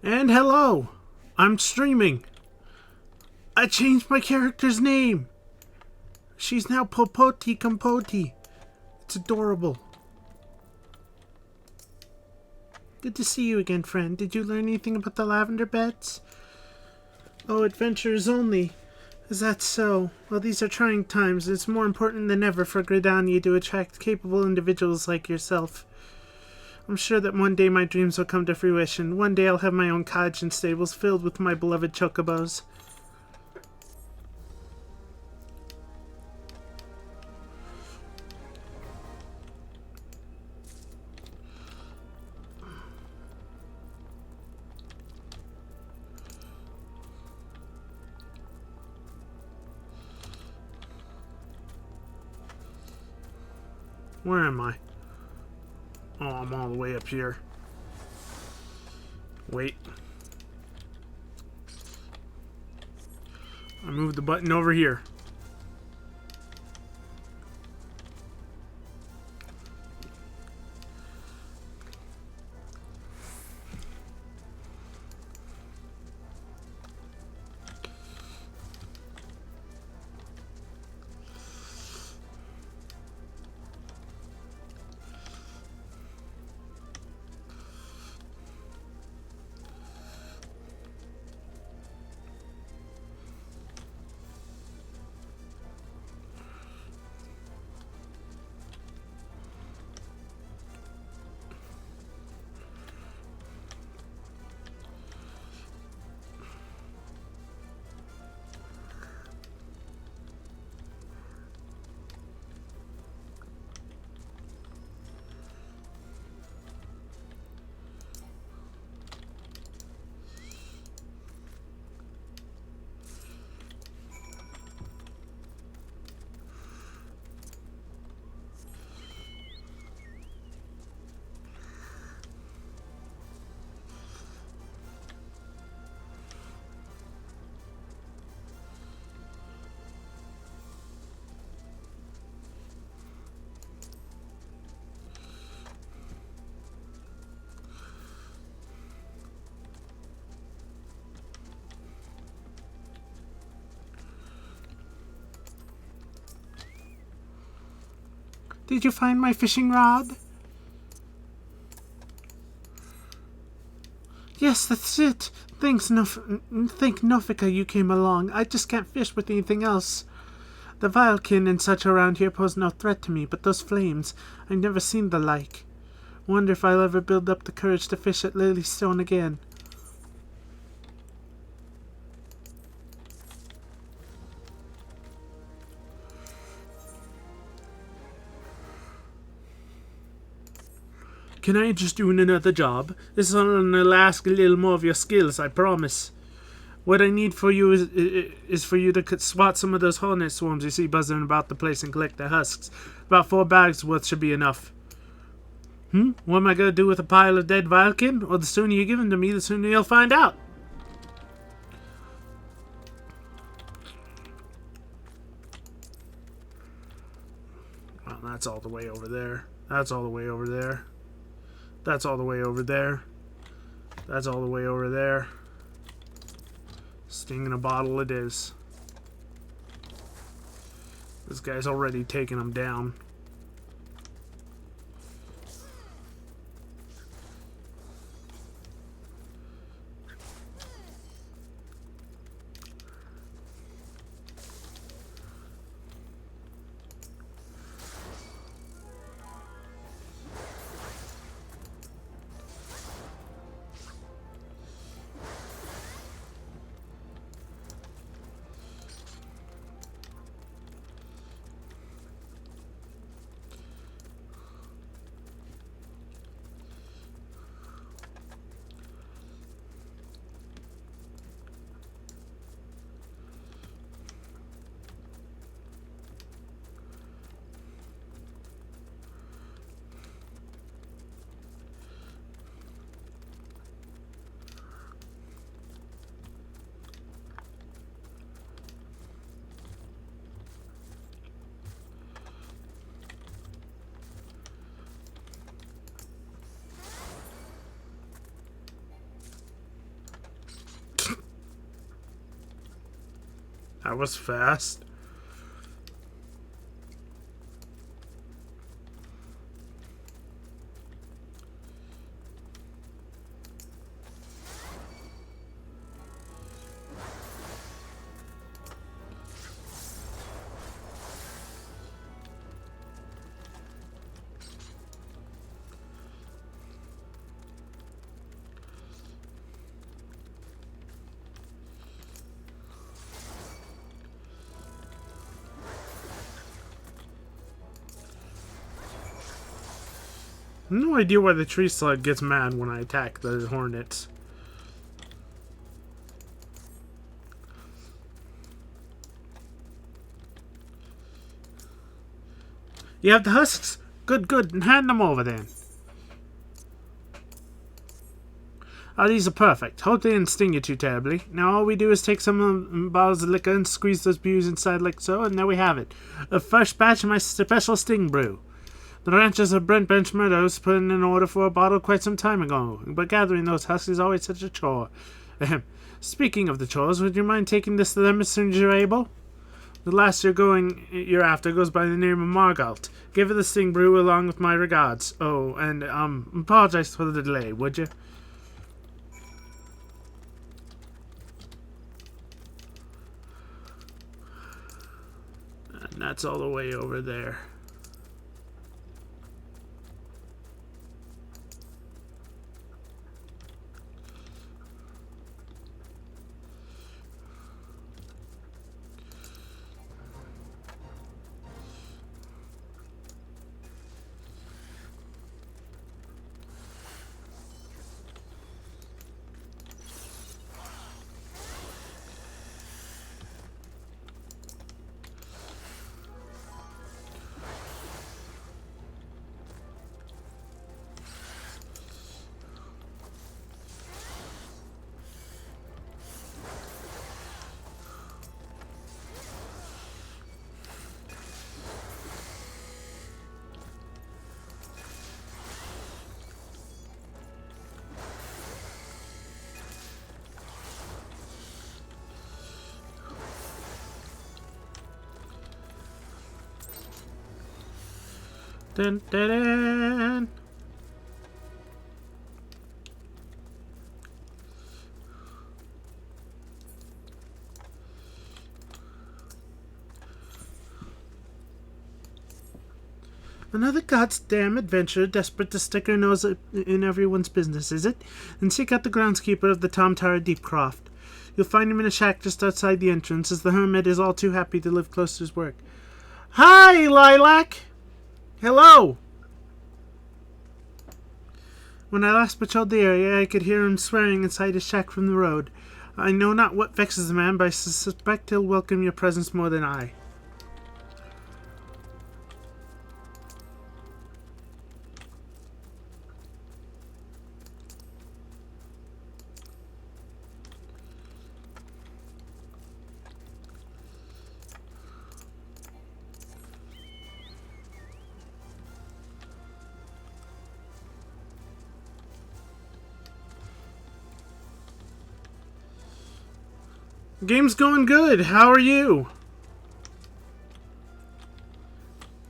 And hello! I'm streaming. I changed my character's name. She's now Popoti Compoti. It's adorable. Good to see you again, friend. Did you learn anything about the lavender beds? Oh, adventurers only. Is that so? Well, these are trying times. It's more important than ever for Gridania to attract capable individuals like yourself. I'm sure that one day my dreams will come to fruition. One day I'll have my own cottage and stables filled with my beloved chocobos. Where am I? Oh, I'm all the way up here. Wait. I moved the button over here. Did you find my fishing rod? Yes, that's it. Thank Nofika you came along. I just can't fish with anything else. The Vilekin and such around here pose no threat to me, but those flames, I've never seen the like. Wonder if I'll ever build up the courage to fish at Lilystone again. Can I interest you in another job? This is gonna ask a little more of your skills, I promise. What I need for you is for you to swat some of those hornet swarms you see buzzing about the place and collect their husks. About 4 bags worth should be enough. What am I gonna do with a pile of dead Vilekin? Well, the sooner you give them to me, the sooner you'll find out. Well, that's all the way over there. That's all the way over there. That's all the way over there. That's all the way over there. Sting in a bottle it is. This guy's already taking them down. that was fast. No idea why the tree slug gets mad when I attack the hornets. You have the husks? Good, good. And hand them over then. Oh, these are perfect. Hope they didn't sting you too terribly. Now all we do is take some bottles of liquor and squeeze those brews inside like so, and there we have it. A fresh batch of my special sting brew. The ranchers of Brent Bench Meadows put in an order for a bottle quite some time ago, but gathering those husks is always such a chore. Speaking of the chores, would you mind taking this to them as soon as you're able? The last you're after goes by the name of Margalt. Give her the sting brew along with my regards. Oh, and apologize for the delay, would you? And that's all the way over there. Dun, dun, dun. Another goddamn adventurer desperate to stick her nose in everyone's business, is it? Then seek out the groundskeeper of the Tom Tower Deepcroft. You'll find him in a shack just outside the entrance, as the hermit is all too happy to live close to his work. Hi, Lilac! Hello! When I last patrolled the area, I could hear him swearing inside his shack from the road. I know not what vexes the man, but I suspect he'll welcome your presence more than I. Game's going good. How are you?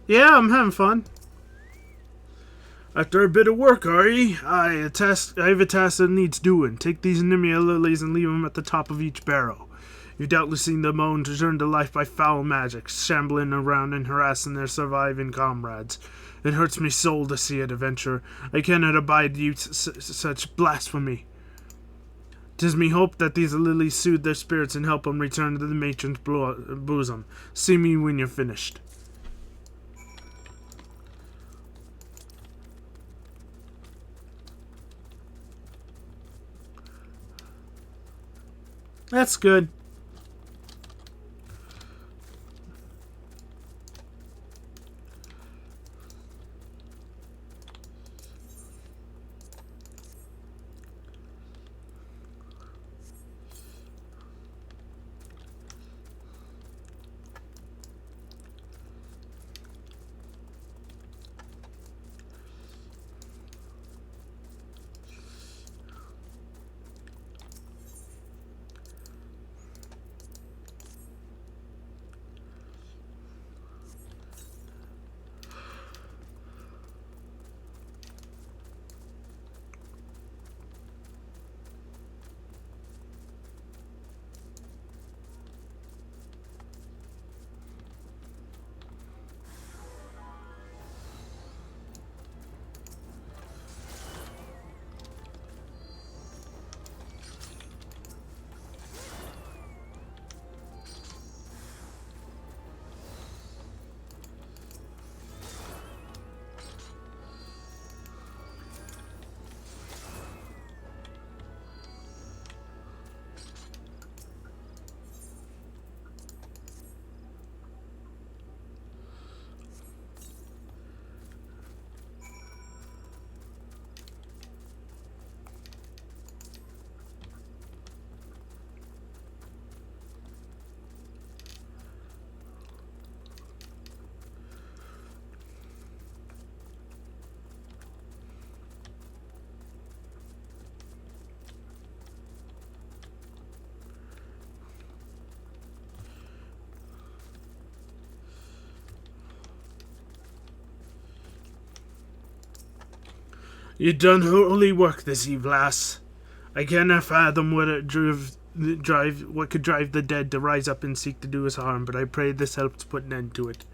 Yeah, I'm having fun. After a bit of work, are ye? I have a task that needs doing. Take these Nimia lilies and leave them at the top of each barrow. You've doubtless seen the moan returned to life by foul magic, shambling around and harassing their surviving comrades. It hurts me soul to see it, adventurer. I cannot abide you such blasphemy. 'Tis me hope that these lilies soothe their spirits and help them return to the matron's bosom. See me when you're finished. That's good. You done holy work this eve, lass. I cannot fathom what what could drive the dead to rise up and seek to do us harm, but I pray this helps put an end to it.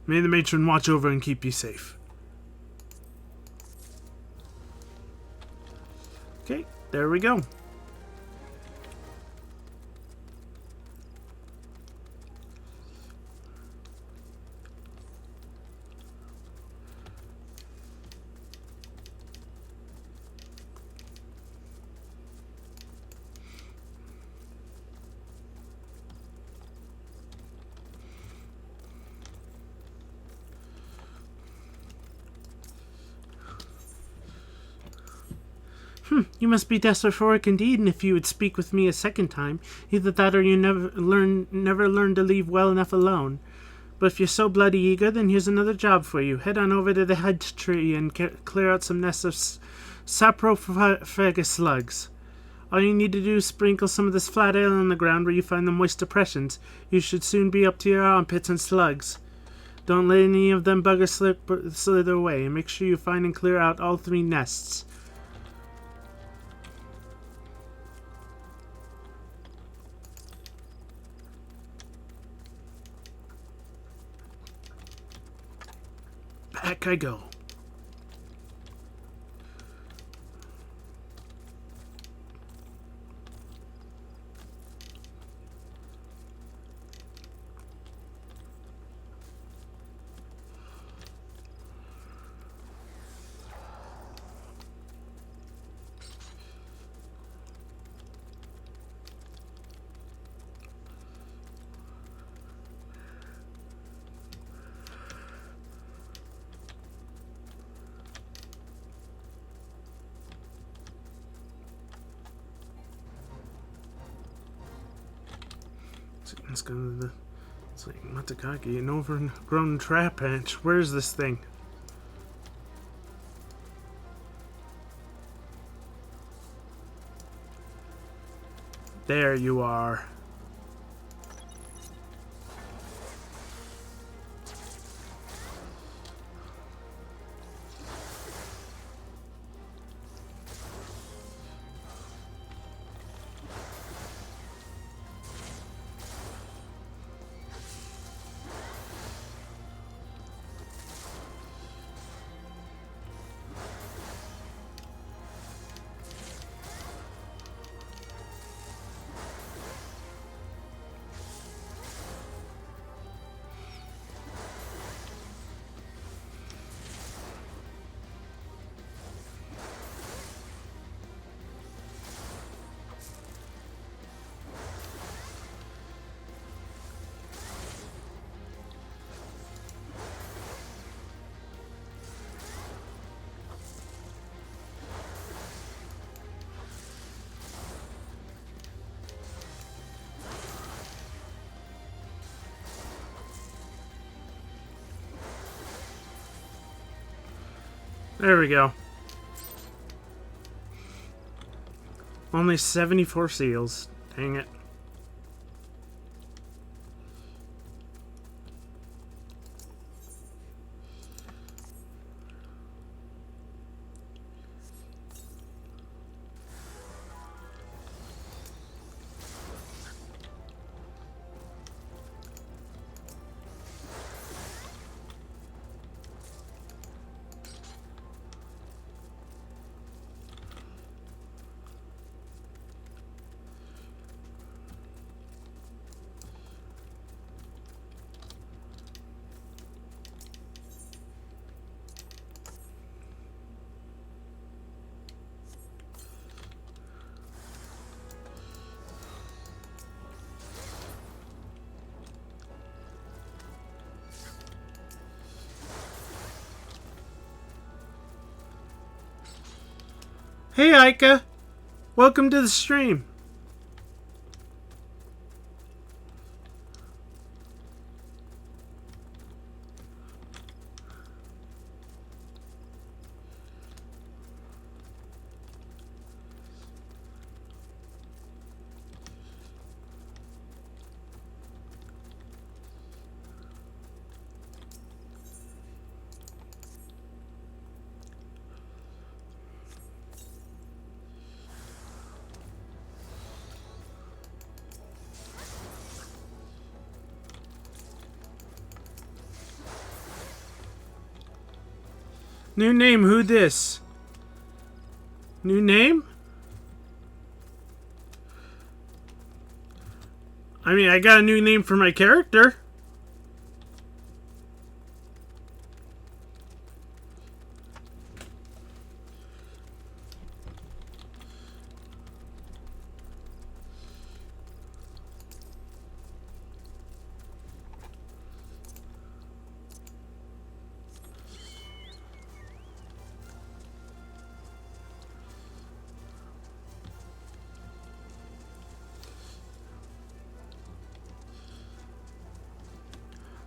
May the matron watch over and keep you safe. Okay, there we go. You must be desperate for work indeed, and if you would speak with me a second time, either that or you never learn to leave well enough alone. But if you're so bloody eager, then here's another job for you. Head on over to the hedge tree and clear out some nests of saprophagus slugs. All you need to do is sprinkle some of this flat ale on the ground where you find the moist depressions. You should soon be up to your armpits in slugs. Don't let any of them buggers slither away, and make sure you find and clear out all 3 nests. Back I go. Let's go to the... It's like Matakaki, an overgrown trap hatch. Where's this thing? There you are. There we go. Only 74 seals. Dang it. Hey, Aika. Welcome to the stream. New name, who this? New name? I mean, I got a new name for my character.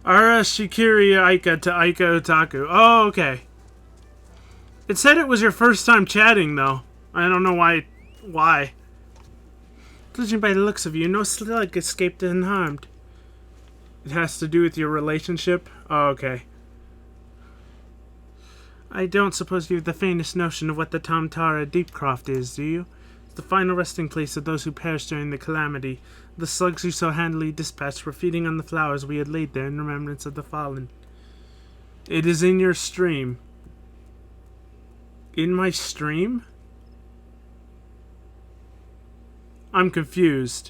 Ara Shikiri Aika to Aika Otaku. Oh, okay. It said it was your first time chatting, though. I don't know why. Why? Judging by the looks of you, no slug escaped unharmed. It has to do with your relationship? Oh, okay. I don't suppose you have the faintest notion of what the Tamtara Deepcroft is, do you? It's the final resting place of those who perished during the calamity. The slugs you so handily dispatched were feeding on the flowers we had laid there in remembrance of the fallen. It is in your stream. In my stream? I'm confused.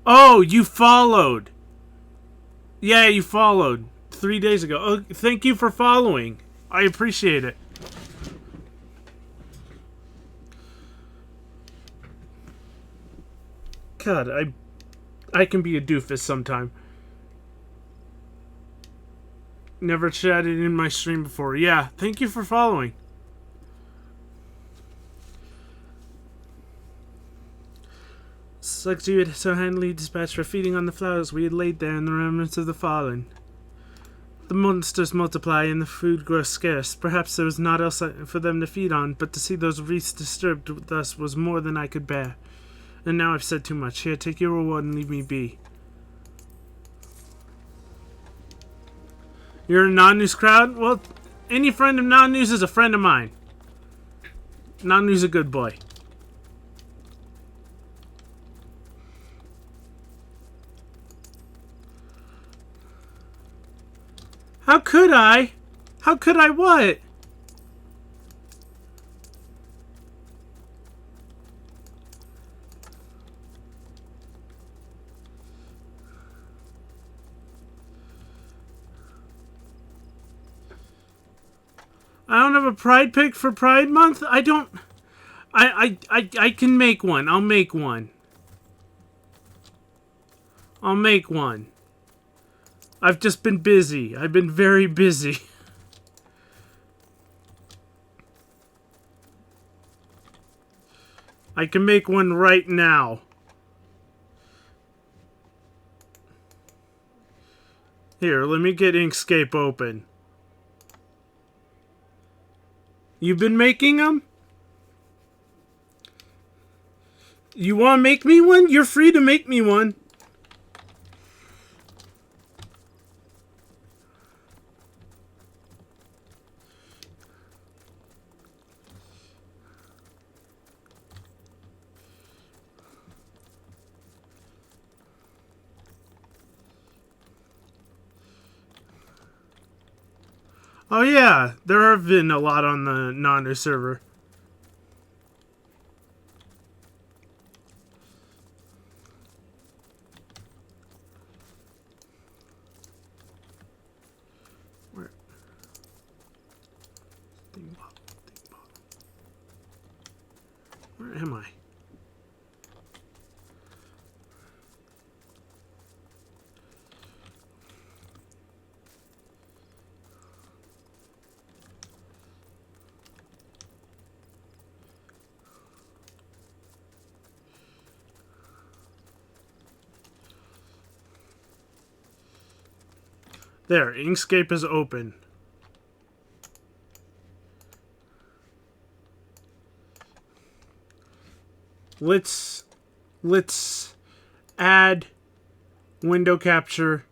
Oh, you followed. Yeah, you followed 3 days ago. Oh, thank you for following. I appreciate it. God, I can be a doofus sometime. Never chatted in my stream before. Yeah, thank you for following. Slugs you had so handily dispatched for feeding on the flowers we had laid there in the remnants of the fallen. The monsters multiply and the food grows scarce. Perhaps there was naught else for them to feed on, but to see those wreaths disturbed thus was more than I could bear. And now I've said too much. Here, take your reward and leave me be. You're a non-news crowd? Well, any friend of non-news is a friend of mine. Non-news a good boy. How could I? How could I what? I don't have a pride pick for Pride Month? I don't... I can make one. I'll make one. I'll make one. I've just been busy. I've been very busy. I can make one right now. Here, let me get Inkscape open. You've been making them? You want to make me one? You're free to make me one. Oh yeah, there have been a lot on the Nanu server. Where? Where am I? There, Inkscape is open. Let's add window capture.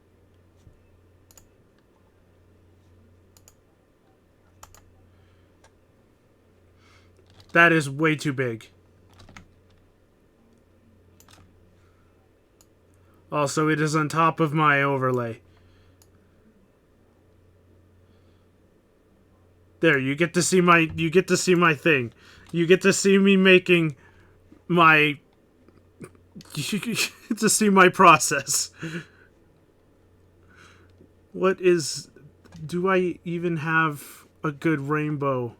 That is way too big. Also, it is on top of my overlay. There, you get to see my thing. You get to see me making my you get to see my process. What is do I even have a good rainbow?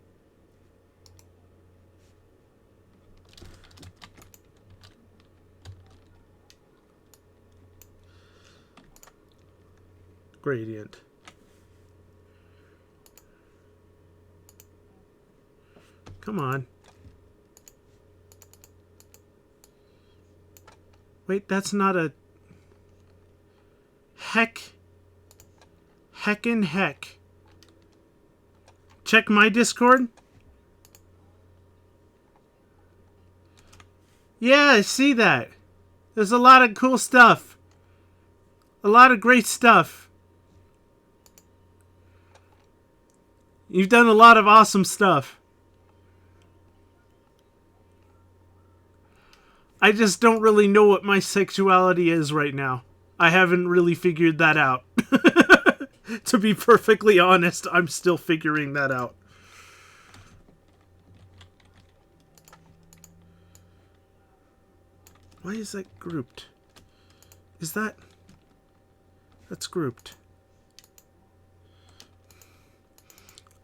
Gradient. Come on. Wait, that's not a... Heck. Heckin' heck. Check my Discord. Yeah, I see that. There's a lot of cool stuff. A lot of great stuff. You've done a lot of awesome stuff. I just don't really know what my sexuality is right now. I haven't really figured that out. To be perfectly honest, I'm still figuring that out. Why is that grouped? Is that... That's grouped.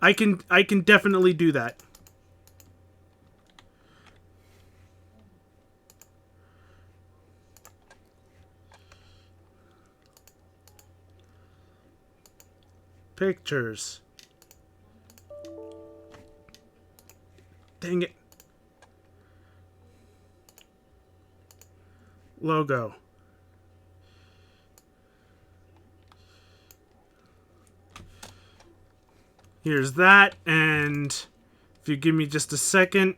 I can definitely do that. Pictures. Dang it. Logo. Here's that, and if you give me just a second.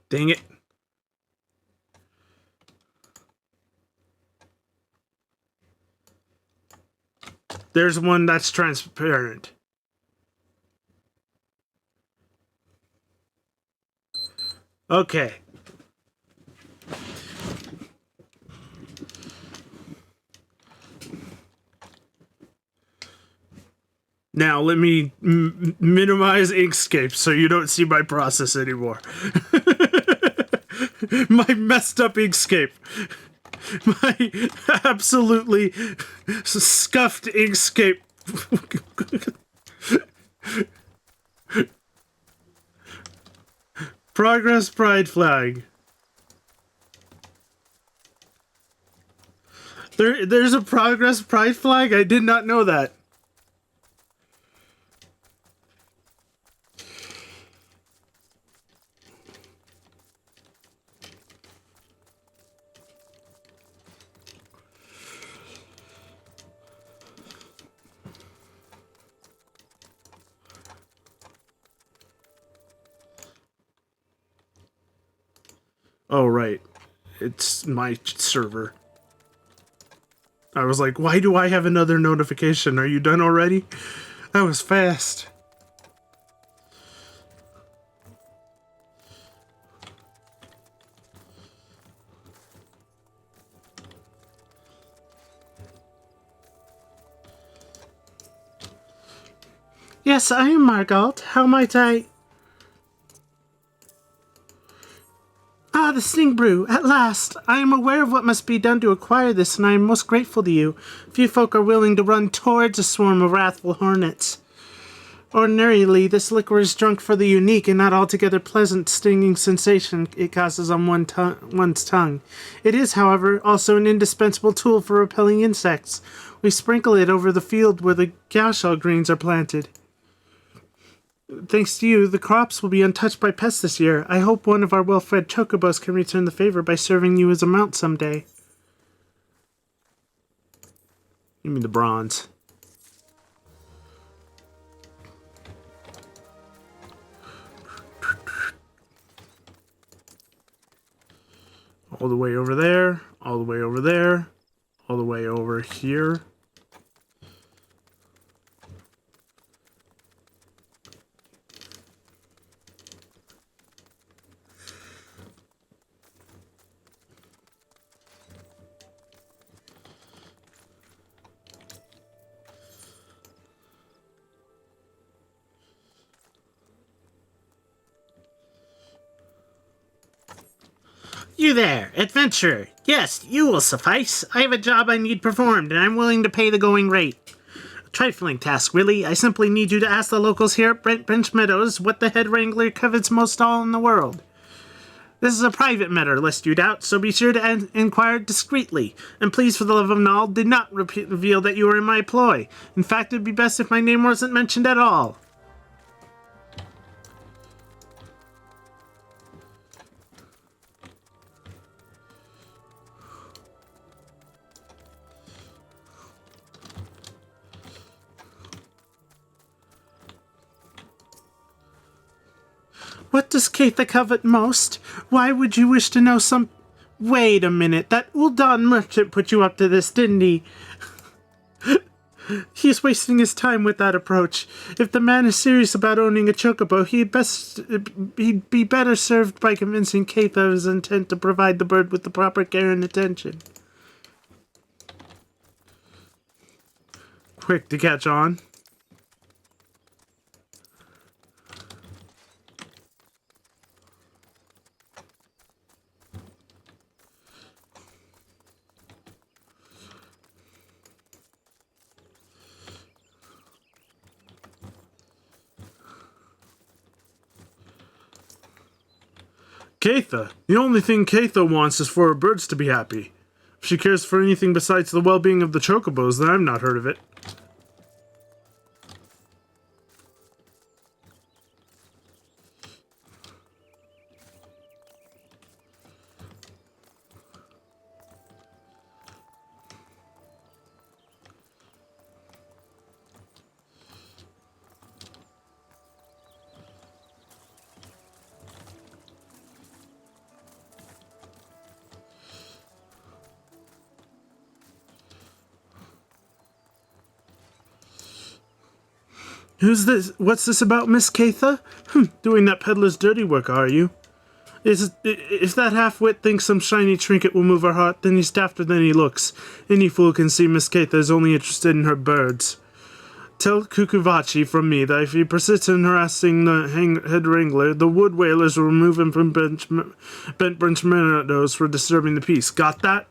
Dang it. There's one that's transparent. Okay. Now let me minimize Inkscape so you don't see my process anymore. My messed up Inkscape. My absolutely scuffed Inkscape. Progress pride flag. There's a progress pride flag? I did not know that. Oh, right. It's my server. I was like, why do I have another notification? Are you done already? That was fast. Yes, I am Margalt. How might I... Ah, the Sting Brew, at last! I am aware of what must be done to acquire this, and I am most grateful to you. Few folk are willing to run towards a swarm of wrathful hornets. Ordinarily, this liquor is drunk for the unique and not altogether pleasant stinging sensation it causes on one's tongue. It is, however, also an indispensable tool for repelling insects. We sprinkle it over the field where the gauchal greens are planted. Thanks to you, the crops will be untouched by pests this year. I hope one of our well-fed chocobos can return the favor by serving you as a mount someday. You mean the bronze. All the way over there, all the way over there, all the way over here. You there, adventurer. Yes, you will suffice. I have a job I need performed, and I'm willing to pay the going rate. A trifling task, really. I simply need you to ask the locals here at Brent Bench Meadows what the head wrangler covets most all in the world. This is a private matter, lest you doubt, so be sure to inquire discreetly. And please, for the love of Nall, did not reveal that you were in my ploy. In fact, it'd be best if my name wasn't mentioned at all. What does Keitha covet most? Why would you wish to know some... Wait a minute, that Ul'Dan merchant put you up to this, didn't he? He's wasting his time with that approach. If the man is serious about owning a chocobo, he'd be better served by convincing Keitha of his intent to provide the bird with the proper care and attention. Quick to catch on. Keitha. The only thing Keitha wants is for her birds to be happy. If she cares for anything besides the well-being of the chocobos, then I've not heard of it. Who's this? What's this about Miss Keitha? Doing that peddler's dirty work, are you? If that half-wit thinks some shiny trinket will move her heart, then he's dafter than he looks. Any fool can see Miss Keitha is only interested in her birds. Tell Kukuvachi from me that if he persists in harassing the head wrangler, the wood whalers will remove him from Bent Branch Meadows for disturbing the peace. Got that?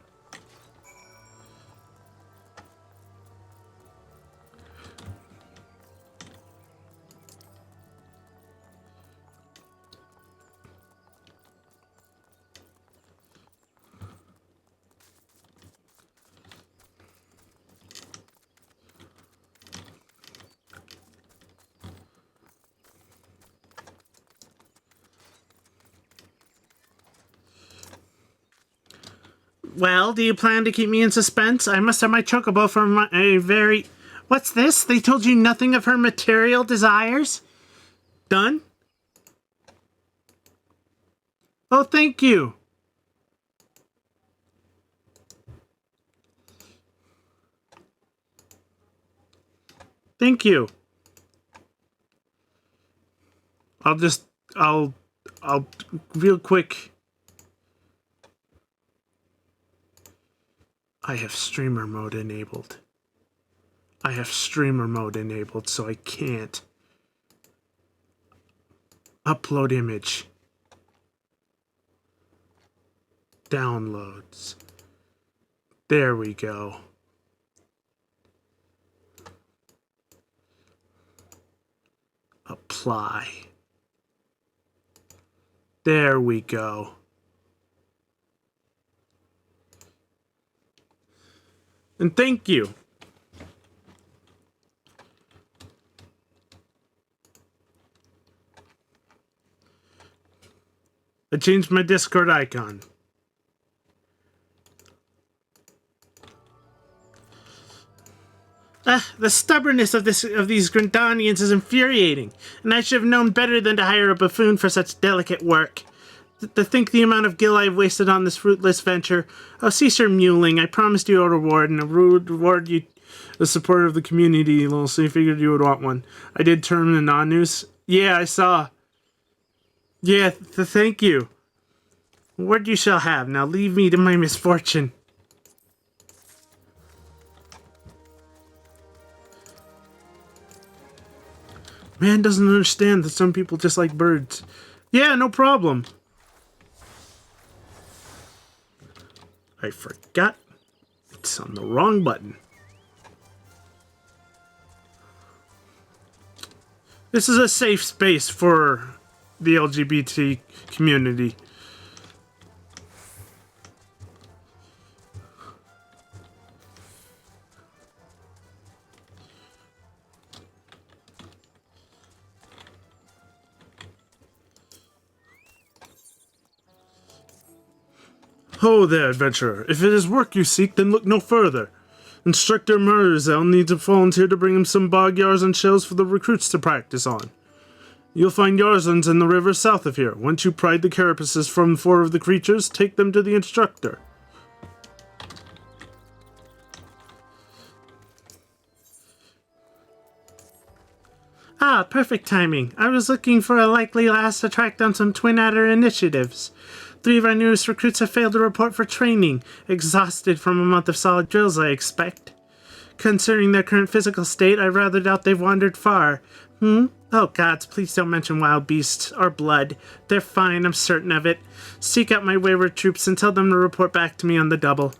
Well, do you plan to keep me in suspense? I must have my chocobo for a very... What's this? They told you nothing of her material desires? Done? Oh, thank you. Thank you. I'll real quick. I have streamer mode enabled. So I can't upload image. Downloads. There we go. Apply. There we go. And thank you. I changed my Discord icon. The stubbornness of these Grandanians is infuriating, and I should have known better than to hire a buffoon for such delicate work. To think the amount of gil I've wasted on this fruitless venture. Oh, cease your mewling. I promised you a reward, and I would reward you the support of the community, so you figured you would want one. I did turn the non-news. Yeah, I saw. Yeah, thank you. Word you shall have. Now leave me to my misfortune. Man doesn't understand that some people just like birds. Yeah, no problem. I forgot. It's on the wrong button. This is a safe space for the LGBT community. Ho there, adventurer. If it is work you seek, then look no further. Instructor Murzel needs a volunteer to bring him some bog yards and shells for the recruits to practice on. You'll find Yarzlans in the river south of here. Once you pry the carapaces from 4 of the creatures, take them to the instructor. Ah, perfect timing. I was looking for a likely lass to track down some Twin Adder initiatives. 3 of our newest recruits have failed to report for training, exhausted from a month of solid drills, I expect. Concerning their current physical state, I rather doubt they've wandered far. Oh gods, please don't mention wild beasts or blood. They're fine, I'm certain of it. Seek out my wayward troops and tell them to report back to me on the double.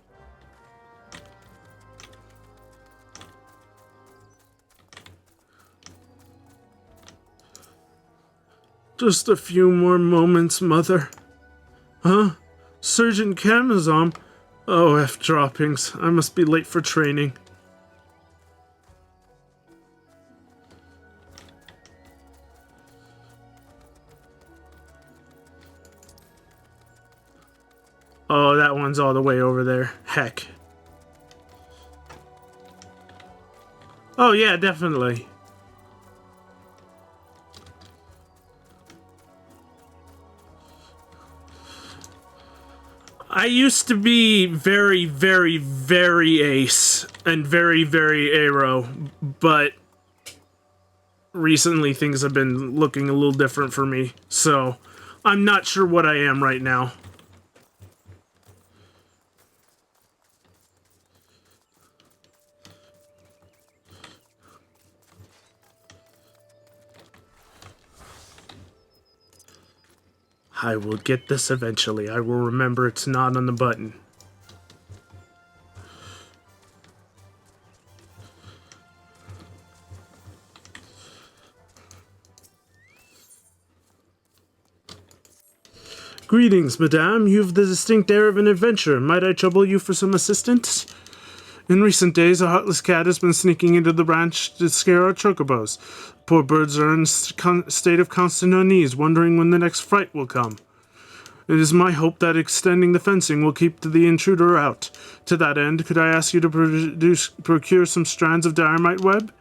Just a few more moments, Mother. Huh? Sergeant Camazom? Oh, F-droppings. I must be late for training. Oh, that one's all the way over there. Heck. Oh, yeah, definitely. I used to be very, very, very ace and very, very aero, but recently things have been looking a little different for me, so I'm not sure what I am right now. I will get this eventually. I will remember it's not on the button. Greetings, madame. You have the distinct air of an adventurer. Might I trouble you for some assistance? In recent days, a heartless cat has been sneaking into the ranch to scare our chocobos. Poor birds are in a state of constant unease, wondering when the next fright will come. It is my hope that extending the fencing will keep the intruder out. To that end, could I ask you to procure some strands of dynamite web?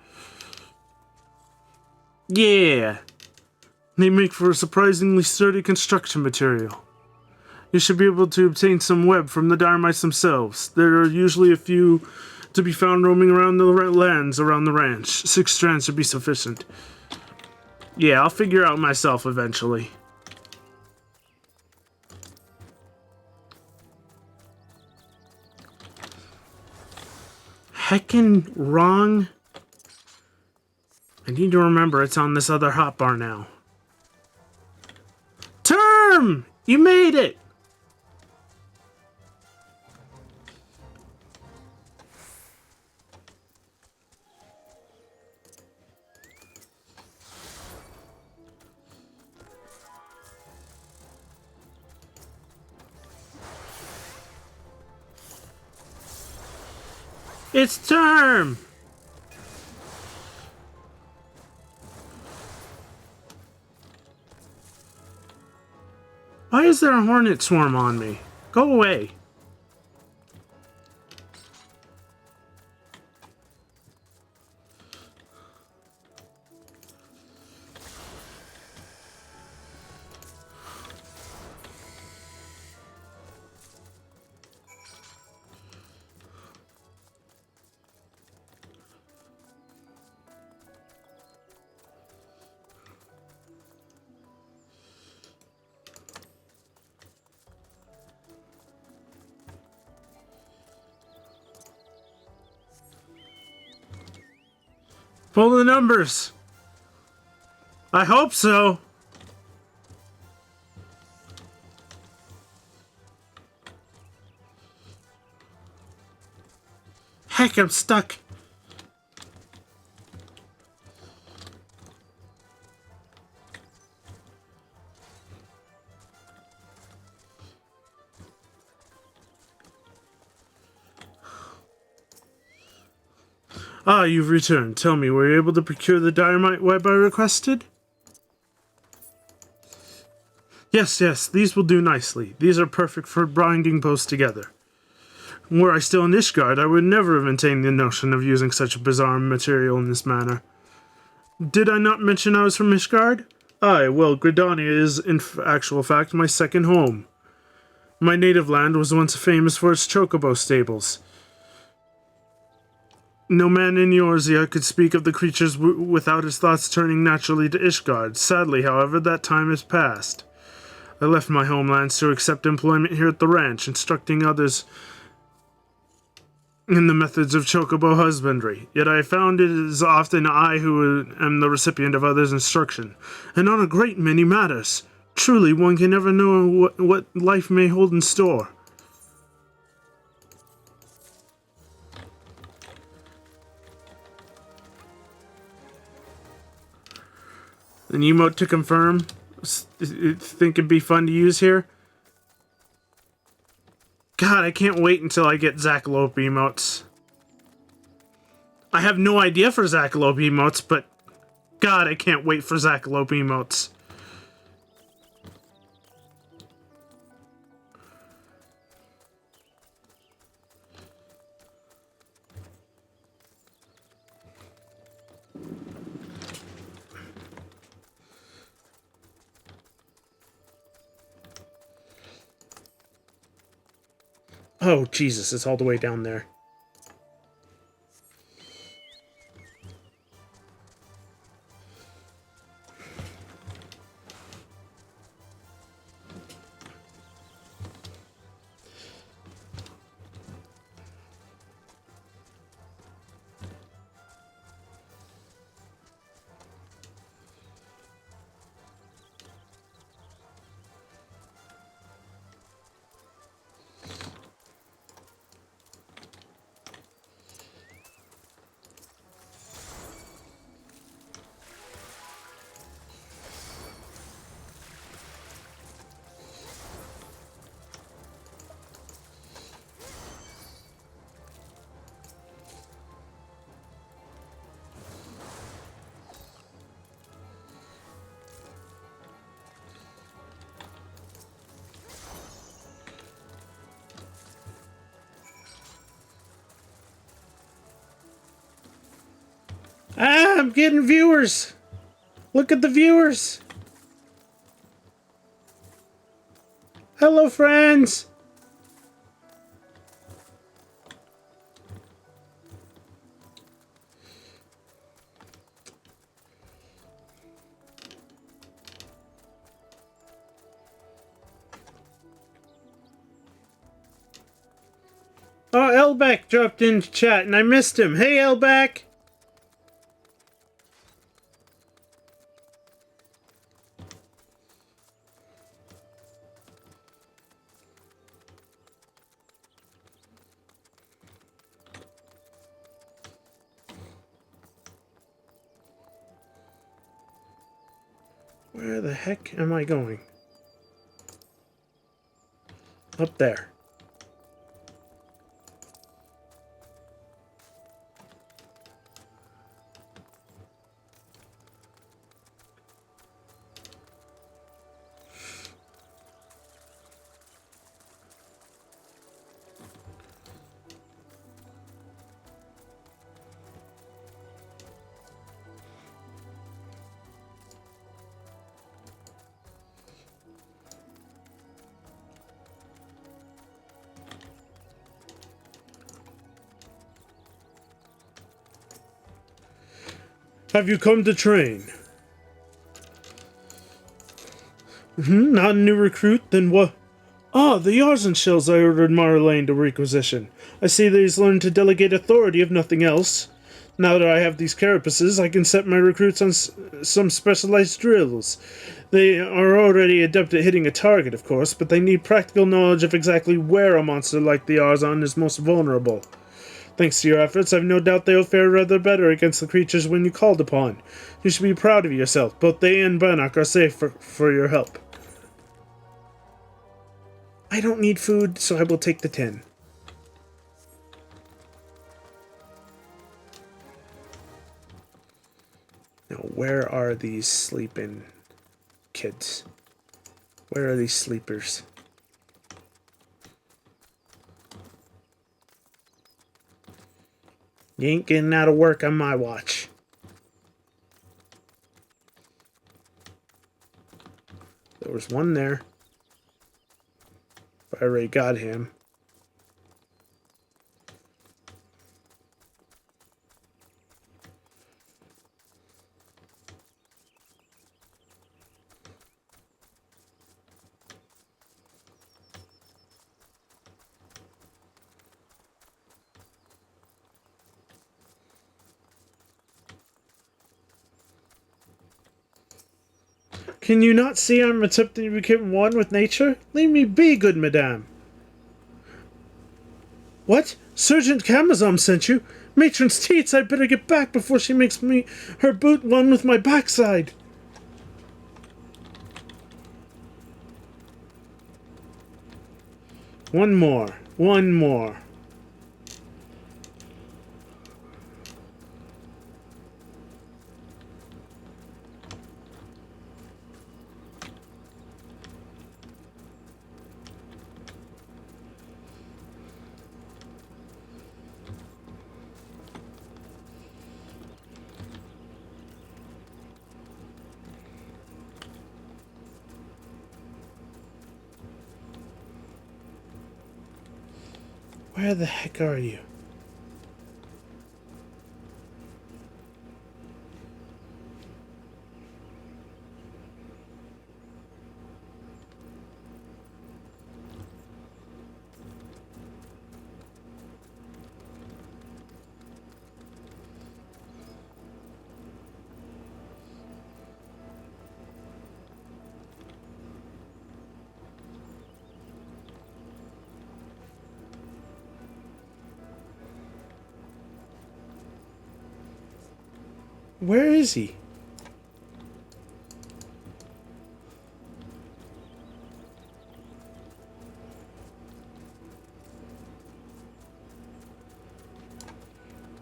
Yeah. They make for a surprisingly sturdy construction material. You should be able to obtain some web from the dynamites themselves. There are usually a few to be found roaming around the lands around the ranch. 6 strands should be sufficient. Yeah, I'll figure out myself eventually. Heckin' wrong. I need to remember it's on this other hotbar now. Term! You made it! It's term! Why is there a hornet swarm on me? Go away. Pull the numbers. I hope so. Heck, I'm stuck. Ah, you've returned. Tell me, were you able to procure the dynamite web I requested? Yes, these will do nicely. These are perfect for binding both together. Were I still in Ishgard, I would never have entertained the notion of using such a bizarre material in this manner. Did I not mention I was from Ishgard? Aye, well, Gridania is, in actual fact, my second home. My native land was once famous for its chocobo stables. No man in Eorzea could speak of the creatures without his thoughts turning naturally to Ishgard. Sadly, however, that time has passed. I left my homelands to accept employment here at the ranch, instructing others in the methods of chocobo husbandry. Yet I found it is often I who am the recipient of others' instruction, and on a great many matters. Truly, one can never know what life may hold in store. An emote to confirm. Think it'd be fun to use here? God, I can't wait until I get Zackalope emotes. I have no idea for Zackalope emotes, but God, I can't wait for Zackalope emotes. Oh, Jesus, it's all the way down there. Ah, I'm getting viewers. Look at the viewers. Hello, friends. Oh, Elbeck dropped into chat and I missed him. Hey, Elbeck. Where the heck am I going? Up there. Have you come to train? Not a new recruit? Then what? Ah, the Yarzen shells I ordered Marlene to requisition. I see that he's learned to delegate authority if nothing else. Now that I have these carapaces, I can set my recruits on some specialized drills. They are already adept at hitting a target, of course, but they need practical knowledge of exactly where a monster like the Yarzan is most vulnerable. Thanks to your efforts, I've no doubt they will fare rather better against the creatures when you called upon. You should be proud of yourself. Both they and Bannock are safe for your help. I don't need food, so I will take the 10. Now, where are these sleeping kids? Where are these sleepers? You ain't getting out of work on my watch. There was one there. I already got him. Can you not see I'm attempting to become one with nature? Leave me be, good madame. What? Sergeant Camazon sent you? Matron's teats, I'd better get back before she makes me her boot one with my backside. One more. One more. Where the heck are you? Where is he?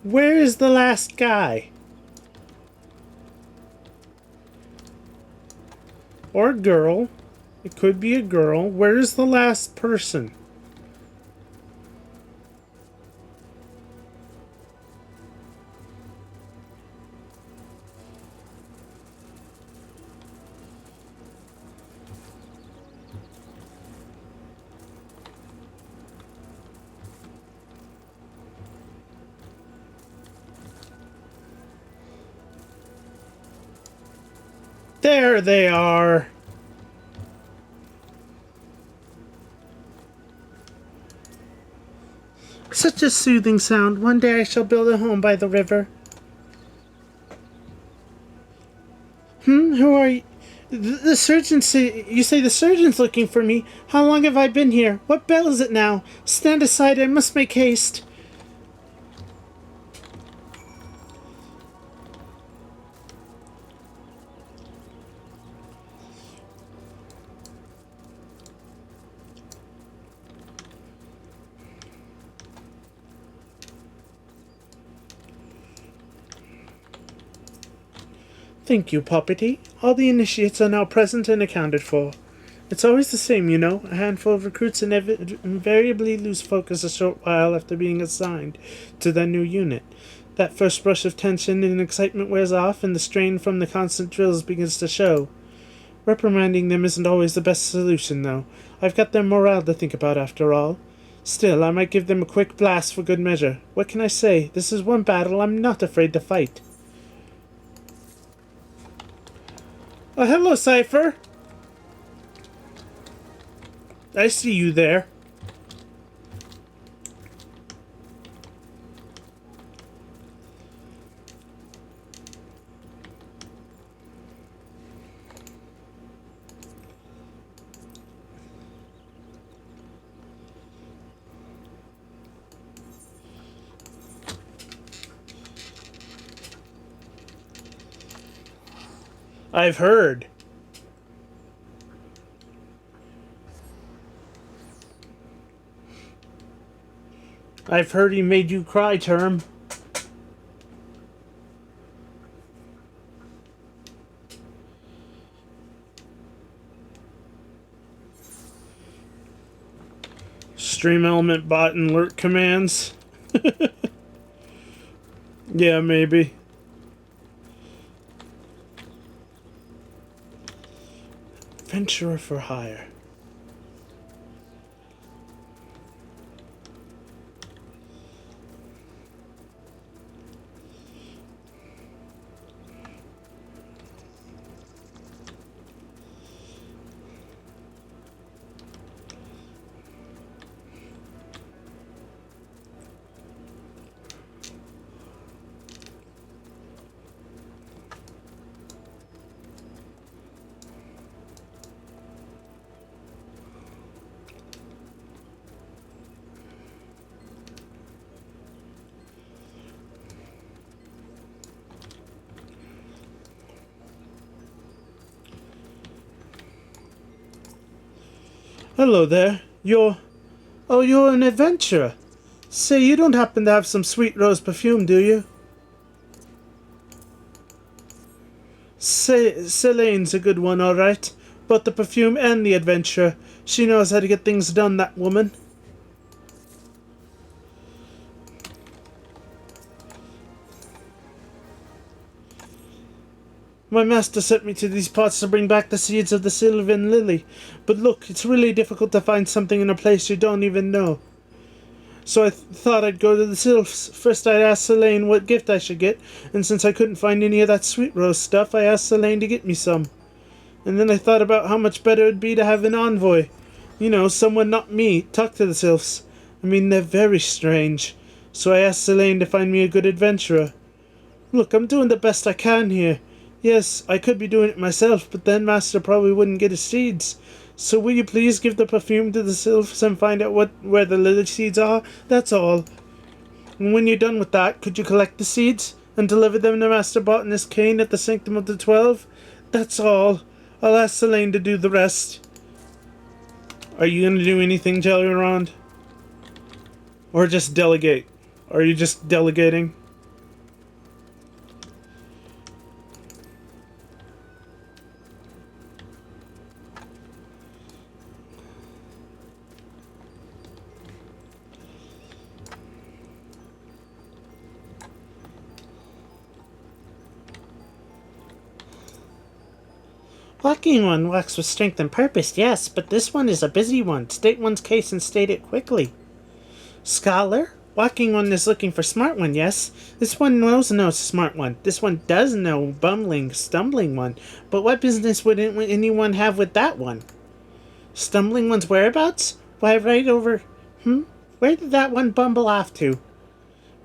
Where is the last guy? Or girl. It could be a girl. Where is the last person? There they are. Such a soothing sound. One day I shall build a home by the river. Who are you? The surgeon say... You say the surgeon's looking for me. How long have I been here? What bell is it now? Stand aside, I must make haste. Thank you, Poppety. All the initiates are now present and accounted for. It's always the same, you know. A handful of recruits invariably lose focus a short while after being assigned to their new unit. That first rush of tension and excitement wears off, and the strain from the constant drills begins to show. Reprimanding them isn't always the best solution, though. I've got their morale to think about, after all. Still, I might give them a quick blast for good measure. What can I say? This is one battle I'm not afraid to fight. Oh, hello, Cypher. I see you there. I've heard. I've heard he made you cry, Term. Stream element bot and alert commands. Yeah, maybe. Adventurer for hire. Hello there. You're an adventurer. Say, you don't happen to have some sweet rose perfume, do you? Celane's a good one, alright. Both the perfume and the adventurer. She knows how to get things done, that woman. My master sent me to these parts to bring back the seeds of the Sylvan Lily. But look, it's really difficult to find something in a place you don't even know. So I thought I'd go to the Sylphs. First I'd ask Selene what gift I should get, and since I couldn't find any of that sweet rose stuff, I asked Selene to get me some. And then I thought about how much better it'd be to have an envoy. You know, someone not me, talk to the Sylphs. I mean, they're very strange. So I asked Selene to find me a good adventurer. Look, I'm doing the best I can here. Yes, I could be doing it myself, but then Master probably wouldn't get his seeds. So will you please give the perfume to the Sylphs and find out where the lily seeds are? That's all. And when you're done with that, could you collect the seeds and deliver them to Master Botanist Kane at the Sanctum of the 12? That's all. I'll ask Selene to do the rest. Are you going to do anything, Jelly-Rond? Or just delegate? Are you just delegating? Walking one walks with strength and purpose, yes, but this one is a busy one. State one's case and state it quickly. Scholar? Walking one is looking for smart one, yes. This one knows no smart one. This one does know bumbling, stumbling one. But what business would anyone have with that one? Stumbling one's whereabouts? Why, right over... Where did that one bumble off to?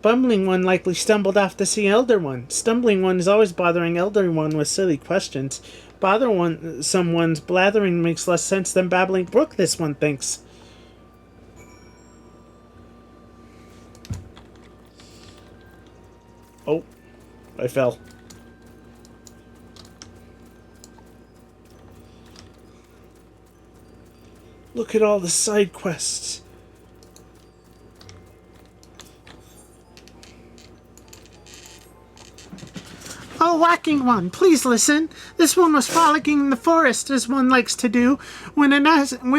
Bumbling one likely stumbled off to see Elder One. Stumbling one is always bothering Elder One with silly questions. Someone's blathering makes less sense than babbling brook, this one thinks. Oh, I fell. Look at all the side quests. Oh, Walking One, please listen. This one was frolicking in the forest, as one likes to do, when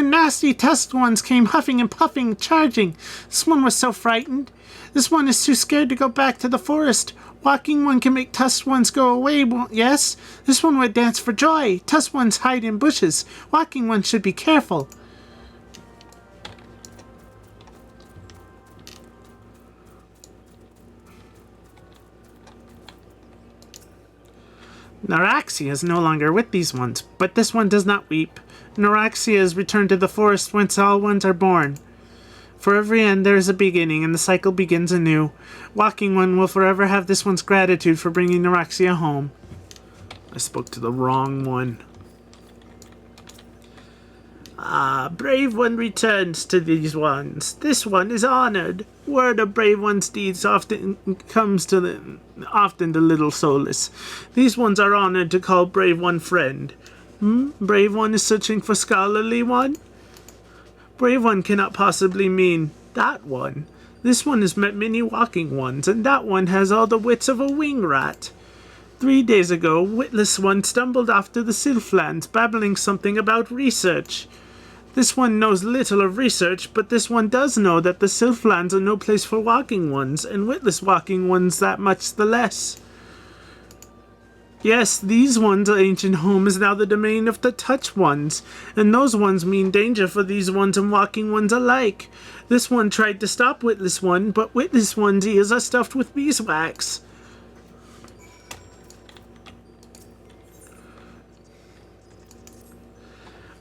nasty tusked ones came huffing and puffing, charging. This one was so frightened. This one is too scared to go back to the forest. Walking One can make tusked ones go away, yes? This one would dance for joy. Tusked ones hide in bushes. Walking One should be careful. Neuraxia is no longer with these ones, but this one does not weep. Neuraxia is returned to the forest whence all ones are born. For every end there is a beginning, and the cycle begins anew. Walking One will forever have this one's gratitude for bringing Neuraxia home. I spoke to the wrong one. Ah, brave one returns to these ones. This one is honored. Word of brave one's deeds often comes to often to little solace. These ones are honored to call brave one friend. Brave one is searching for scholarly one? Brave one cannot possibly mean that one. This one has met many walking ones, and that one has all the wits of a wing rat. 3 days ago, witless one stumbled off to the Sylphlands, babbling something about research. This one knows little of research, but this one does know that the Sylphlands are no place for walking ones, and witless walking ones that much the less. Yes, these ones' ancient home is now the domain of the touch ones, and those ones mean danger for these ones and walking ones alike. This one tried to stop witless one, but witless one's ears are stuffed with beeswax.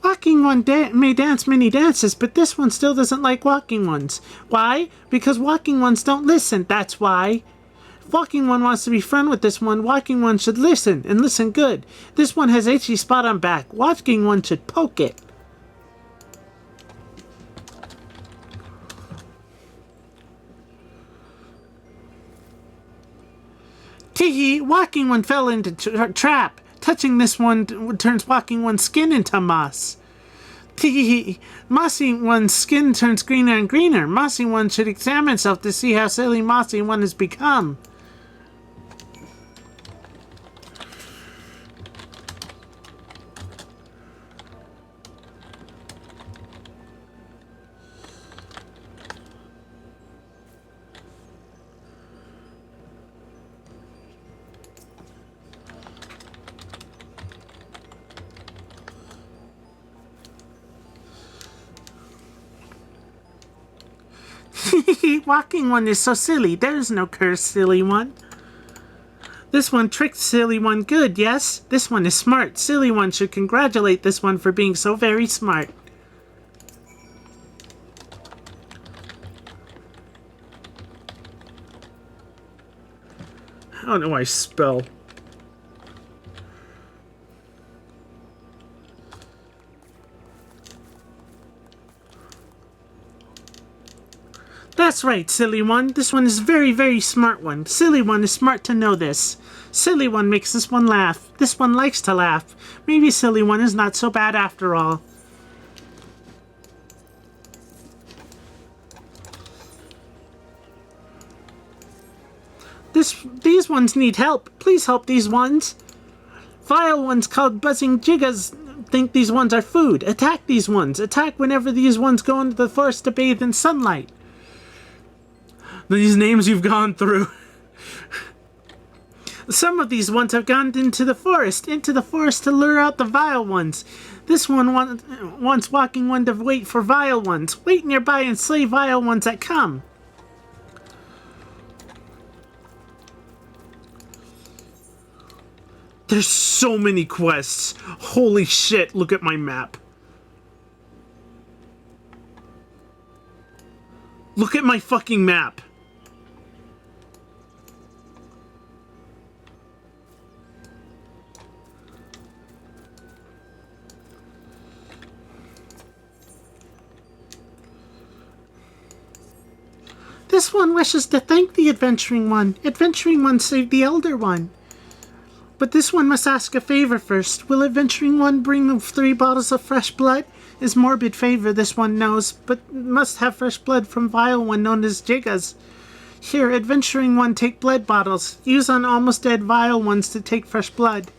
Walking one may dance many dances, but this one still doesn't like walking ones. Why? Because walking ones don't listen, that's why. If walking one wants to be friend with this one, walking one should listen, and listen good. This one has itchy spot on back. Walking one should poke it. Teehee, walking one fell into trap. Touching this one turns walking one's skin into moss. Teehee, mossy one's skin turns greener and greener. Mossy one should examine itself to see how silly mossy one has become. Walking one is so silly. There's no curse, silly one. This one tricked silly one good, yes? This one is smart. Silly one should congratulate this one for being so very smart. I don't know why I spell. That's right, silly one. This one is very, very smart one. Silly one is smart to know this. Silly one makes this one laugh. This one likes to laugh. Maybe silly one is not so bad after all. These ones need help. Please help these ones. Vile ones called buzzing jiggas think these ones are food. Attack these ones. Attack whenever these ones go into the forest to bathe in sunlight. These names you've gone through. Some of these ones have gone into the forest to lure out the vile ones. This one wants walking one to wait for vile ones. Wait nearby and slay vile ones that come. There's so many quests. Holy shit, look at my map. Look at my fucking map. This one wishes to thank the adventuring one. Adventuring one saved the elder one. But this one must ask a favor first. Will adventuring one bring 3 bottles of fresh blood? Is morbid favor, this one knows, but must have fresh blood from vile one known as Jiggas. Here, adventuring one, take blood bottles. Use on almost dead vile ones to take fresh blood.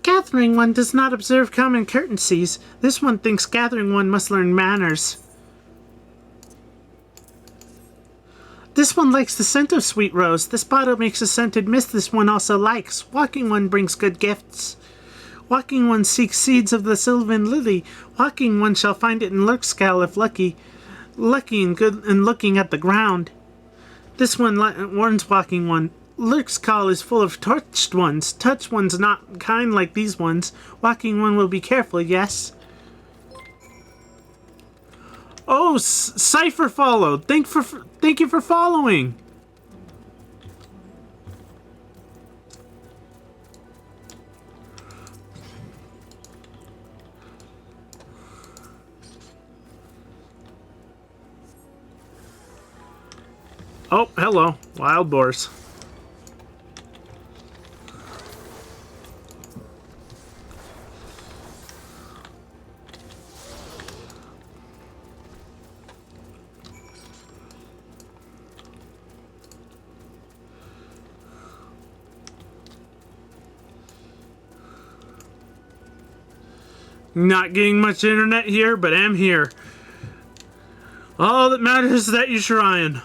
Gathering one does not observe common courtesies. This one thinks gathering one must learn manners. This one likes the scent of sweet rose. This bottle makes a scented mist this one also likes. Walking one brings good gifts. Walking one seeks seeds of the sylvan lily. Walking one shall find it in Lurkscal if lucky. Lucky and good and looking at the ground. This one warns walking one. Lurkscal is full of touched ones. Touched ones not kind like these ones. Walking one will be careful, yes? Oh, Cypher followed. Thank you for following. Oh, hello, wild boars. Not getting much internet here, but I'm here. All that matters is that you're trying.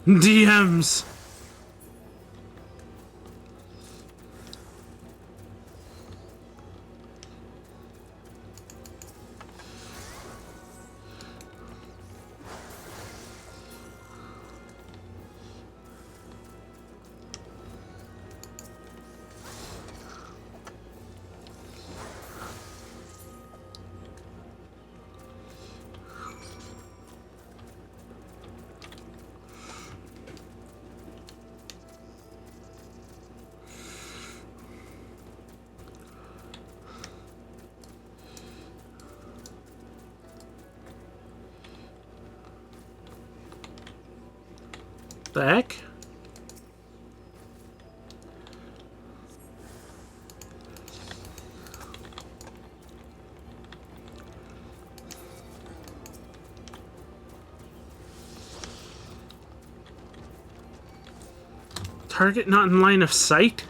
DMs. The heck? Target not in line of sight?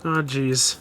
Oh, jeez.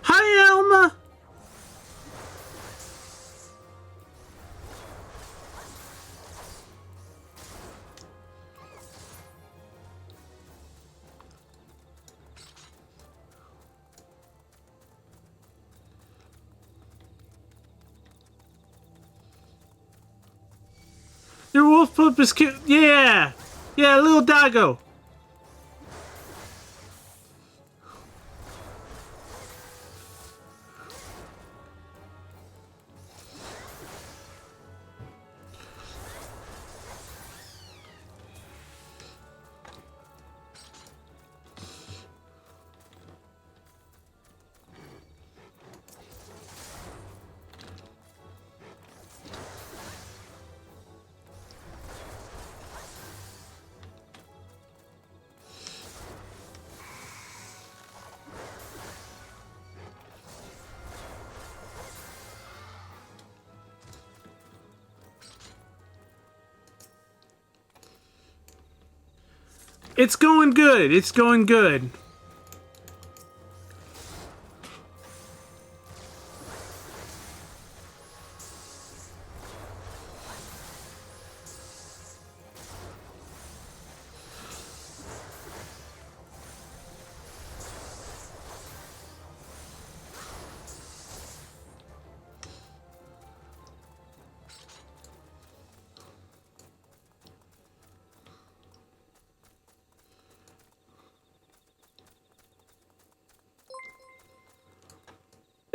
Hi, Elma! Your wolf pup is cute. Yeah! Yeah, little doggo. It's going good. It's going good.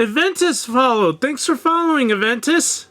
Aventus followed. Thanks for following, Aventus.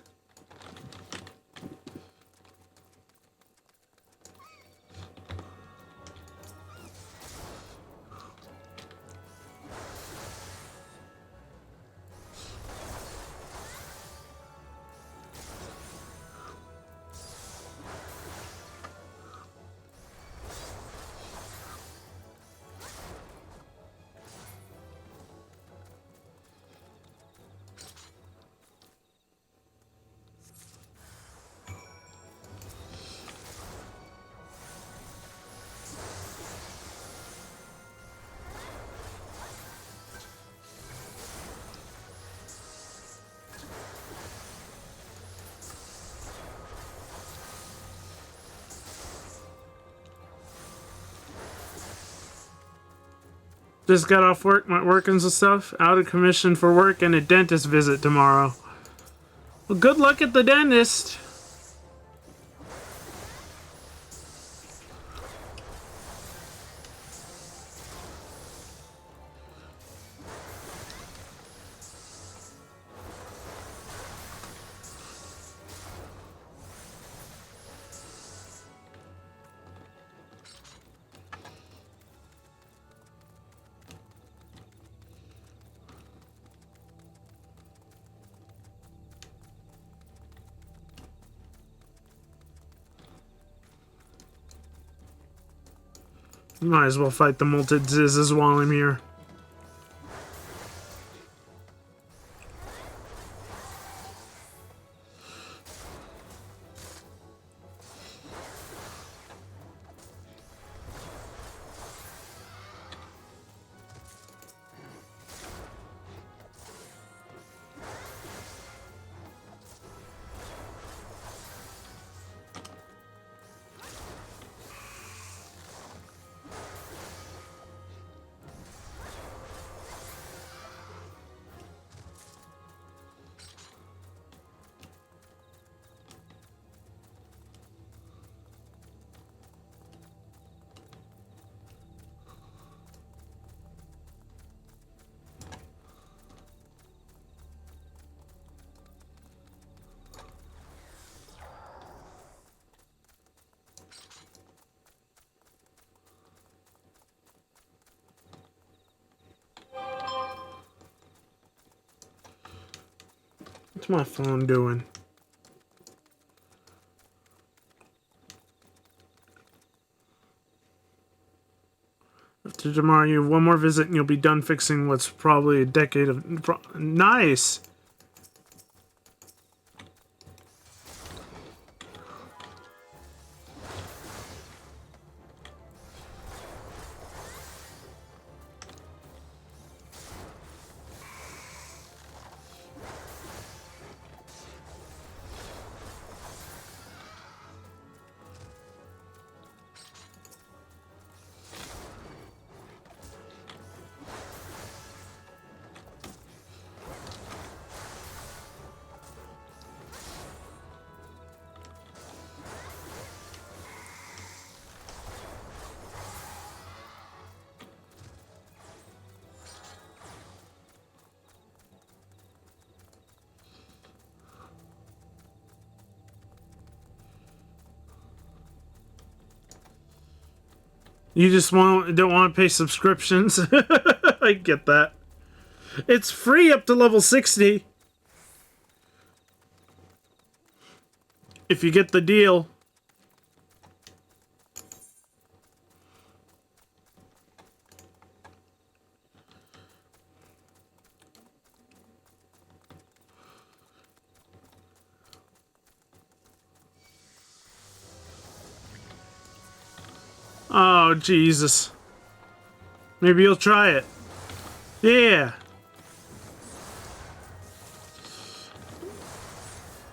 Just got off work, my workings and stuff. Out of commission for work and a dentist visit tomorrow. Well, good luck at the dentist. Might as well fight the molted zizzes while I'm here. What's my phone doing? After tomorrow, you have one more visit and you'll be done fixing what's probably a decade of... Nice! You just don't want to pay subscriptions. I get that. It's free up to level 60. If you get the deal. Oh, Jesus. Maybe you'll try it. Yeah.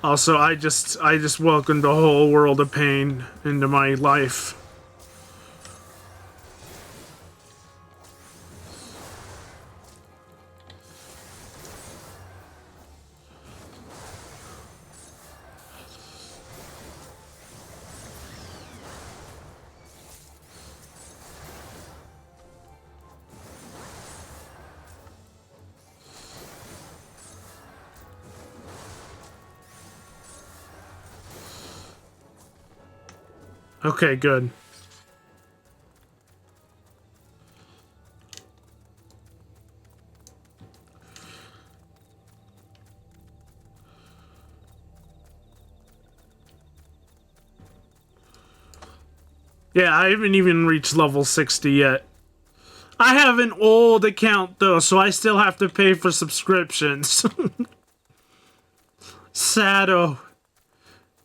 Also, I just welcomed a whole world of pain into my life. Okay, good. Yeah, I haven't even reached level 60 yet. I have an old account, though, so I still have to pay for subscriptions. Sado.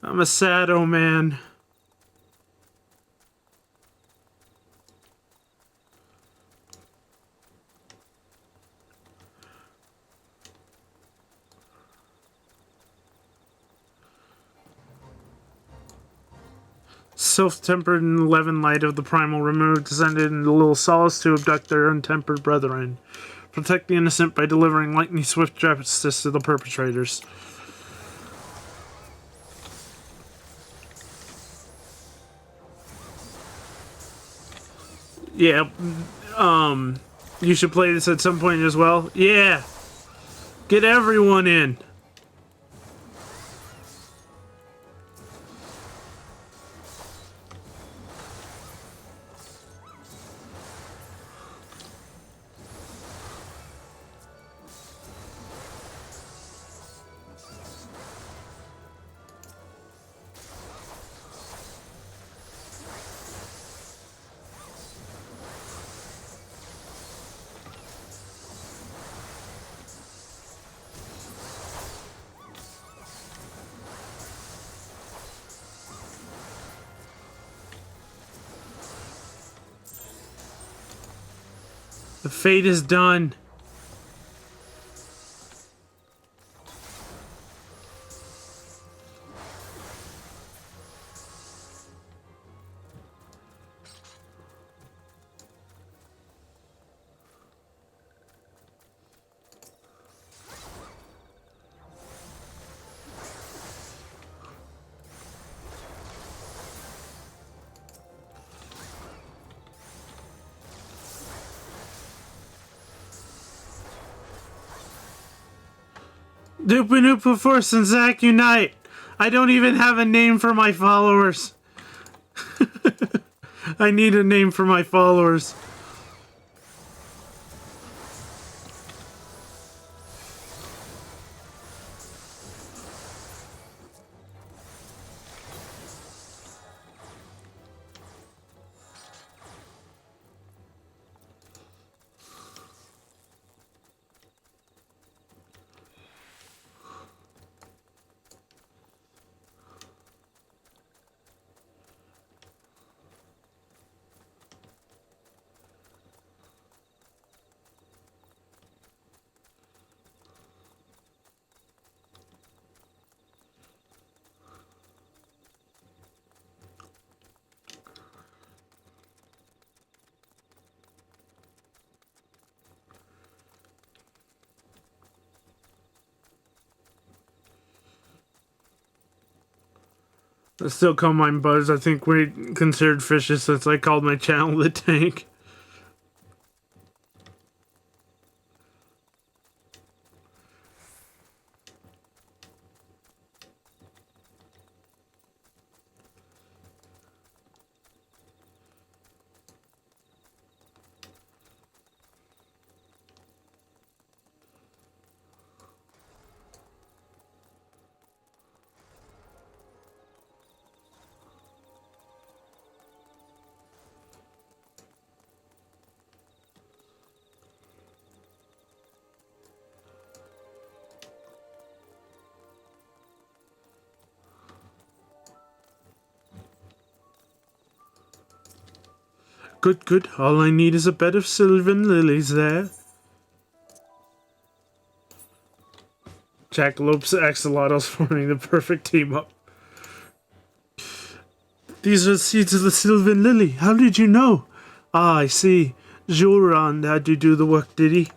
I'm a Sado man. Self-tempered and leaven light of the primal removed, descended into little solace to abduct their untempered brethren. Protect the innocent by delivering lightning swift justice to the perpetrators. Yeah, you should play this at some point as well. Yeah! Get everyone in! The fate is done. Doopa Noopa Force and Zack unite! I don't even have a name for my followers. I need a name for my followers. I still call mine Buzz. I think we considered fishes since I called my channel the Tank. Good, good. All I need is a bed of sylvan lilies there. Jackalopes axolotls forming the perfect team up. These are the seeds of the sylvan lily. How did you know? Ah, I see. Joran had to do the work, did he?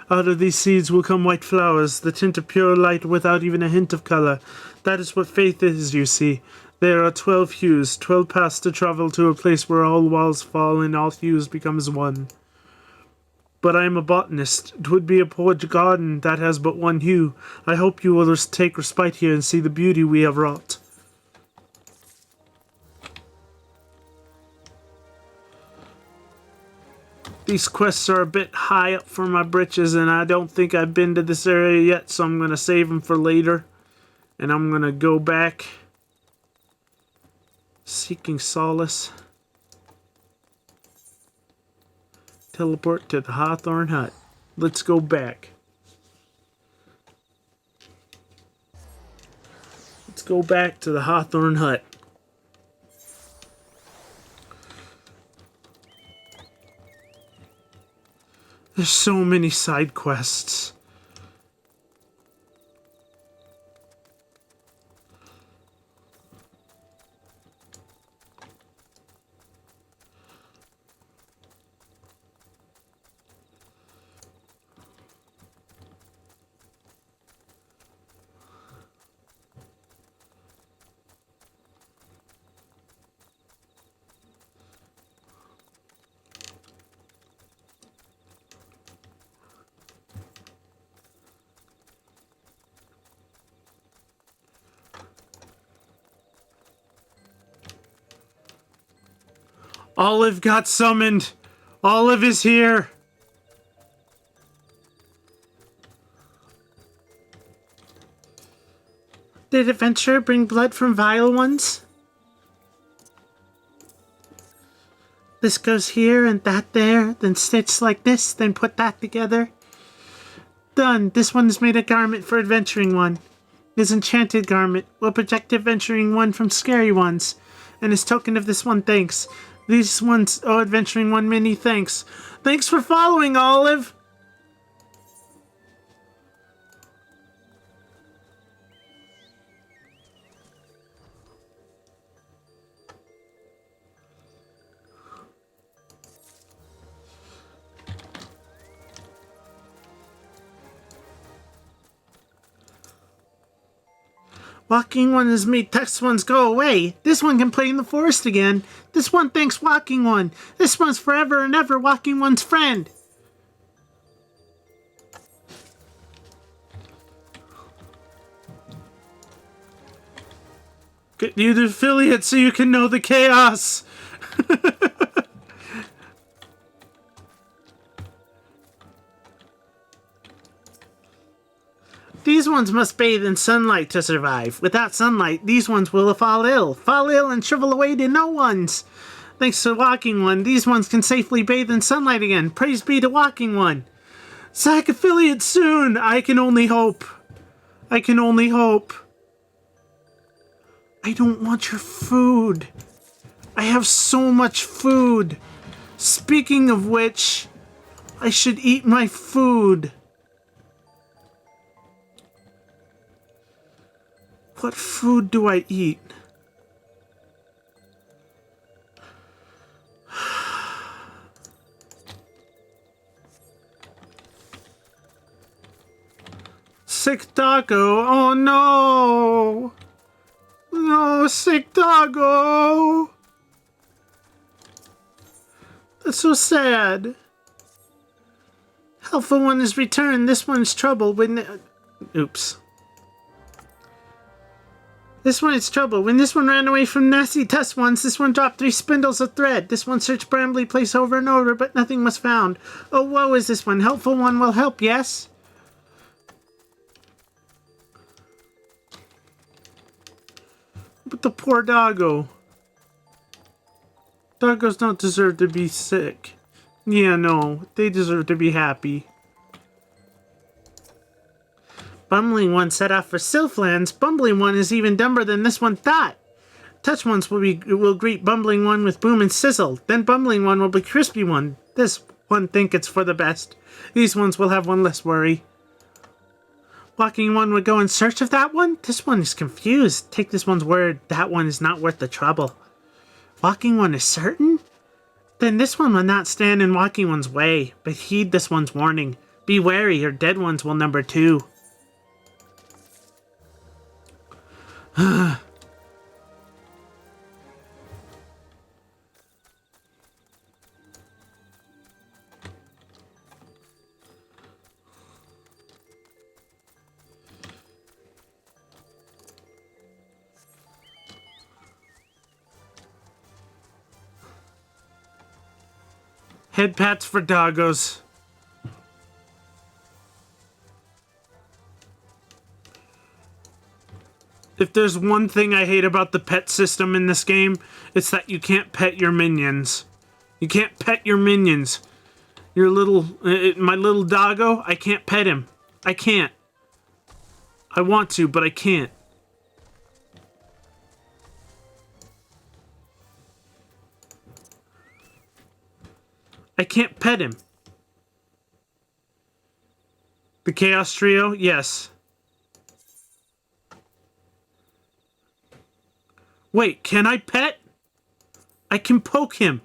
Out of these seeds will come white flowers, the tint of pure light without even a hint of color. That is what faith is, you see. There are 12 hues, 12 paths to travel to a place where all walls fall and all hues becomes one. But I am a botanist. 'Twould be a poor garden that has but one hue. I hope you will take respite here and see the beauty we have wrought. These quests are a bit high up for my britches, and I don't think I've been to this area yet, so I'm going to save them for later. And I'm going to go back seeking solace. Teleport to the Hawthorne Hut. Let's go back. Let's go back to the Hawthorne Hut. There's so many side quests. Olive got summoned. Olive is here. Did adventure bring blood from vile ones? This goes here and that there, then stitched like this, then put that together. Done. This one is made a garment for adventuring one. His enchanted garment will protect adventuring one from scary ones. And as token of this one, thanks. These ones owe adventuring one many thanks. Thanks for following, Olive! Walking one has made text ones go away. This one can play in the forest again. This one thanks Walking One. This one's forever and ever Walking One's friend. Get you the affiliate so you can know the chaos. These ones must bathe in sunlight to survive. Without sunlight, these ones will fall ill. Fall ill and shrivel away to no ones. Thanks to Walking One, these ones can safely bathe in sunlight again. Praise be to Walking One. Sack affiliate soon. I can only hope. I can only hope. I don't want your food. I have so much food. Speaking of which, I should eat my food. What food do I eat? Sick taco. Oh no! No, sick doggo. That's so sad. Helpful one is returned. This one's trouble when... Oops. This one is trouble. When this one ran away from nasty tusk ones, this one dropped 3 spindles of thread. This one searched Brambly Place over and over, but nothing was found. Oh, woe is this one. Helpful one will help, yes? But the poor doggo. Doggos don't deserve to be sick. Yeah, no. They deserve to be happy. Bumbling one set off for Sylphlands. Bumbling one is even dumber than this one thought. Touch ones will greet Bumbling one with boom and sizzle. Then Bumbling one will be Crispy one. This one think it's for the best. These ones will have one less worry. Walking one would go in search of that one? This one is confused. Take this one's word. That one is not worth the trouble. Walking one is certain? Then this one will not stand in Walking one's way. But heed this one's warning. Be wary or dead ones will number 2. Head pats for doggos. If there's one thing I hate about the pet system in this game, it's that you can't pet your minions. You can't pet your minions. Your little... my little doggo, I can't pet him. I can't. I want to, but I can't. I can't pet him. The Chaos Trio? Yes. Wait, can I pet? I can poke him.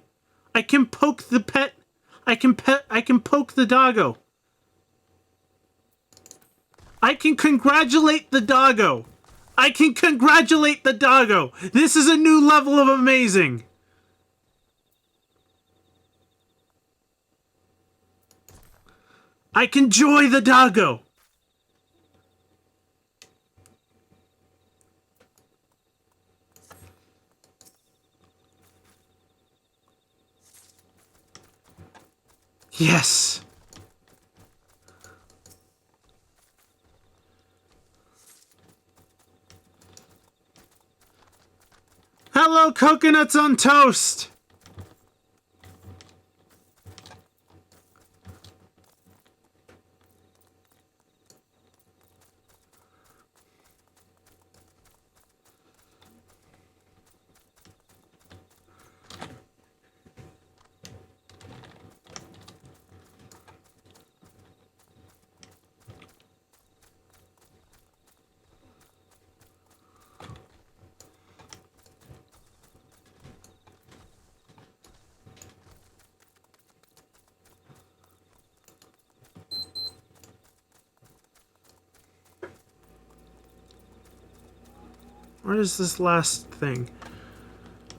I can poke the pet. I can poke the doggo. I can congratulate the doggo. I can congratulate the doggo. This is a new level of amazing. I can joy the doggo. Yes. Hello, coconuts on toast. Where is this last thing?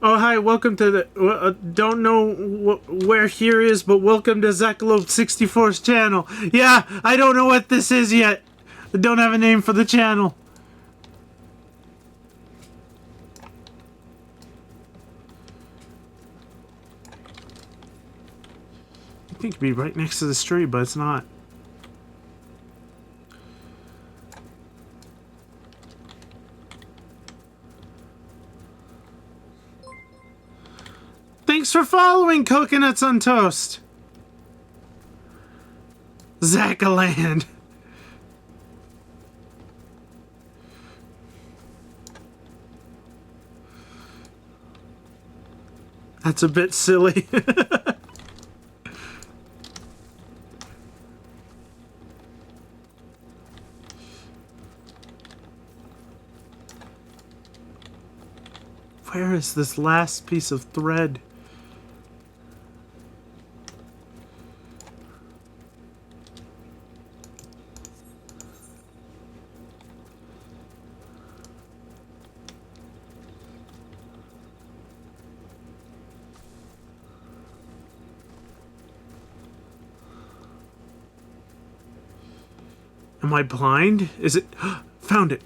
Oh, hi, welcome to the... don't know where here is, but welcome to Zekalope64's channel. Yeah, I don't know what this is yet. I don't have a name for the channel. I think it'd be right next to the street, but it's not. Thanks for following, Coconuts on Toast. Zakaland. That's a bit silly. Where is this last piece of thread? Am I blind? Is it... Found it.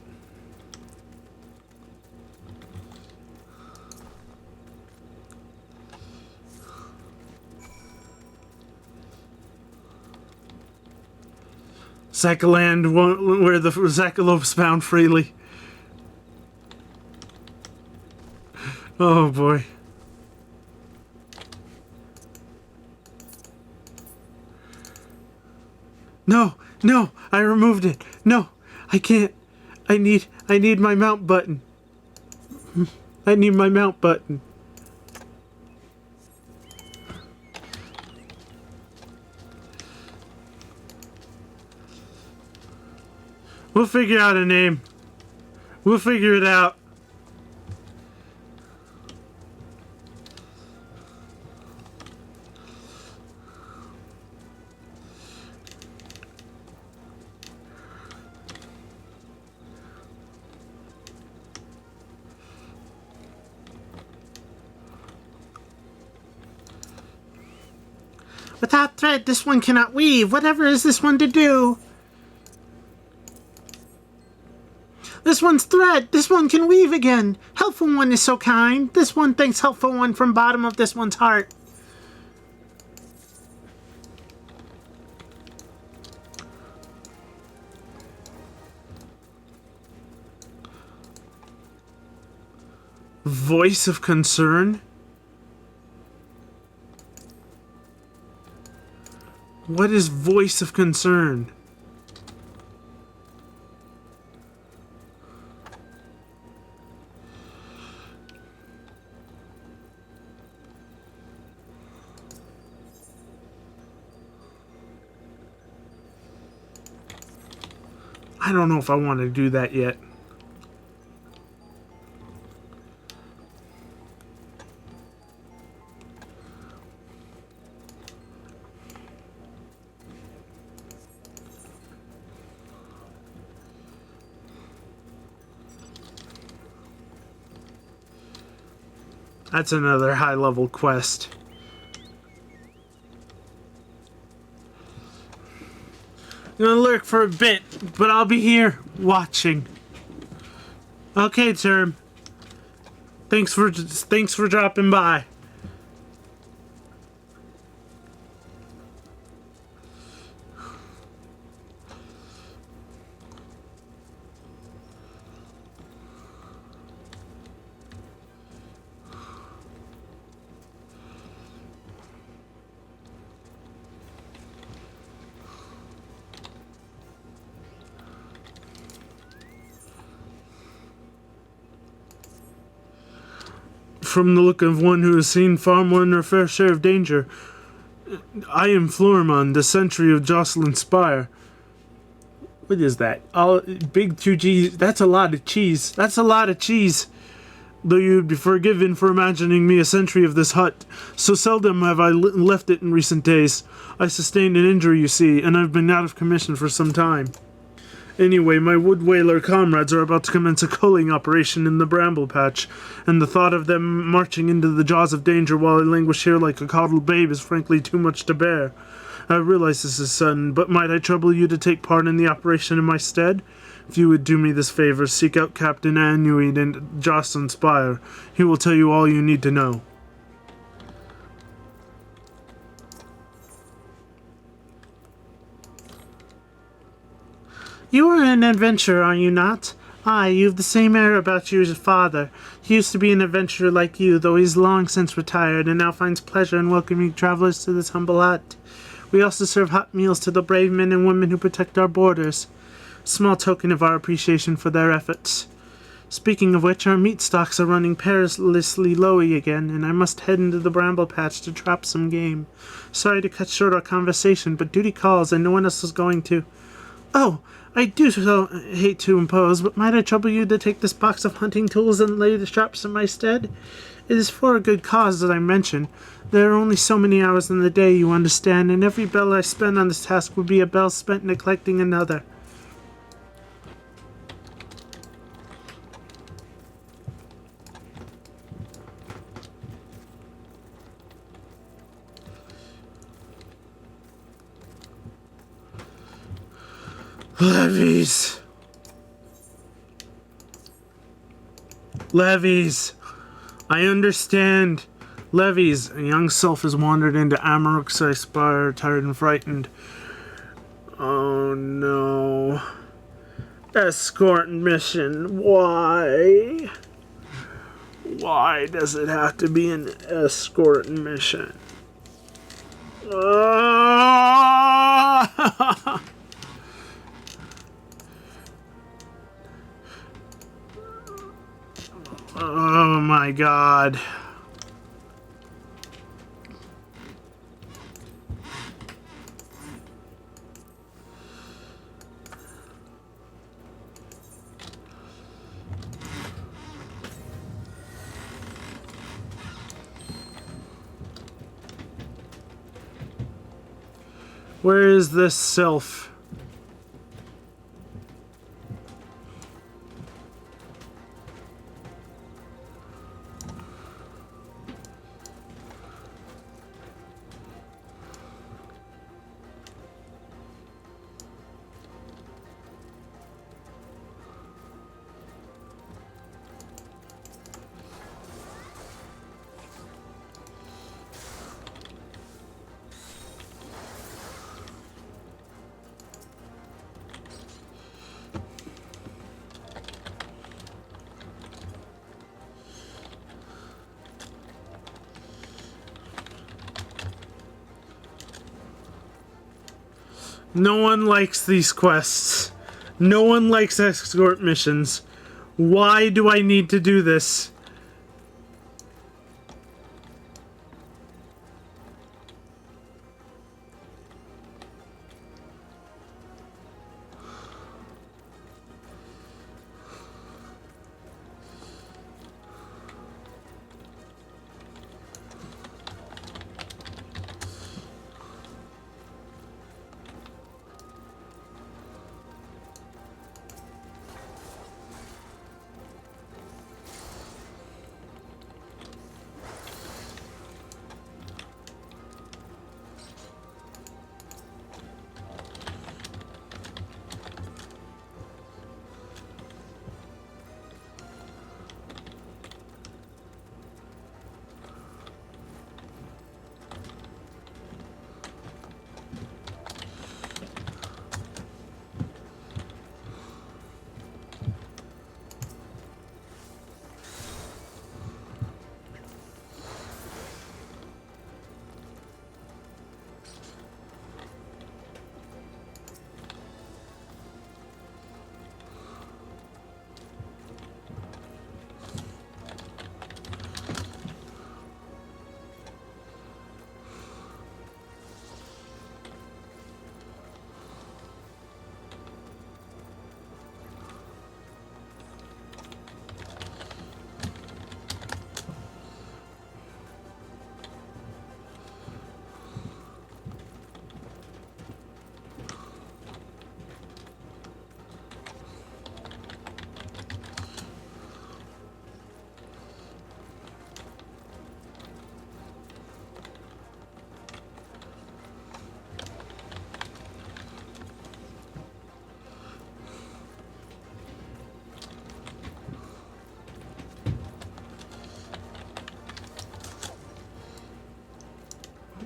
Zackaland, where the Zackalopes bound freely. Oh boy. No, no, I removed it. No, I can't. I need my mount button. I need my mount button. We'll figure out a name. We'll figure it out. Without thread, this one cannot weave. Whatever is this one to do? This one's thread. This one can weave again. Helpful One is so kind. This one thanks Helpful One from bottom of this one's heart. Voice of concern? What is voice of concern? I don't know if I want to do that yet. That's another high-level quest. I'm gonna lurk for a bit, but I'll be here watching. Okay, Term. Thanks for dropping by. From the look of one who has seen far more than her fair share of danger, I am Florimond, the sentry of Jocelyn Spire. What is that? Big 2G's. That's a lot of cheese. That's a lot of cheese. Though you'd be forgiven for imagining me a sentry of this hut, so seldom have I left it in recent days. I sustained an injury, you see, and I've been out of commission for some time. Anyway, my wood whaler comrades are about to commence a culling operation in the bramble patch, and the thought of them marching into the jaws of danger while I languish here like a coddled babe is frankly too much to bear. I realize this is sudden, but might I trouble you to take part in the operation in my stead? If you would do me this favor, seek out Captain Anuid in Jocelyn Spire. He will tell you all you need to know. You are an adventurer, are you not? Aye, you have the same air about you as your father. He used to be an adventurer like you, though he's long since retired, and now finds pleasure in welcoming travelers to this humble hut. We also serve hot meals to the brave men and women who protect our borders. Small token of our appreciation for their efforts. Speaking of which, our meat stocks are running perilously low again, and I must head into the bramble patch to trap some game. Sorry to cut short our conversation, but duty calls and no one else is going to... Oh, I do so hate to impose, but might I trouble you to take this box of hunting tools and lay the traps in my stead? It is for a good cause, as I mentioned. There are only so many hours in the day, you understand, and every bell I spend on this task would be a bell spent neglecting another. Levies! Levies! I understand. Levies. A young sylph has wandered into Amaruxai Spire, tired and frightened. Oh no. Escort mission. Why? Why does it have to be an escort mission? Ah! Oh my god. Where is this sylph? No one likes these quests. No one likes escort missions. Why do I need to do this?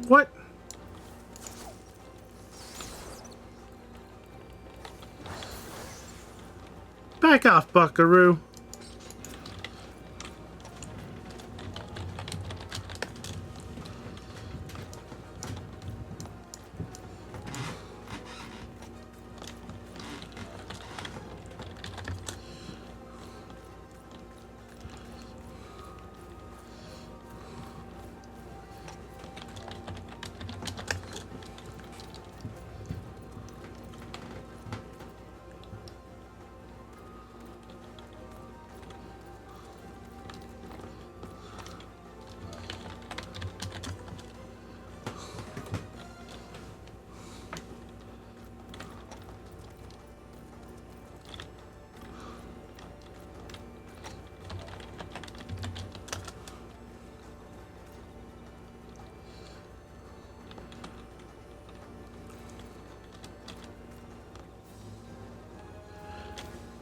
What? Back off, buckaroo.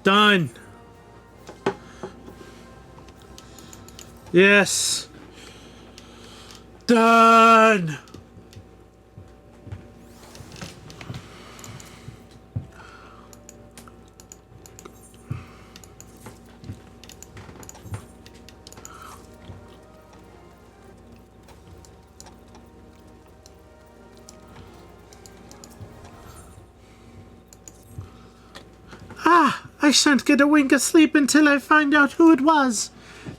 Done. Yes. Done. Ah, I shan't get a wink of sleep until I find out who it was.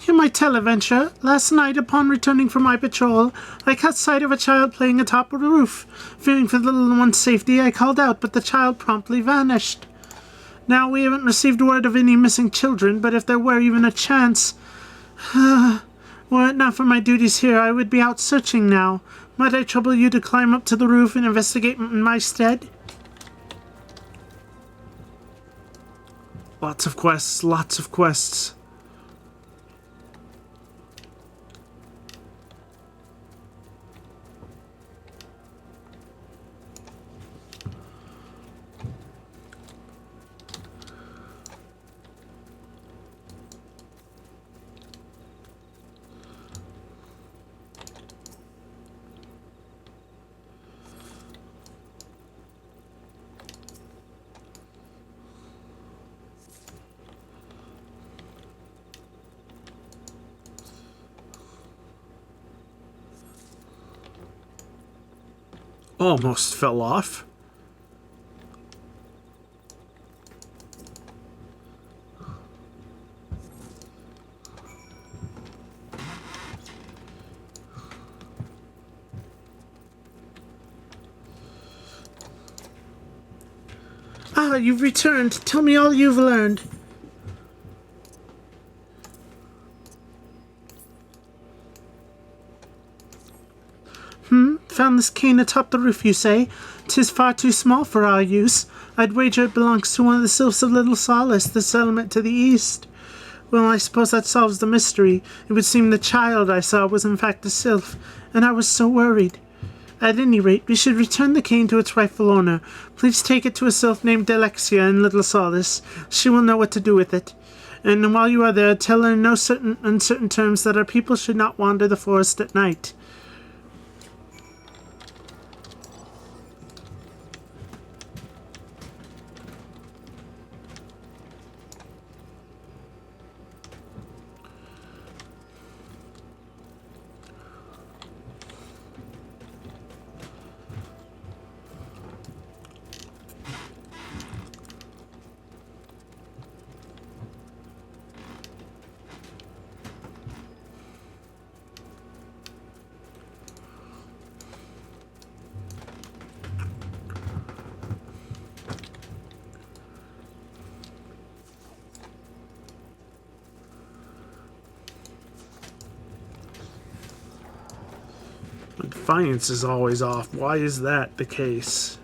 You might tell, adventurer. Last night, upon returning from my patrol, I caught sight of a child playing atop of the roof. Fearing for the little one's safety, I called out, but the child promptly vanished. Now, we haven't received word of any missing children, but if there were even a chance... were it not for my duties here, I would be out searching now. Might I trouble you to climb up to the roof and investigate in my stead? Lots of quests, lots of quests. Almost fell off. Ah, you've returned. Tell me all you've learned. Found this cane atop the roof, you say? 'Tis far too small for our use. I'd wager it belongs to one of the sylphs of Little Solace, the settlement to the east. Well, I suppose that solves the mystery. It would seem the child I saw was in fact a sylph, and I was so worried. At any rate, we should return the cane to its rightful owner. Please take it to a sylph named Delexia in Little Solace. She will know what to do with it. And while you are there, tell her in no uncertain terms that our people should not wander the forest at night. My defiance is always off. Why is that the case?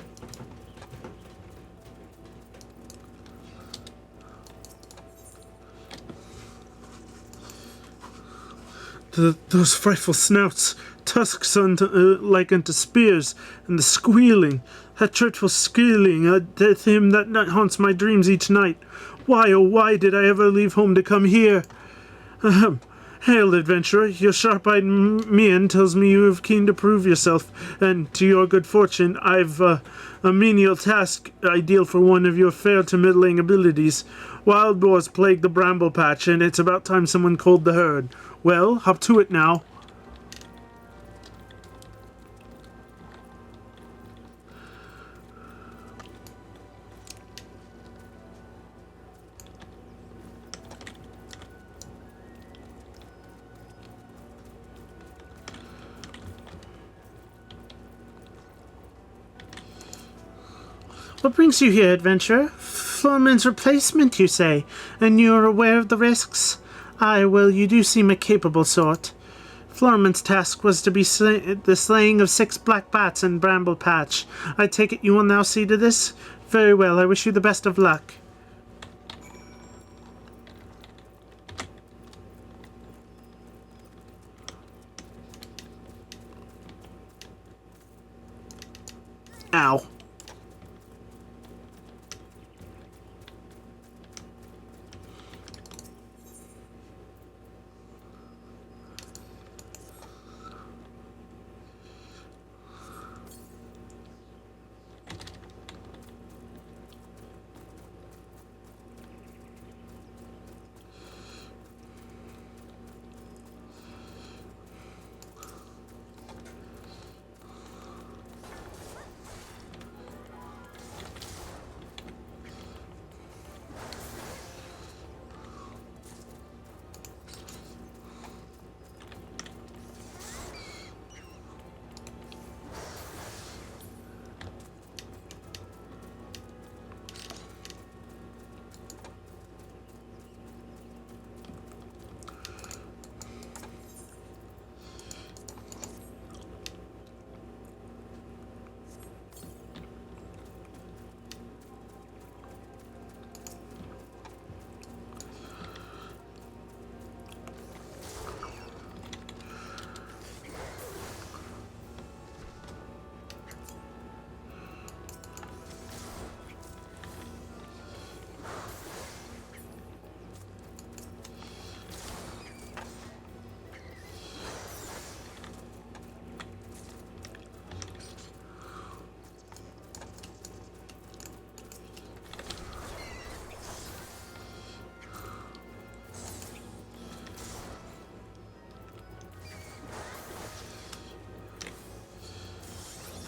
Those frightful snouts, tusks like unto spears, and the squealing, that dreadful squealing, the theme that haunts my dreams each night. Why, oh why did I ever leave home to come here? Hail, adventurer, your sharp-eyed mien tells me you have keen to prove yourself, and to your good fortune, I've a menial task ideal for one of your fair to middling abilities. Wild boars plague the bramble patch, and it's about time someone culled the herd. Well, hop to it now. What brings you here, adventurer? Floorman's replacement, you say, and you are aware of the risks? Aye, well, you do seem a capable sort. Floorman's task was to be the slaying of 6 black bats in Bramble Patch. I take it you will now see to this? Very well, I wish you the best of luck. Ow.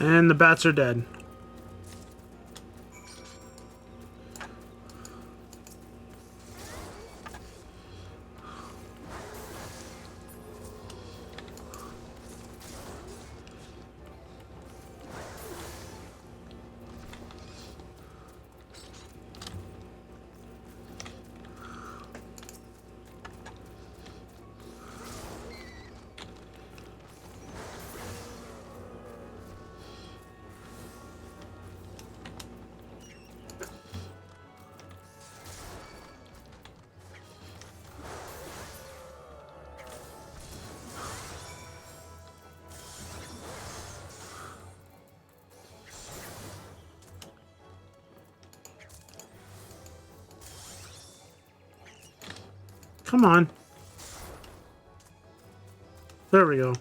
And the bats are dead. Come on. There we go.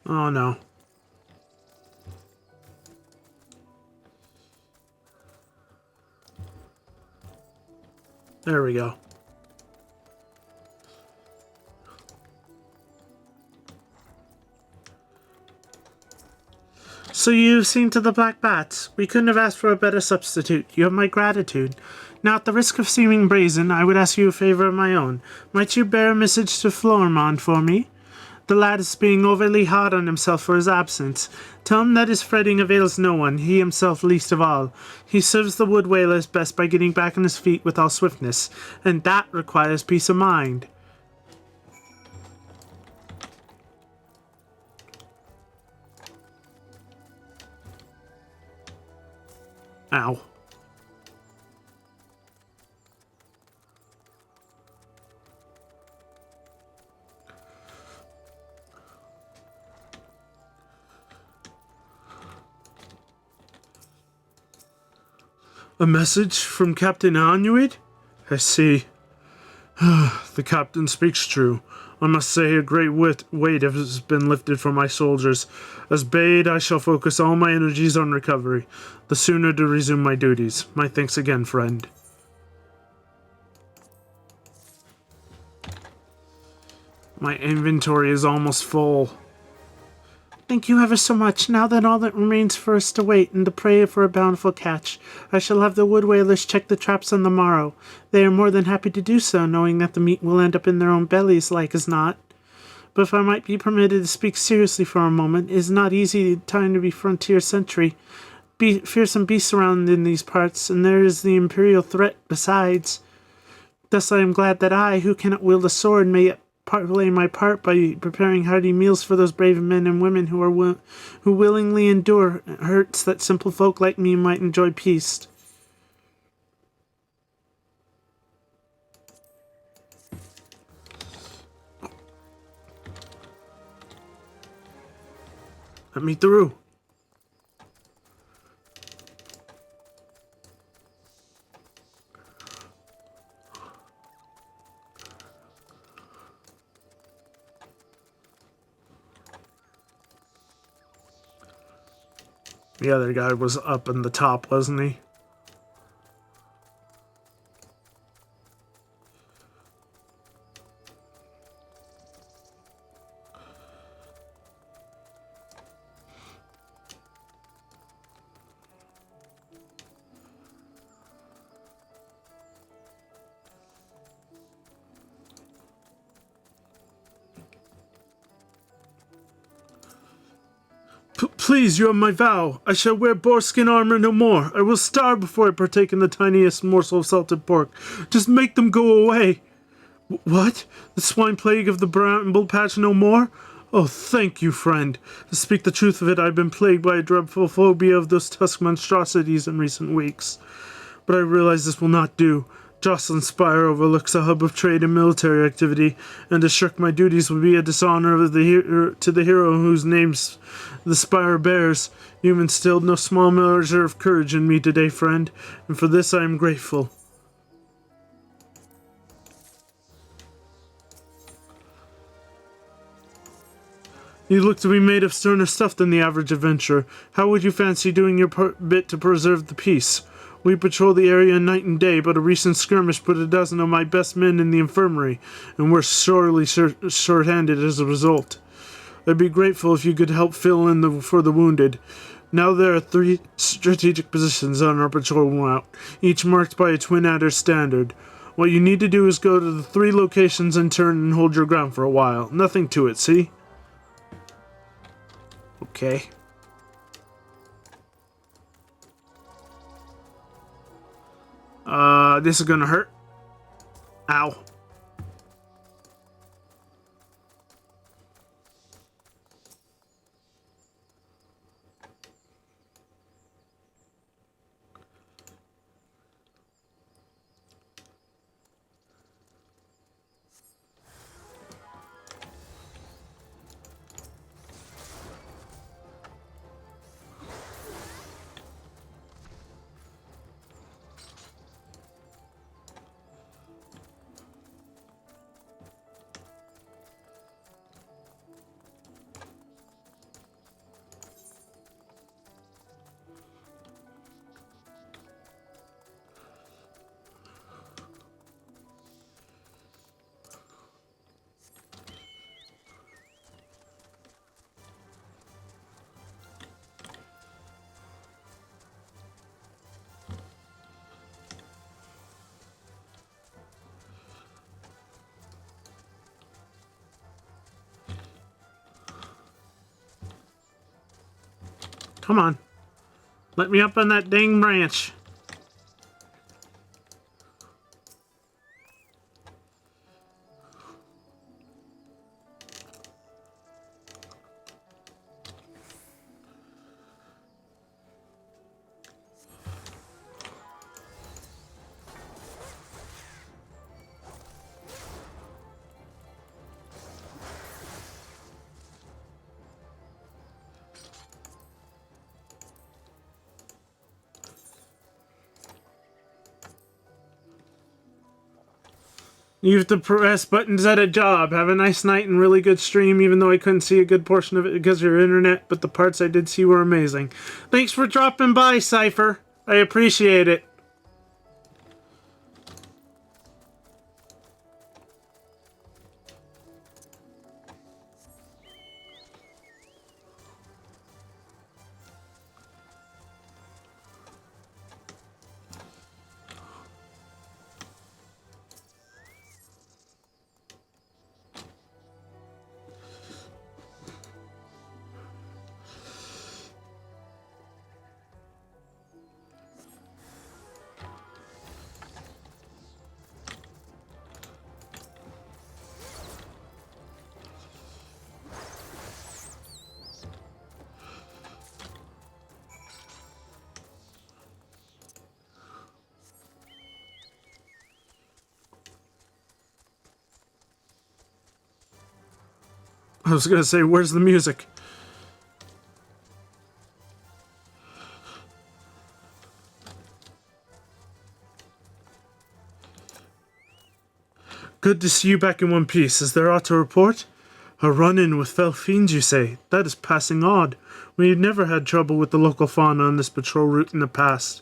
Oh no. There we go. So you've seen to the black bats. We couldn't have asked for a better substitute. You have my gratitude. Now, at the risk of seeming brazen, I would ask you a favor of my own. Might you bear a message to Florimond for me? The lad is being overly hard on himself for his absence. Tell him that his fretting avails no one, he himself least of all. He serves the wood whalers best by getting back on his feet with all swiftness, and that requires peace of mind. Ow. A message from Captain Anuid? I see. The captain speaks true. I must say a great weight has been lifted from my soldiers. As bade, I shall focus all my energies on recovery, the sooner to resume my duties. My thanks again, friend. My inventory is almost full. Thank you ever so much. Now that all that remains for us to wait and to pray for a bountiful catch, I shall have the wood whalers check the traps on the morrow. They are more than happy to do so, knowing that the meat will end up in their own bellies like as not. But if I might be permitted to speak seriously for a moment, it is not easy time to be frontier sentry. Fearsome beasts around in these parts, and there is the imperial threat besides. Thus I am glad that I, who cannot wield a sword, may yet play my part by preparing hearty meals for those brave men and women who willingly endure hurts that simple folk like me might enjoy peace. Let me through. The other guy was up in the top, wasn't he? Please, you have my vow. I shall wear boarskin armor no more. I will starve before I partake in the tiniest morsel of salted pork. Just make them go away. What? The swine plague of the bramble patch no more? Oh, thank you, friend. To speak the truth of it, I've been plagued by a dreadful phobia of those tusk monstrosities in recent weeks. But I realize this will not do. Jocelyn's Spire overlooks a hub of trade and military activity, and to shirk my duties would be a dishonor of to the hero whose names the Spire bears. You've instilled no small measure of courage in me today, friend, and for this I am grateful. You look to be made of sterner stuff than the average adventurer. How would you fancy doing your bit to preserve the peace? We patrol the area night and day, but a recent skirmish put a dozen of my best men in the infirmary, and we're sorely short-handed as a result. I'd be grateful if you could help fill in for the wounded. Now there are 3 strategic positions on our patrol route, each marked by a twin adder standard. What you need to do is go to the 3 locations in turn and hold your ground for a while. Nothing to it, see? Okay. This is gonna hurt. Ow. Come on. Let me up on that dang branch. You have to press buttons at a job. Have a nice night and really good stream, even though I couldn't see a good portion of it because of your internet, but the parts I did see were amazing. Thanks for dropping by, Cypher. I appreciate it. I was gonna say, where's the music? Good to see you back in one piece. Is there aught to report? A run-in with fell fiends, you say? That is passing odd. We've never had trouble with the local fauna on this patrol route in the past.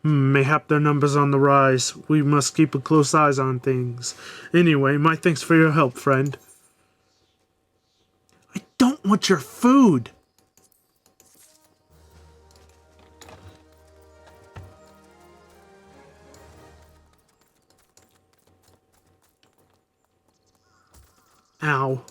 Mayhap their numbers on the rise. We must keep a close eyes on things. Anyway, my thanks for your help, friend. I don't want your food! Ow.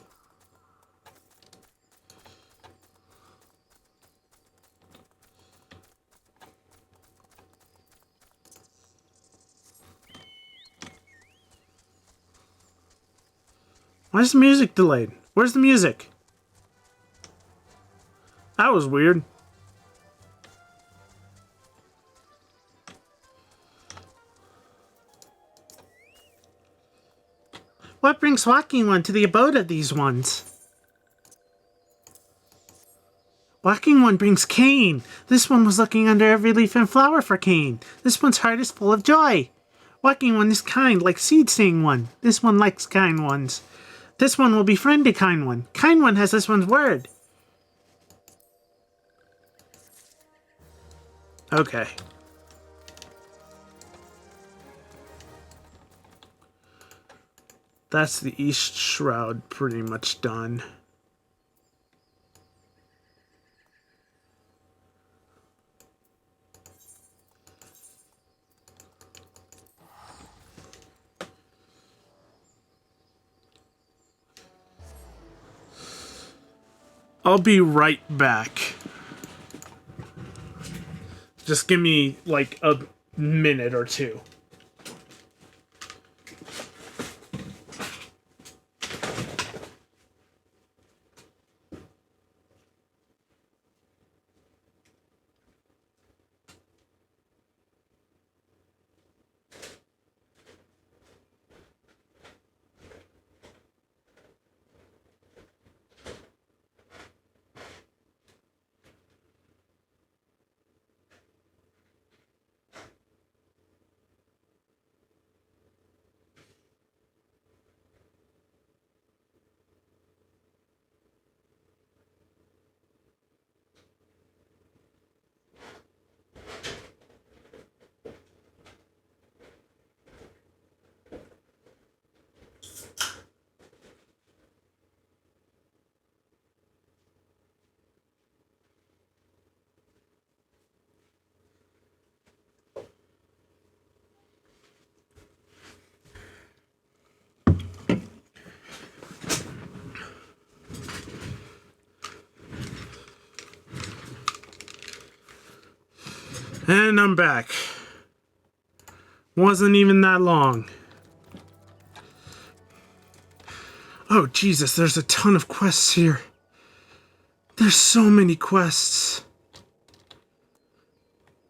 Why is the music delayed? Where's the music? That was weird. What brings Walking One to the abode of these ones? Walking One brings Cain. This one was looking under every leaf and flower for Cain. This one's heart is full of joy. Walking One is kind, like Seed Saying One. This one likes kind ones. This one will befriend a kind one. Kind one has this one's word. Okay. That's the East Shroud pretty much done. I'll be right back. Just give me like a minute or two. And I'm back. Wasn't even that long. Oh, Jesus, there's a ton of quests here. There's so many quests.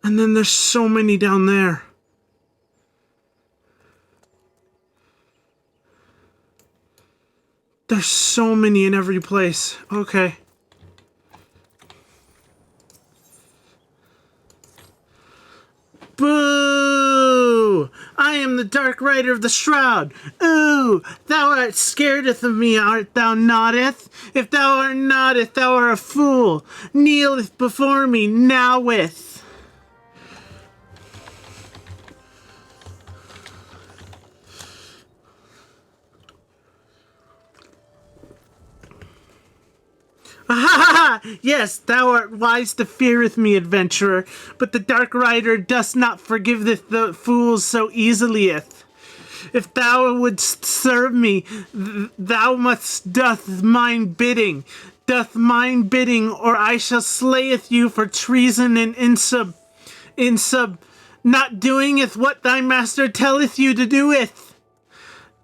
And then there's so many down there. There's so many in every place. Okay. Boo! I am the Dark Rider of the Shroud. Ooh, thou art scaredeth of me, art thou notteth? If thou art notteth, thou art a fool. Kneeleth before me nowith. Ha! Yes, thou art wise to feareth me, adventurer, but the Dark Rider doth not forgiveth the fools so easilieth. If thou wouldst serve me, thou must doth mine bidding, or I shall slayeth you for treason and insub, not doingeth what thy master telleth you to doeth.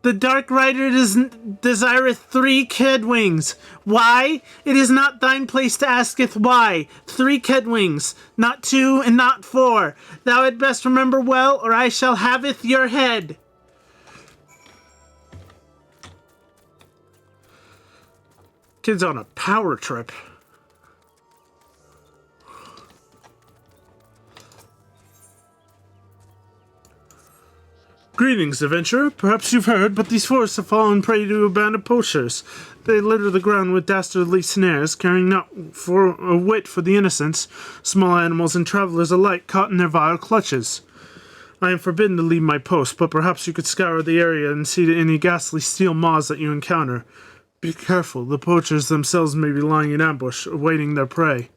The Dark Rider desireth 3 Kedwings. Why? It is not thine place to asketh why. 3 Kedwings, not 2 and not 4. Thou had best remember well, or I shall haveth your head. Kid's on a power trip. Greetings, adventurer. Perhaps you've heard, but these forests have fallen prey to a band of poachers. They litter the ground with dastardly snares, caring not for a whit for the innocents, small animals and travelers alike caught in their vile clutches. I am forbidden to leave my post, but perhaps you could scour the area and see any ghastly steel maws that you encounter. Be careful, the poachers themselves may be lying in ambush, awaiting their prey.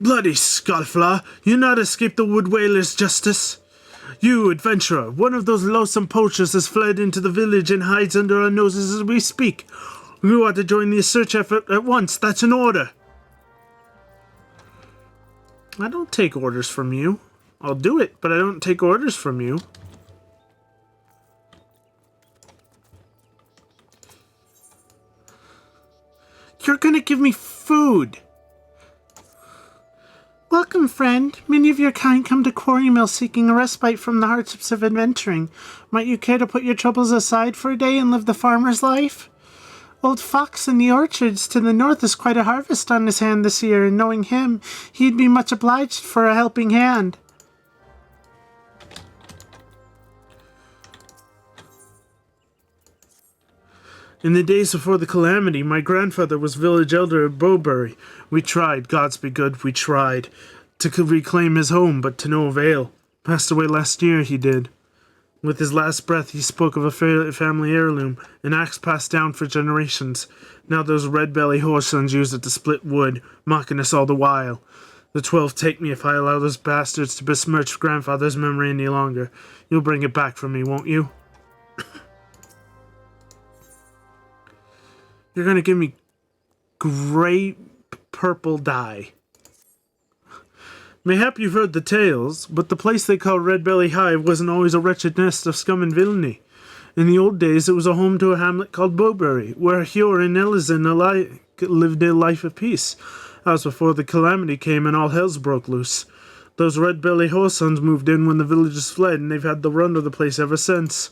Bloody scofflaw, you not escape the wood whaler's justice? You, adventurer, one of those loathsome poachers has fled into the village and hides under our noses as we speak. You ought to join the search effort at once. That's an order. I don't take orders from you. I'll do it, but I don't take orders from you. You're gonna give me food. Welcome, friend. Many of your kind come to Quarry Mill seeking a respite from the hardships of adventuring. Might you care to put your troubles aside for a day and live the farmer's life? Old Fox in the orchards to the north has quite a harvest on his hand this year, and knowing him, he'd be much obliged for a helping hand. In the days before the calamity, my grandfather was village elder of Bowbury. We tried, Gods be good, we tried, to reclaim his home, but to no avail. Passed away last year, he did. With his last breath, he spoke of a family heirloom, an axe passed down for generations. Now those red-belly horsons use it to split wood, mocking us all the while. The 12 take me if I allow those bastards to besmirch grandfather's memory any longer. You'll bring it back for me, won't you? You're gonna give me great purple dye. Mayhap you've heard the tales, but the place they call Red Belly Hive wasn't always a wretched nest of scum and villainy. In the old days, it was a home to a hamlet called Bowbury, where Hjor and Ellison alike lived a life of peace. That was before the calamity came and all hells broke loose. Those Red Belly horsons moved in when the villagers fled, and they've had the run of the place ever since.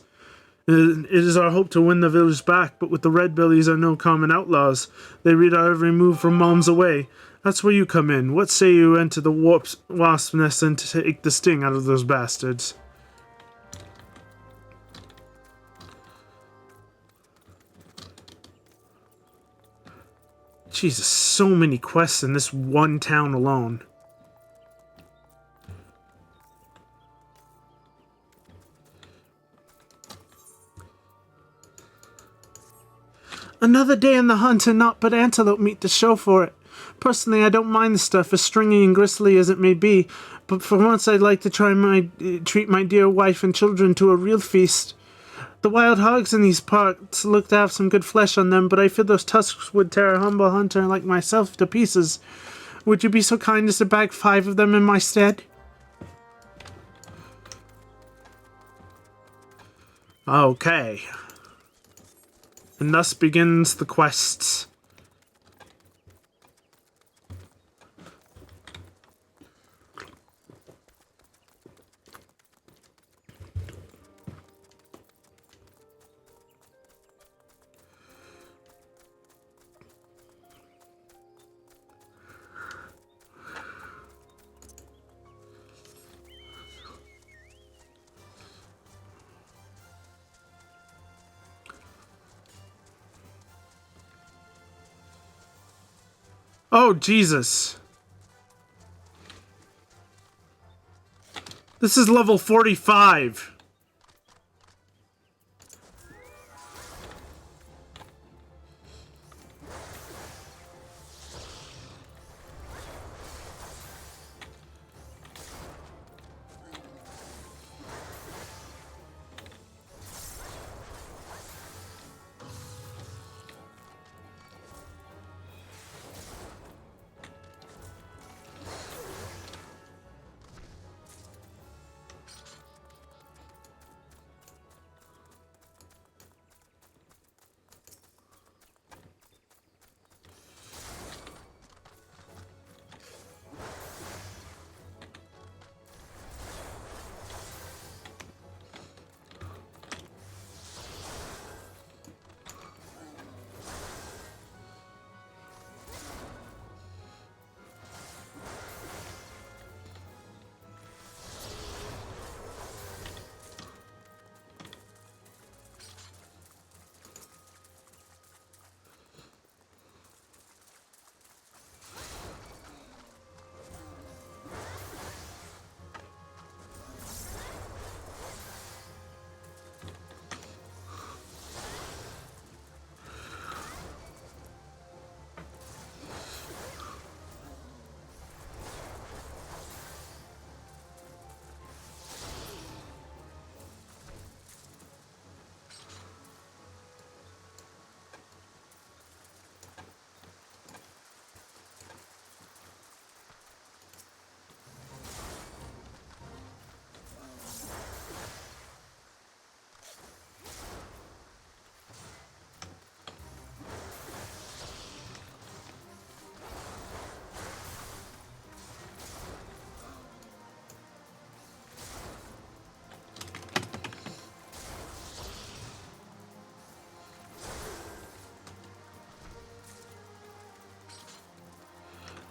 It is our hope to win the village back, but with the Red Bellies are no common outlaws. They read our every move from miles away. That's where you come in. What say you enter the wasp nest and take the sting out of those bastards? Jesus, so many quests in this one town alone. Another day in the hunt and naught but antelope meat to show for it. Personally, I don't mind the stuff, as stringy and gristly as it may be, but for once I'd like to treat my dear wife and children to a real feast. The wild hogs in these parts look to have some good flesh on them, but I fear those tusks would tear a humble hunter like myself to pieces. Would you be so kind as to bag 5 of them in my stead? Okay. And thus begins the quests. Oh, Jesus. This is level 45.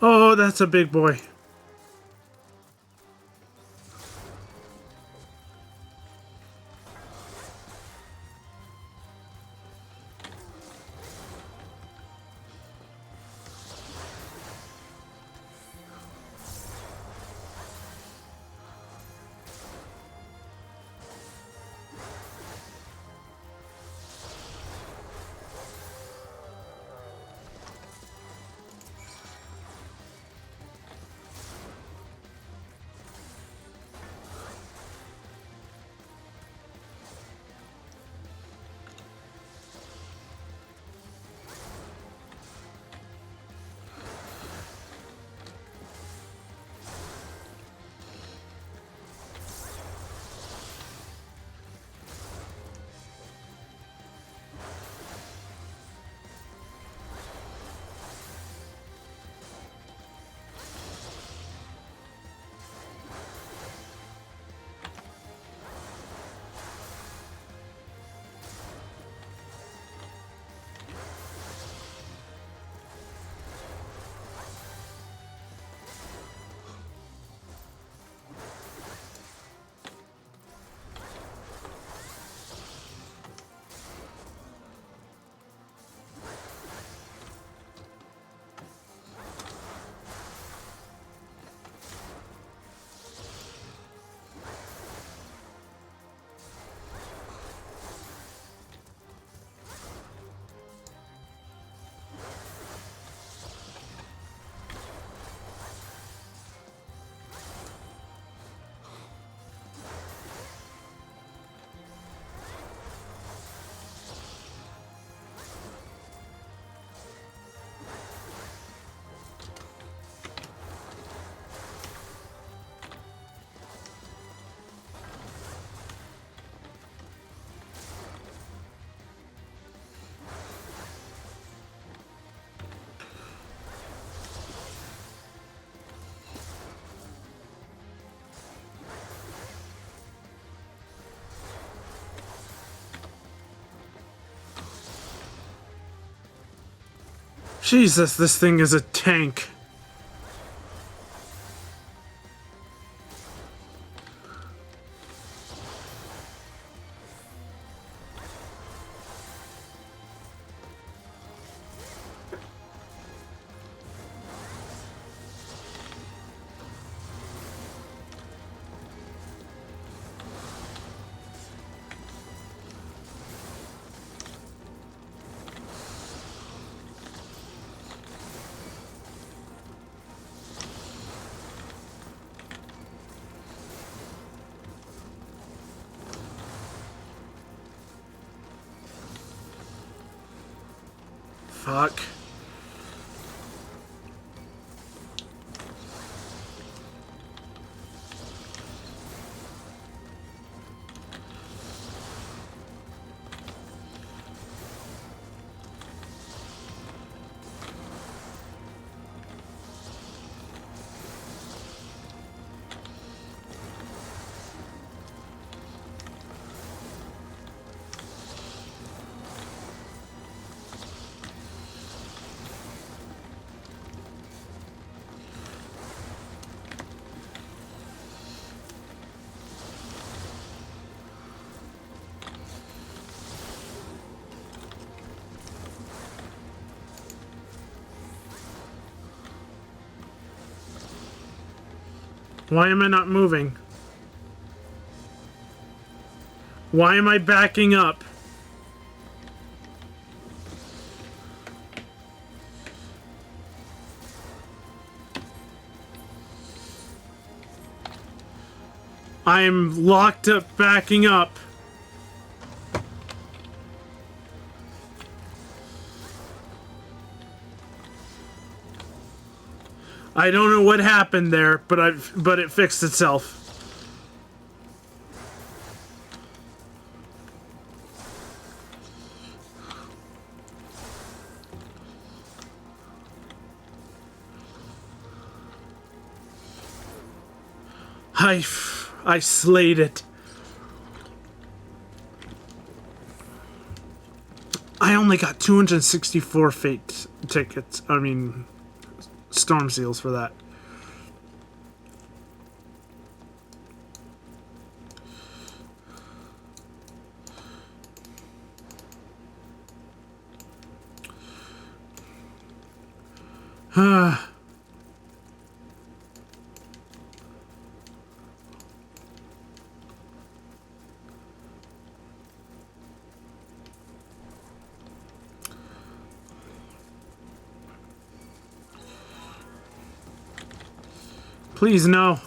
Oh, that's a big boy. Jesus, this thing is a tank. Fuck. Why am I not moving? Why am I backing up? I'm locked up backing up. I don't know what happened there, but it fixed itself. I slayed it. I only got 264 fate tickets. I mean, storm seals for that. Please, no.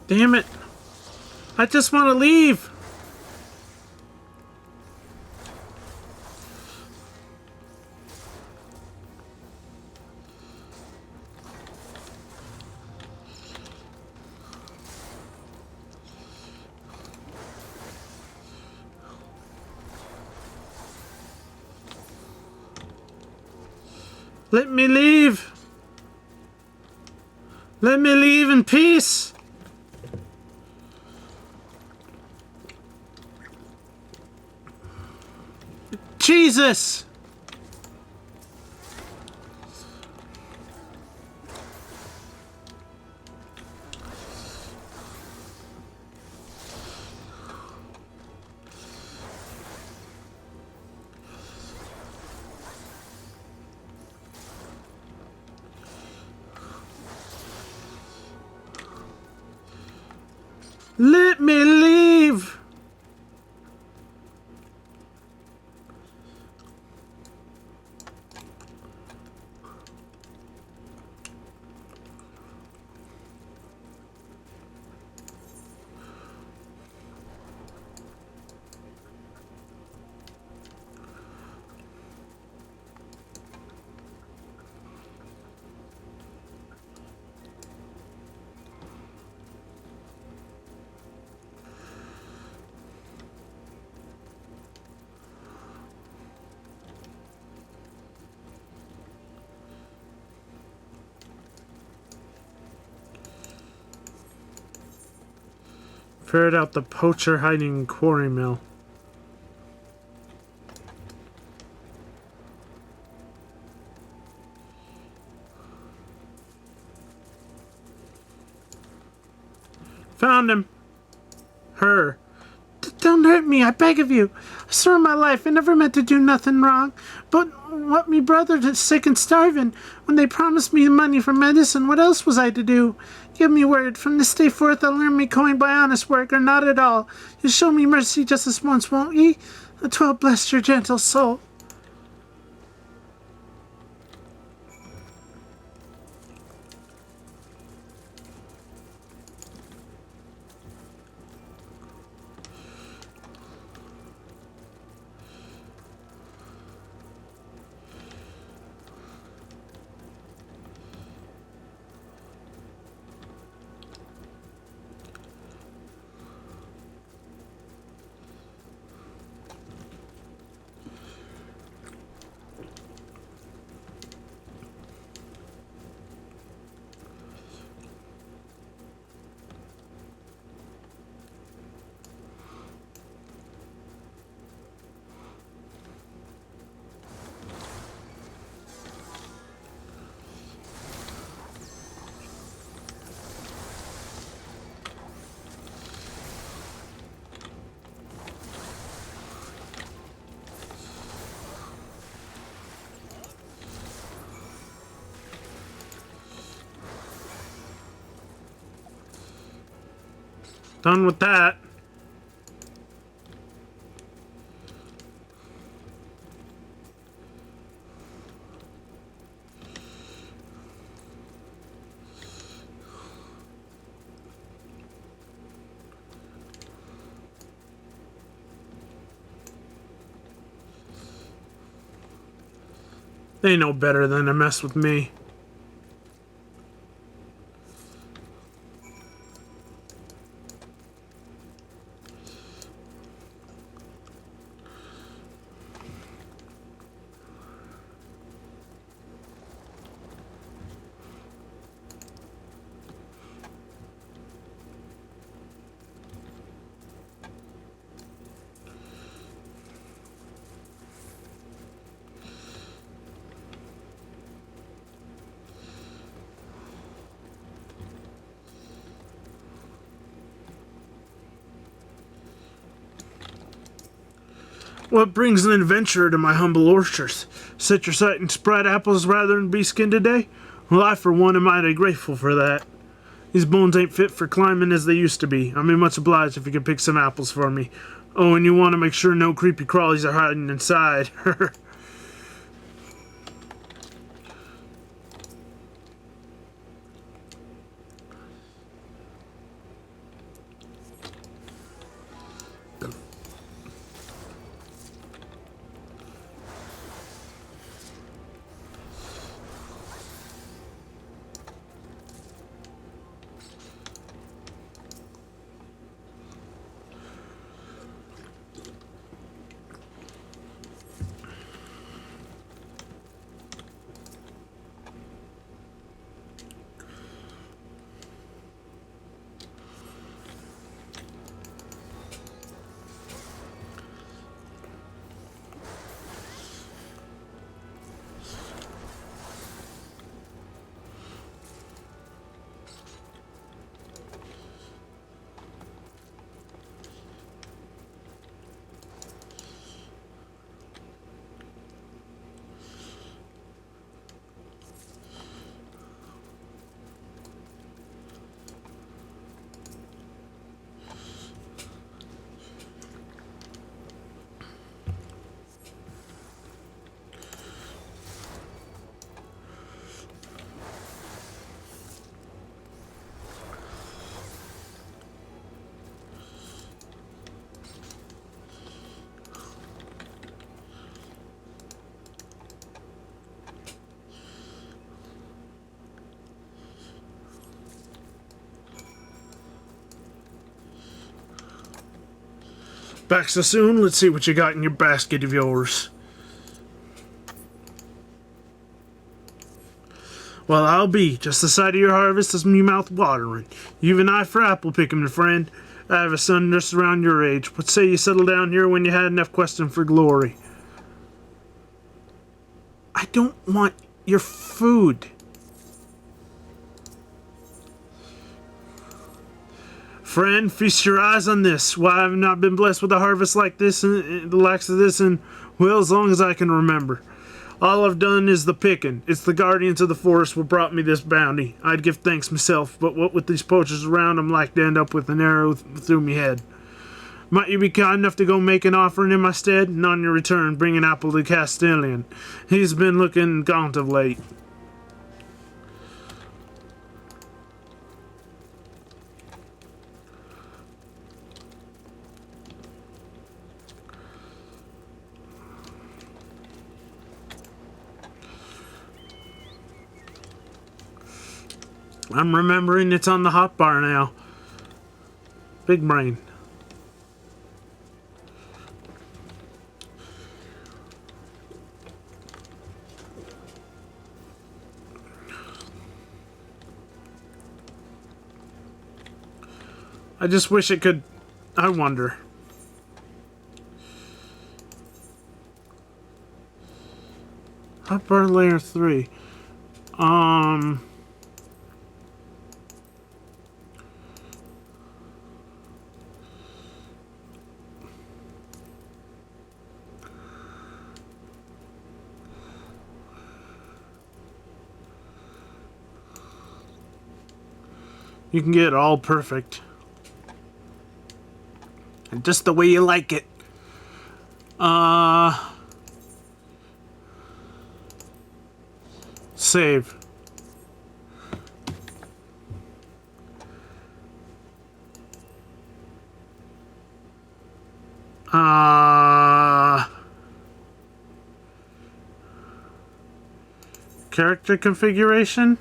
Damn it. I just want to leave. Let me leave. Let me leave in peace. Jesus! Let me leave! Ferret out the poacher hiding in quarry mill. Found him. Her. Don't hurt me, I beg of you. I swear on my life, I never meant to do nothing wrong. But what me brother is sick and starving. When they promised me money for medicine, what else was I to do? Give me word, from this day forth I'll earn me coin by honest work, or not at all. You'll show me mercy just this once, won't ye? 12 bless your gentle soul. Done with that. They know better than to mess with me. What brings an adventurer to my humble orchards? Set your sight and spread apples rather than be skinned today? Well, I for one am mighty grateful for that. These bones ain't fit for climbing as they used to be. I'd be much obliged if you could pick some apples for me. Oh, and you want to make sure no creepy crawlies are hiding inside. Back so soon? Let's see what you got in your basket of yours. Well, I'll be. Just the sight of your harvest has me mouth watering. You've an eye for apple picking, my friend. I have a son just around your age. What say you settle down here when you had enough questing for glory? I don't want your food. Friend, feast your eyes on this. Why have I not been blessed with a harvest like this and the likes of this in, well, as long as I can remember. All I've done is the picking. It's the guardians of the forest what brought me this bounty. I'd give thanks myself, but what with these poachers around, I'm like to end up with an arrow through me head. Might you be kind enough to go make an offering in my stead, and on your return bring an apple to Castellan. He's been looking gaunt of late. I'm remembering it's on the hot bar now. Big brain. I just wish it could... I wonder. Hot bar layer 3. You can get it all perfect. And just the way you like it. Save. Character configuration?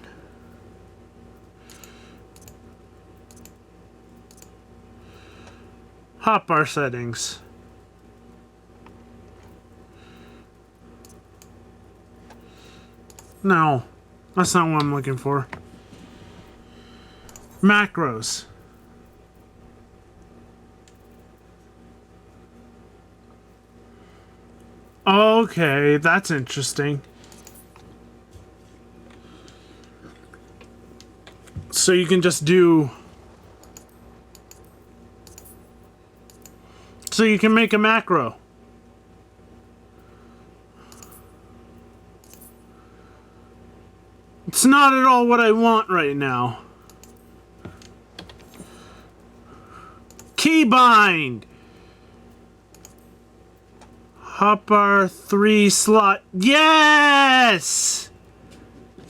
Hotbar settings. No, that's not what I'm looking for. Macros. Okay, that's interesting. So you can just do... So you can make a macro. It's not at all what I want right now. Keybind! Hotbar 3 slot. Yes!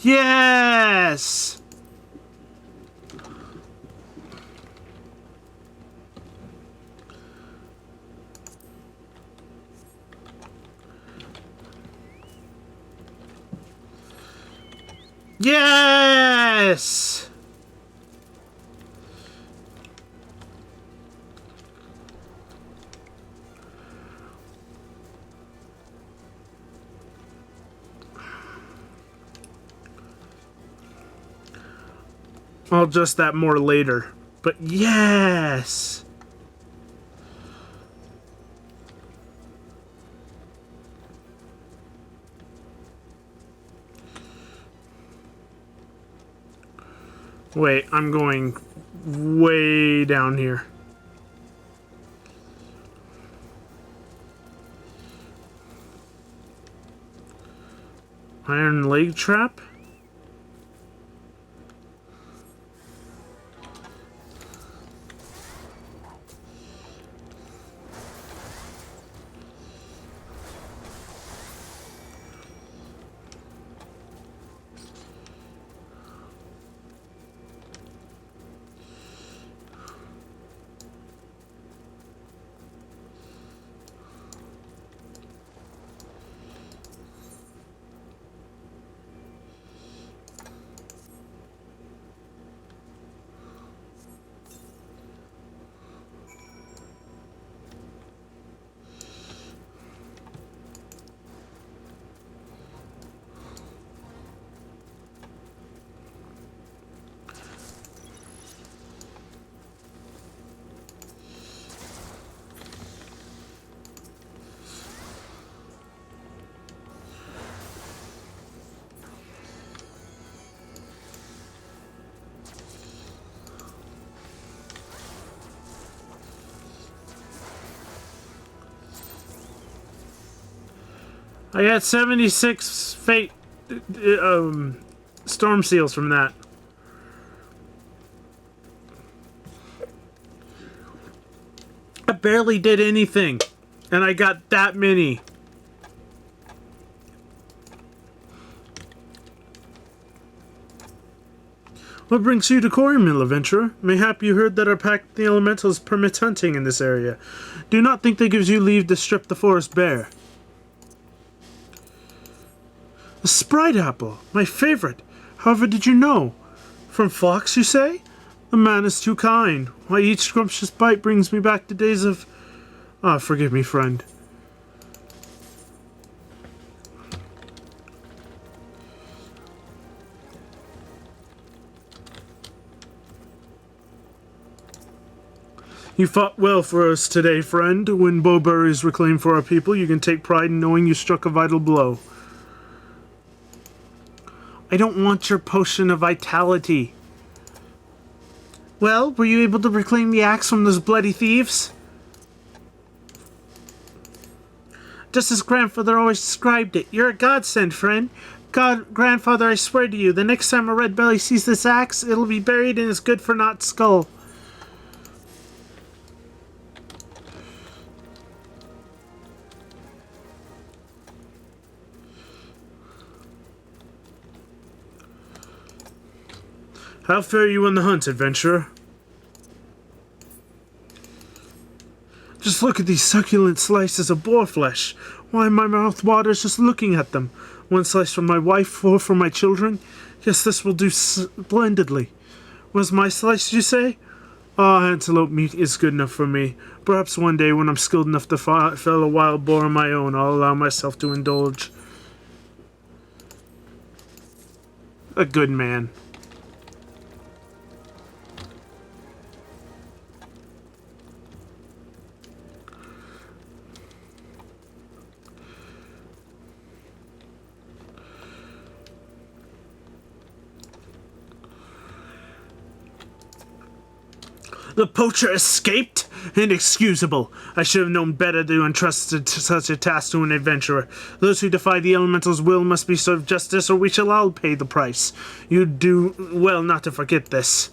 Yes! Yes! I'll adjust that more later. But yes! Wait, I'm going way down here. Iron leg trap? I got 76 fate storm seals from that. I barely did anything, and I got that many. What brings you to Coreymill, adventurer? Mayhap you heard that our pact of the elementals permits hunting in this area. Do not think that gives you leave to strip the forest bare. A sprite apple, my favorite. However did you know? From Fox, you say? The man is too kind. Why, each scrumptious bite brings me back to days of... Ah, forgive me, friend. You fought well for us today, friend. When Bowberry is reclaimed for our people, you can take pride in knowing you struck a vital blow. I don't want your potion of vitality. Well, were you able to reclaim the axe from those bloody thieves? Just as grandfather always described it. You're a godsend, friend. Grandfather, I swear to you, the next time a red belly sees this axe, it'll be buried in his good-for-naught skull. How fare you on the hunt, adventurer? Just look at these succulent slices of boar flesh. Why, my mouth waters just looking at them. One slice for my wife, four for my children. Yes, this will do splendidly. Was my slice, you say? Ah, antelope meat is good enough for me. Perhaps one day, when I'm skilled enough to fell a wild boar on my own, I'll allow myself to indulge. A good man. The poacher escaped? Inexcusable. I should have known better to entrust such a task to an adventurer. Those who defy the elemental's will must be served justice, or we shall all pay the price. You do well not to forget this.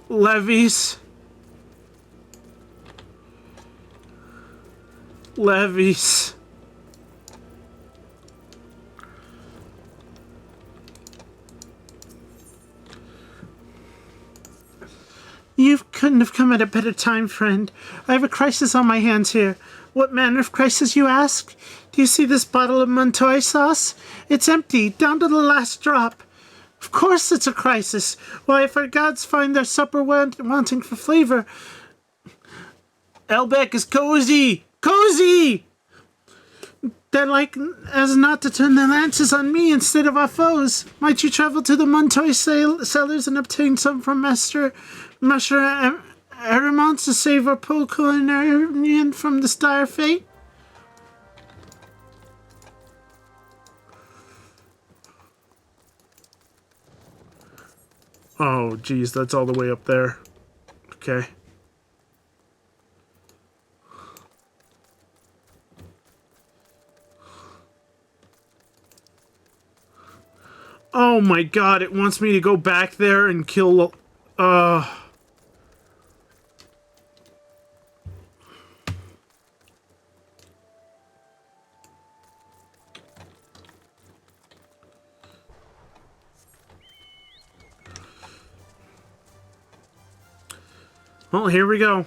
Levies. Levies. You couldn't have come at a better time, friend. I have a crisis on my hands here. What manner of crisis, you ask? Do you see this bottle of Montoy sauce? It's empty, down to the last drop. Of course it's a crisis. Why, if our gods find their supper wanting for flavor... Elbeck is cozy! Cozy! They're like as not to turn their lances on me instead of our foes. Might you travel to the Montoy cellars and obtain some from Messer Aramont to save our poor culinarian from this dire fate? Oh, geez, that's all the way up there. Okay. Oh my god, it wants me to go back there and kill... Well, here we go.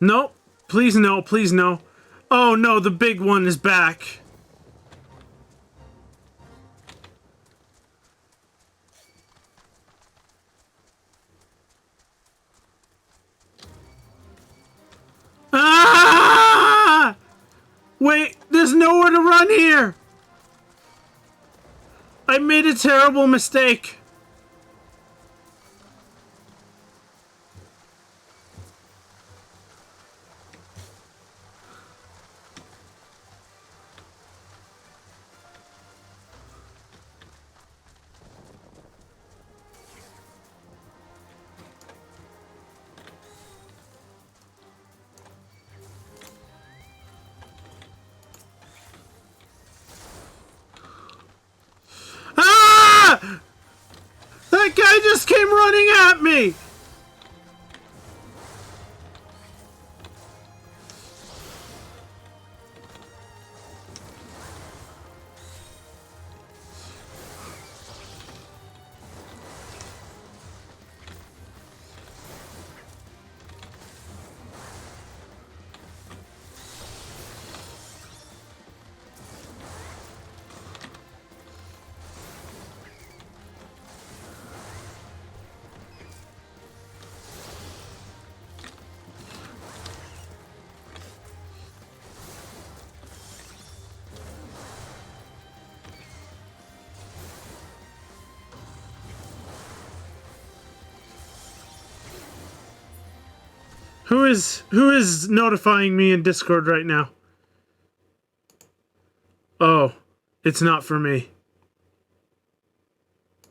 Nope. Please no, please no. Oh no, the big one is back. Ah! Wait, there's nowhere to run here. I made a terrible mistake. That guy just came running at me! Who is notifying me in Discord right now? Oh, it's not for me.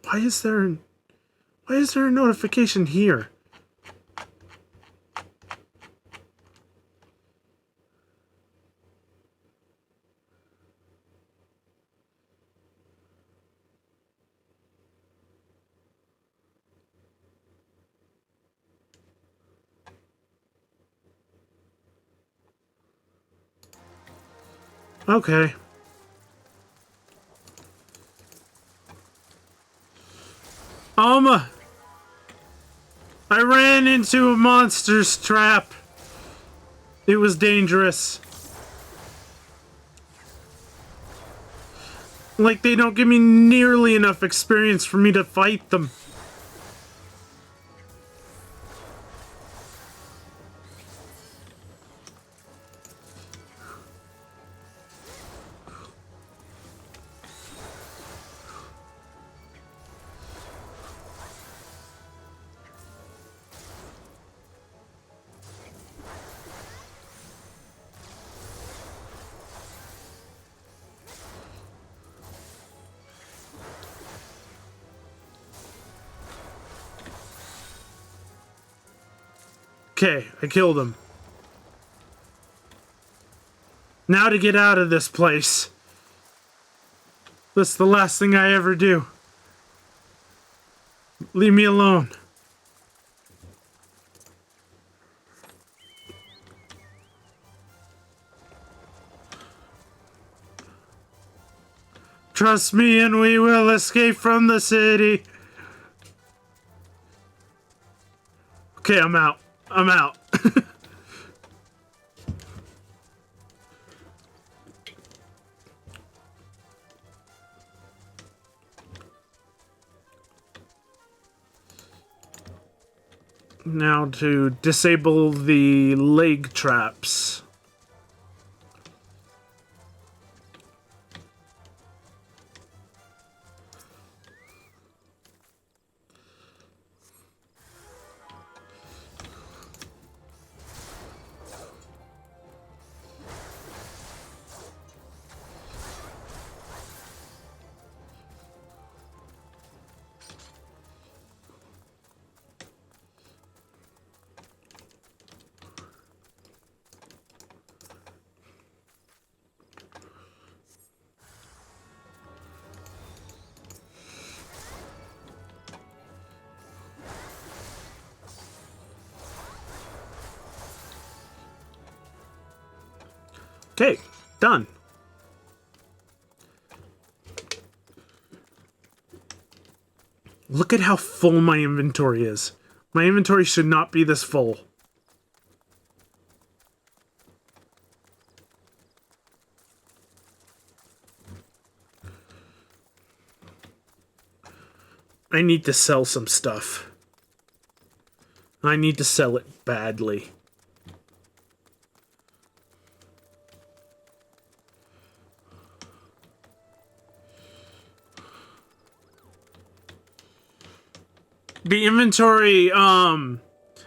Why is there a notification here? Okay. I ran into a monster's trap. It was dangerous. Like, they don't give me nearly enough experience for me to fight them. Okay, I killed him. Now to get out of this place. That's the last thing I ever do. Leave me alone. Trust me and we will escape from the city. Okay, I'm out. I'm out. Now to disable the leg traps. Okay, done. Look at how full my inventory is. My inventory should not be this full. I need to sell some stuff. I need to sell it badly. The inventory,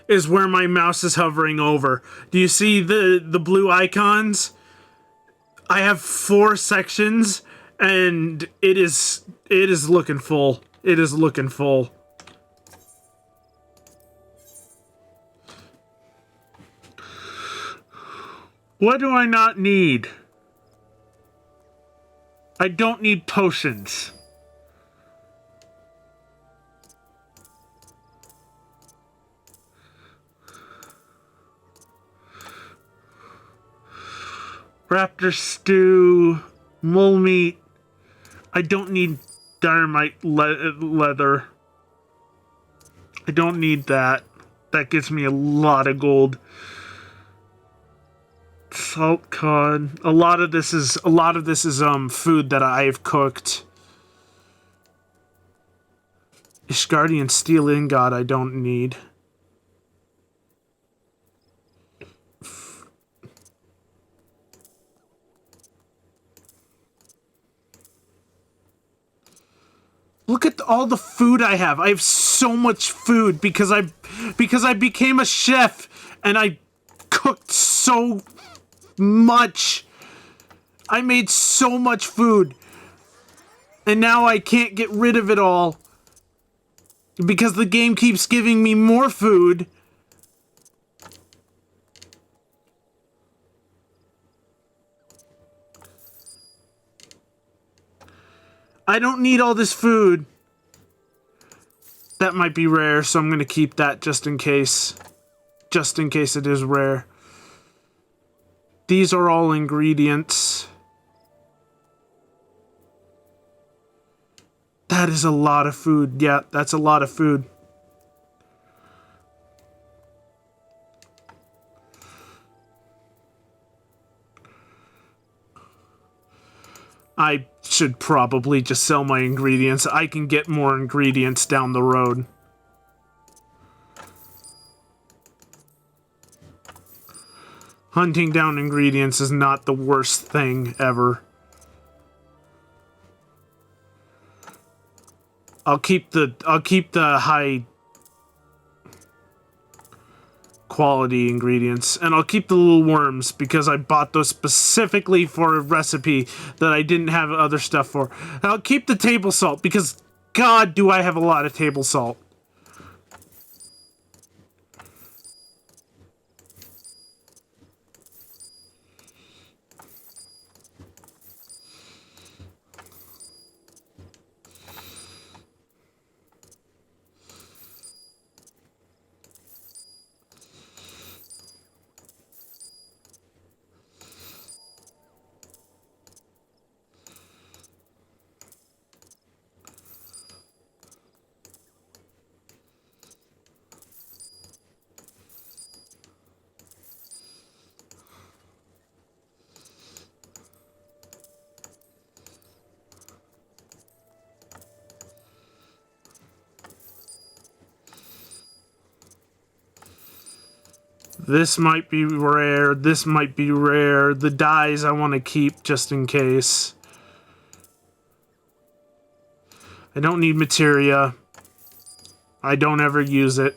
is where my mouse is hovering over. Do you see the blue icons? I have 4 sections, and it is looking full. It is looking full. What do I not need? I don't need potions. Raptor stew, mole meat. I don't need dynamite leather. I don't need that. That gives me a lot of gold. Salt cod. A lot of this is food that I've cooked. Ishgardian steel ingot I don't need. Look at all the food I have. I have so much food because I became a chef and I cooked so much. I made so much food. And now I can't get rid of it all because the game keeps giving me more food. I don't need all this food. That might be rare, so I'm going to keep that just in case. Just in case it is rare. These are all ingredients. That is a lot of food. Yeah, that's a lot of food. I should probably just sell my ingredients. I can get more ingredients down the road. Hunting down ingredients is not the worst thing ever. I'll keep the high quality ingredients, and I'll keep the little worms because I bought those specifically for a recipe that I didn't have other stuff for. And I'll keep the table salt because God, do I have a lot of table salt. This might be rare. This might be rare. The dyes I want to keep just in case. I don't need materia. I don't ever use it.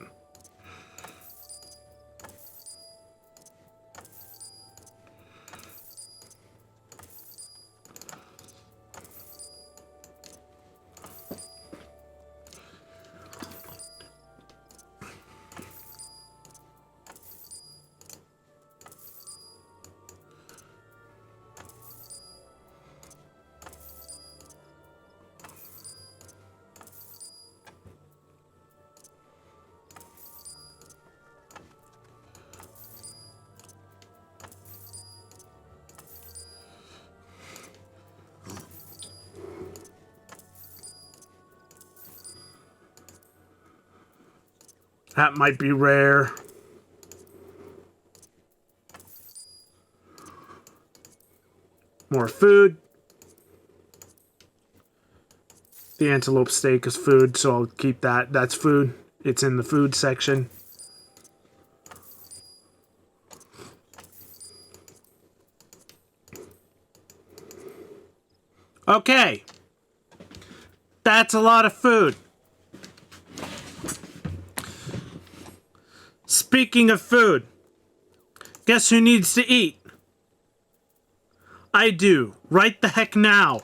That might be rare. More food. The antelope steak is food, so I'll keep that. That's food. It's in the food section. Okay. That's a lot of food. Speaking of food, guess who needs to eat? I do. Right the heck now.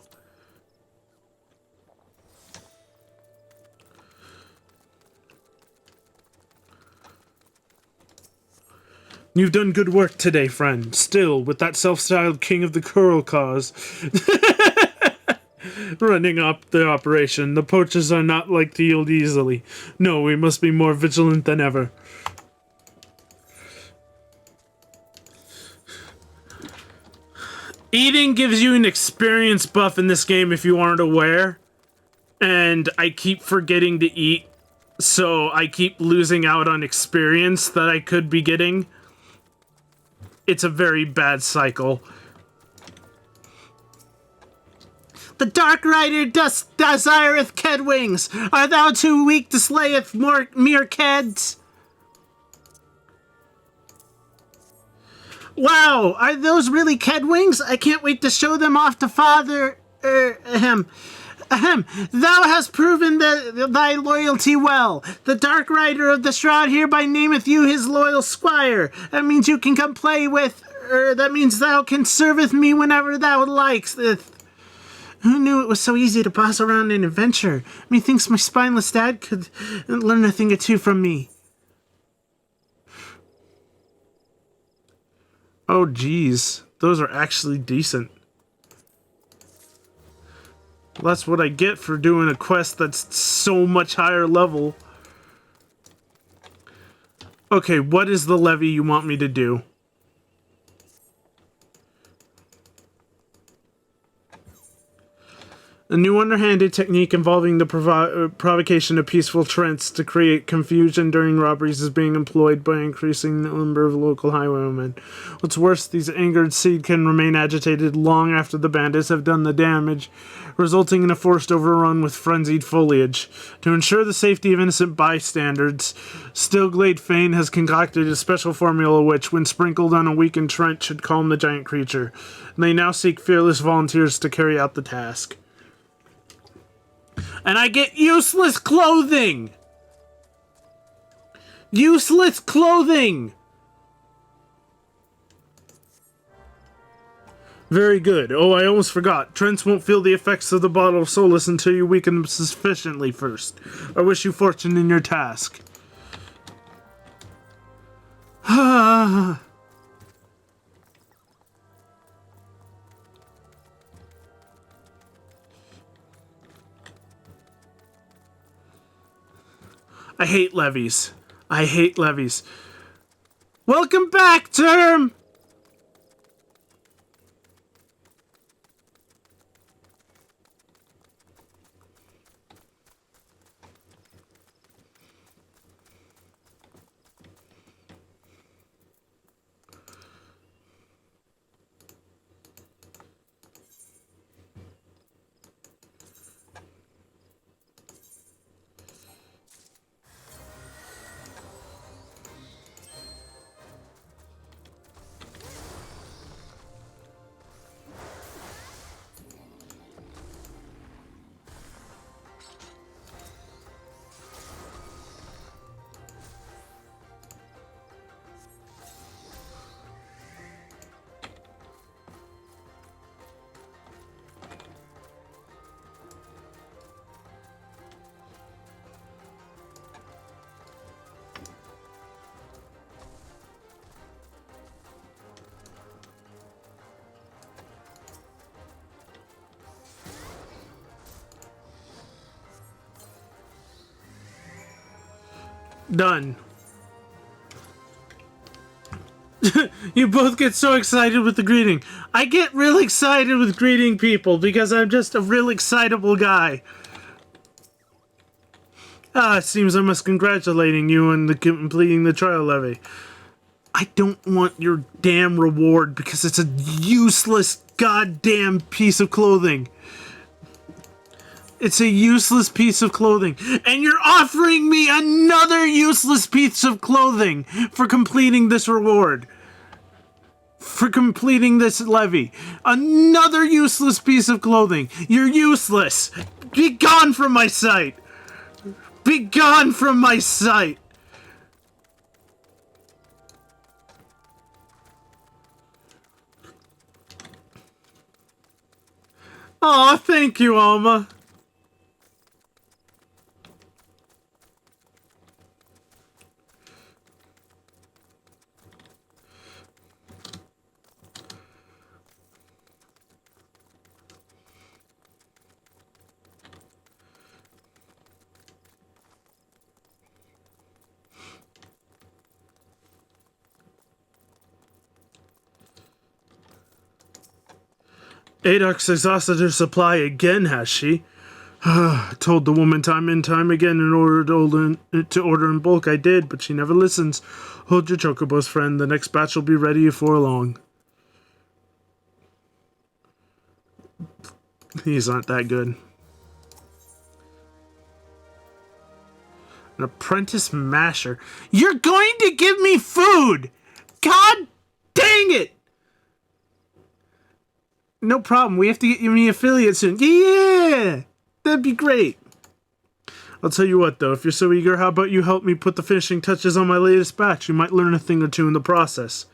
You've done good work today, friend. Still, with that self-styled king of the coral cause running up the operation, the poachers are not like to yield easily. No, we must be more vigilant than ever. Eating gives you an experience buff in this game if you aren't aware. And I keep forgetting to eat, so I keep losing out on experience that I could be getting. It's a very bad cycle. The Dark Rider desireth Kedwings. Art thou too weak to slayeth mere Keds? Wow, are those really Kedwings? I can't wait to show them off to Father... Ahem. Thou hast proven thy loyalty well. The Dark Rider of the Shroud hereby nameth you his loyal squire. That means you can come play with... that means thou can serveth me whenever thou likes. Who knew it was so easy to boss around an adventure? Methinks my spineless dad could learn a thing or two from me. Oh, geez. Those are actually decent. Well, that's what I get for doing a quest that's so much higher level. Okay, what is the levy you want me to do? A new underhanded technique involving the provocation of peaceful trance to create confusion during robberies is being employed by increasing the number of local highwaymen. What's worse, these angered seed can remain agitated long after the bandits have done the damage, resulting in a forced overrun with frenzied foliage. To ensure the safety of innocent bystanders, Stillglade Fane has concocted a special formula which, when sprinkled on a weakened Trent, should calm the giant creature. And they now seek fearless volunteers to carry out the task. And I get useless clothing! Useless clothing! Very good. Oh, I almost forgot. Trents won't feel the effects of the bottle of solace until you weaken them sufficiently first. I wish you fortune in your task. Ah. I hate levies. I hate levies. Welcome back, Term! Done. You both get so excited with the greeting. I get real excited with greeting people because I'm just a real excitable guy. It seems I must congratulating you on completing the trial levy. I don't want your damn reward because it's a useless goddamn piece of clothing. It's a useless piece of clothing. And you're offering me another useless piece of clothing for completing this reward. For completing this levy. Another useless piece of clothing. You're useless. Be gone from my sight. Be gone from my sight. Aw, thank you, Alma. Adok's exhausted her supply again, has she? Told the woman time and time again in order to order in bulk. I did, but she never listens. Hold your chocobos, friend. The next batch will be ready before long. These aren't that good. An apprentice masher. You're going to give me food! God dang it! No problem. We have to get you me affiliate soon. Yeah! That'd be great. I'll tell you what, though. If you're so eager, how about you help me put the finishing touches on my latest batch? You might learn a thing or two in the process.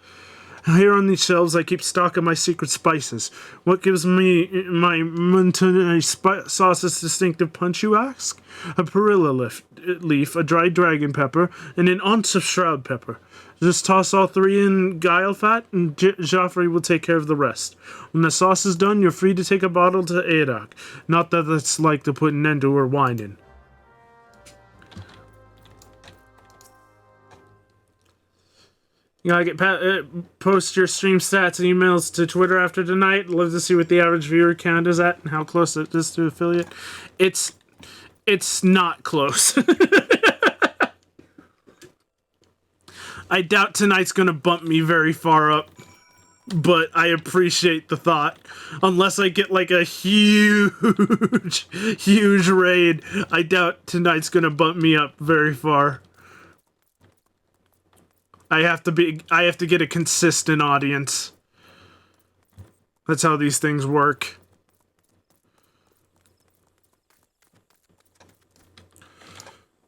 Here on these shelves, I keep stock of my secret spices. What gives me my Montana sauce's distinctive punch, you ask? A perilla leaf, a dried dragon pepper, and an ounce of shroud pepper. Just toss all three in guile fat, and Joffrey will take care of the rest. When the sauce is done, you're free to take a bottle to Adok. Not that it's like to put an end to her whining. You gotta post your stream stats and emails to Twitter after tonight. Love to see what the average viewer count is at and how close it is to affiliate. It's not close. I doubt tonight's gonna bump me very far up, but I appreciate the thought. Unless I get like a huge raid, I doubt tonight's gonna bump me up very far. I have to get a consistent audience. That's how these things work.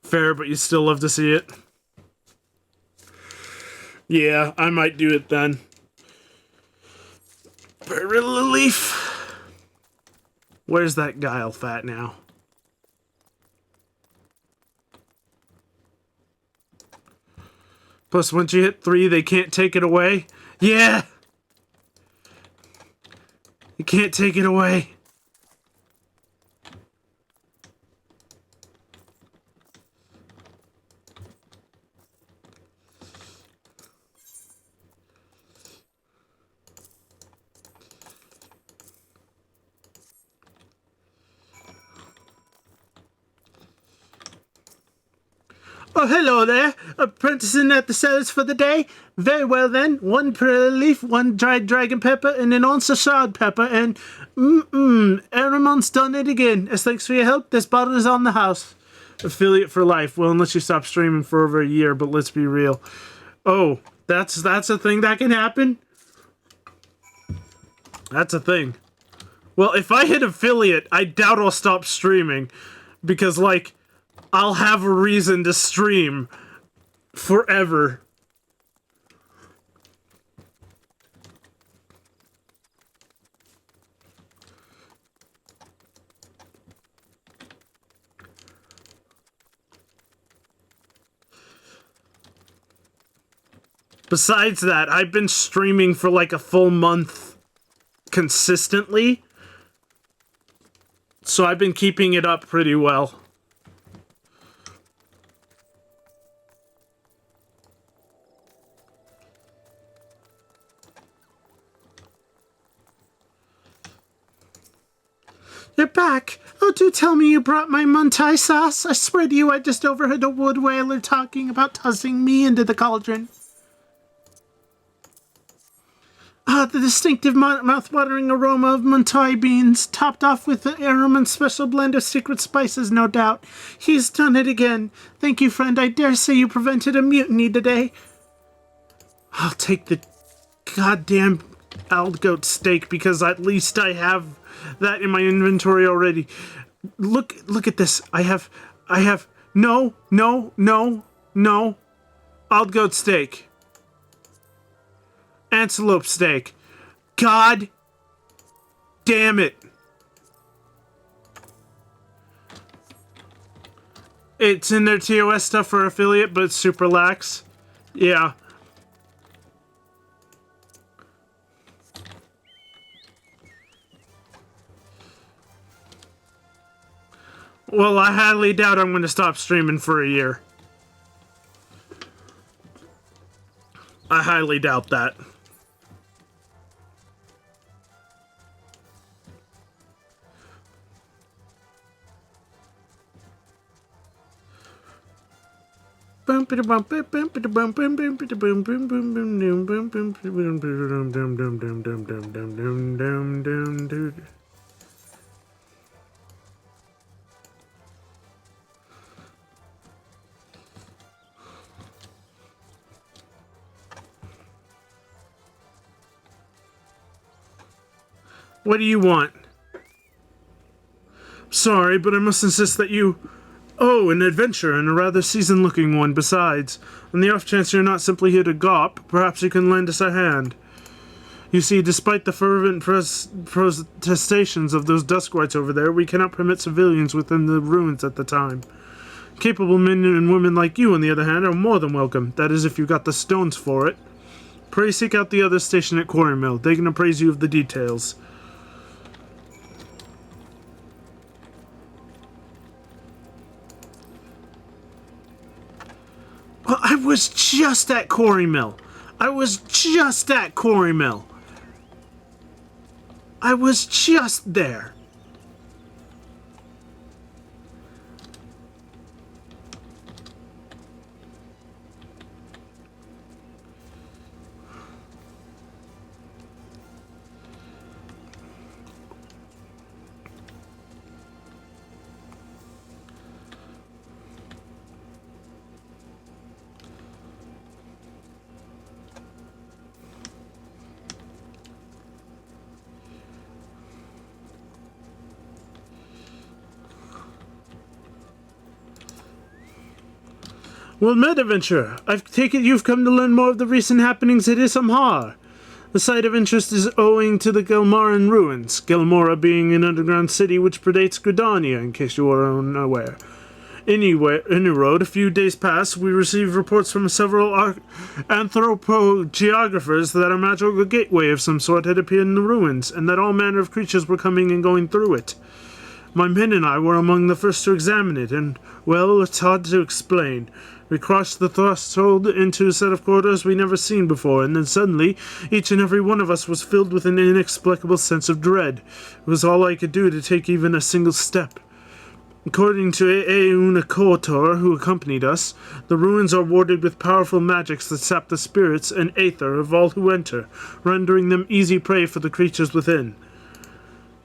Fair, but you still love to see it. Yeah, I might do it then. Relief. Where's that Guile fat now? Plus, once you hit 3, they can't take it away. Yeah! You can't take it away. Oh, hello there. Apprenticing at the cellars for the day? Very well then. 1 prayer leaf, 1 dried dragon pepper, and an ounce of shard pepper, and Aramon's done it again. As thanks for your help, this bottle is on the house. Affiliate for life. Well, unless you stop streaming for over a year, but let's be real. Oh, that's a thing that can happen? That's a thing. Well, if I hit affiliate, I doubt I'll stop streaming. Because, like, I'll have a reason to stream forever. Besides that, I've been streaming for like a full month consistently. So I've been keeping it up pretty well. You're back. Oh, do tell me you brought my Muntai sauce. I swear to you, I just overheard a wood whaler talking about tossing me into the cauldron. Ah, the distinctive mouth-watering aroma of Muntai beans, topped off with the Aramon's special blend of secret spices, no doubt. He's done it again. Thank you, friend. I dare say you prevented a mutiny today. I'll take the goddamn goat steak because at least I have that in my inventory already. Look at this. I have no wild goat steak. Antelope steak. God damn it. It's in their TOS stuff for affiliate, but it's super lax. Yeah. Well, I highly doubt I'm going to stop streaming for a year. I highly doubt that. What do you want? Sorry, but I must insist that you... Oh, an adventure, and a rather seasoned-looking one besides. On the off chance you're not simply here to gawp, perhaps you can lend us a hand. You see, despite the fervent protestations of those Duskwights over there, we cannot permit civilians within the ruins at the time. Capable men and women like you, on the other hand, are more than welcome. That is, if you've got the stones for it. Pray seek out the other station at Quarry Mill. They can appraise you of the details. Well, I was just at Quarry Mill. I was just at Quarry Mill. I was just there. Well met, adventurer. I take it you've come to learn more of the recent happenings at Isamhar. The site of interest is owing to the Gelmaran ruins, Gelmora being an underground city which predates Gridania, in case you are unaware. Anyway, a few days past, we received reports from several anthropogeographers that a magical gateway of some sort had appeared in the ruins, and that all manner of creatures were coming and going through it. My men and I were among the first to examine it, and, well, it's hard to explain. We crossed the threshold into a set of corridors we never seen before, and then suddenly, each and every one of us was filled with an inexplicable sense of dread. It was all I could do to take even a single step. According to Eunakotor, who accompanied us, the ruins are warded with powerful magics that sap the spirits and aether of all who enter, rendering them easy prey for the creatures within.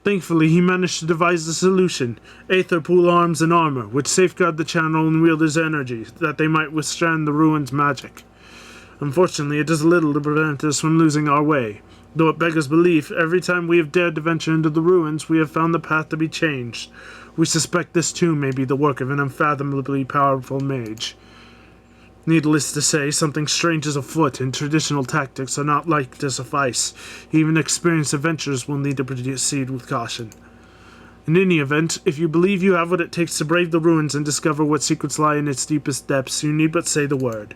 Thankfully, he managed to devise a solution, aether pool arms and armor, which safeguard the channel and wielder's energy, that they might withstand the ruins' magic. Unfortunately, it does little to prevent us from losing our way. Though it beggars belief, every time we have dared to venture into the ruins, we have found the path to be changed. We suspect this too may be the work of an unfathomably powerful mage. Needless to say, something strange is afoot, and traditional tactics are not like to suffice. Even experienced adventurers will need to proceed with caution. In any event, if you believe you have what it takes to brave the ruins and discover what secrets lie in its deepest depths, you need but say the word.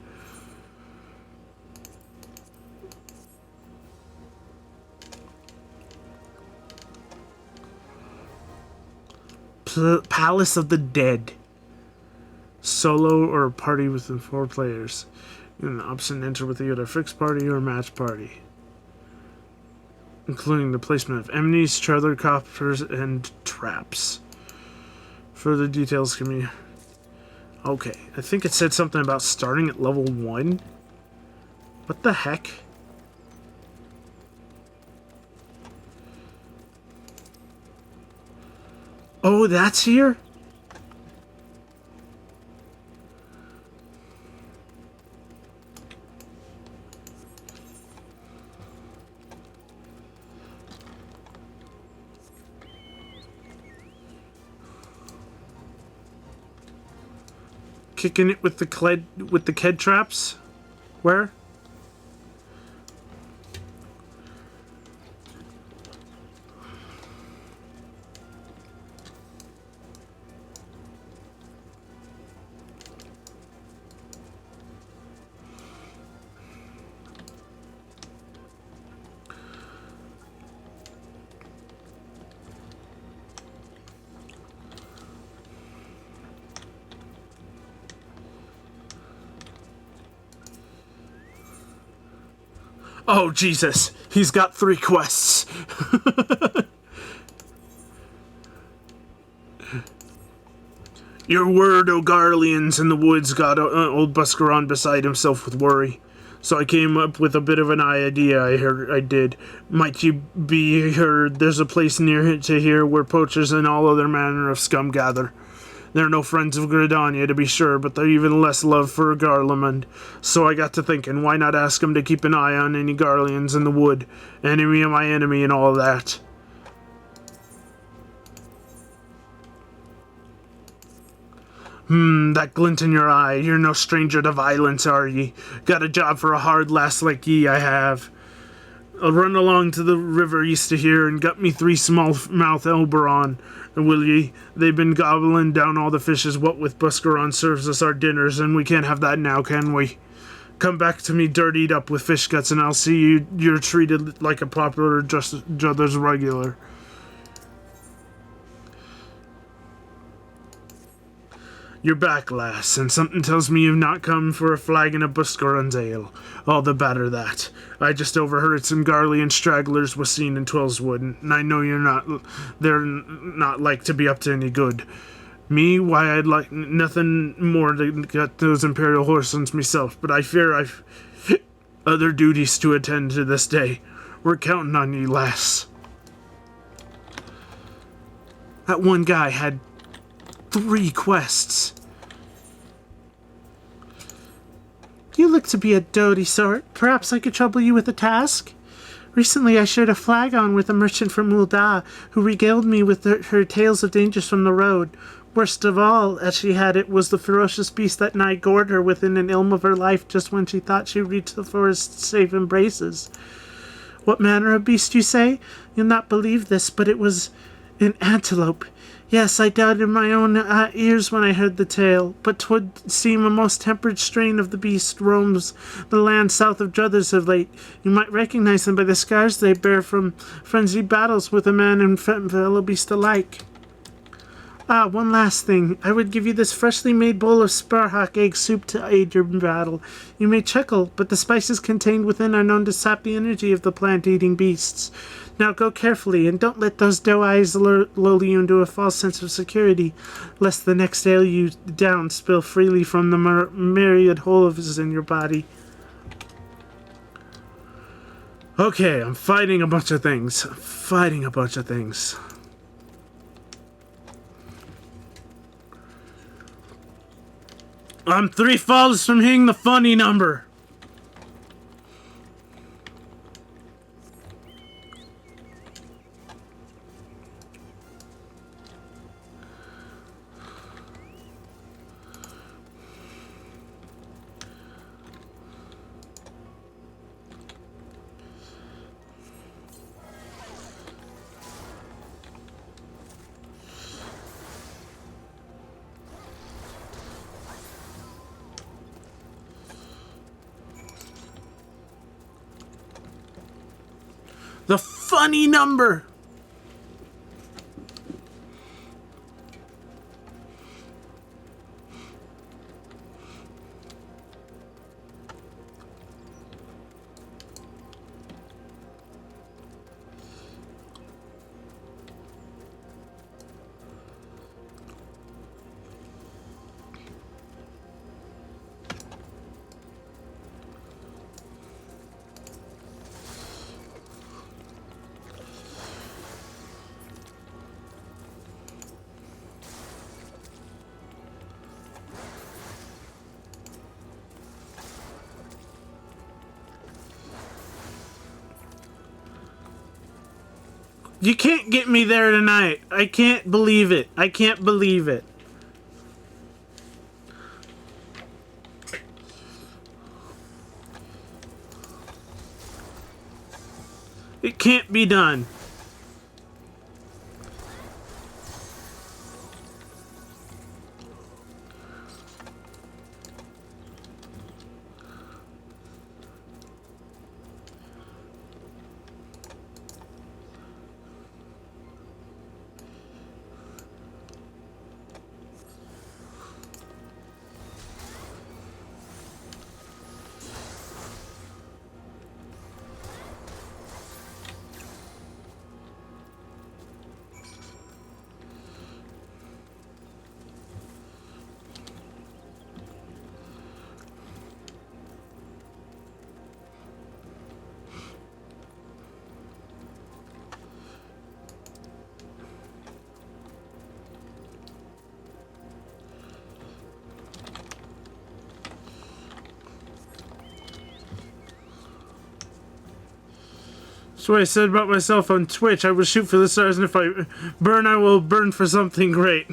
Palace of the Dead. Solo or a party within 4 players. You have an option to enter with either a fixed party or a match party, including the placement of enemies, trailer coppers, and traps. Further details can be... Okay, I think it said something about starting at level 1. What the heck? Oh, that's here? Kicking it with the Ked traps? Where? Oh, Jesus. He's got 3 quests. Your word, O Garleans in the woods, got old Buscaron beside himself with worry. So I came up with a bit of an idea I did. Might you be heard there's a place near to here where poachers and all other manner of scum gather. They're no friends of Gridania, to be sure, but they're even less love for Garlemund. So I got to thinking, why not ask them to keep an eye on any Garleans in the wood? Enemy of my enemy and all that. That glint in your eye. You're no stranger to violence, are ye? Got a job for a hard lass like ye, I have. I'll run along to the river east of here and gut me 3 small-mouth Elberon. Will ye? They've been gobbling down all the fishes what with Buscaron serves us our dinners, and we can't have that now, can we? Come back to me dirtied up with fish guts, and I'll see you're treated like a popular Druthers regular. You're back, lass, and something tells me you've not come for a flagon of Buscaron's ale. All the better that. I just overheard some Garlean stragglers was seen in Twellswood, and I know they're not like to be up to any good. Me, why, I'd like nothing more to get those Imperial horses myself, but I fear I've other duties to attend to this day. We're counting on you, lass. That one guy had 3 quests. You look to be a doughty sort. Perhaps I could trouble you with a task? Recently I shared a flagon with a merchant from Ul'dah, who regaled me with her tales of dangers from the road. Worst of all, as she had it, was the ferocious beast that nigh gored her within an ilm of her life just when she thought she reached the forest's safe embraces. What manner of beast, you say? You'll not believe this, but it was an antelope. Yes, I doubted my own ears when I heard the tale, but 'twould seem a most tempered strain of the beast roams the land south of Druthers of late. You might recognize them by the scars they bear from frenzied battles with a man and fellow beast alike. One last thing. I would give you this freshly made bowl of sparhawk egg soup to aid your battle. You may chuckle, but the spices contained within are known to sap the energy of the plant-eating beasts. Now go carefully, and don't let those doe eyes lull you into a false sense of security, lest the next ale you down spill freely from the myriad holes in your body. Okay, I'm fighting a bunch of things. I'm 3 falls from hitting the funny number. The funny number. You can't get me there tonight. I can't believe it. It can't be done. That's what I said about myself on Twitch. I will shoot for the stars, and if I burn, I will burn for something great.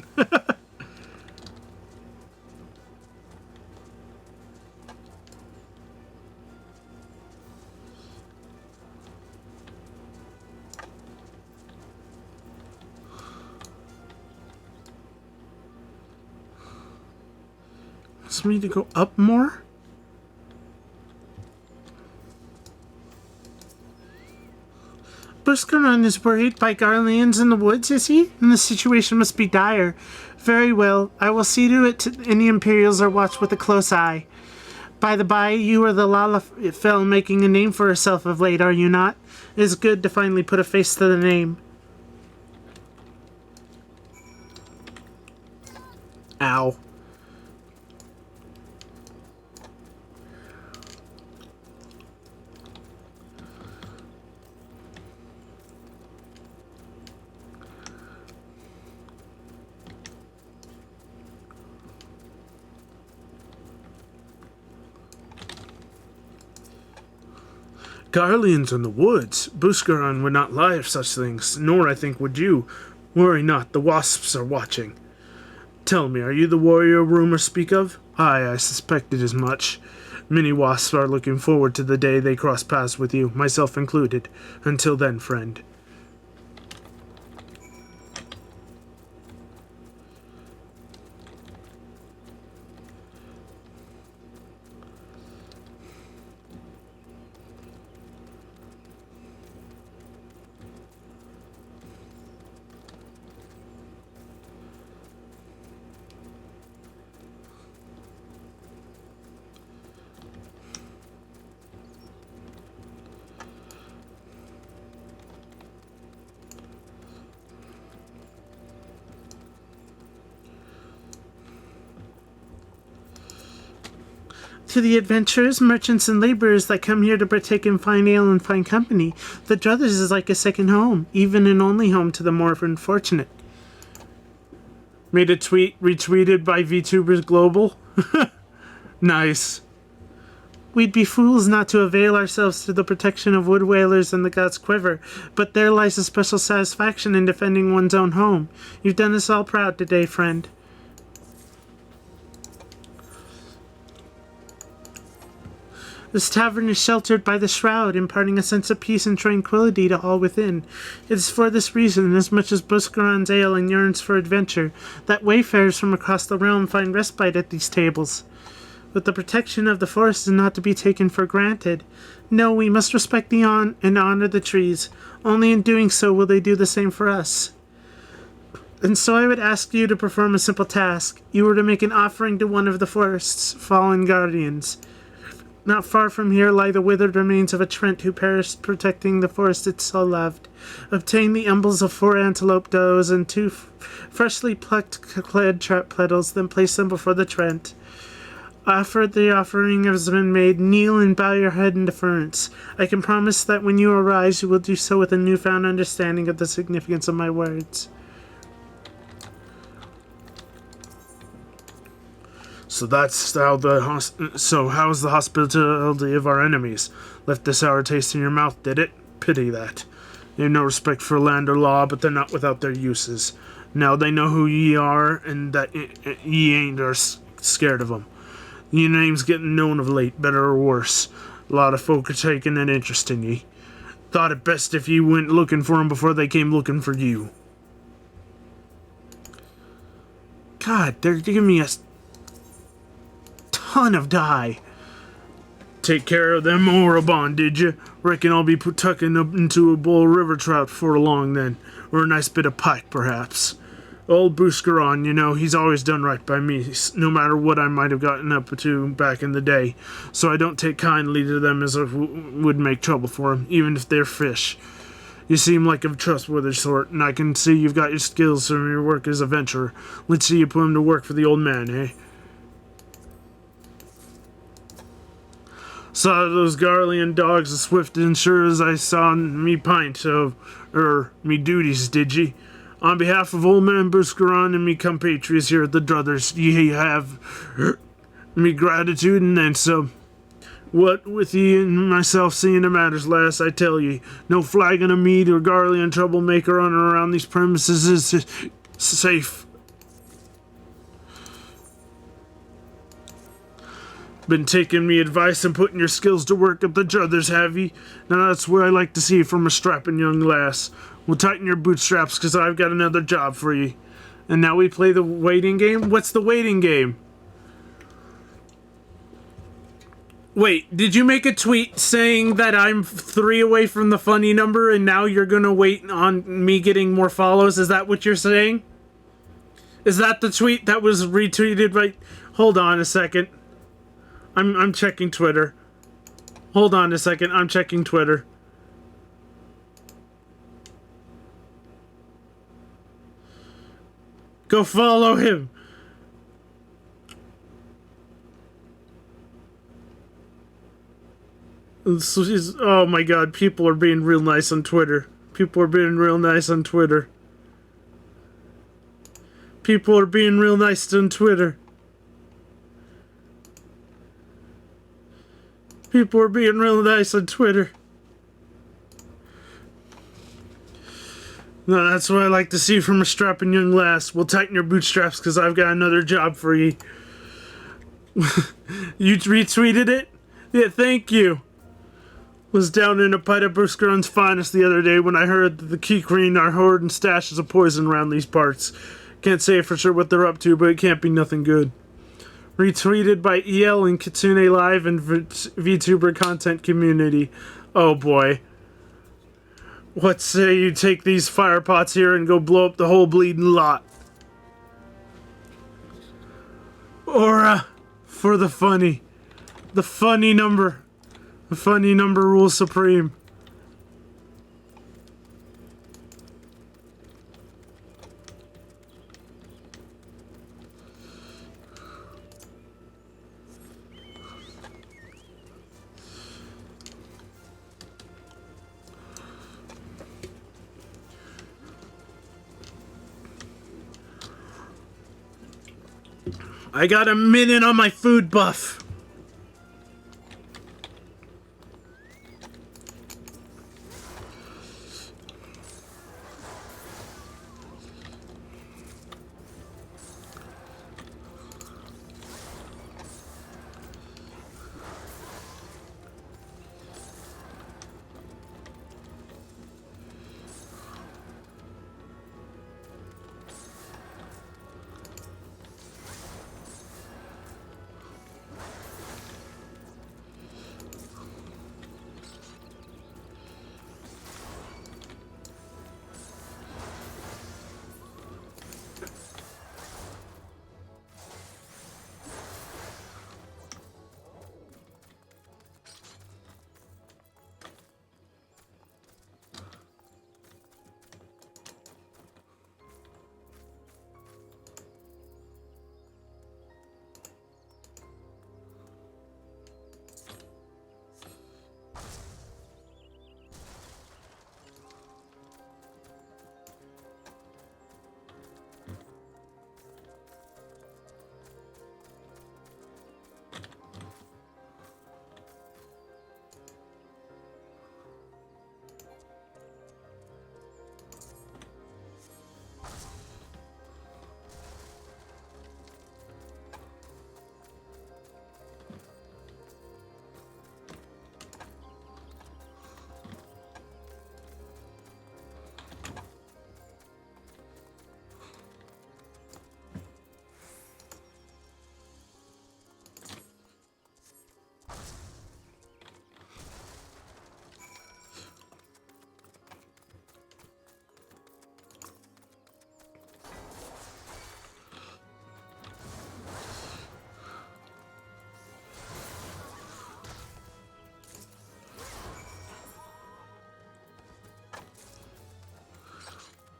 Wants me to go up more? Buscaron is worried by Garleans in the woods, is he? And the situation must be dire. Very well. I will see to it any Imperials are watched with a close eye. By the by, you are the Lalafell making a name for herself of late, are you not? It is good to finally put a face to the name. Ow. Garleans in the woods. Buscaron would not lie of such things, nor I think would you. Worry not, the wasps are watching. Tell me, are you the warrior rumors speak of? Aye, I suspected as much. Many wasps are looking forward to the day they cross paths with you, myself included. Until then, friend. To the adventurers, merchants, and laborers that come here to partake in fine ale and fine company, the Druthers is like a second home, even an only home to the more unfortunate. Made a tweet retweeted by VTubers Global. Nice. We'd be fools not to avail ourselves to the protection of wood whalers and the god's quiver, but there lies a special satisfaction in defending one's own home. You've done us all proud today, friend. This tavern is sheltered by the shroud, imparting a sense of peace and tranquility to all within. It is for this reason, as much as Buscaron's ale and yearns for adventure, that wayfarers from across the realm find respite at these tables. But the protection of the forest is not to be taken for granted. No, we must respect and honor the trees. Only in doing so will they do the same for us. And so I would ask you to perform a simple task. You were to make an offering to one of the forest's fallen guardians. Not far from here lie the withered remains of a Trent who perished protecting the forest it so loved. Obtain the umbels of 4 antelope does and 2 freshly plucked clad petals, then place them before the Trent. After the offering has been made, kneel and bow your head in deference. I can promise that when you arise, you will do so with a newfound understanding of the significance of my words. So that's how how's the hospitality of our enemies? Left a sour taste in your mouth, did it? Pity that. They have no respect for land or law, but they're not without their uses. Now they know who ye are, and that ye ain't are scared of 'em. Your name's getting known of late, better or worse. A lot of folk are taking an interest in ye. Thought it best if ye went looking for 'em before they came looking for you. God, they're giving me a ton of dye. Take care of them Orobon, did you? Reckon I'll be tucking up into a bowl of river trout before long then. Or a nice bit of pike, perhaps. Old Buscaron, you know, he's always done right by me, no matter what I might have gotten up to back in the day. So I don't take kindly to them as I would make trouble for him, even if they're fish. You seem like a trustworthy sort, and I can see you've got your skills from your work as a venturer. Let's see you put him to work for the old man, eh? Saw those Garlean dogs as swift and sure as I saw me pint of, me duties, did ye? On behalf of old man Buscaron and me compatriots here at the Druthers, ye have me gratitude and then some. What with ye and myself seeing the matters, lass, I tell ye, no flagon of mead or Garlean troublemaker running around these premises is safe. Been taking me advice and putting your skills to work at the Druthers, have ye? Now that's what I like to see from a strapping young lass. Well, tighten your bootstraps, 'cause I've got another job for ye. And now we play the waiting game? What's the waiting game? Wait, did you make a tweet saying that I'm 3 away from the funny number and now you're gonna wait on me getting more follows? Is that what you're saying? Is that the tweet that was retweeted by... Hold on a second. I'm checking Twitter. Hold on a second, I'm checking Twitter. Go follow him! Oh my god, people are being real nice on Twitter. People are being real nice on Twitter. People are being real nice on Twitter. People are being real nice on Twitter. No, that's what I like to see from a strapping young lass. We'll tighten your bootstraps because I've got another job for you. You retweeted it? Yeah, thank you. Was down in a Popoto Buscaron's finest the other day when I heard that the Keygreen are hoarding stashes of poison around these parts. Can't say for sure what they're up to, but it can't be nothing good. Retweeted by EL and Kitsune Live and VTuber content community. Oh boy. What say you take these fire pots here and go blow up the whole bleeding lot? Or, for the funny. The funny number. The funny number rules supreme. I got a minute on my food buff.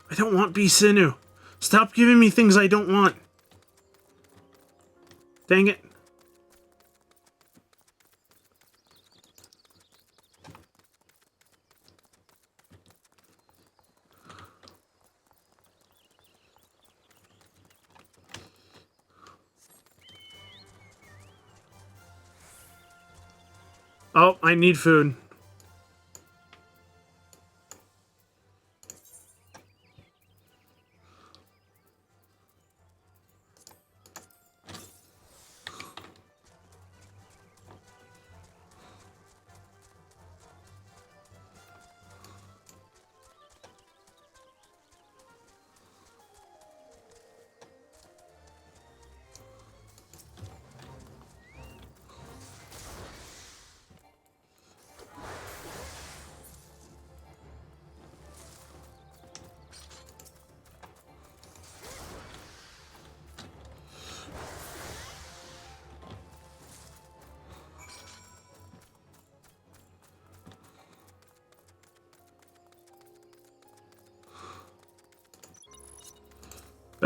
I don't want Bisinu. Stop giving me things I don't want. Dang it. Oh, I need food.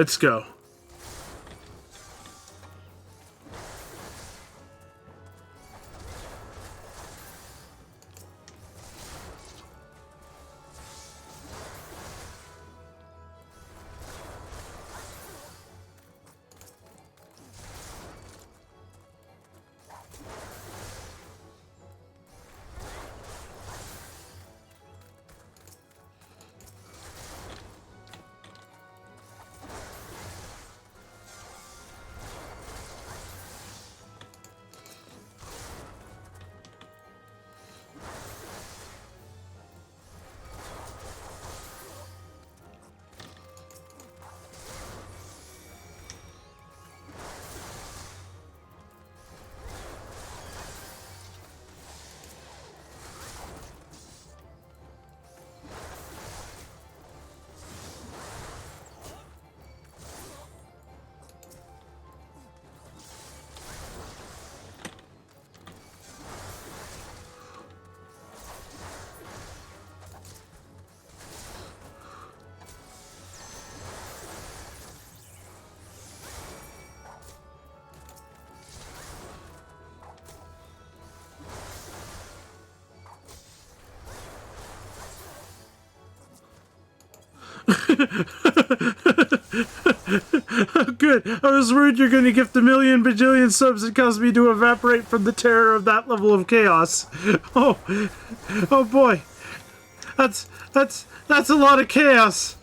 Let's go. Good. I was worried you're going to gift a million bajillion subs and cause me to evaporate from the terror of that level of chaos. Oh, oh boy. That's a lot of chaos.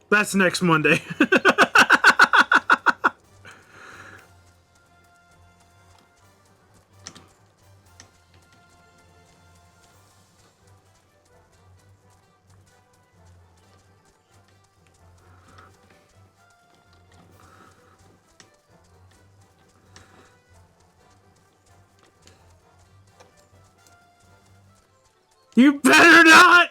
That's next Monday. You better not!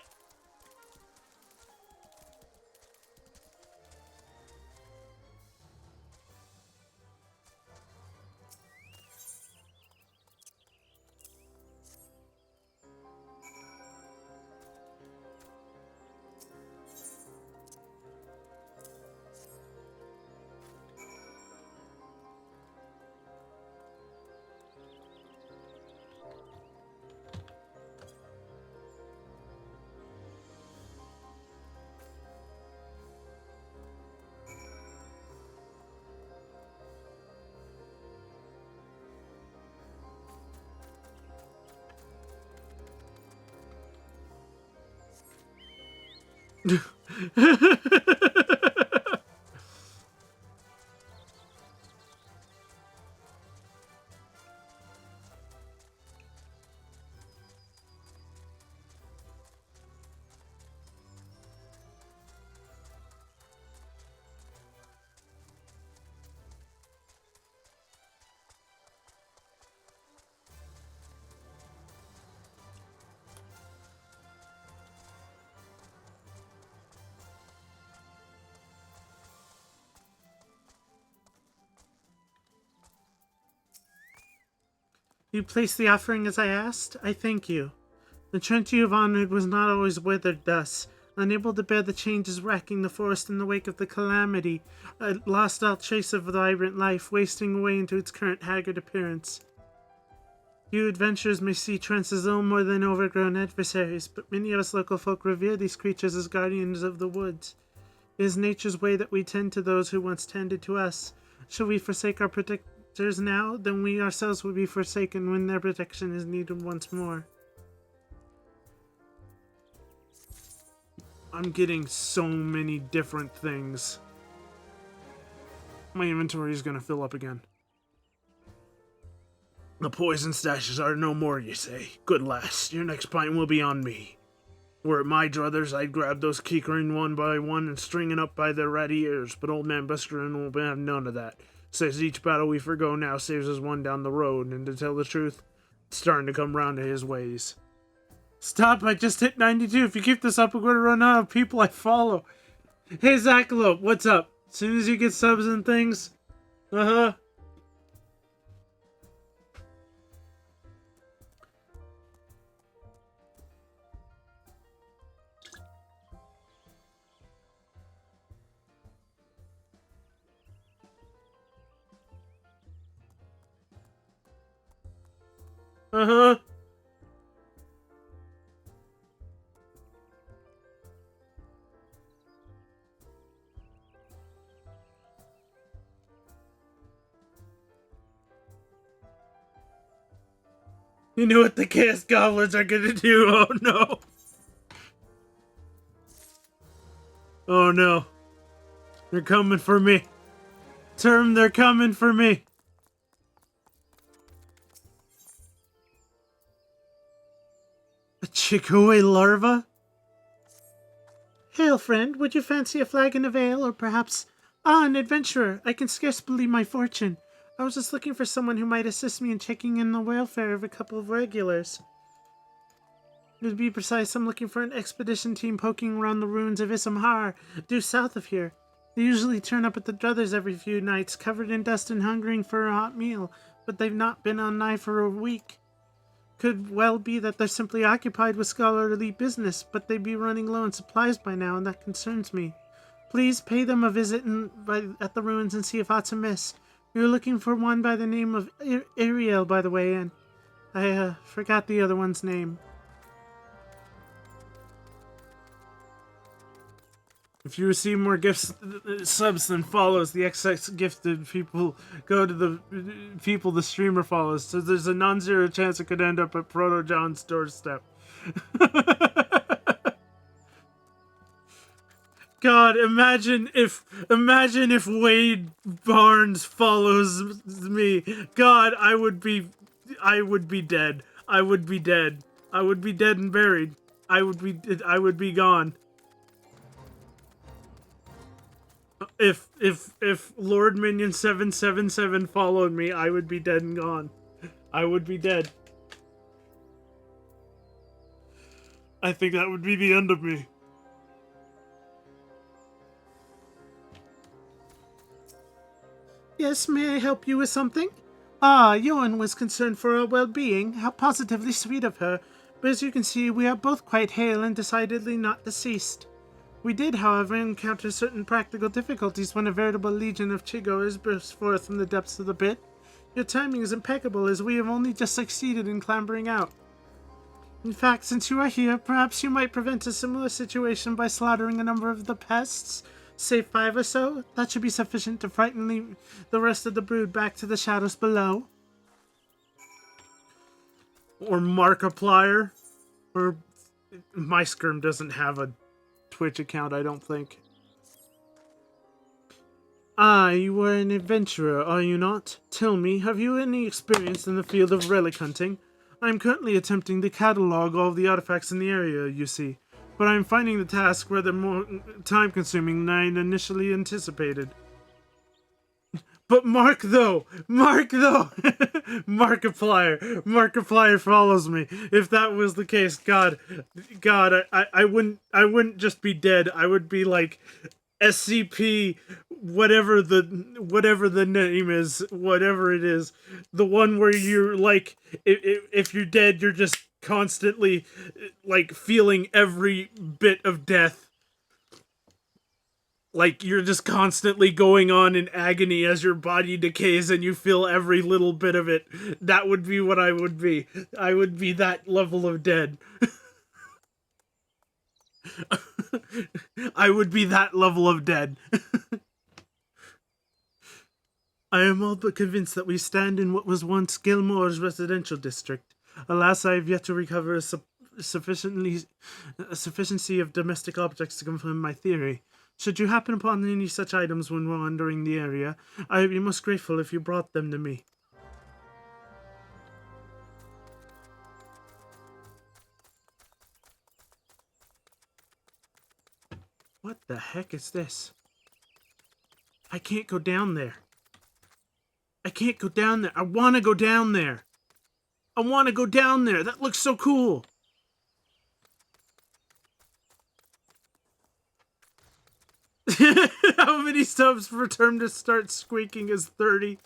You placed the offering as I asked? I thank you. The Trent you have honored was not always withered thus. Unable to bear the changes wrecking the forest in the wake of the calamity, I lost all trace of vibrant life, wasting away into its current haggard appearance. You adventurers may see Trents as little more than overgrown adversaries, but many of us local folk revere these creatures as guardians of the woods. It is nature's way that we tend to those who once tended to us. Shall we forsake our protectors now? Then we ourselves will be forsaken when their protection is needed once more. I'm getting so many different things. My inventory is going to fill up again. The poison stashes are no more, you say. Good lass, your next pint will be on me. Were it my druthers, I'd grab those keekering one by one and string it up by their ratty ears, but old man Buskerin will have none of that. Says each battle we forgo now saves us one down the road, and to tell the truth, starting to come round to his ways. Stop, I just hit 92. If you keep this up, we're going to run out of people I follow. Hey, Zackalope, what's up? As soon as you get subs and things. Uh-huh. Uh-huh. You know what the Chaos Goblins are gonna do? Oh no. Oh no. They're coming for me. They're coming for me. A Chicoe larva? Hail, friend. Would you fancy a flagon of ale, or perhaps... Ah, an adventurer. I can scarce believe my fortune. I was just looking for someone who might assist me in checking in the welfare of a couple of regulars. To be precise, I'm looking for an expedition team poking around the ruins of Issamhar, due south of here. They usually turn up at the Druthers every few nights, covered in dust and hungering for a hot meal, but they've not been on nigh for a week. Could well be that they're simply occupied with scholarly business, but they'd be running low on supplies by now, and that concerns me. Please pay them a visit at the ruins and see if auught's amiss. We were looking for one by the name of Ariel, by the way, and I forgot the other one's name. If you receive more gifts, subs than follows, the XX gifted people go to the people the streamer follows. So there's a non-zero chance it could end up at Proto John's doorstep. God, imagine if Wade Barnes follows me. God, I would be dead. I would be dead. I would be dead and buried. I would be gone. If Lord Minion 777 followed me, I would be dead and gone. I would be dead. I think that would be the end of me. Yes, may I help you with something? Ah, Johan was concerned for our well-being. How positively sweet of her. But as you can see, we are both quite hale and decidedly not deceased. We did, however, encounter certain practical difficulties when a veritable legion of Chigoers burst forth from the depths of the pit. Your timing is impeccable, as we have only just succeeded in clambering out. In fact, since you are here, perhaps you might prevent a similar situation by slaughtering a number of the pests. Say 5 or so. That should be sufficient to frighten the rest of the brood back to the shadows below. Or Markiplier. Or my Skirm doesn't have a Twitch account, I don't think. Ah, you were an adventurer, are you not? Tell me, have you any experience in the field of relic hunting? I am currently attempting to catalog all the artifacts in the area, you see, but I am finding the task rather more time-consuming than I had initially anticipated. But Markiplier follows me. If that was the case, God, I wouldn't just be dead. I would be like SCP, whatever the name is, whatever it is, the one where you're like, if you're dead, you're just constantly like feeling every bit of death. Like, you're just constantly going on in agony as your body decays and you feel every little bit of it. That would be what I would be. I would be that level of dead. I would be that level of dead. I am all but convinced that we stand in what was once Gilmore's residential district. Alas, I have yet to recover a sufficiency of domestic objects to confirm my theory. Should you happen upon any such items when wandering the area, I would be most grateful if you brought them to me. What the heck is this? I can't go down there. I can't go down there. I want to go down there. I want to go down there. That looks so cool. How many subs for Term to start squeaking is 30?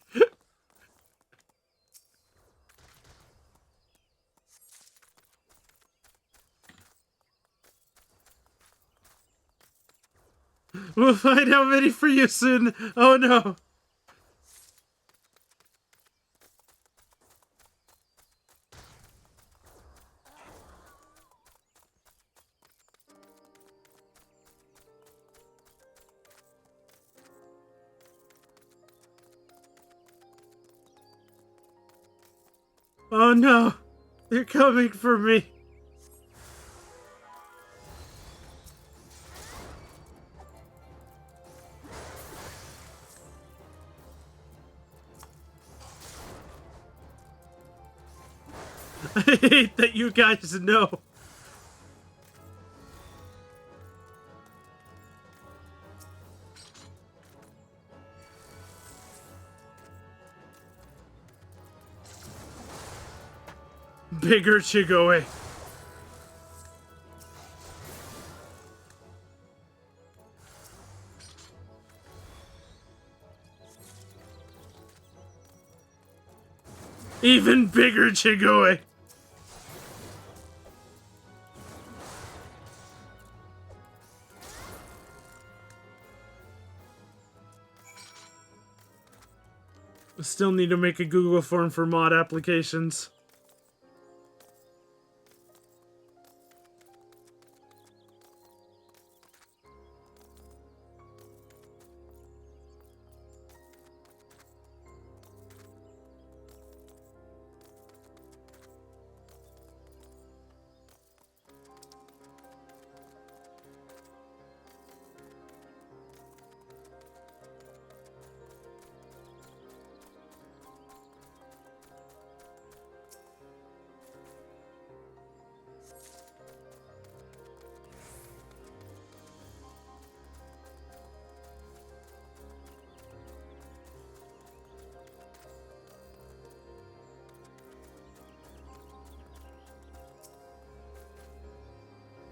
We'll find out many for you soon. Oh no. Oh no. They're coming for me. I hate that you guys know. Bigger Chigoe. Even bigger Chigoe. Still need to make a Google form for mod applications.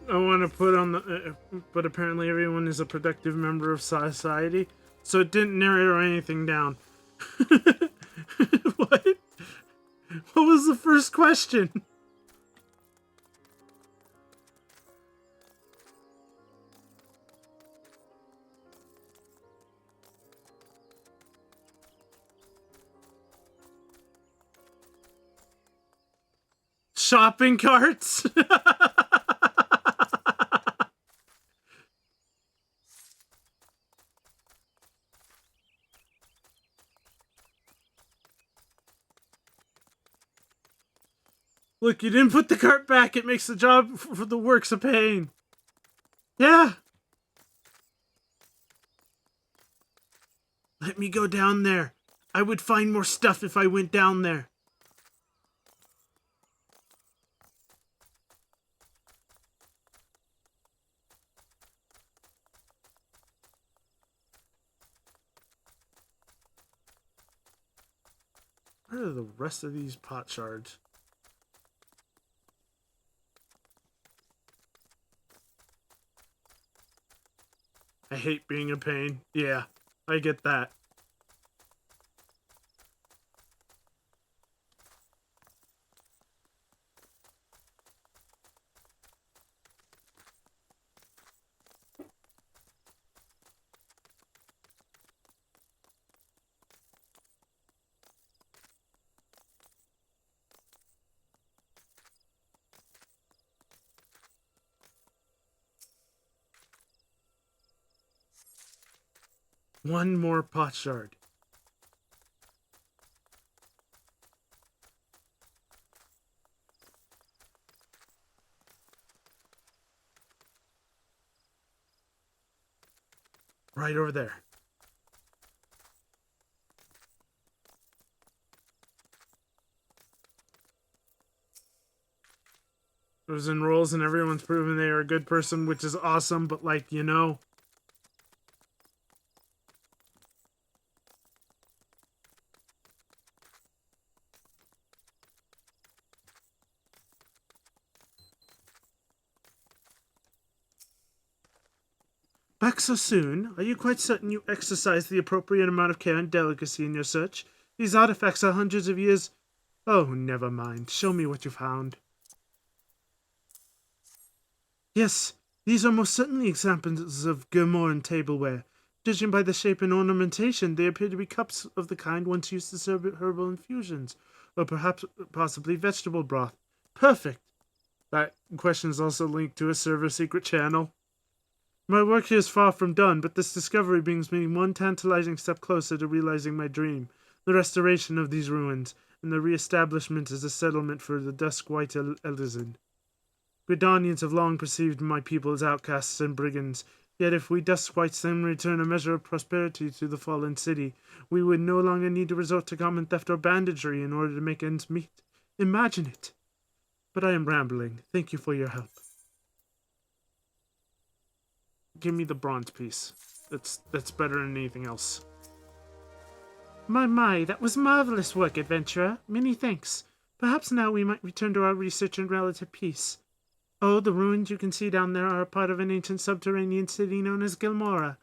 I want to put on the, but apparently everyone is a productive member of society, so it didn't narrow anything down. What? What was the first question? Shopping carts? Look, you didn't put the cart back. It makes the job for the works a pain. Yeah. Let me go down there. I would find more stuff if I went down there. Where are the rest of these pot shards? I hate being a pain. Yeah, I get that. One more pot shard. Right over there. There's enrolls and everyone's proven they are a good person, which is awesome, but like, you know. Back so soon? Are you quite certain you exercised the appropriate amount of care and delicacy in your search? These artifacts are hundreds of years... Oh, never mind. Show me what you found. Yes, these are most certainly examples of Gurmoran tableware. Judging by the shape and ornamentation, they appear to be cups of the kind once used to serve herbal infusions, or perhaps possibly vegetable broth. Perfect! That question is also linked to a server secret channel. My work here is far from done, but this discovery brings me one tantalizing step closer to realizing my dream, the restoration of these ruins, and the re-establishment as a settlement for the Dusk-White Elizin. Gridanians have long perceived my people as outcasts and brigands, yet if we Dusk-Whites then return a measure of prosperity to the fallen city, we would no longer need to resort to common theft or banditry in order to make ends meet. Imagine it! But I am rambling. Thank you for your help. Give me the bronze piece. That's better than anything else. My, that was marvelous work, adventurer. Many thanks. Perhaps now we might return to our research in relative peace. Oh, the ruins you can see down there are a part of an ancient subterranean city known as Gilmora.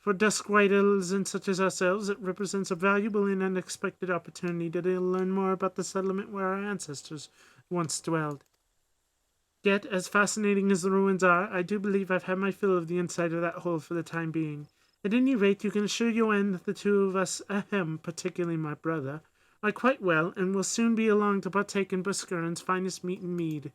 For Dusk-White elves and such as ourselves, it represents a valuable and unexpected opportunity to learn more about the settlement where our ancestors once dwelled. Yet, as fascinating as the ruins are, I do believe I've had my fill of the inside of that hole for the time being. At any rate, you can assure Yoann that the two of us, particularly my brother, are quite well, and will soon be along to partake in Buscarin's finest meat and mead.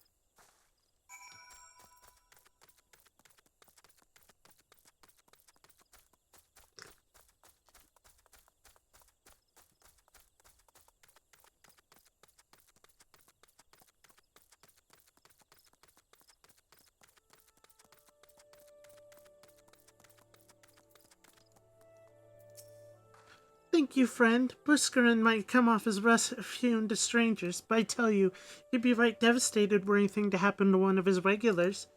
Thank you, friend. Buscarin might come off as rough-hewn to strangers, but I tell you, he'd be right devastated were anything to happen to one of his regulars.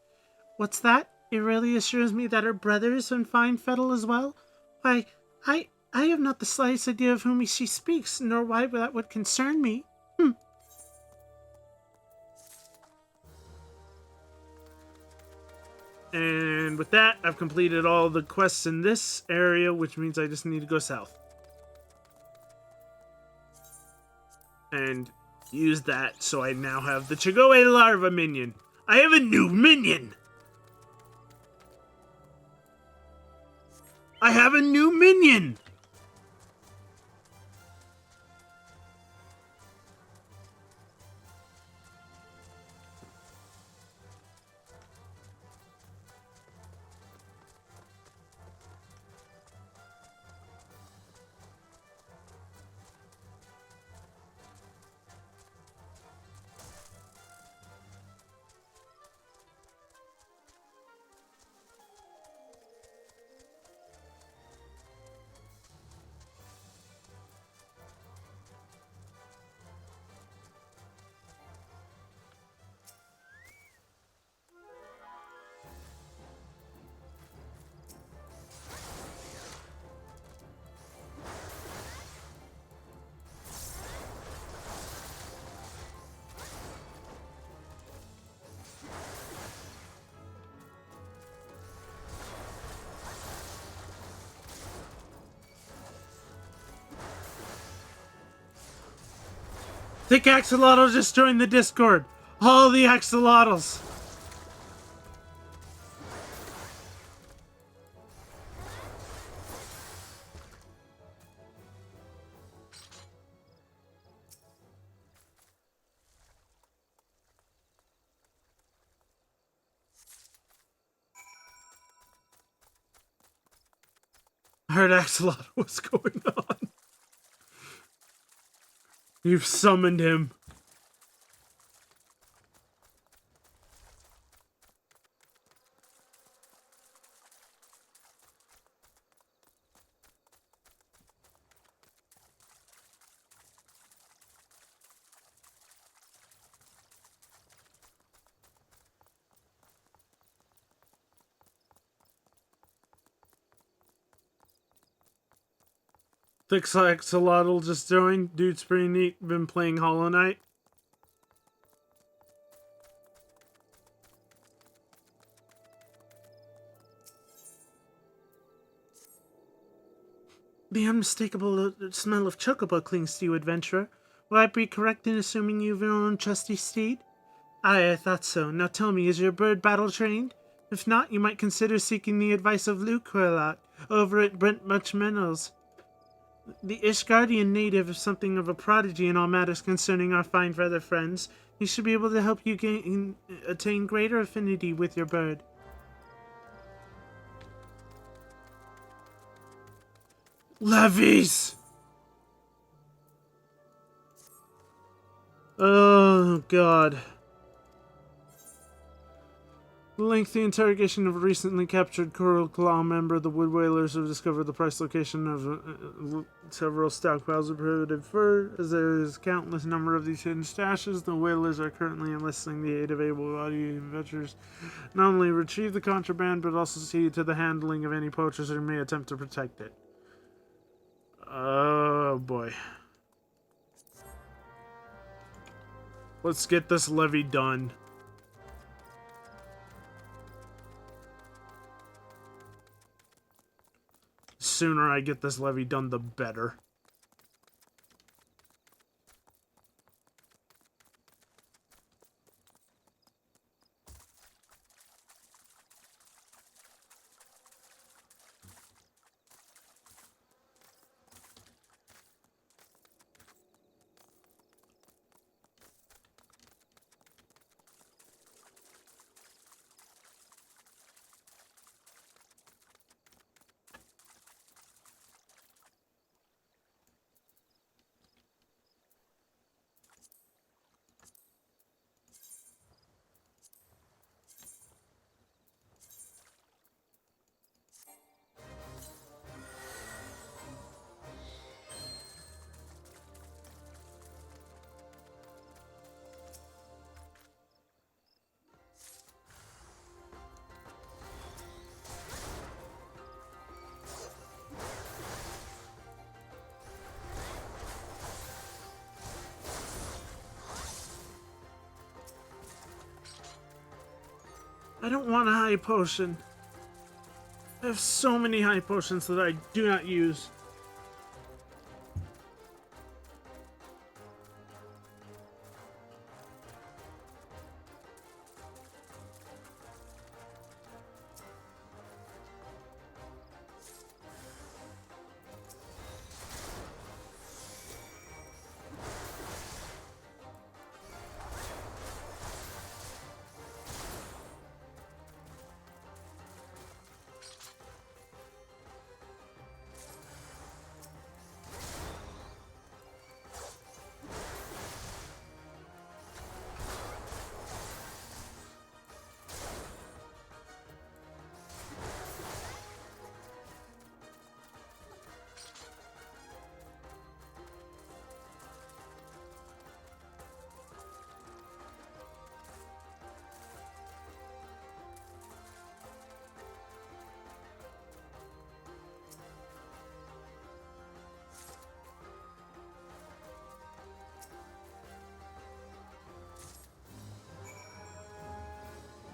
What's that? It really assures me that her brother is in fine fettle as well? Why, I have not the slightest idea of whom she speaks, nor why that would concern me. And with that, I've completed all the quests in this area, which means I just need to go south. And use that so I now have the Chigoe larva minion. I have a new minion! I have a new minion! Thick Axolotl just joined the Discord. All the Axolotls. I heard Axolotl was going on. You've summoned him. Thick Axolotl just joined. Dude's pretty neat. Been playing Hollow Knight. The unmistakable smell of chocobo clings to you, adventurer. Will I be correct in assuming you've your own trusty steed? Aye, I thought so. Now tell me, is your bird battle-trained? If not, you might consider seeking the advice of Luke Quillat over at Brent Much Minnels. The Ishgardian native is something of a prodigy in all matters concerning our fine feather friends. He should be able to help you attain greater affinity with your bird. Levies! Oh, God. The lengthy interrogation of a recently captured Coral Claw member of the Wood Whalers have discovered the precise location of several stockpiles of prohibited fur. As there is a countless number of these hidden stashes, the whalers are currently enlisting the aid of able-bodied adventurers not only retrieve the contraband, but also see to the handling of any poachers who may attempt to protect it. Oh, boy. Let's get this levy done. The sooner I get this levy done, the better. I don't want a high potion. I have so many high potions that I do not use.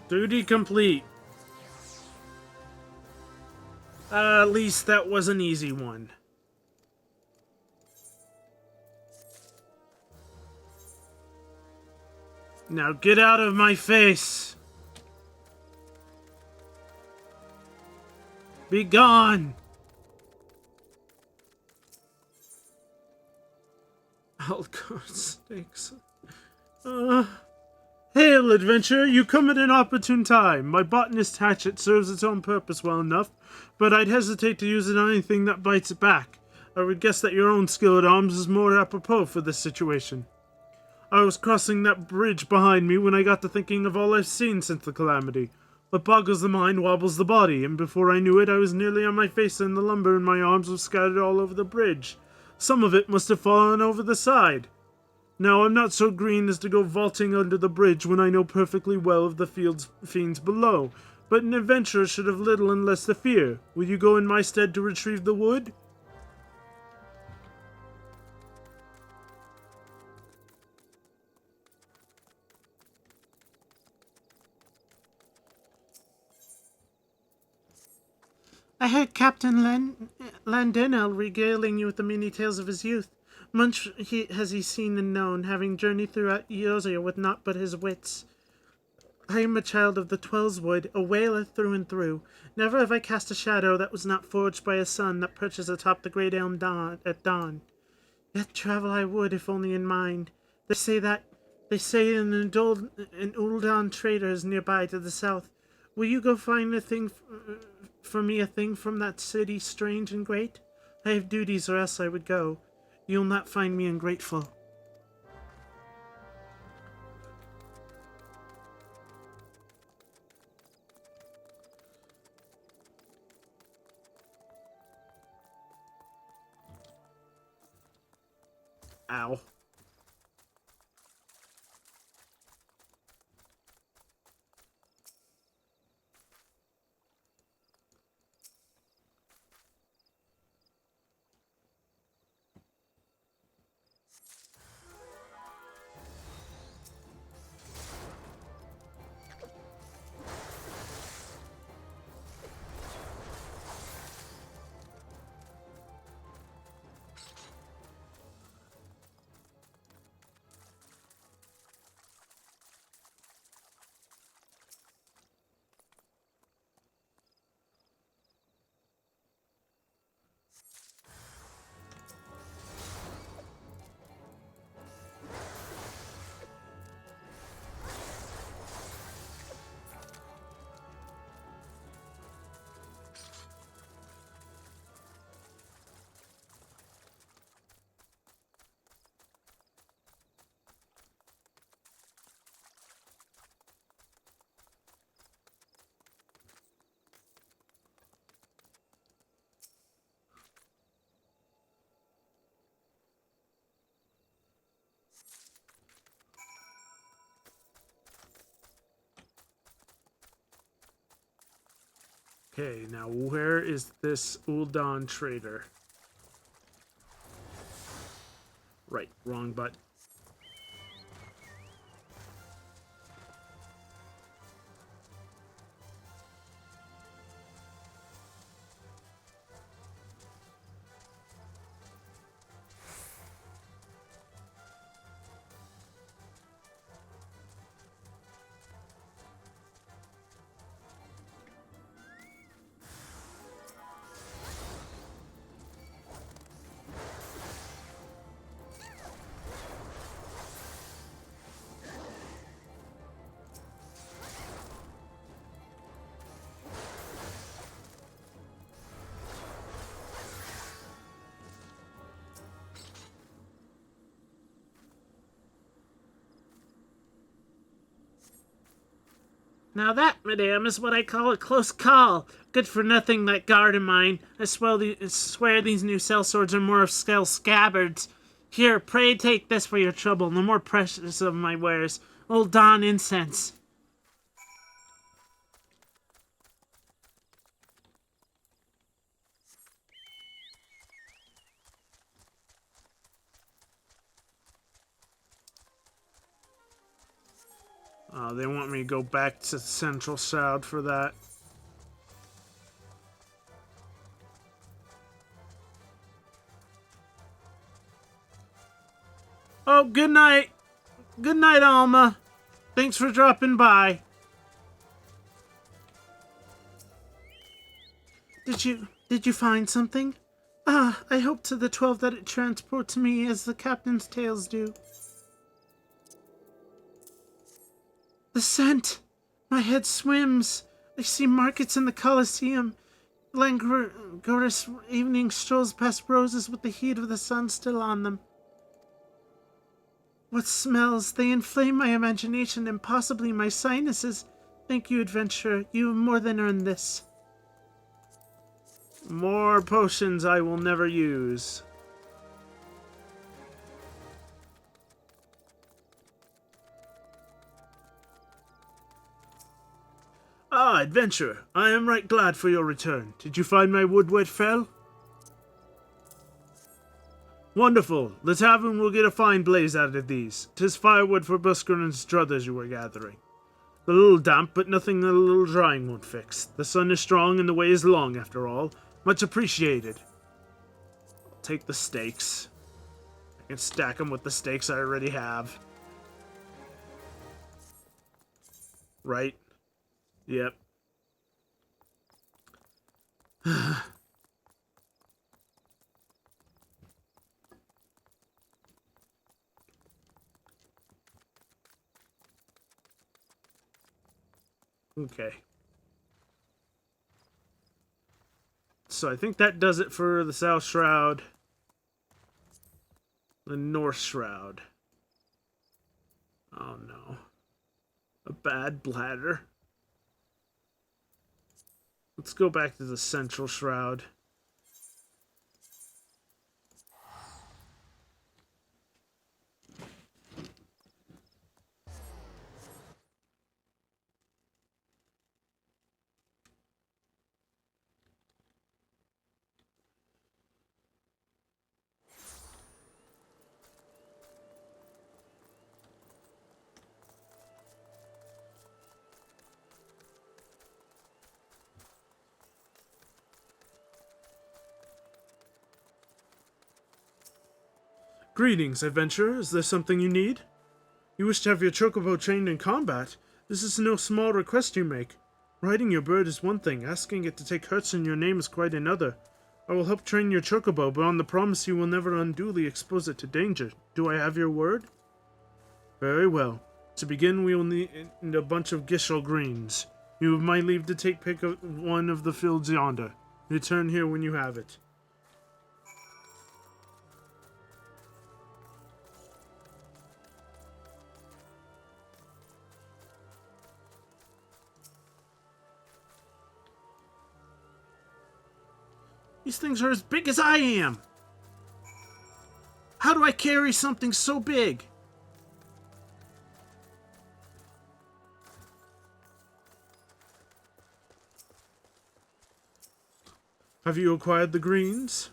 Duty complete. At least that was an easy one. Now get out of my face! Be gone! Alcor stinks. Hail, adventurer! You come at an opportune time. My botanist hatchet serves its own purpose well enough, but I'd hesitate to use it on anything that bites it back. I would guess that your own skill at arms is more apropos for this situation. I was crossing that bridge behind me when I got to thinking of all I've seen since the calamity. What boggles the mind wobbles the body, and before I knew it, I was nearly on my face and the lumber in my arms was scattered all over the bridge. Some of it must have fallen over the side. Now, I'm not so green as to go vaulting under the bridge when I know perfectly well of the fiends below, but an adventurer should have little and less to fear. Will you go in my stead to retrieve the wood? I heard Captain Len Landinel regaling you with the many tales of his youth. Much has he seen and known, having journeyed throughout Eosia with naught but his wits. I am a child of the Twellswood, a whaler through and through. Never have I cast a shadow that was not forged by a sun that perches atop the great elm at dawn. Yet travel I would, if only in mind. They say an Uldan trader is nearby to the south. Will you go find a thing for me, a thing from that city strange and great? I have duties, or else I would go. You'll not find me ungrateful. Ow. Okay, now where is this Uldan trader? Right, wrong button. Now that, madame, is what I call a close call. Good for nothing, that guard of mine. I swear these new sellswords are more of skull scabbards. Here, pray take this for your trouble, the more precious of my wares. Old Dawn incense. They want me to go back to Central Shroud for that. Oh, good night. Good night, Alma. Thanks for dropping by. Did you find something? Ah, I hope to the 12 that it transports me as the captain's tales do. The scent! My head swims. I see markets in the Colosseum. Languorous evening strolls past roses with the heat of the sun still on them. What smells? They inflame my imagination and possibly my sinuses. Thank you, adventurer. You have more than earned this. More potions I will never use. Ah, adventurer, I am right glad for your return. Did you find my wood-wet fell? Wonderful. The tavern will get a fine blaze out of these. 'Tis firewood for Busker and his druthers you were gathering. A little damp, but nothing that a little drying won't fix. The sun is strong and the way is long, after all. Much appreciated. take the stakes. I can stack them with the stakes I already have. Right? Yep. Okay. So I think that does it for the South Shroud. The North Shroud. Oh no. A bad bladder. Let's go back to the Central Shroud. Greetings, adventurer. Is there something you need? You wish to have your chocobo trained in combat? This is no small request you make. Riding your bird is one thing, asking it to take hurts in your name is quite another. I will help train your chocobo, but on the promise you will never unduly expose it to danger. Do I have your word? Very well. To begin, we will need a bunch of Gishel greens. You have my leave to take pick of one of the fields yonder. Return here when you have it. These things are as big as I am! How do I carry something so big? Have you acquired the greens?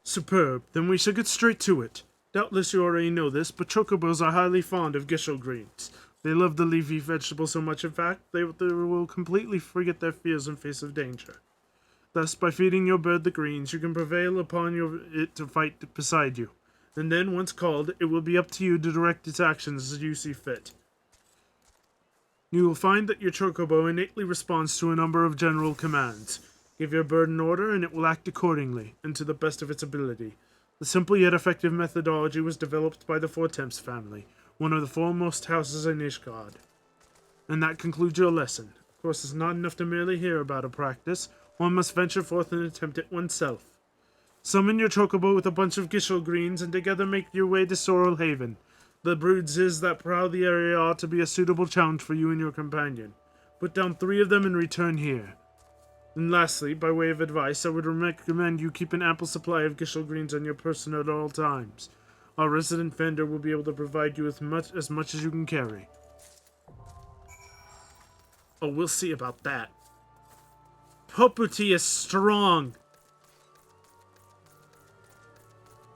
Superb. Then we shall get straight to it. Doubtless you already know this, but chocobos are highly fond of Gishel greens. They love the leafy vegetable so much, in fact, they will completely forget their fears in face of danger. Thus, by feeding your bird the greens, you can prevail upon it to fight beside you. And then, once called, it will be up to you to direct its actions as you see fit. You will find that your chocobo innately responds to a number of general commands. Give your bird an order, and it will act accordingly, and to the best of its ability. The simple yet effective methodology was developed by the Fortemps family, one of the foremost houses in Ishgard. And that concludes your lesson. Of course, it's not enough to merely hear about a practice. One must venture forth and attempt it oneself. Summon your chocobo with a bunch of Gishel greens, and together make your way to Sorrel Haven. The broods is that proud the area ought to be a suitable challenge for you and your companion. Put down 3 of them and return here. And lastly, by way of advice, I would recommend you keep an ample supply of Gishel greens on your person at all times. Our resident vendor will be able to provide you with as much as you can carry. Oh, we'll see about that. Popoto is strong.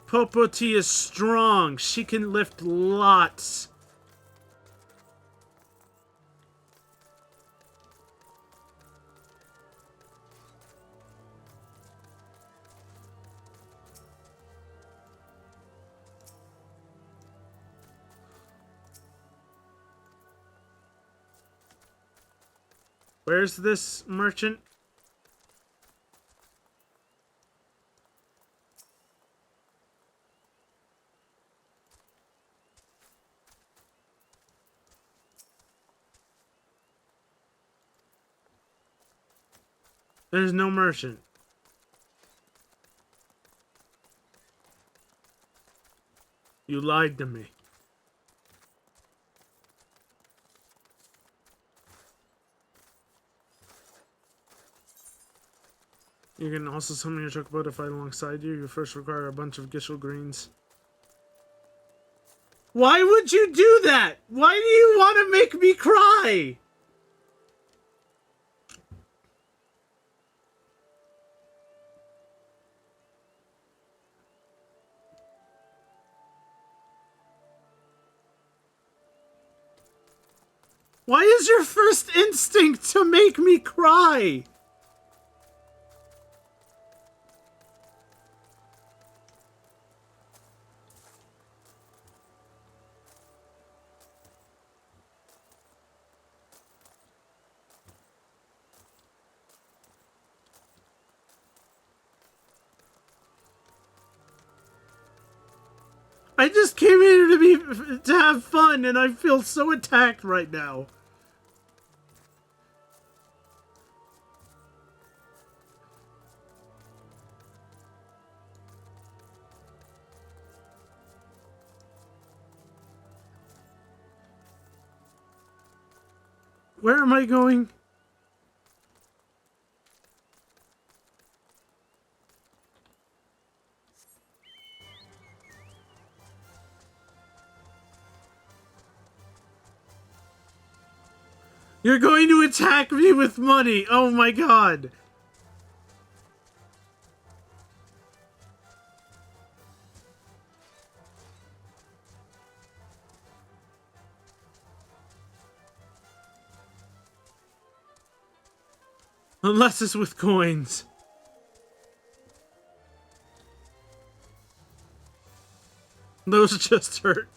Popoto is strong. She can lift lots. Where's this merchant? There's no merchant. You lied to me. You can also summon your chocobo to fight alongside you. You first require a bunch of Gishel greens. Why would you do that? Why do you want to make me cry? Why is your first instinct to make me cry? I just came here to have fun, and I feel so attacked right now. Where am I going? You're going to attack me with money! Oh my god! Unless it's with coins. Those just hurt.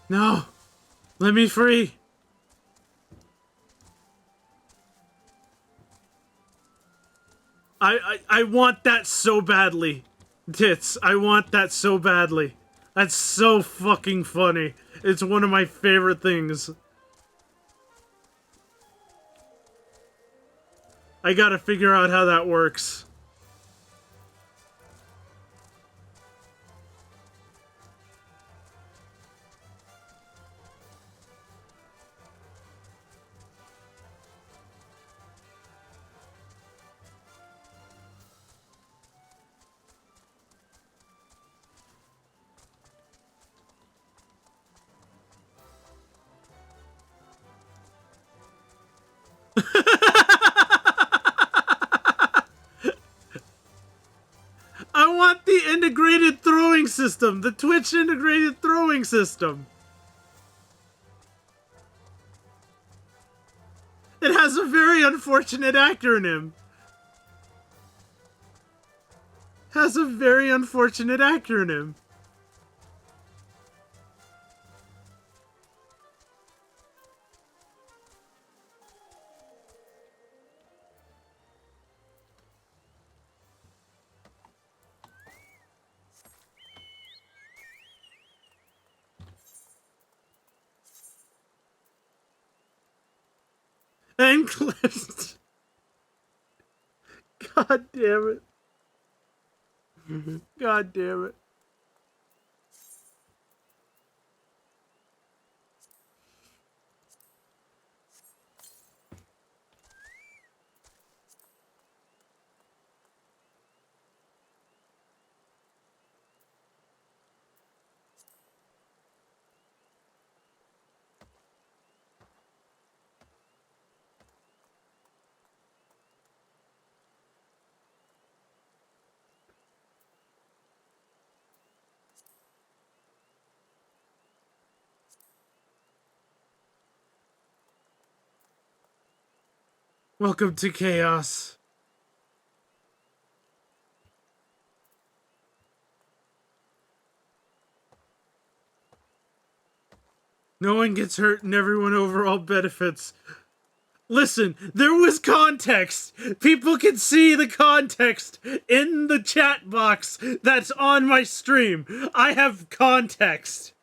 No! Let me free! I want that so badly. Tits, I want that so badly. That's so fucking funny. It's one of my favorite things. I gotta figure out how that works. I want the integrated throwing system! The Twitch integrated throwing system! It has a very unfortunate acronym. Has a very unfortunate acronym. And clipped. God damn it. God damn it. Welcome to chaos. No one gets hurt and everyone overall benefits. Listen, there was context. People can see the context in the chat box that's on my stream. I have context.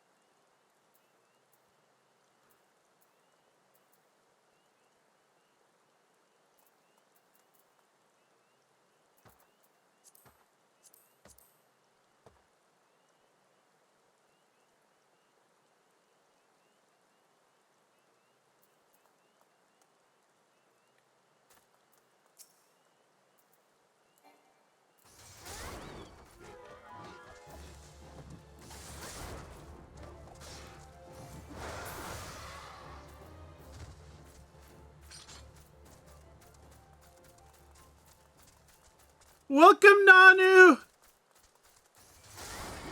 Welcome, Nanu!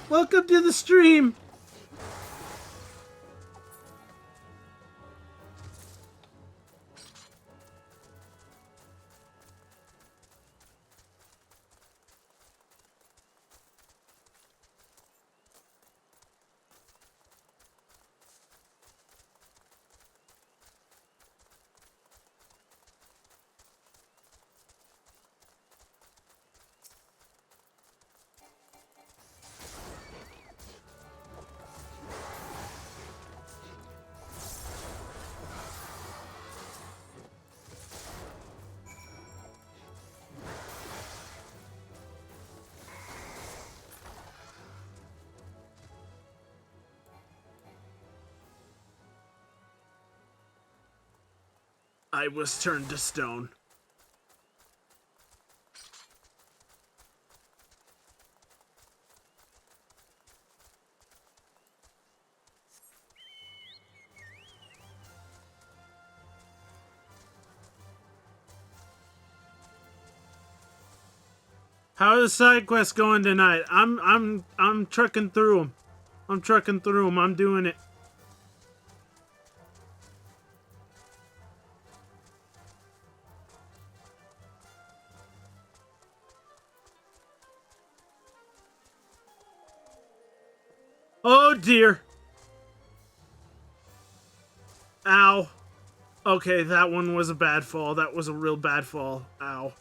Welcome to the stream! I was turned to stone. How is Sidequest going tonight? I'm trucking through them. I'm doing it. Oh dear. Ow. Okay, that one was a bad fall. That was a real bad fall. Ow.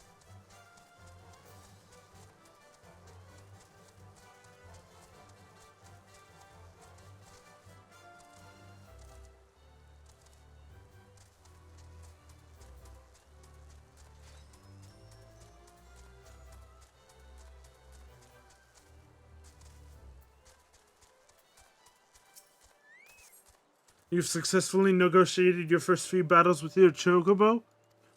You've successfully negotiated your first few battles with your chocobo?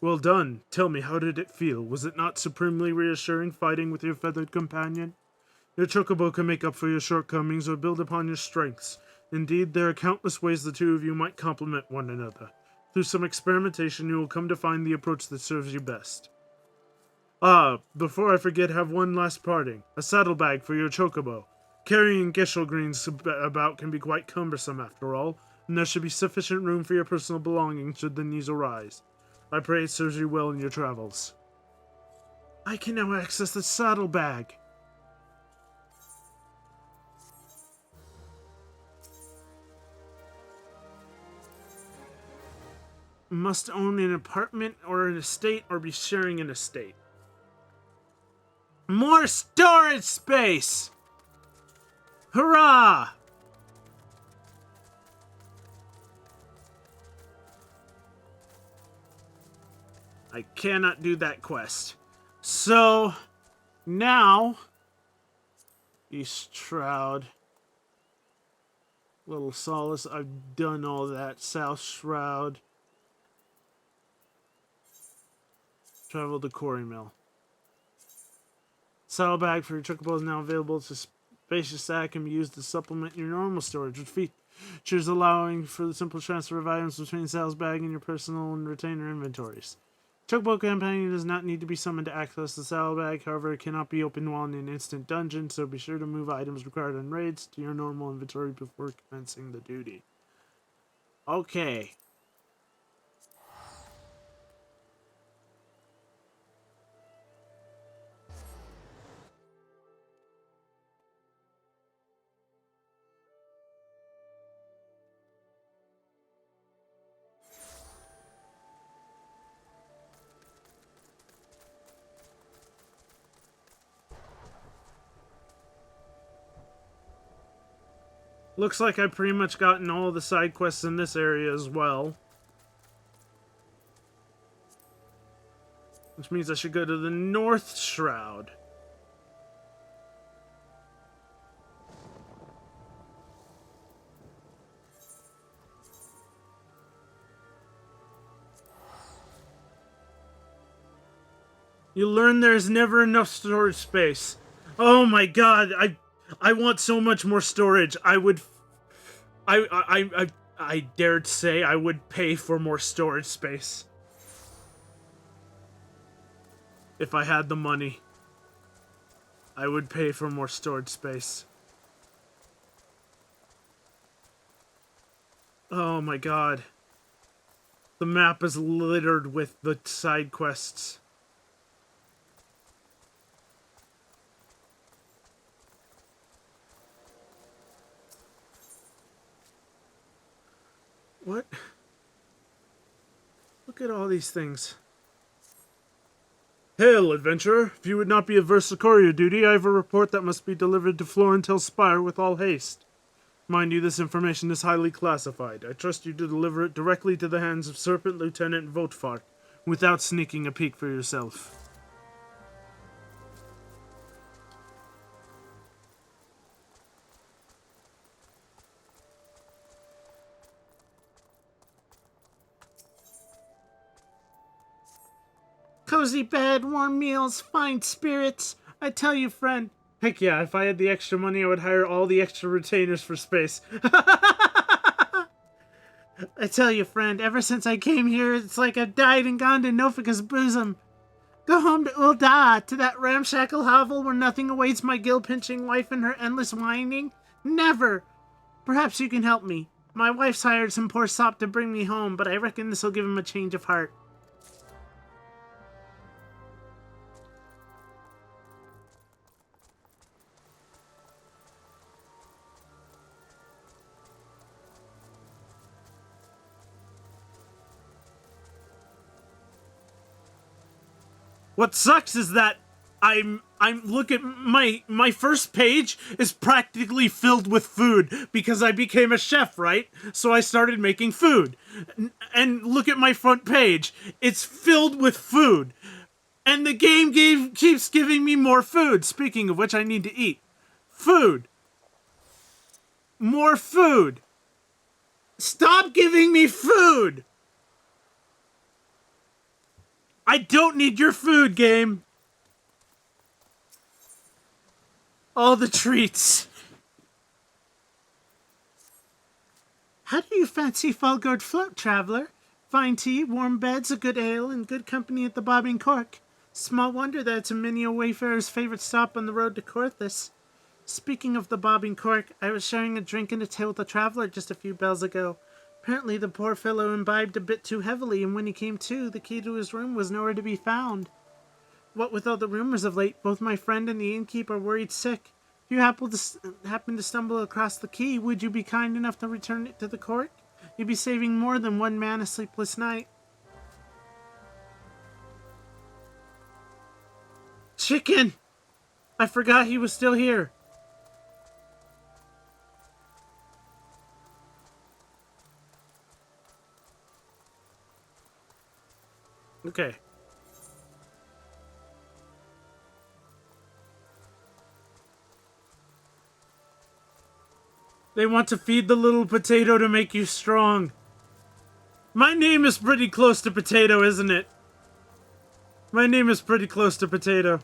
Well done. Tell me, how did it feel? Was it not supremely reassuring fighting with your feathered companion? Your chocobo can make up for your shortcomings or build upon your strengths. Indeed, there are countless ways the two of you might complement one another. Through some experimentation, you will come to find the approach that serves you best. Ah, before I forget, have one last parting. A saddlebag for your chocobo. Carrying Geshel greens about can be quite cumbersome after all, and there should be sufficient room for your personal belongings should the needs arise. I pray it serves you well in your travels. I can now access the saddlebag. Must own an apartment or an estate or be sharing an estate. More storage space! Hurrah! I cannot do that quest. So, now, East Shroud. Little Solace, I've done all that. South Shroud. Travel to Quarry Mill. Saddlebag for your chocobo is now available. It's a spacious sack can be used to supplement your normal storage with features allowing for the simple transfer of items between saddlebag and your personal and retainer inventories. Chocobo companion does not need to be summoned to access the saddlebag, however it cannot be opened while in an instant dungeon, so be sure to move items required on raids to your normal inventory before commencing the duty. Okay. Looks like I've pretty much gotten all the side quests in this area as well. Which means I should go to the North Shroud. You learn there's never enough storage space. Oh my god, I want so much more storage. I dared say I would pay for more storage space. If I had the money. I would pay for more storage space. Oh my god. The map is littered with the side quests. What? Look at all these things. Hail, adventurer. If you would not be averse to courier duty, I have a report that must be delivered to Florentil Spire with all haste. Mind you, this information is highly classified. I trust you to deliver it directly to the hands of Serpent Lieutenant Votfart, without sneaking a peek for yourself. Cozy bed, warm meals, fine spirits. I tell you, friend. Heck yeah, if I had the extra money, I would hire all the extra retainers for space. I tell you, friend, ever since I came here, it's like I've died and gone to Nofika's bosom. Go home to Ulda, to that ramshackle hovel where nothing awaits my gill-pinching wife and her endless whining. Never! Perhaps you can help me. My wife's hired some poor sop to bring me home, but I reckon this'll give him a change of heart. What sucks is that I'm look at my first page is practically filled with food because I became a chef, right? So I started making food. And look at my front page. It's filled with food. And the game keeps giving me more food. Speaking of which, I need to eat. Food. More food. Stop giving me food. I don't need your food, game. All the treats. How do you fancy Falgard float, traveler? Fine tea, warm beds, a good ale, and good company at the Bobbing Cork. Small wonder that it's many a wayfarer's favorite stop on the road to Corthus. Speaking of the Bobbing Cork, I was sharing a drink and a tale with a traveler just a few bells ago. Apparently the poor fellow imbibed a bit too heavily, and when he came to, the key to his room was nowhere to be found. What with all the rumors of late, both my friend and the innkeep are worried sick. If you happen to stumble across the key, would you be kind enough to return it to the court? You'd be saving more than one man a sleepless night. Chicken! I forgot he was still here. Okay. They want to feed the little potato to make you strong. My name is pretty close to Potato, isn't it? My name is pretty close to Potato.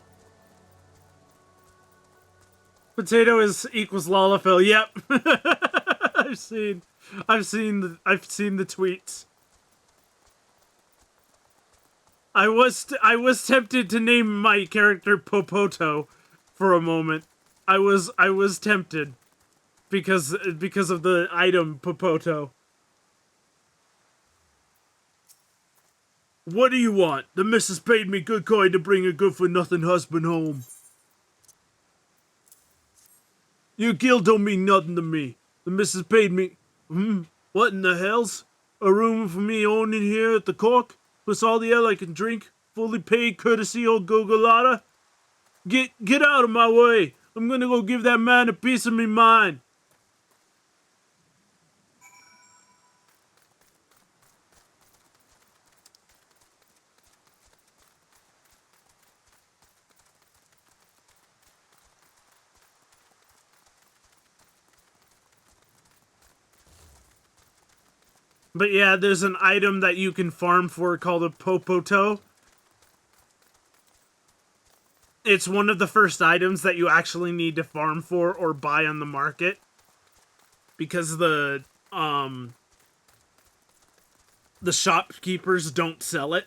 Potato is equals Lalafell. Yep. I've seen the tweets. I was tempted to name my character Popoto for a moment. I was tempted because of the item Popoto. What do you want? The missus paid me good coin to bring a good-for-nothing husband home. Your guild don't mean nothing to me. The missus paid me... What in the hell's? A room for me owning here at the Cork? Plus all the ale I can drink? Fully paid courtesy old Gogolata? Get out of my way. I'm gonna go give that man a piece of me mind. But yeah, there's an item that you can farm for called a Popoto. It's one of the first items that you actually need to farm for or buy on the market. Because the shopkeepers don't sell it.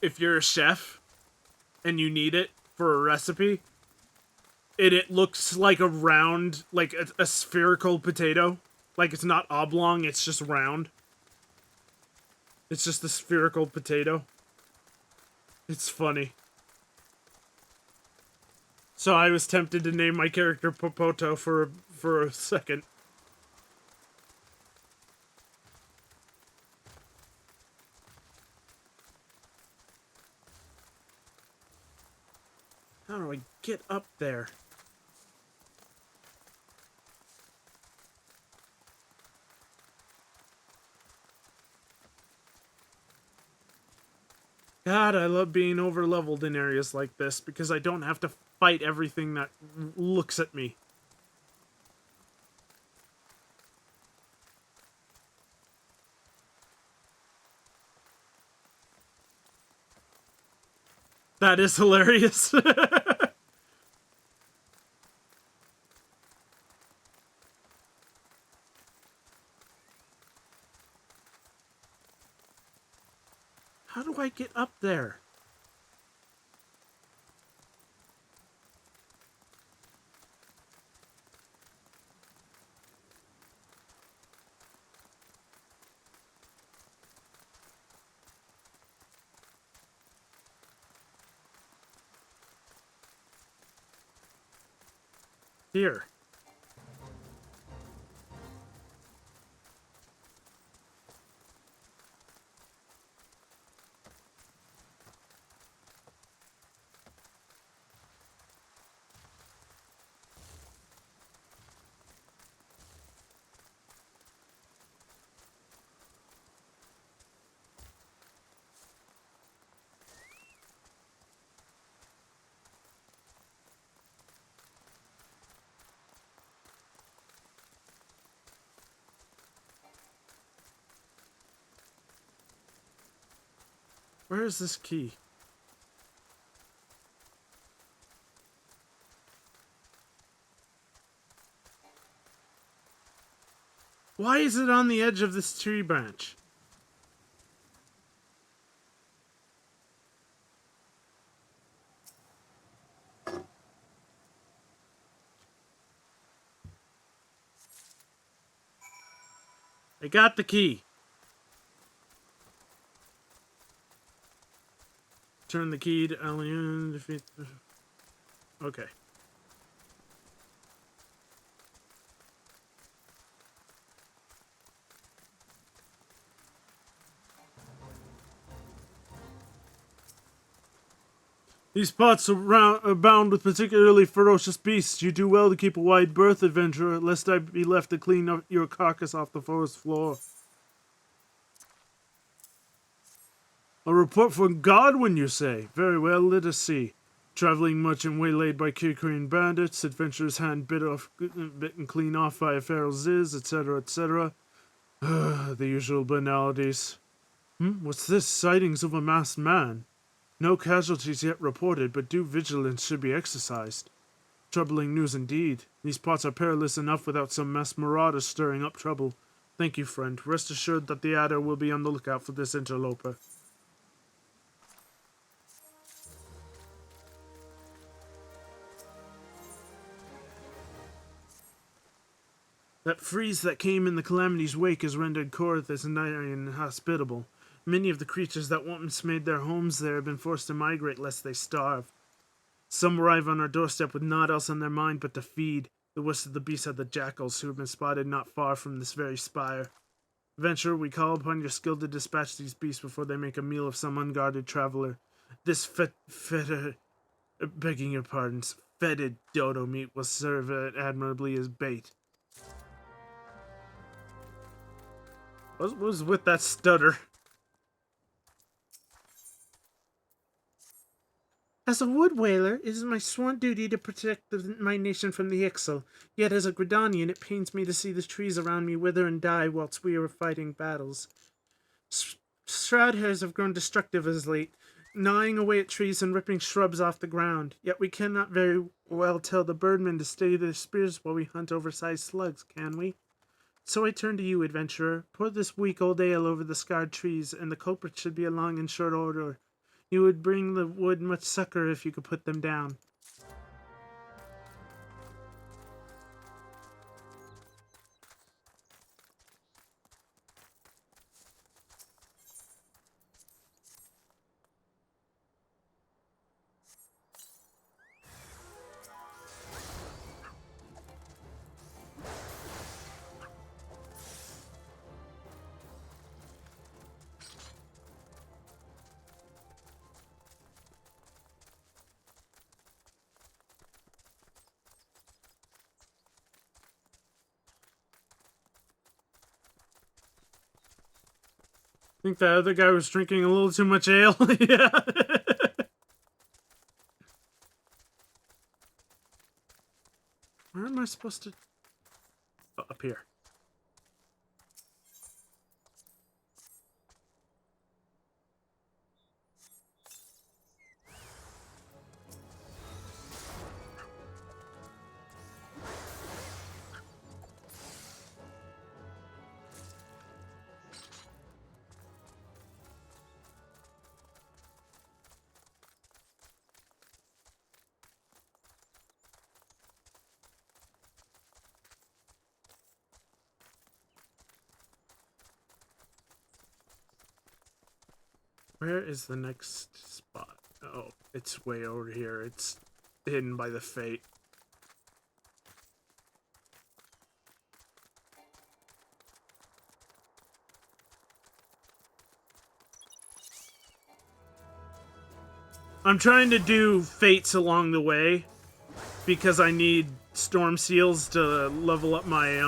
If you're a chef. and you need it for a recipe, and it looks like a round, like a spherical potato. Like, it's not oblong, it's just round. It's just a spherical potato. It's funny. So I was tempted to name my character Popoto for a second. How do I get up there? God, I love being over-leveled in areas like this because I don't have to fight everything that looks at me. That is hilarious. How do I get up there? Here. Where is this key? Why is it on the edge of this tree branch? I got the key. Turn the key to alien, defeat the... Okay. These spots are bound with particularly ferocious beasts. You do well to keep a wide berth, adventurer, lest I be left to clean up your carcass off the forest floor. A report from Godwin, you say? Very well, let us see. Traveling merchant waylaid by Kikrian bandits, adventurer's hand bitten clean off by a feral ziz, etc., etc. The usual banalities. What's this? Sightings of a masked man. No casualties yet reported, but due vigilance should be exercised. Troubling news indeed. These spots are perilous enough without some masked marauders stirring up trouble. Thank you, friend. Rest assured that the Adder will be on the lookout for this interloper. That freeze that came in the Calamity's wake has rendered Korath as nigh inhospitable. Many of the creatures that once made their homes there have been forced to migrate lest they starve. Some arrive on our doorstep with naught else on their mind but to feed. The worst of the beasts are the jackals, who have been spotted not far from this very spire. Adventurer, we call upon your skill to dispatch these beasts before they make a meal of some unguarded traveler. This begging your pardons, fetid dodo meat will serve admirably as bait. What was with that stutter? As a wood whaler, it is my sworn duty to protect my nation from the Ixal. Yet as a Gridanian, it pains me to see the trees around me wither and die whilst we are fighting battles. Shroud hairs have grown destructive as late, gnawing away at trees and ripping shrubs off the ground. Yet we cannot very well tell the birdmen to stay their spears while we hunt oversized slugs, can we? So I turn to you, adventurer. Pour this weak old ale over the scarred trees, and the culprit should be along in short order. You would bring the wood much succor if you could put them down. I think that other guy was drinking a little too much ale. Yeah. Where am I supposed to... Oh, up here. Where is the next spot? Oh, it's way over here. It's hidden by the fate. I'm trying to do fates along the way because I need storm seals to level up my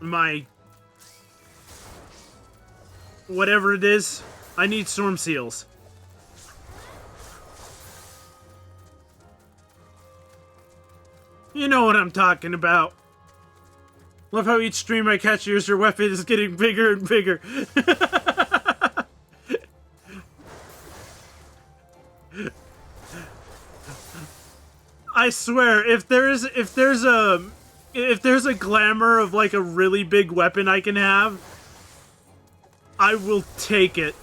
my whatever it is. I need storm seals. You know what I'm talking about. Love how each stream I catch you as your weapon is getting bigger and bigger. I swear, if there's a glamour of like a really big weapon I can have, I will take it.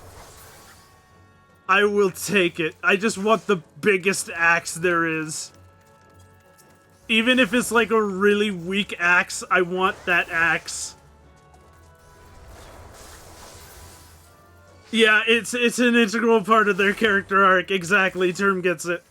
I will take it. I just want the biggest axe there is. Even if it's like a really weak axe, I want that axe. Yeah, it's an integral part of their character arc. Exactly, Term gets it.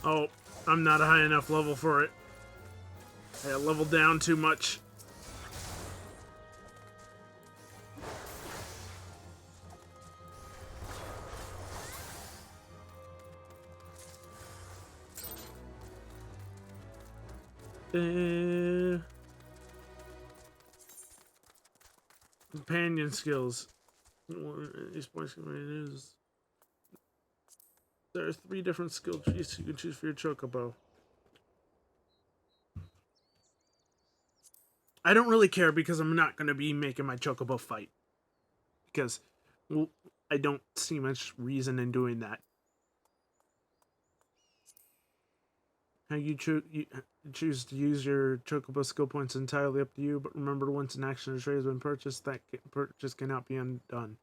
Oh, I'm not a high enough level for it. I leveled down too much. Companion skills. These points can be used. There are 3 different skill trees you can choose for your chocobo. I don't really care because I'm not going to be making my chocobo fight. Because, well, I don't see much reason in doing that. How you choose to use your chocobo skill points is entirely up to you, but remember once an action or trait has been purchased, that purchase cannot be undone.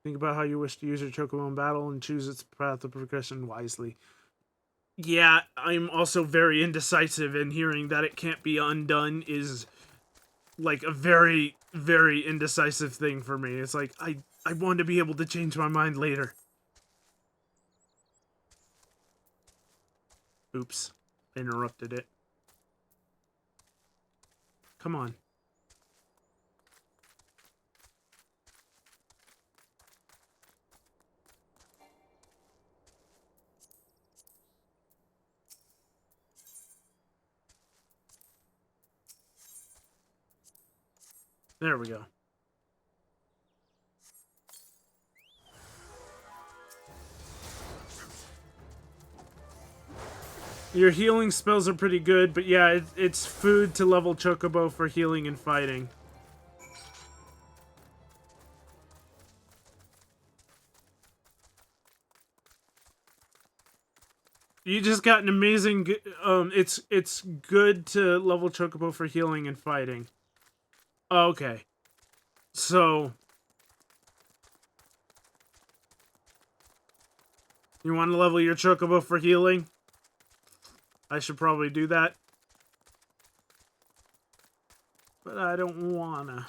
Think about how you wish to use your chocobo in battle and choose its path of progression wisely. Yeah, I'm also very indecisive, and hearing that it can't be undone is like a very, very indecisive thing for me. It's like, I want to be able to change my mind later. Oops. Interrupted it. Come on. There we go. Your healing spells are pretty good, but yeah, it's food to level Chocobo for healing and fighting. You just got an amazing. It's good to level Chocobo for healing and fighting. Okay, so you want to level your Chocobo for healing? I should probably do that, but I don't wanna.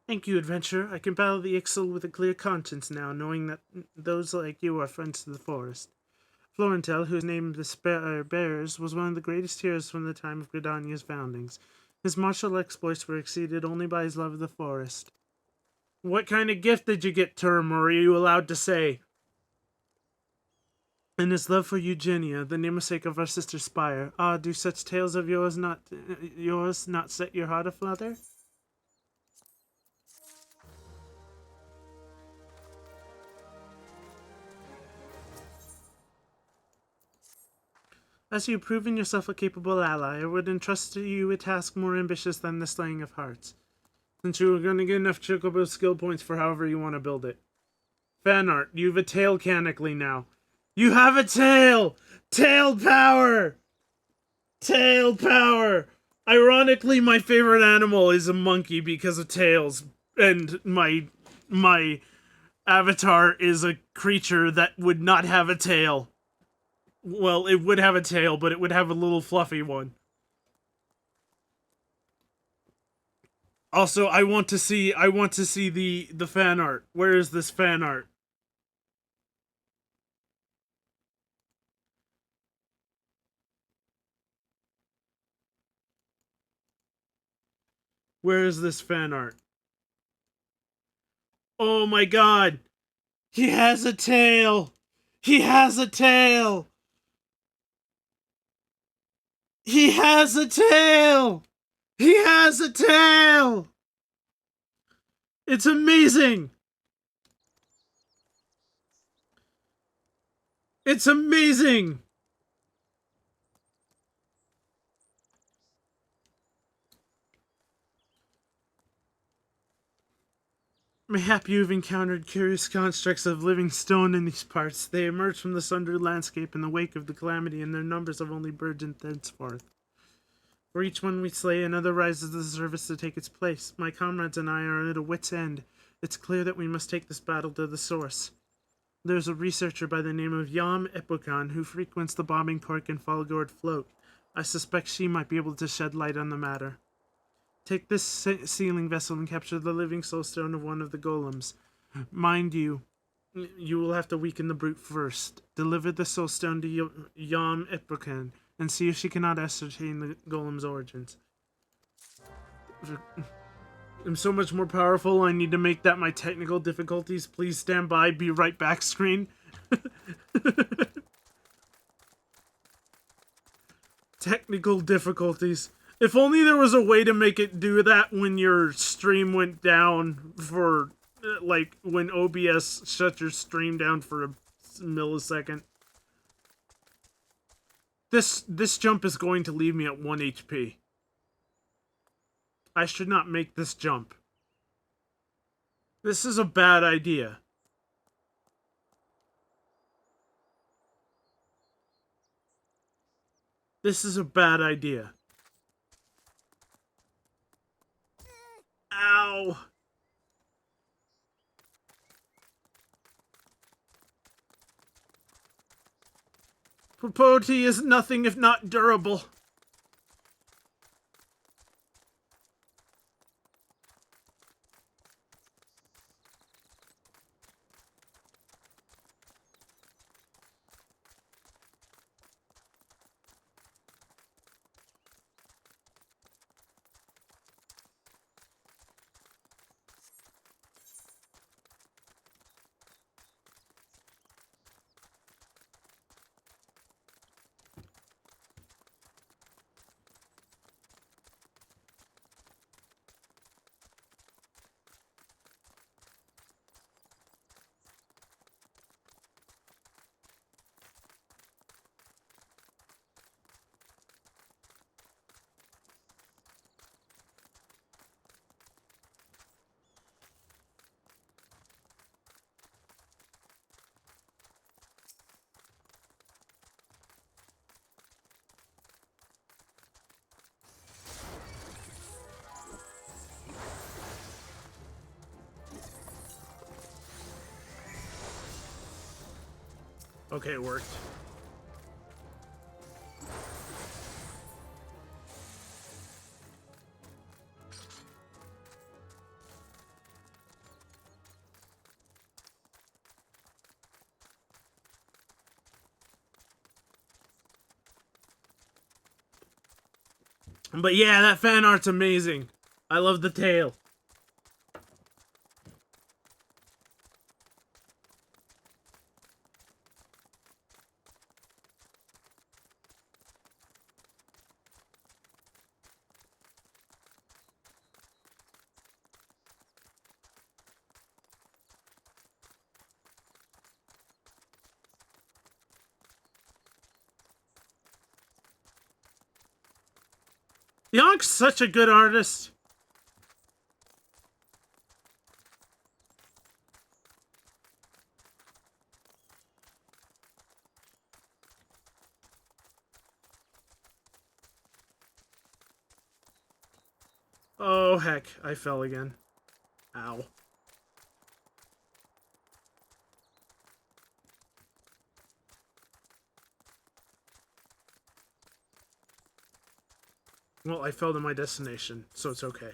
Thank you, adventurer. I can battle the Ixal with a clear conscience now, knowing that those like you are friends to the forest. Florentel, whose name the Spire bears, was one of the greatest heroes from the time of Gridania's foundings. His martial exploits were exceeded only by his love of the forest. What kind of gift did you get, Term, or are you allowed to say? And his love for Eugenia, the namesake of our sister Spire. Ah, do such tales of yours not set your heart aflutter? As you've proven yourself a capable ally, I would entrust to you a task more ambitious than the slaying of hearts. Since you are going to get enough Chocobo skill points for however you want to build it. Fan art, you have a tail canically now. You have a tail! Tail power! Tail power! Ironically, my favorite animal is a monkey because of tails. And my avatar is a creature that would not have a tail. Well, it would have a tail, but it would have a little fluffy one. Also, I want to see the fan art. Where is this fan art? Where is this fan art? Oh my god! He has a tail! He has a tail! He has a tail! He has a tail! It's amazing! It's amazing! Mayhap you've encountered curious constructs of living stone in these parts. They emerge from the sundered landscape in the wake of the calamity, and their numbers have only burgeoned thenceforth. For each one we slay, another rises to the surface to take its place. My comrades and I are at a wit's end. It's clear that we must take this battle to the source. There's a researcher by the name of Yam Epokan who frequents the bobbing cork and Falgord float. I suspect she might be able to shed light on the matter. Take this sealing vessel and capture the living soul stone of one of the golems. Mind you, you will have to weaken the brute first. Deliver the soul stone to Yam Epokan and see if she cannot ascertain the golem's origins. I'm so much more powerful, I need to make that my technical difficulties. Please stand by, be right back screen. Technical difficulties. If only there was a way to make it do that when your stream went down for, like, when OBS shut your stream down for a millisecond. This jump is going to leave me at 1 HP. I should not make this jump. This is a bad idea. This is a bad idea. Ow! Popoto is nothing if not durable. Okay, it worked. But yeah, that fan art's amazing. I love the tail. Yonk's such a good artist. Oh, heck. I fell again. Ow. Well, I fell to my destination, so it's okay.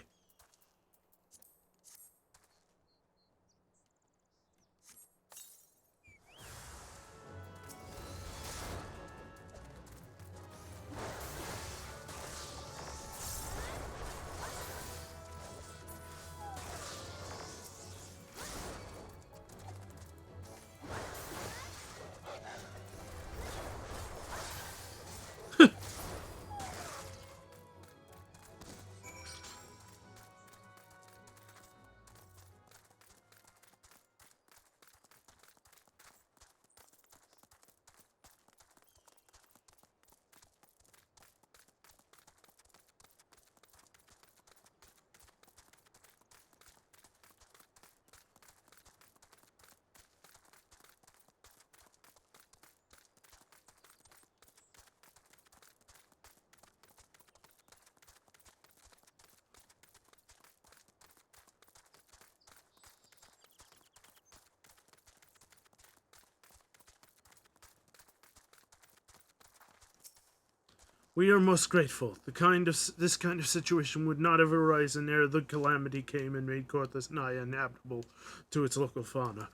We are most grateful. This kind of situation would not have arisen ere the calamity came and made Korthus nigh uninhabitable to its local fauna.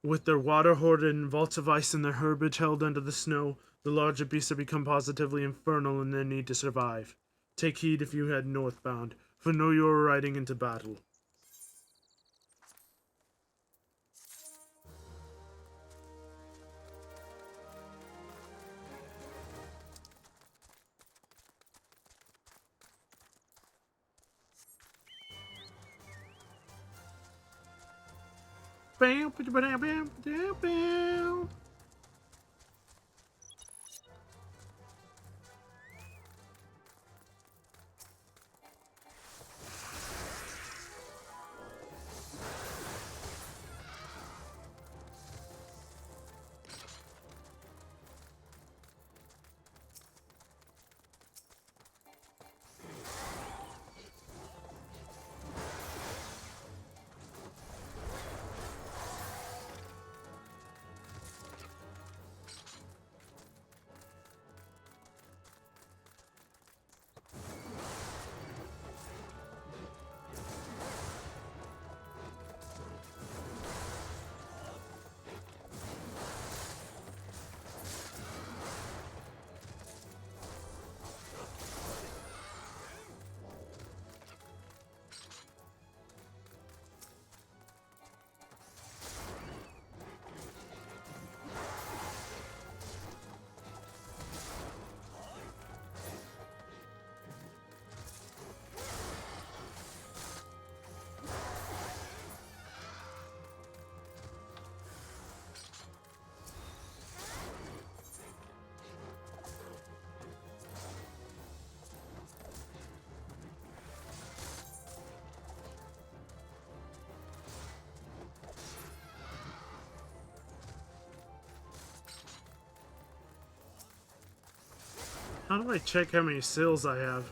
With their water hoarded in vaults of ice and their herbage held under the snow, the larger beasts have become positively infernal in their need to survive. Take heed if you head northbound, for know you are riding into battle. Bow, bow, bow, bow, bow, bow. How do I check how many sills I have?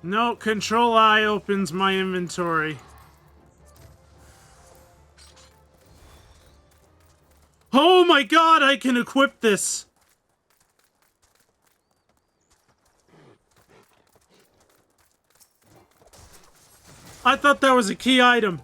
No, Control I opens my inventory. Oh my god, I can equip this! I thought that was a key item.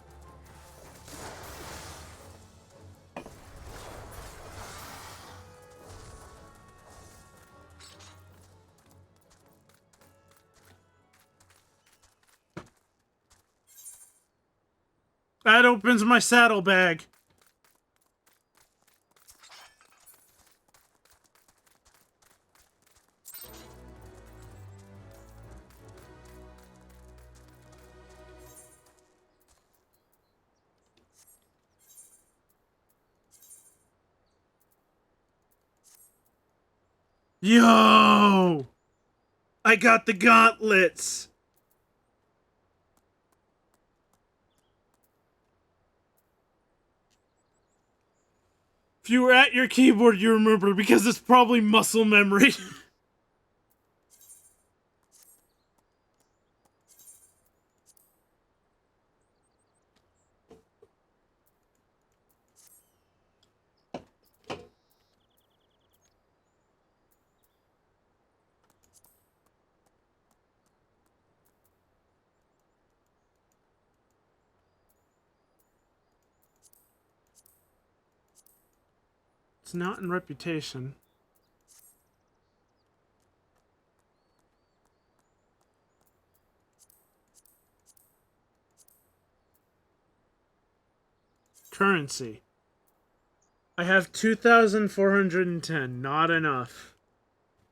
That opens my saddlebag. Yo! I got the gauntlets! If you were at your keyboard, you remember, because it's probably muscle memory. It's not in reputation. Currency. I have 2,410. Not enough.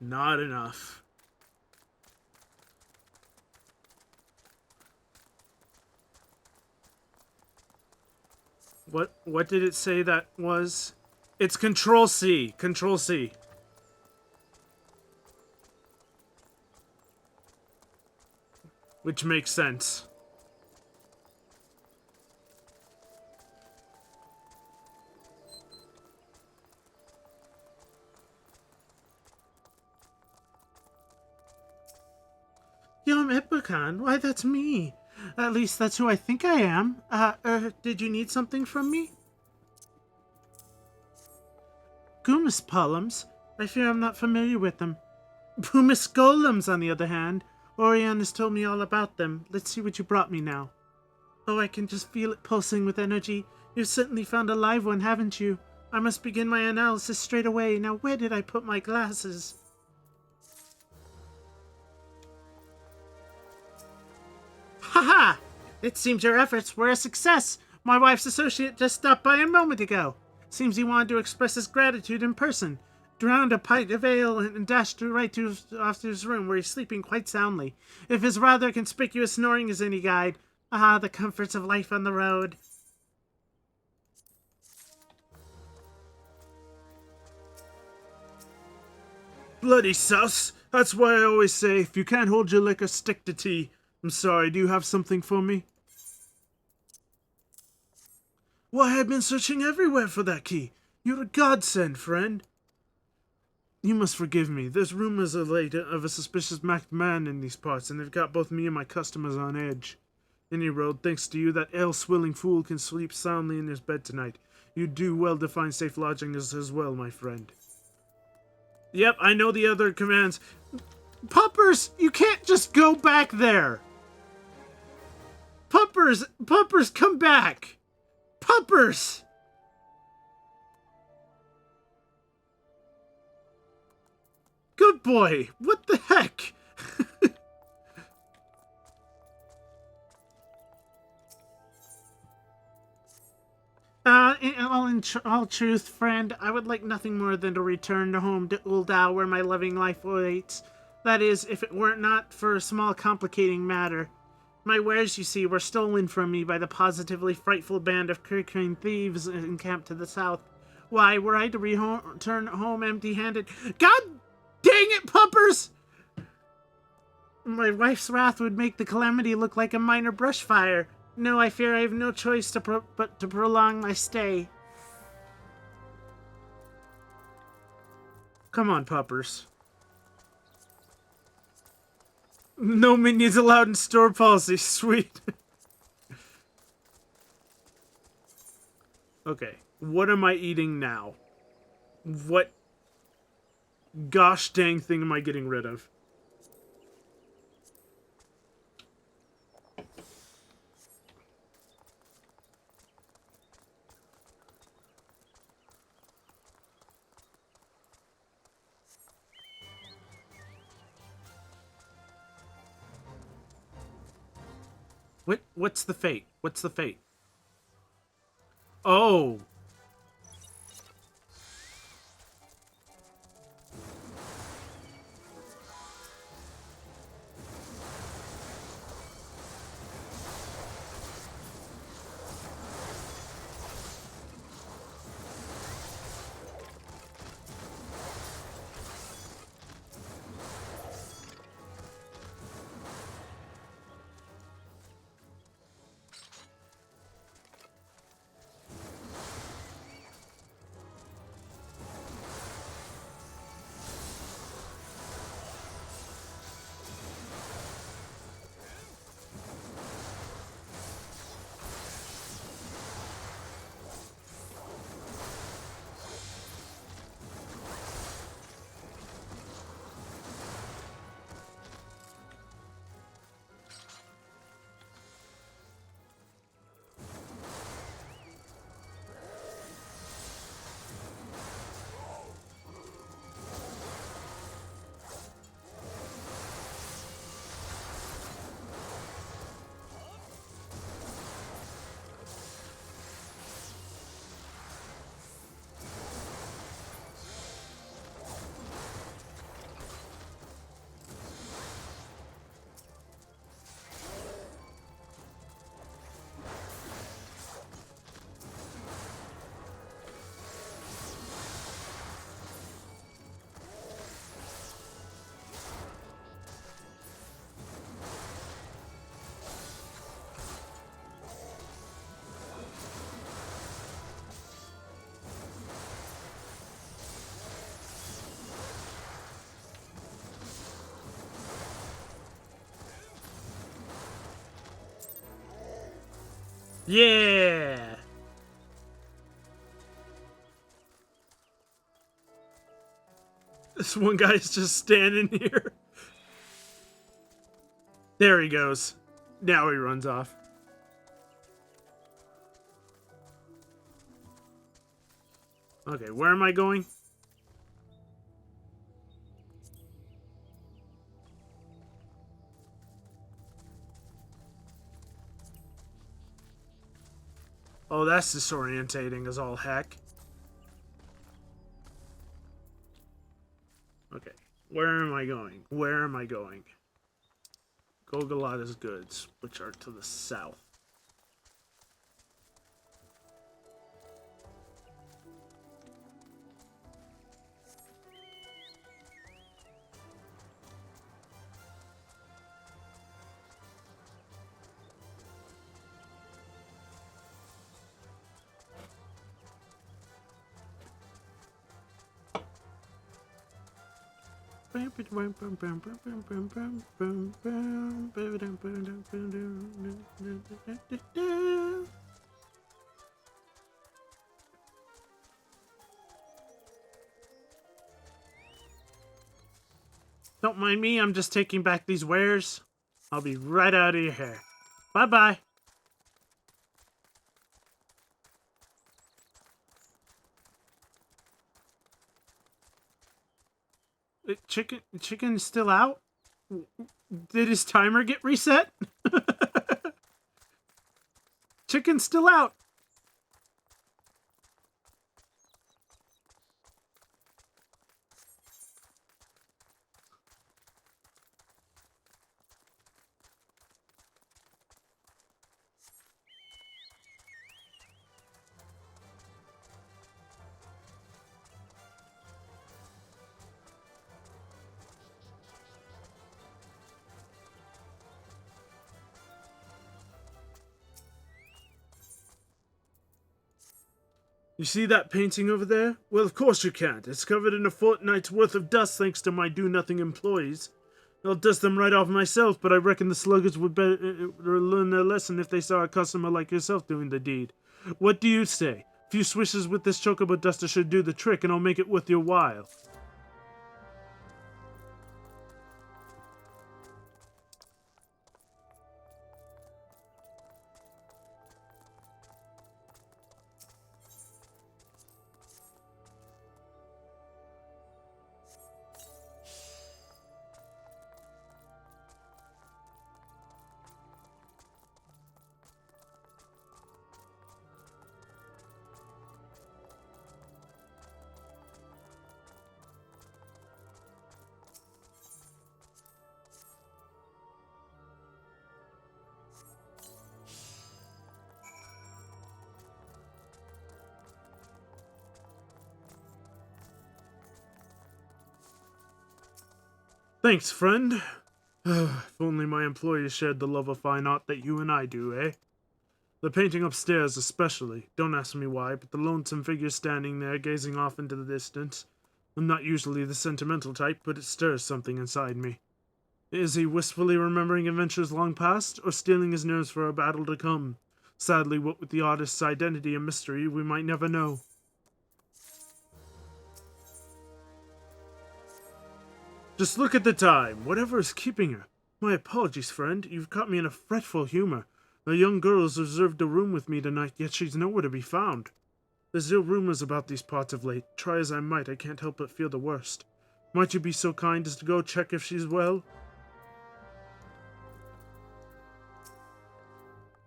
Not enough. What did it say that was? It's Control C. Control C. Which makes sense. Yo, I'm Epicon. Why, that's me. At least that's who I think I am. Did you need something from me? Goomus polems? I fear I'm not familiar with them. Boomis golems, on the other hand. Orion has told me all about them. Let's see what you brought me now. Oh, I can just feel it pulsing with energy. You've certainly found a live one, haven't you? I must begin my analysis straight away. Now, where did I put my glasses? Haha! It seems your efforts were a success. My wife's associate just stopped by a moment ago. Seems he wanted to express his gratitude in person. Drowned a pint of ale and dashed off to his room where he's sleeping quite soundly. If his rather conspicuous snoring is any guide. Ah, the comforts of life on the road. Bloody sus! That's why I always say, if you can't hold your liquor, stick to tea. I'm sorry, do you have something for me? Why, I've been searching everywhere for that key. You're a godsend, friend. You must forgive me. There's rumors of a suspicious masked man in these parts, and they've got both me and my customers on edge. Any road, thanks to you, that ale-swilling fool can sleep soundly in his bed tonight. You do well to find safe lodgings as well, my friend. Yep, I know the other commands. Puppers, you can't just go back there. Puppers, come back. Puppers! Good boy. What the heck? In all truth, friend, I would like nothing more than to return to home to Uldao where my loving life awaits. That is, if it were not for a small complicating matter. My wares, you see, were stolen from me by the positively frightful band of Kirkane thieves encamped to the south. Why, were I to return home empty-handed... God dang it, puppers! My wife's wrath would make the calamity look like a minor brush fire. No, I fear I have no choice but to prolong my stay. Come on, puppers. No minions allowed in store policy. Sweet. Okay, what am I eating now? What gosh dang thing am I getting rid of? What's the fate? What's the fate? Oh. Yeah! This one guy's just standing here. There he goes. Now he runs off. Okay, where am I going? Oh, that's disorientating as all heck. Okay, where am I going? Where am I going? Golgotha's goods, which are to the south. Don't mind me, I'm just taking back these wares. I'll be right out of your hair. Bye-bye. Chicken's still out? Did his timer get reset? Chicken's still out. You see that painting over there? Well, of course you can't. It's covered in a fortnight's worth of dust thanks to my do-nothing employees. I'll dust them right off myself, but I reckon the sluggers would better learn their lesson if they saw a customer like yourself doing the deed. What do you say? A few swishes with this chocobo duster should do the trick, and I'll make it worth your while. Thanks, friend. If only my employees shared the love of fine art that you and I do, eh? The painting upstairs especially. Don't ask me why, but the lonesome figure standing there gazing off into the distance. I'm not usually the sentimental type, but it stirs something inside me. Is he wistfully remembering adventures long past, or steeling his nerves for a battle to come? Sadly, what with the artist's identity a mystery, we might never know. Just look at the time. Whatever is keeping her. My apologies, friend. You've caught me in a fretful humor. A young girl has reserved a room with me tonight, yet she's nowhere to be found. There's ill rumors about these parts of late. Try as I might, I can't help but feel the worst. Might you be so kind as to go check if she's well?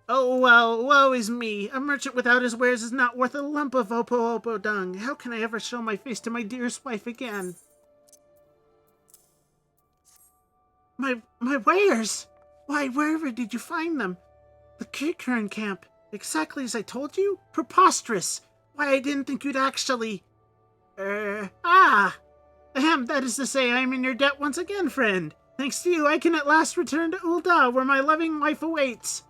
Oh, well, woe is me. A merchant without his wares is not worth a lump of opo dung. How can I ever show my face to my dearest wife again? My wares? Why, wherever did you find them? The Kikern camp. Exactly as I told you? Preposterous. Why, I didn't think you'd actually... That is to say, I am in your debt once again, friend. Thanks to you, I can at last return to Ul'dah, where my loving wife awaits.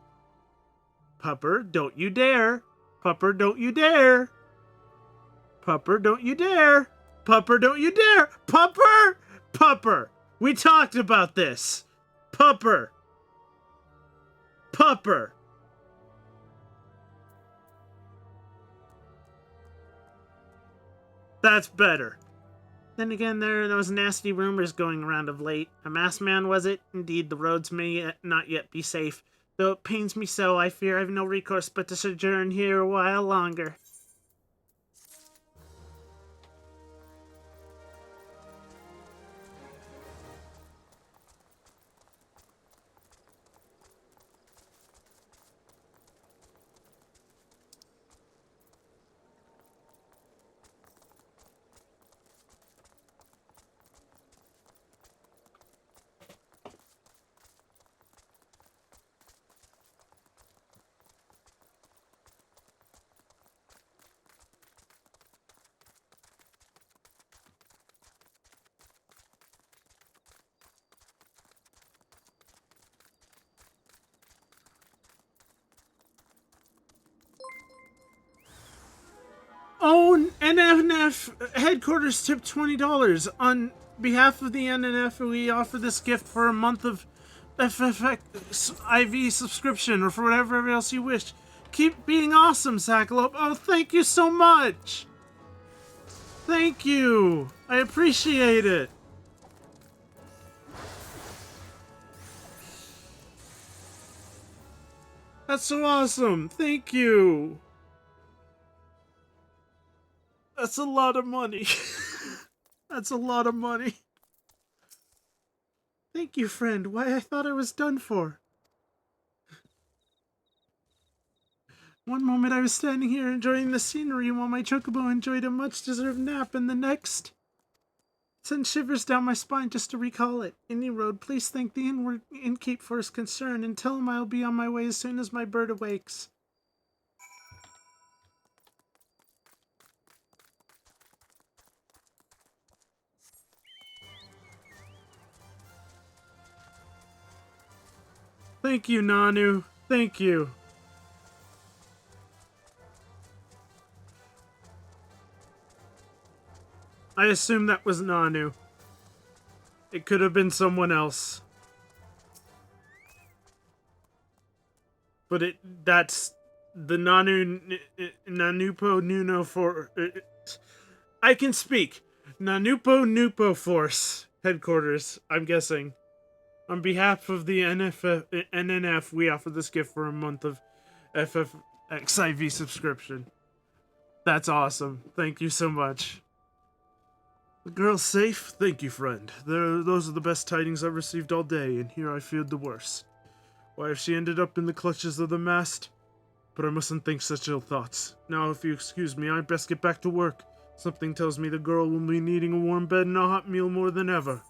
Pupper, don't you dare. Pupper, don't you dare. Pupper, don't you dare. Pupper, don't you dare. Pupper! Pupper! We talked about this. Pupper! Pupper! That's better. Then again, there are those nasty rumors going around of late. A masked man, was it? Indeed, the roads may not yet be safe. Though it pains me so, I fear I've no recourse but to sojourn here a while longer. Oh, NNF headquarters tip $20. On behalf of the NNF, we offer this gift for a month of FFXIV subscription, or for whatever else you wish. Keep being awesome, Sackalope. Oh, thank you so much. Thank you. I appreciate it. That's so awesome. Thank you. That's a lot of money. That's a lot of money. Thank you, friend. Why, I thought I was done for. One moment I was standing here enjoying the scenery while my chocobo enjoyed a much-deserved nap, and the next... It sends shivers down my spine just to recall it. Any road, please thank the innkeep for his concern and tell him I'll be on my way as soon as my bird awakes. Thank you, Nanu. Thank you. I assume that was Nanu. It could have been someone else. But that's the Nanupo Nuno for... I can speak. Nanupo Nupo Force headquarters, I'm guessing. On behalf of the NNF, we offer this gift for a month of FFXIV subscription. That's awesome. Thank you so much. The girl's safe? Thank you, friend. Those are the best tidings I've received all day, and here I feared the worst. Why, if she ended up in the clutches of the mast? But I mustn't think such ill thoughts. Now, if you excuse me, I'd best get back to work. Something tells me the girl will be needing a warm bed and a hot meal more than ever.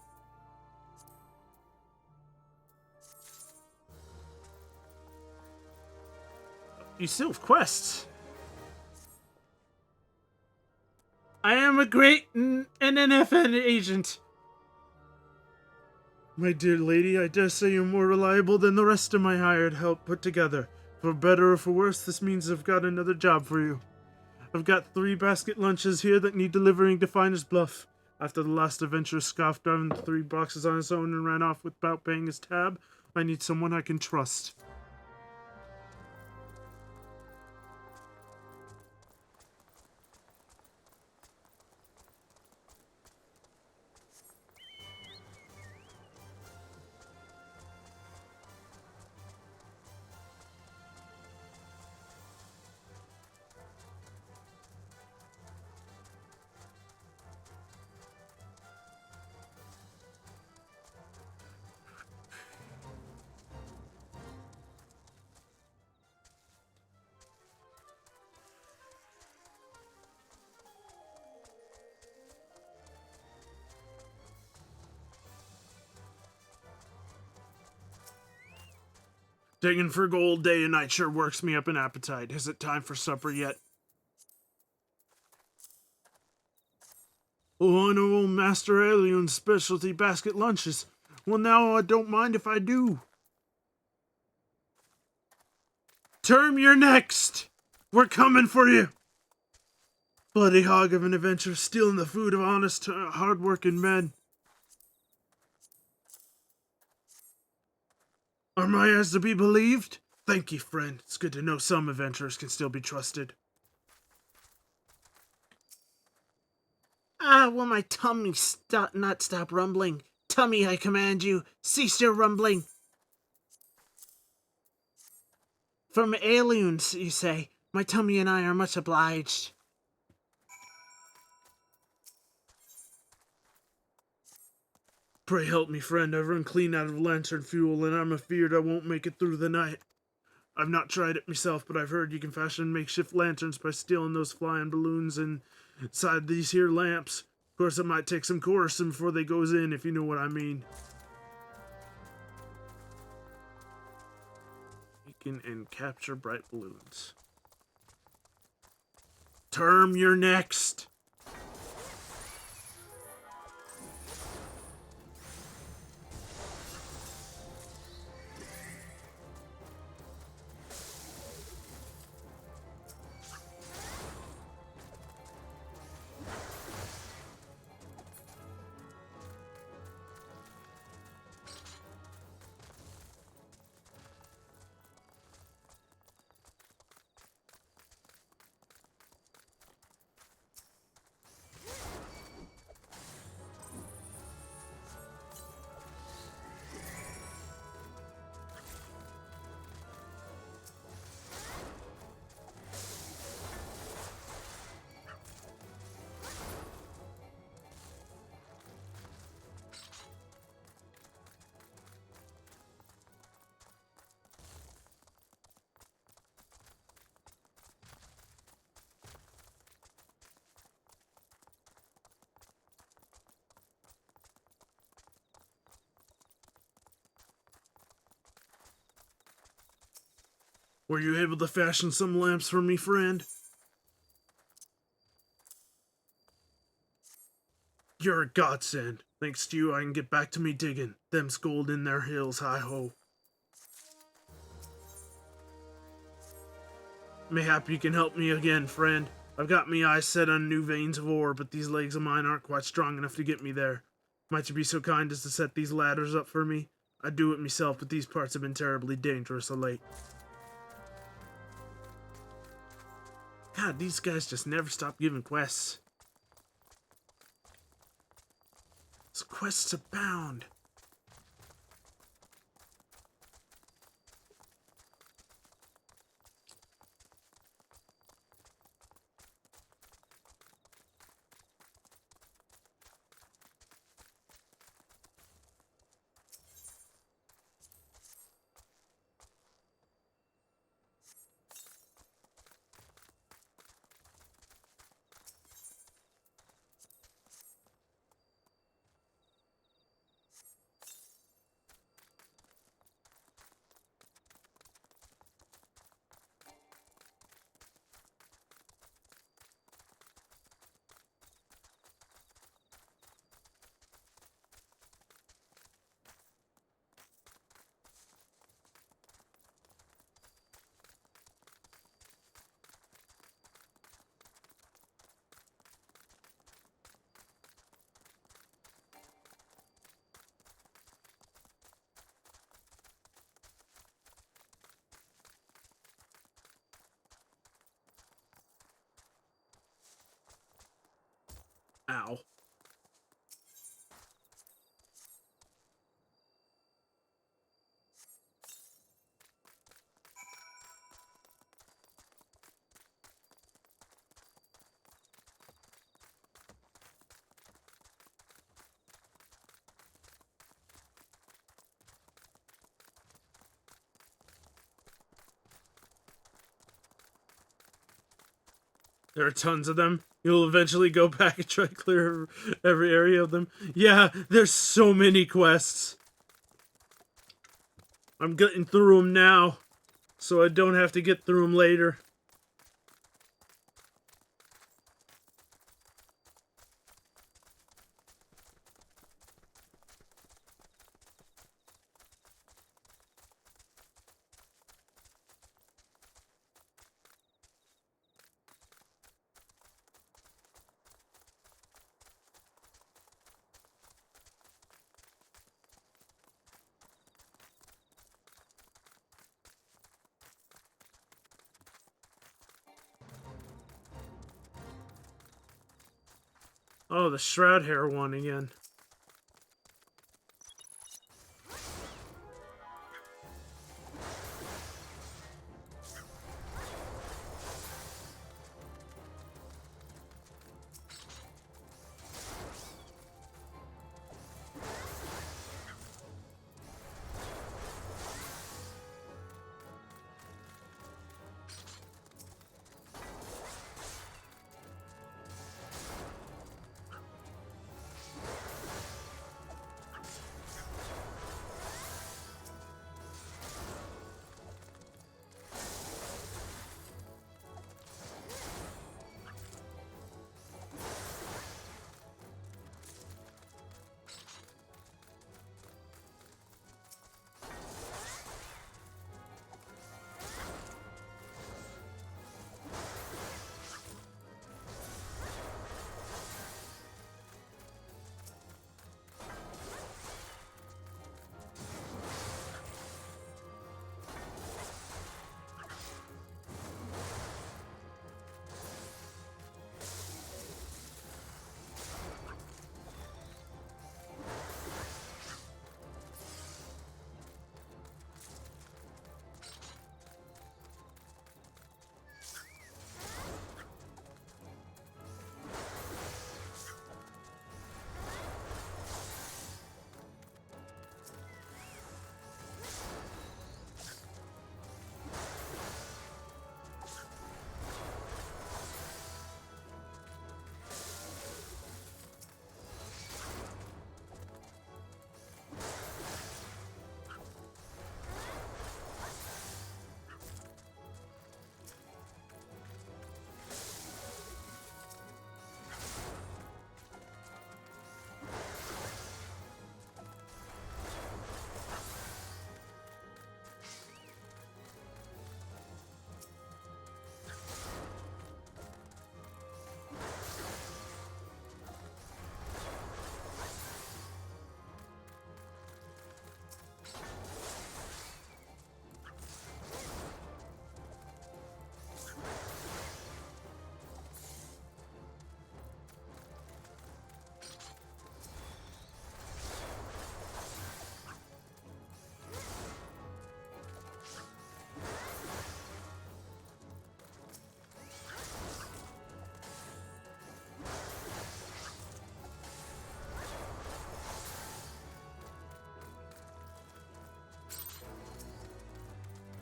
You still have quests. I am a great NNFN agent. My dear lady, I dare say you're more reliable than the rest of my hired help put together. For better or for worse, this means I've got another job for you. I've got 3 basket lunches here that need delivering to Finder's Bluff. After the last adventurer scoffed down 3 boxes on his own and ran off without paying his tab, I need someone I can trust. Digging for gold day and night sure works me up an appetite. Is it time for supper yet? Oh, I know old Master Alien's specialty basket lunches. Well, now I don't mind if I do. Term, you're next! We're coming for you! Bloody hog of an adventure, stealing the food of honest, hard-working men. Are my eyes to be believed? Thank you, friend. It's good to know some adventurers can still be trusted. Ah, will my tummy not stop rumbling? Tummy, I command you, cease your rumbling. From aliens, you say. My tummy and I are much obliged. Pray help me, friend. I've run clean out of lantern fuel, and I'm afeard I won't make it through the night. I've not tried it myself, but I've heard you can fashion makeshift lanterns by stealing those flying balloons inside these here lamps. Of course, it might take some coercing before they goes in, if you know what I mean. Weaken and capture bright balloons. Term, you're next. Were you able to fashion some lamps for me, friend? You're a godsend. Thanks to you, I can get back to me digging. Them's gold in their hills, hi-ho. Mayhap you can help me again, friend. I've got me eyes set on new veins of ore, but these legs of mine aren't quite strong enough to get me there. Might you be so kind as to set these ladders up for me? I'd do it myself, but these parts have been terribly dangerous of late. God, these guys just never stop giving quests. These quests abound. Ow. There are tons of them. You'll eventually go back and try to clear every area of them. Yeah, there's so many quests. I'm getting through them now, so I don't have to get through them later. Oh, the shroud hair one again.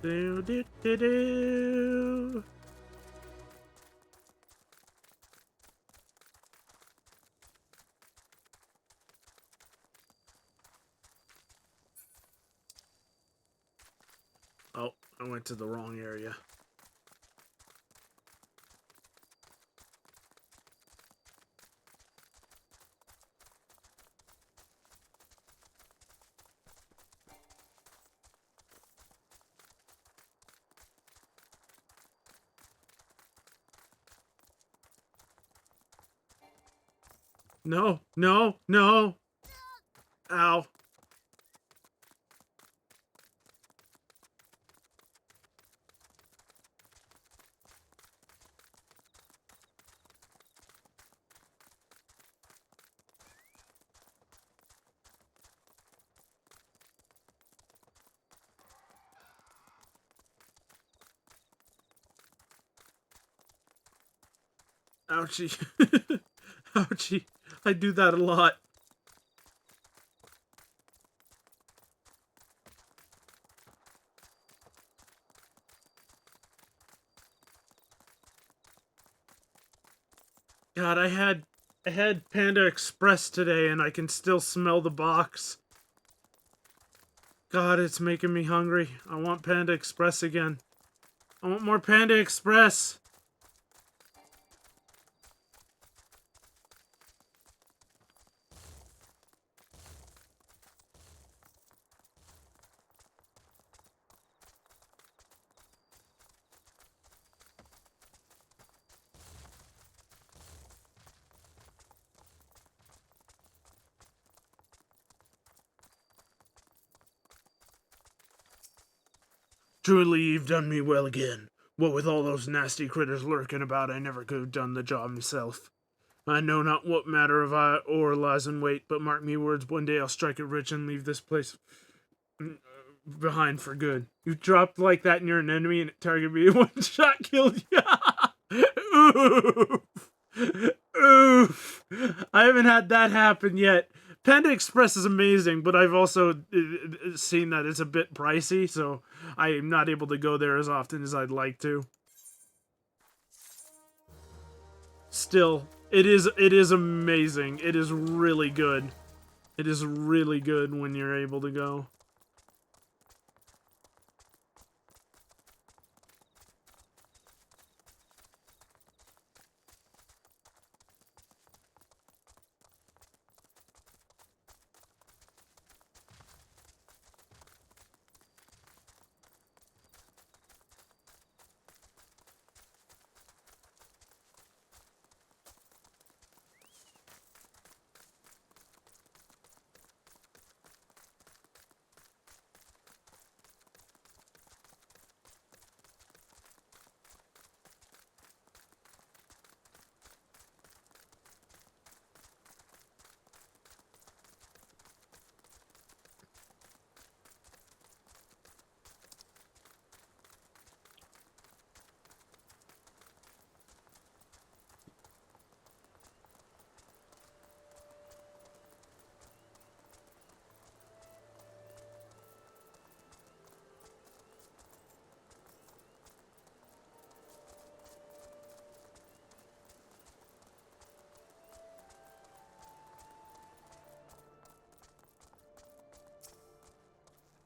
Do, do, do, do. Oh, I went to the wrong area. No, no, no. Ow. Ouchie. Ouchie. I do that a lot. God, I had Panda Express today and I can still smell the box. God, it's making me hungry. I want Panda Express again. I want more Panda Express. Truly, you've done me well again. What with all those nasty critters lurking about, I never could have done the job myself. I know not what matter of ore lies in wait, but mark me words, one day I'll strike it rich and leave this place behind for good. You dropped like that and you're an enemy and it targeted me and one shot killed you. Oof. Oof. I haven't had that happen yet. Panda Express is amazing, but I've also seen that it's a bit pricey, so I am not able to go there as often as I'd like to. Still, it is amazing. It is really good. It is really good when you're able to go.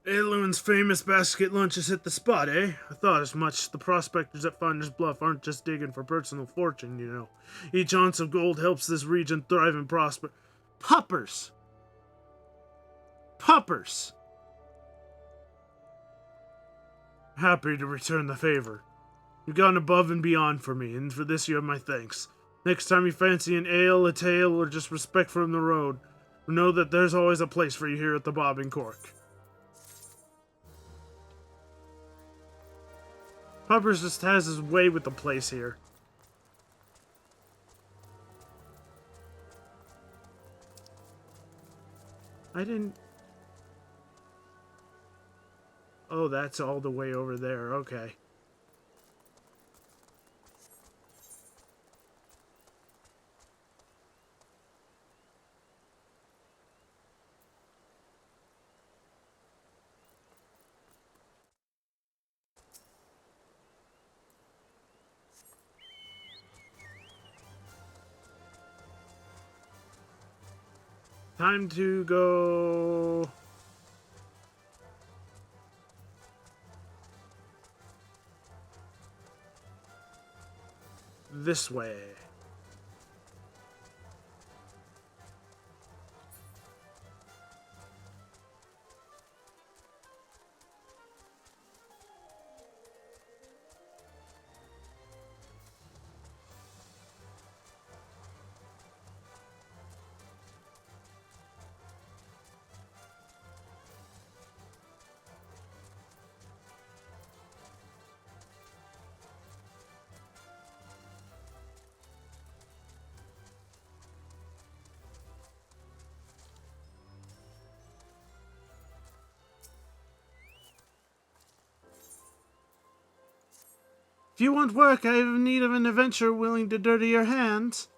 Eluin's famous basket lunch has hit the spot, eh? I thought as much. The prospectors at Founder's Bluff aren't just digging for personal fortune, you know. Each ounce of gold helps this region thrive and prosper. Puppers! Puppers! Happy to return the favor. You've gone above and beyond for me, and for this you have my thanks. Next time you fancy an ale, a tale, or just respect from the road, know that there's always a place for you here at the Bob and Cork. Puppers just has his way with the place here. I didn't... Oh, that's all the way over there. Okay. Time to go this way. If you want work, I have need of an adventurer willing to dirty your hands.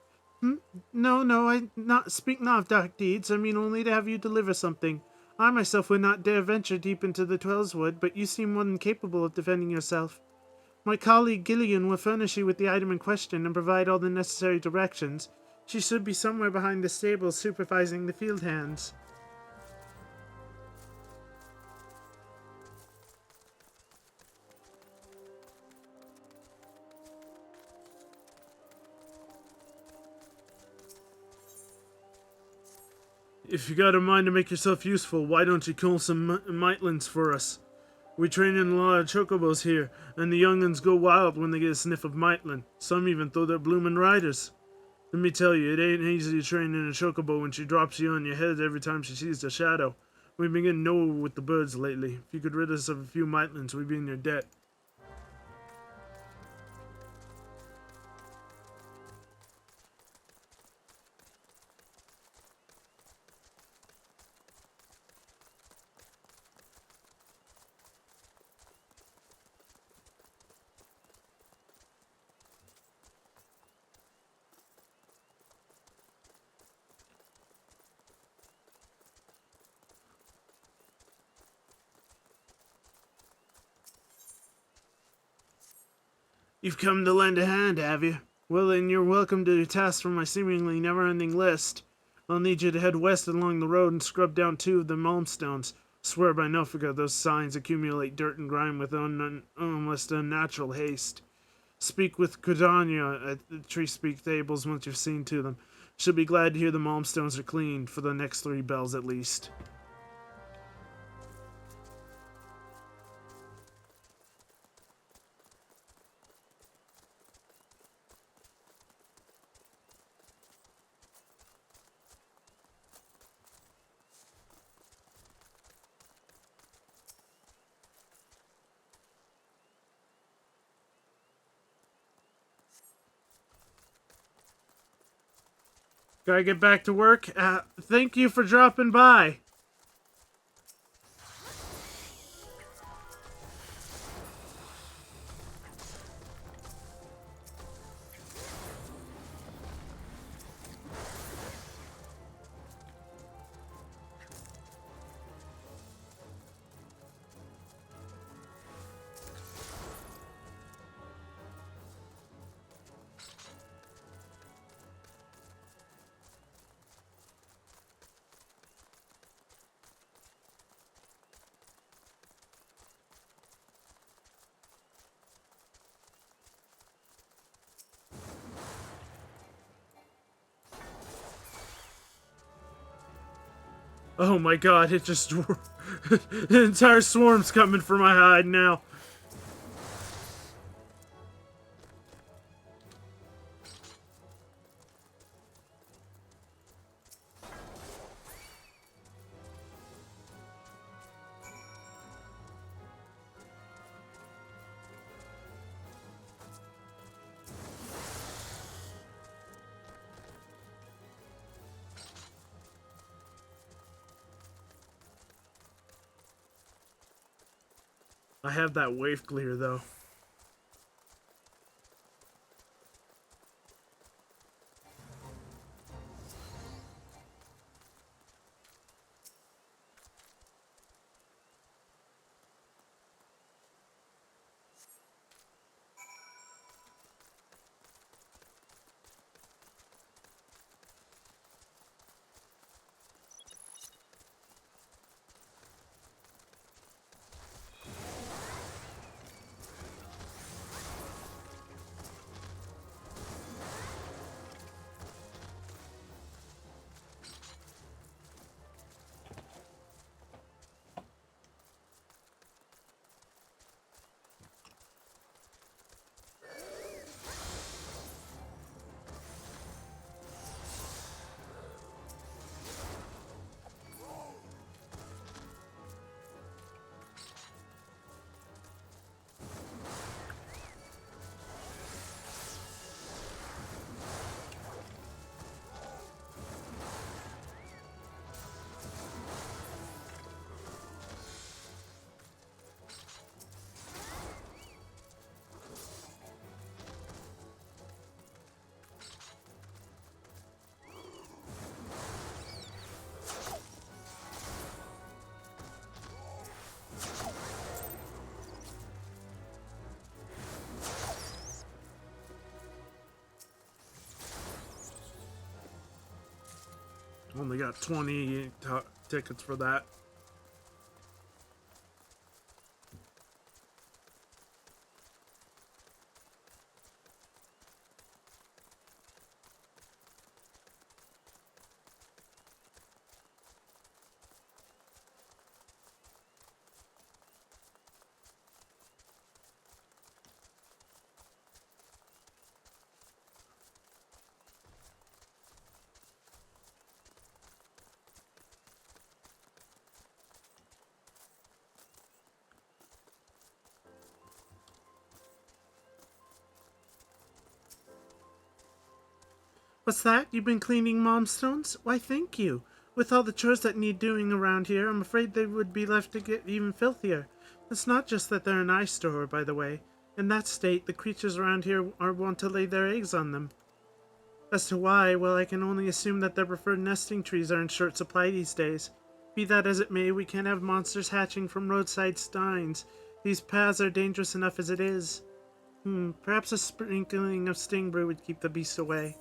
No, I not speak not of dark deeds. I mean only to have you deliver something. I myself would not dare venture deep into the Twellswood, but you seem more than capable of defending yourself. My colleague Gillian will furnish you with the item in question and provide all the necessary directions. She should be somewhere behind the stables supervising the field hands. If you got a mind to make yourself useful, why don't you kill some Mightlands for us? We train in a lot of chocobos here, and the young'uns go wild when they get a sniff of Mightland. Some even throw their bloomin' riders. Let me tell you, it ain't easy to train in a chocobo when she drops you on your head every time she sees the shadow. We've been getting nowhere with the birds lately. If you could rid us of a few Mightlands, we'd be in your debt. You've come to lend a hand, have you? Well, then you're welcome to your task from my seemingly never-ending list. I'll need you to head west along the road and scrub down 2 of the malmstones. Swear by Nofika those signs accumulate dirt and grime with almost unnatural haste. Speak with Kudanya at the tree speak tables once you've seen to them. She'll be glad to hear the malmstones are cleaned, for the next 3 bells at least. Gotta get back to work. Thank you for dropping by. Oh my god, it just... the entire swarm's coming for my hide now. I have that wave clear though. Only got 20 tickets for that. What's that? You've been cleaning Mom's stones? Why, thank you. With all the chores that need doing around here, I'm afraid they would be left to get even filthier. It's not just that they're an eyesore, by the way. In that state, the creatures around here are wont to lay their eggs on them. As to why, well, I can only assume that their preferred nesting trees are in short supply these days. Be that as it may, we can't have monsters hatching from roadside steins. These paths are dangerous enough as it is. Perhaps a sprinkling of sting brew would keep the beast away.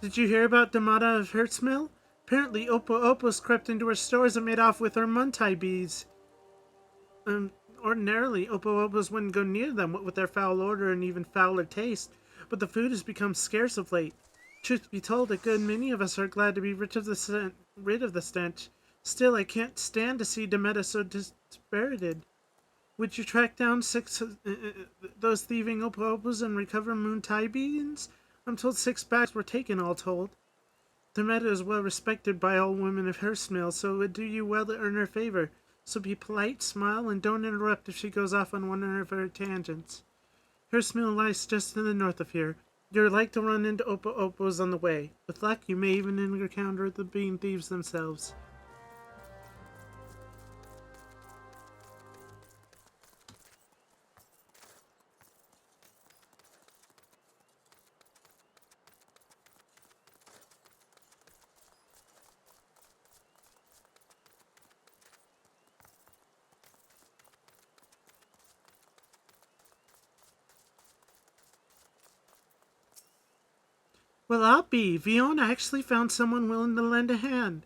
Did you hear about Damata of Hertzmill? Apparently, Opo's crept into her stores and made off with her muntai bees. Ordinarily, Opos wouldn't go near them, what with their foul odor and even fouler taste, but the food has become scarce of late. Truth be told, a good many of us are glad to be rid of the stench. Still, I can't stand to see Demeta so dispirited. Would you track down those thieving Opos and recover muntai beans? I'm told 6 bags were taken, all told. Demeta is well respected by all women of Hertzmill, so it would do you well to earn her favor. So be polite, smile, and don't interrupt if she goes off on one of her tangents. Hertzmill lies just to the north of here. You're like to run into Opos on the way. With luck, you may even encounter the bean thieves themselves. Well, I'll be. Fiona actually found someone willing to lend a hand.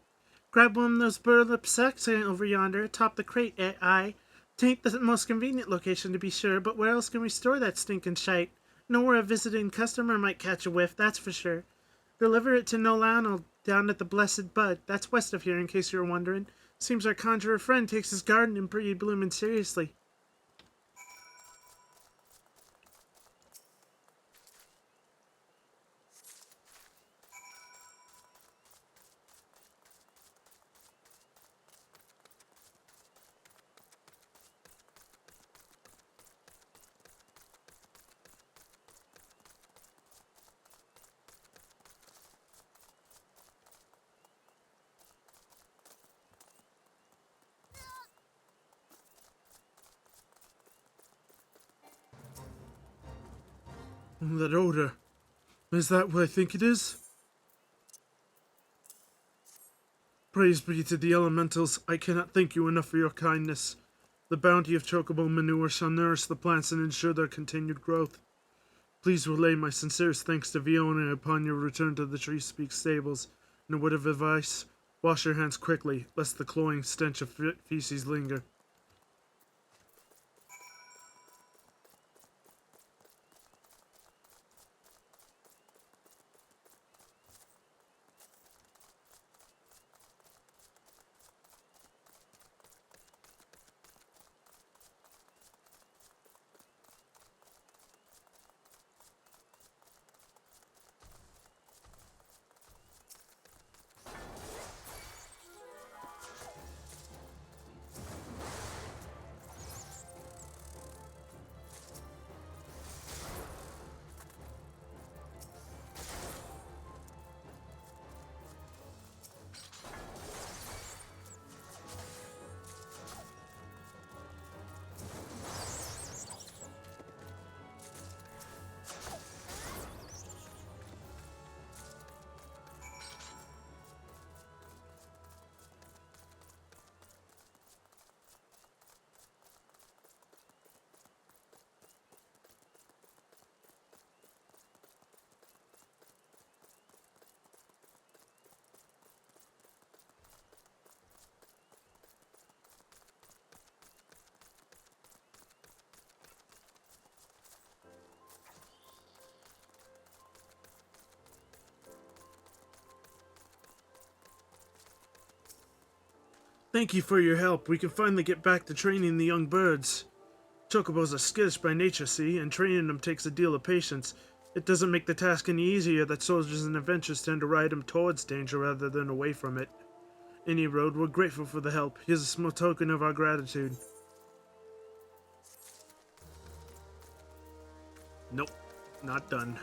Grab one of those burlap sacks over yonder atop the crate, aye. Tain't the most convenient location, to be sure, but where else can we store that stinking shite? Nowhere a visiting customer might catch a whiff, that's for sure. Deliver it to Nolan'll down at the Blessed Bud. That's west of here, in case you were wondering. Seems our conjurer friend takes his gardening pretty bloomin' seriously. That odor. Is that what I think it is? Praise be to the elementals. I cannot thank you enough for your kindness. The bounty of chocobo manure shall nourish the plants and ensure their continued growth. Please relay my sincerest thanks to Fiona upon your return to the Tree Speak stables, and a word of advice, wash your hands quickly, lest the cloying stench of feces linger. Thank you for your help. We can finally get back to training the young birds. Chocobos are skittish by nature, see, and training them takes a deal of patience. It doesn't make the task any easier that soldiers and adventurers tend to ride them towards danger rather than away from it. Any road, we're grateful for the help. Here's a small token of our gratitude. Nope, not done.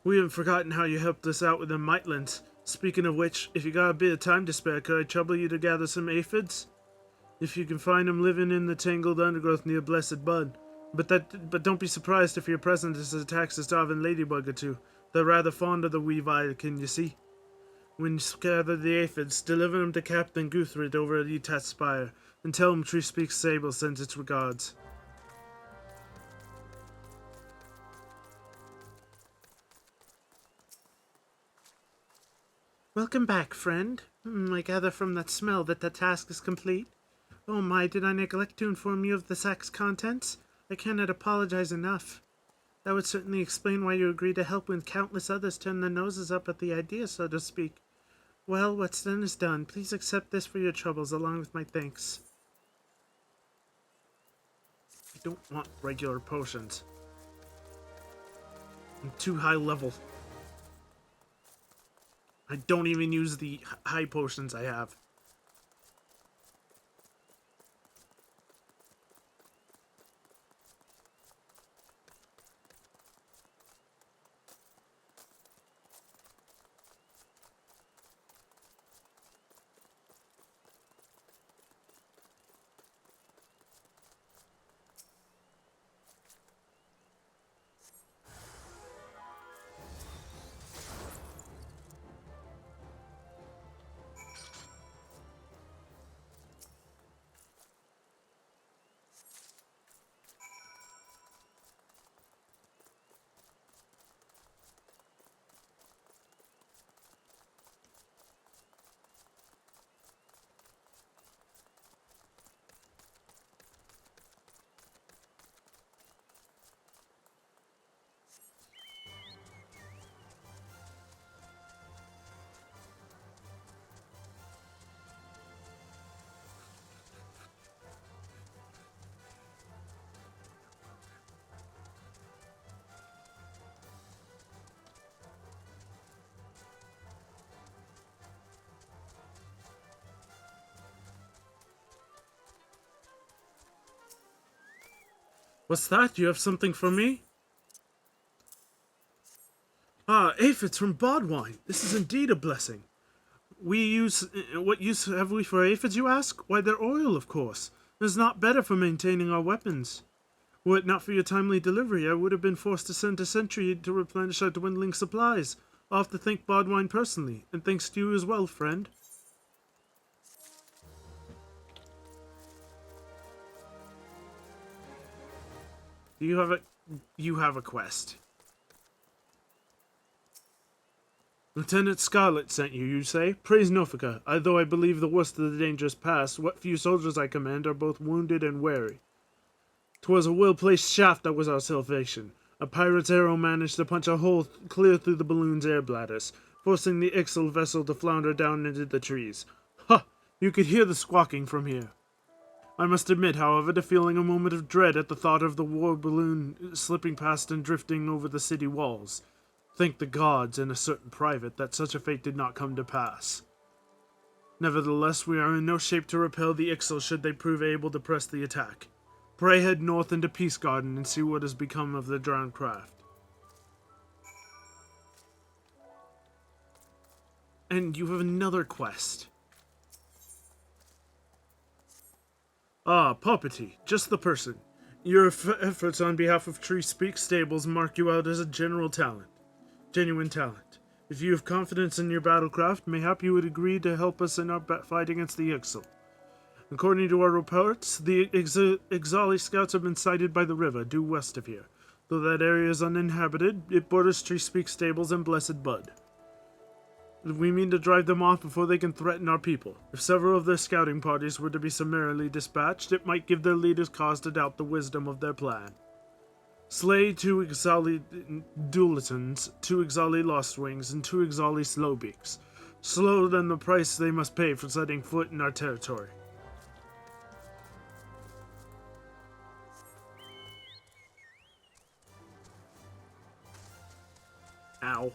We haven't forgotten how you helped us out with the Mightlands. Speaking of which, if you got a bit of time to spare, could I trouble you to gather some aphids? If you can find them living in the tangled undergrowth near Blessed Bud. But don't be surprised if your presence attacks a starving ladybug or two. They're rather fond of the wee can you see? When you gather the aphids, deliver them to Captain Guthrid over at Spire, and tell him Tree Speaks Sable sends its regards. Welcome back, friend. I gather from that smell that the task is complete. Oh my, did I neglect to inform you of the sack's contents? I cannot apologize enough. That would certainly explain why you agreed to help when countless others turned their noses up at the idea, so to speak. Well, what's done is done. Please accept this for your troubles, along with my thanks. I don't want regular potions. I'm too high level. I don't even use the high potions I have. What's that? You have something for me? Ah, aphids from Bodwine. This is indeed a blessing. What use have we for aphids, you ask? Why, they're oil, of course. It's not better for maintaining our weapons. Were it not for your timely delivery, I would have been forced to send a sentry to replenish our dwindling supplies. I'll have to thank Bodwine personally, and thanks to you as well, friend. You have a quest. Lieutenant Scarlet sent you, you say? Praise Norfolka. Although I believe the worst of the danger is past, what few soldiers I command are both wounded and weary. 'Twas a well-placed shaft that was our salvation. A pirate's arrow managed to punch a hole clear through the balloon's air bladders, forcing the Ixal vessel to flounder down into the trees. Ha! You could hear the squawking from here. I must admit, however, to feeling a moment of dread at the thought of the war balloon slipping past and drifting over the city walls. Thank the gods and a certain private that such a fate did not come to pass. Nevertheless, we are in no shape to repel the Ixal should they prove able to press the attack. Pray head north into Peace Garden and see what has become of the drowned craft. And you have another quest. Ah, Popoto, just the person. Your efforts on behalf of Tree Speak Stables mark you out as a genuine talent. If you have confidence in your battlecraft, mayhap you would agree to help us in our fight against the Ixal. According to our reports, the Ixali scouts have been sighted by the river, due west of here. Though that area is uninhabited, it borders Tree Speak Stables and Blessed Bud. We mean to drive them off before they can threaten our people. If several of their scouting parties were to be summarily dispatched, it might give their leaders cause to doubt the wisdom of their plan. Slay 2 Ixali Dualitans, 2 Ixali Lostwings, and 2 Ixali Slowbeaks. slower than the price they must pay for setting foot in our territory. Ow.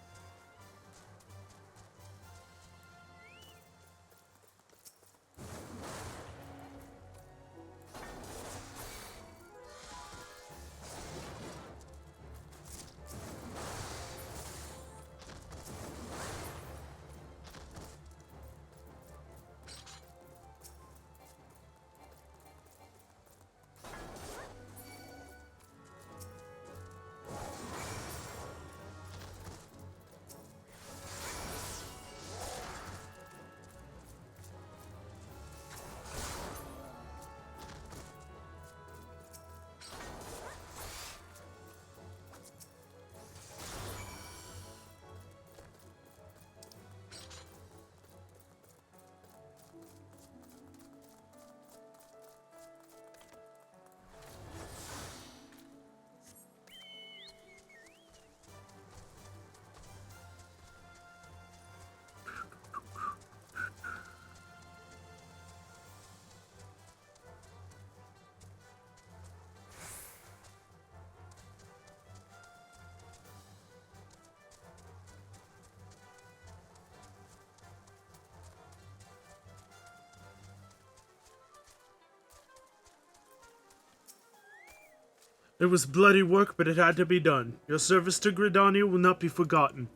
It was bloody work, but it had to be done. Your service to Gridania will not be forgotten.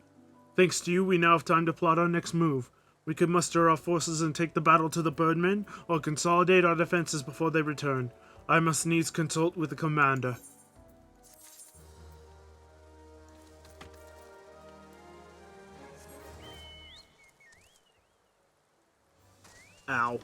Thanks to you, we now have time to plot our next move. We could muster our forces and take the battle to the Birdmen, or consolidate our defenses before they return. I must needs consult with the commander. Ow.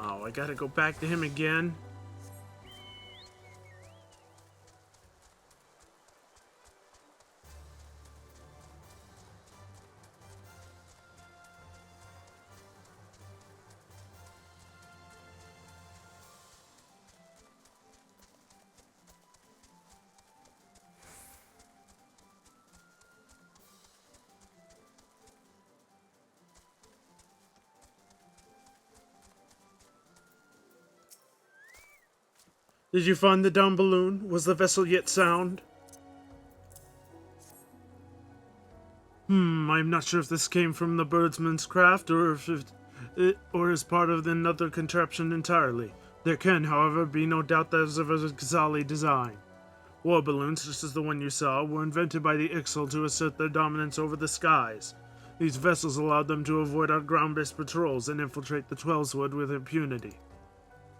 Oh, I gotta go back to him again. Did you find the down balloon? Was the vessel yet sound? I'm not sure if this came from the birdsman's craft or if it is part of another contraption entirely. There can, however, be no doubt that it is of a Xali design. War balloons, such as the one you saw, were invented by the Ixal to assert their dominance over the skies. These vessels allowed them to avoid our ground-based patrols and infiltrate the Twellswood with impunity.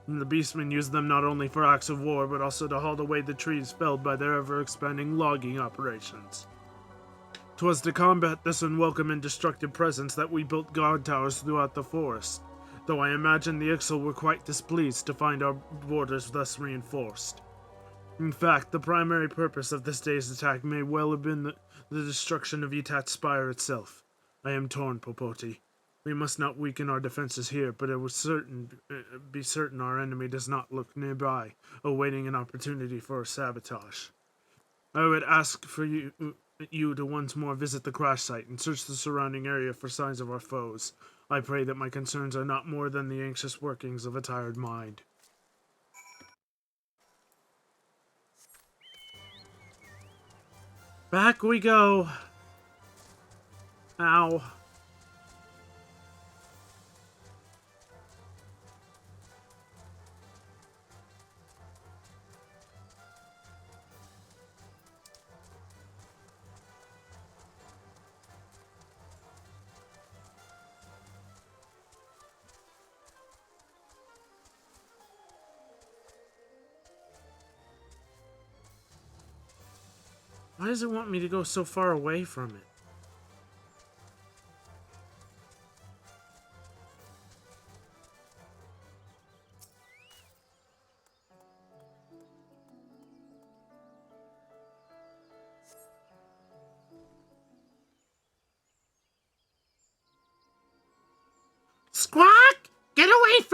And the Beastmen used them not only for acts of war, but also to haul away the trees felled by their ever-expanding logging operations. 'Twas to combat this unwelcome and destructive presence that we built guard towers throughout the forest, though I imagine the Ixal were quite displeased to find our borders thus reinforced. In fact, the primary purpose of this day's attack may well have been the destruction of Etat's Spire itself. I am torn, Popoto. We must not weaken our defenses here, but it will be certain our enemy does not look nearby, awaiting an opportunity for a sabotage. I would ask for you to once more visit the crash site and search the surrounding area for signs of our foes. I pray that my concerns are not more than the anxious workings of a tired mind. Back we go. Ow. Why does it want me to go so far away from it?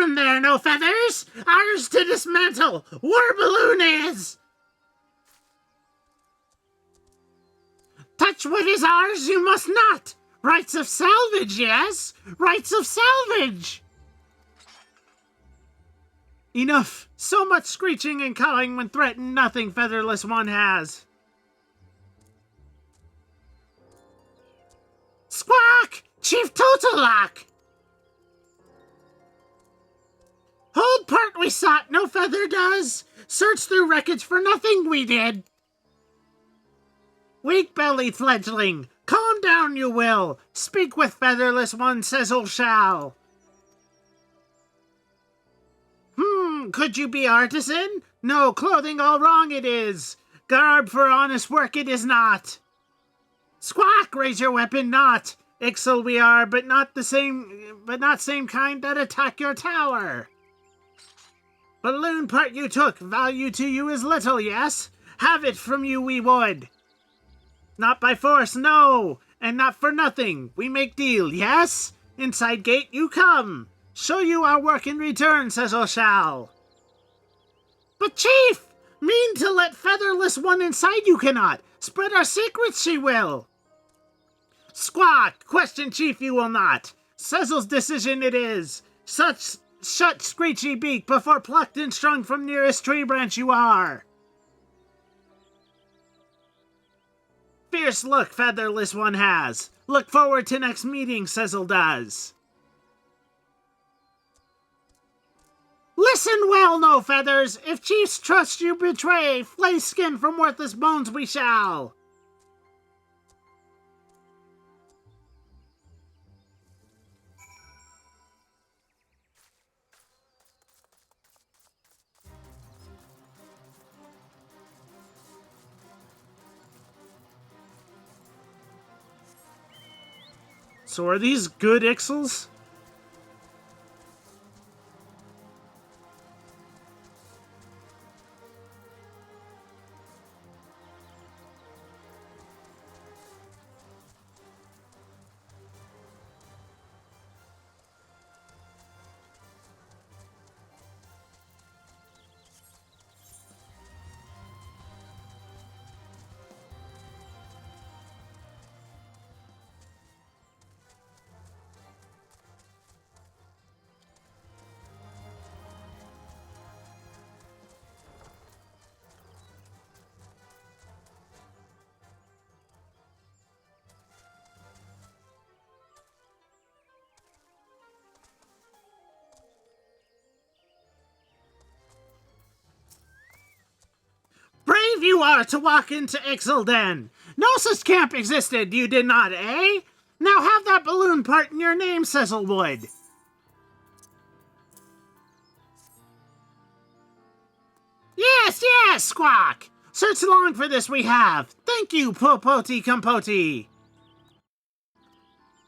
from there, No Feathers! Ours to dismantle! War balloon is! Touch what is ours you must not! Rights of salvage, yes? Rights of salvage! Enough! So much screeching and cawing when threatened nothing Featherless One has. Squawk! Chief Totalock! Hold part we sought, No Feather does. Search through records for nothing we did. Weak-bellied fledgling, calm down you will. Speak with Featherless One, Cecil shall. Could you be artisan? No, clothing all wrong it is. Garb for honest work it is not. Squawk, raise your weapon not. Ixal we are, but not same kind that attack your tower. Balloon part you took, value to you is little, yes? Have it from you we would. Not by force, no, and not for nothing. We make deal, yes? Inside gate you come. Show you our work in return, Cecil shall. But Chief, mean to let Featherless One inside you cannot. Spread our secrets she will. Squawk, question Chief you will not. Cecil's decision it is. Shut screechy beak before plucked and strung from nearest tree branch you are. Fierce look Featherless One has. Look forward to next meeting, Cecil does. Listen well, No Feathers. If Chief's trust you betray, flay skin from worthless bones we shall. So are these good Ixals? Brave you are to walk into Ixal Den. No such camp existed, you did not, eh? Now have that balloon part in your name, Cecil would. Yes, yes, Squawk. Search long for this we have. Thank you, Popoti Compoti.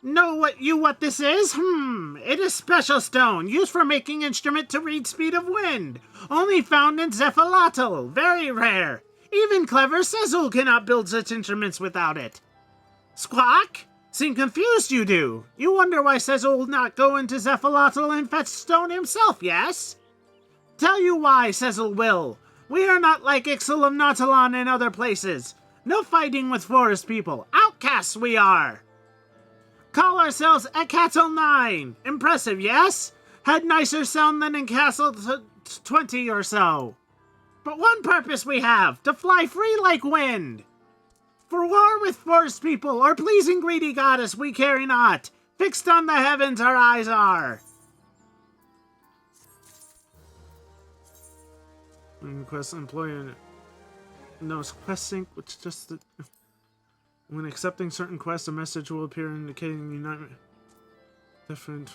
Know what this is? It is special stone, used for making instrument to read speed of wind. Only found in Zephylatl, very rare. Even clever Cecil cannot build such instruments without it. Squawk? Seem confused you do. You wonder why Cecil will not go into Zephylatl and fetch stone himself, yes? Tell you why, Cecil will. We are not like Ixal of Nautilon and other places. No fighting with forest people. Outcasts we are. Call ourselves a Castle 9. Impressive, yes? Had nicer sound than in Castle 20 or so. But one purpose we have, to fly free like wind. For war with forest people or pleasing greedy goddess we carry not. Fixed on the heavens our eyes are. Quest employer knows quest sync, which just the... When accepting certain quests, a message will appear indicating unite different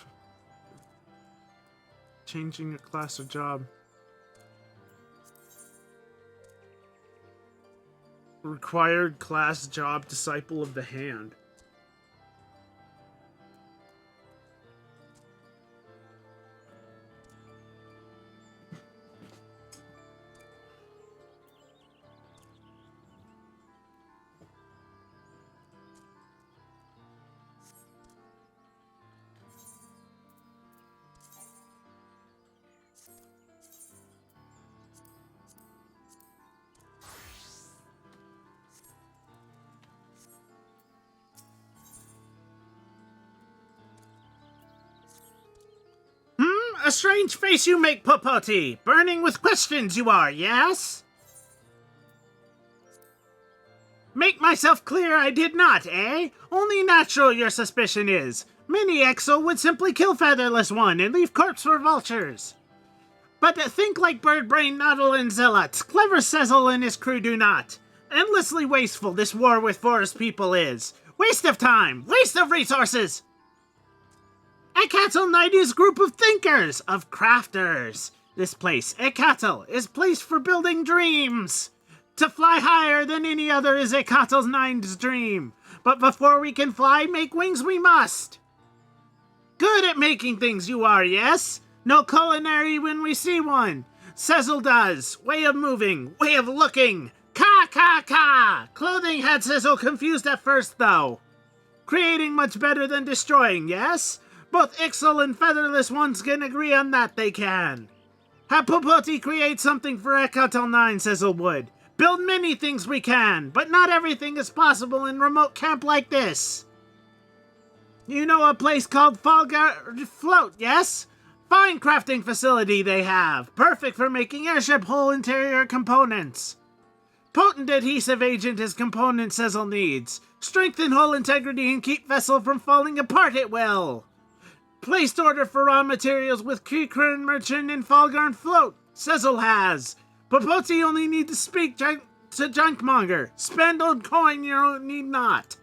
changing your class or job. Required class job disciple of the hand. A strange face you make, Popoto. Burning with questions you are, yes? Make myself clear I did not, eh? Only natural your suspicion is. Many Exo would simply kill Featherless One and leave corpse for vultures. But think like Birdbrain, Noddle, and Zealots. Clever Sezzle and his crew do not. Endlessly wasteful this war with forest people is. Waste of time, waste of resources. Ekatel Knight is a group of thinkers, of crafters. This place, Ekatel, is placed for building dreams. To fly higher than any other is Ekatel Knight's dream. But before we can fly, make wings we must. Good at making things you are, yes? No culinary when we see one. Sezzle does. Way of moving, way of looking. Ka! Clothing had Sezzle confused at first, though. Creating much better than destroying, yes? Both Ixel and Featherless Ones can agree on that they can. Have Popoto create something for Ekatel 9, Sezzle would. Build many things we can, but not everything is possible in remote camp like this. You know a place called Falgar Float, yes? Fine crafting facility they have. Perfect for making airship whole interior components. Potent adhesive agent is component Sezzle needs. Strengthen hull integrity and keep vessel from falling apart at will. Placed order for raw materials with Kikrin Merchant and Falgarn Float. Sezzle has. Popoto only need to speak to Junkmonger. Spend old coin you need not.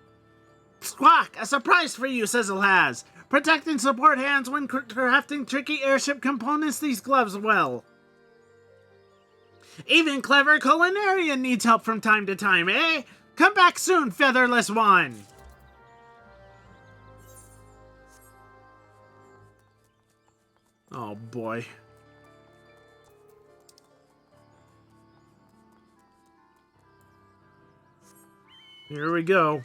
Squawk, a surprise for you, Sezzle has. Protect and support hands when crafting tricky airship components these gloves will. Even clever culinarian needs help from time to time, eh? Come back soon, Featherless One. Oh boy. Here we go.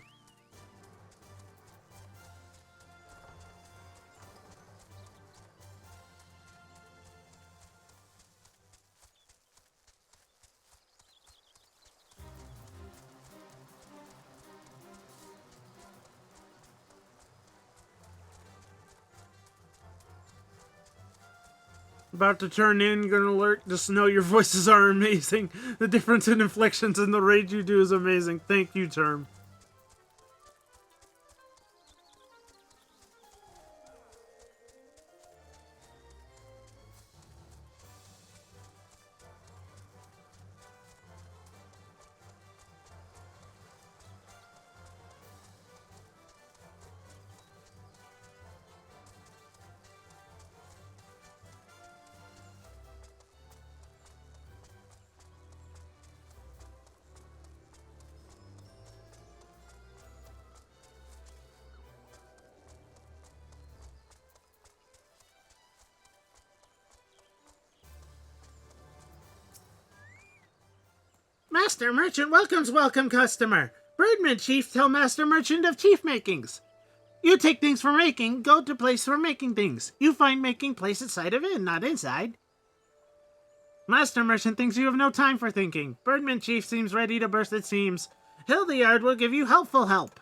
About to turn in, gonna alert, just know your voices are amazing. The difference in inflections and the rage you do is amazing. Thank you, Term. Master Merchant welcome customer. Birdman Chief tell Master Merchant of Chief Makings. You take things for making, go to place for making things. You find making place outside of inn, not inside. Master Merchant thinks you have no time for thinking. Birdman Chief seems ready to burst at seams. Hildyard will give you helpful help.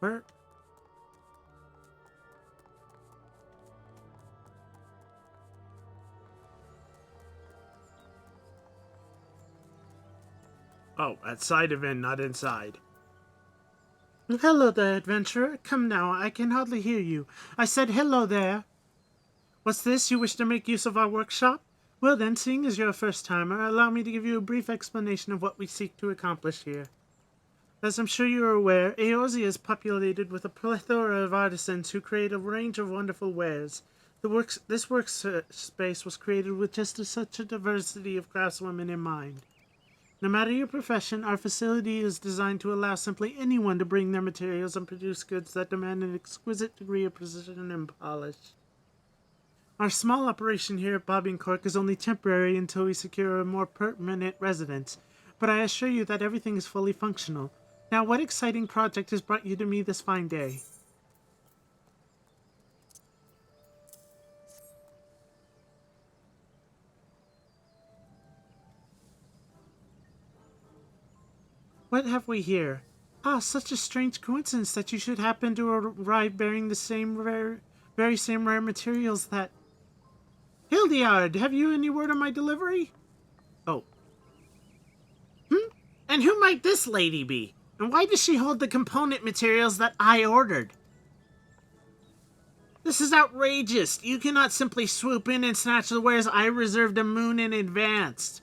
Where? Oh, outside of inn, not inside. Hello there, adventurer. Come now, I can hardly hear you. I said hello there. What's this? You wish to make use of our workshop? Well then, seeing as you're a first-timer, allow me to give you a brief explanation of what we seek to accomplish here. As I'm sure you are aware, Eorzea is populated with a plethora of artisans who create a range of wonderful wares. This workspace was created with just such a diversity of craftswomen in mind. No matter your profession, our facility is designed to allow simply anyone to bring their materials and produce goods that demand an exquisite degree of precision and polish. Our small operation here at Bobbing Cork is only temporary until we secure a more permanent residence, but I assure you that everything is fully functional. Now, what exciting project has brought you to me this fine day? What have we here? Ah, such a strange coincidence that you should happen to arrive bearing the very same rare materials that... Hildyard, have you any word on my delivery? Oh. And who might this lady be? And why does she hold the component materials that I ordered? This is outrageous. You cannot simply swoop in and snatch the wares I reserved a moon in advance.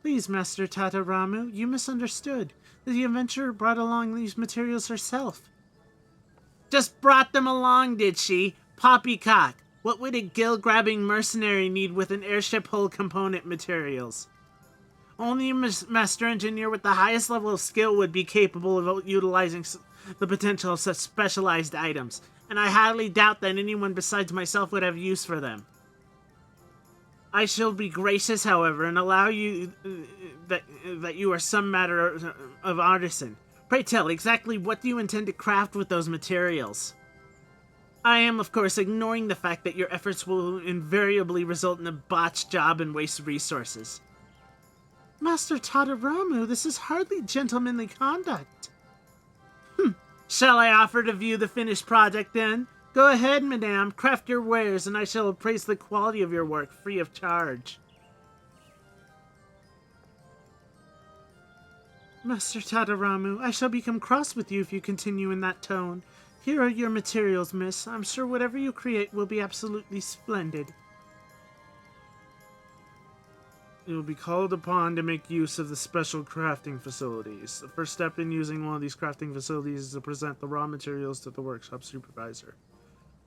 Please, Master Tataramu, you misunderstood. The adventurer brought along these materials herself. Just brought them along, did she? Poppycock. What would a gill-grabbing mercenary need with an airship hull component materials? Only a master engineer with the highest level of skill would be capable of utilizing the potential of such specialized items, and I highly doubt that anyone besides myself would have use for them. I shall be gracious, however, and allow you that you are some matter of artisan. Pray tell, exactly what do you intend to craft with those materials? I am, of course, ignoring the fact that your efforts will invariably result in a botched job and waste resources. Master Tadaramu, this is hardly gentlemanly conduct. Shall I offer to view the finished project, then? Go ahead, madame, craft your wares, and I shall appraise the quality of your work free of charge. Master Tadaramu, I shall become cross with you if you continue in that tone. Here are your materials, miss. I'm sure whatever you create will be absolutely splendid. You will be called upon to make use of the special crafting facilities. The first step in using one of these crafting facilities is to present the raw materials to the workshop supervisor.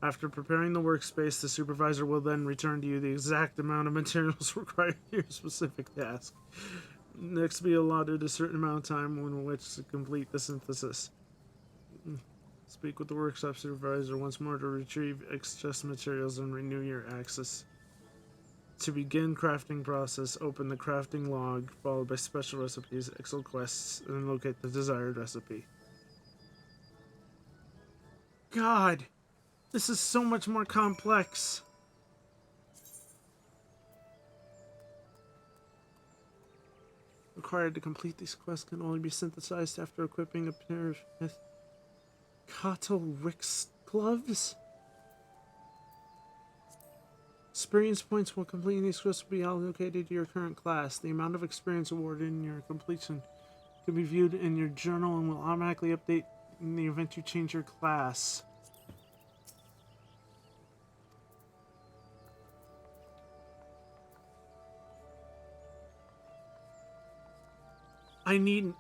After preparing the workspace, the supervisor will then return to you the exact amount of materials required for your specific task. Next, be allotted a certain amount of time in which to complete the synthesis. Speak with the workshop supervisor once more to retrieve excess materials and renew your access. To begin crafting process, open the crafting log, followed by special recipes, Excel quests, and locate the desired recipe. God, this is so much more complex. Required to complete these quests can only be synthesized after equipping a pair of Kato Rick's gloves. Experience points while completing these quests will be allocated to your current class. The amount of experience awarded in your completion can be viewed in your journal and will automatically update in the event you change your class. I need...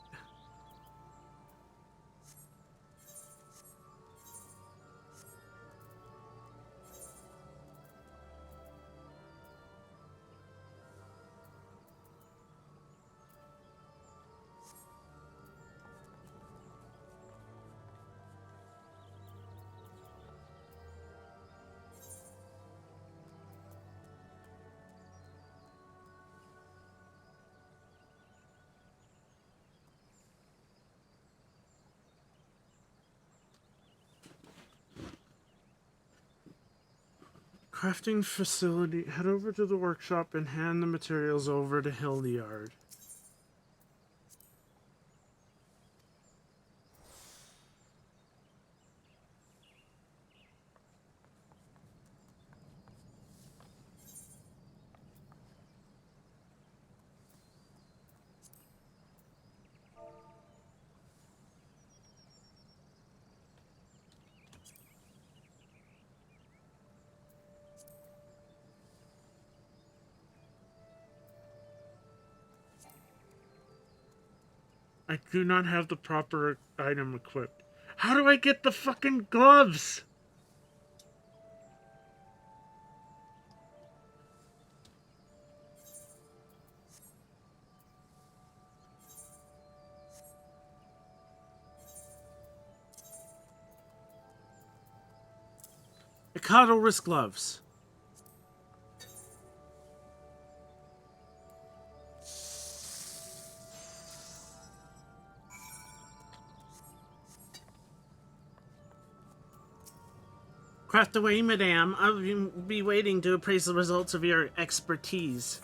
Crafting facility. Head over to the workshop and hand the materials over to Hildyard. I do not have the proper item equipped. How do I get the fucking gloves? Popoto wrist gloves. Craft away, madame. I'll be waiting to appraise the results of your expertise.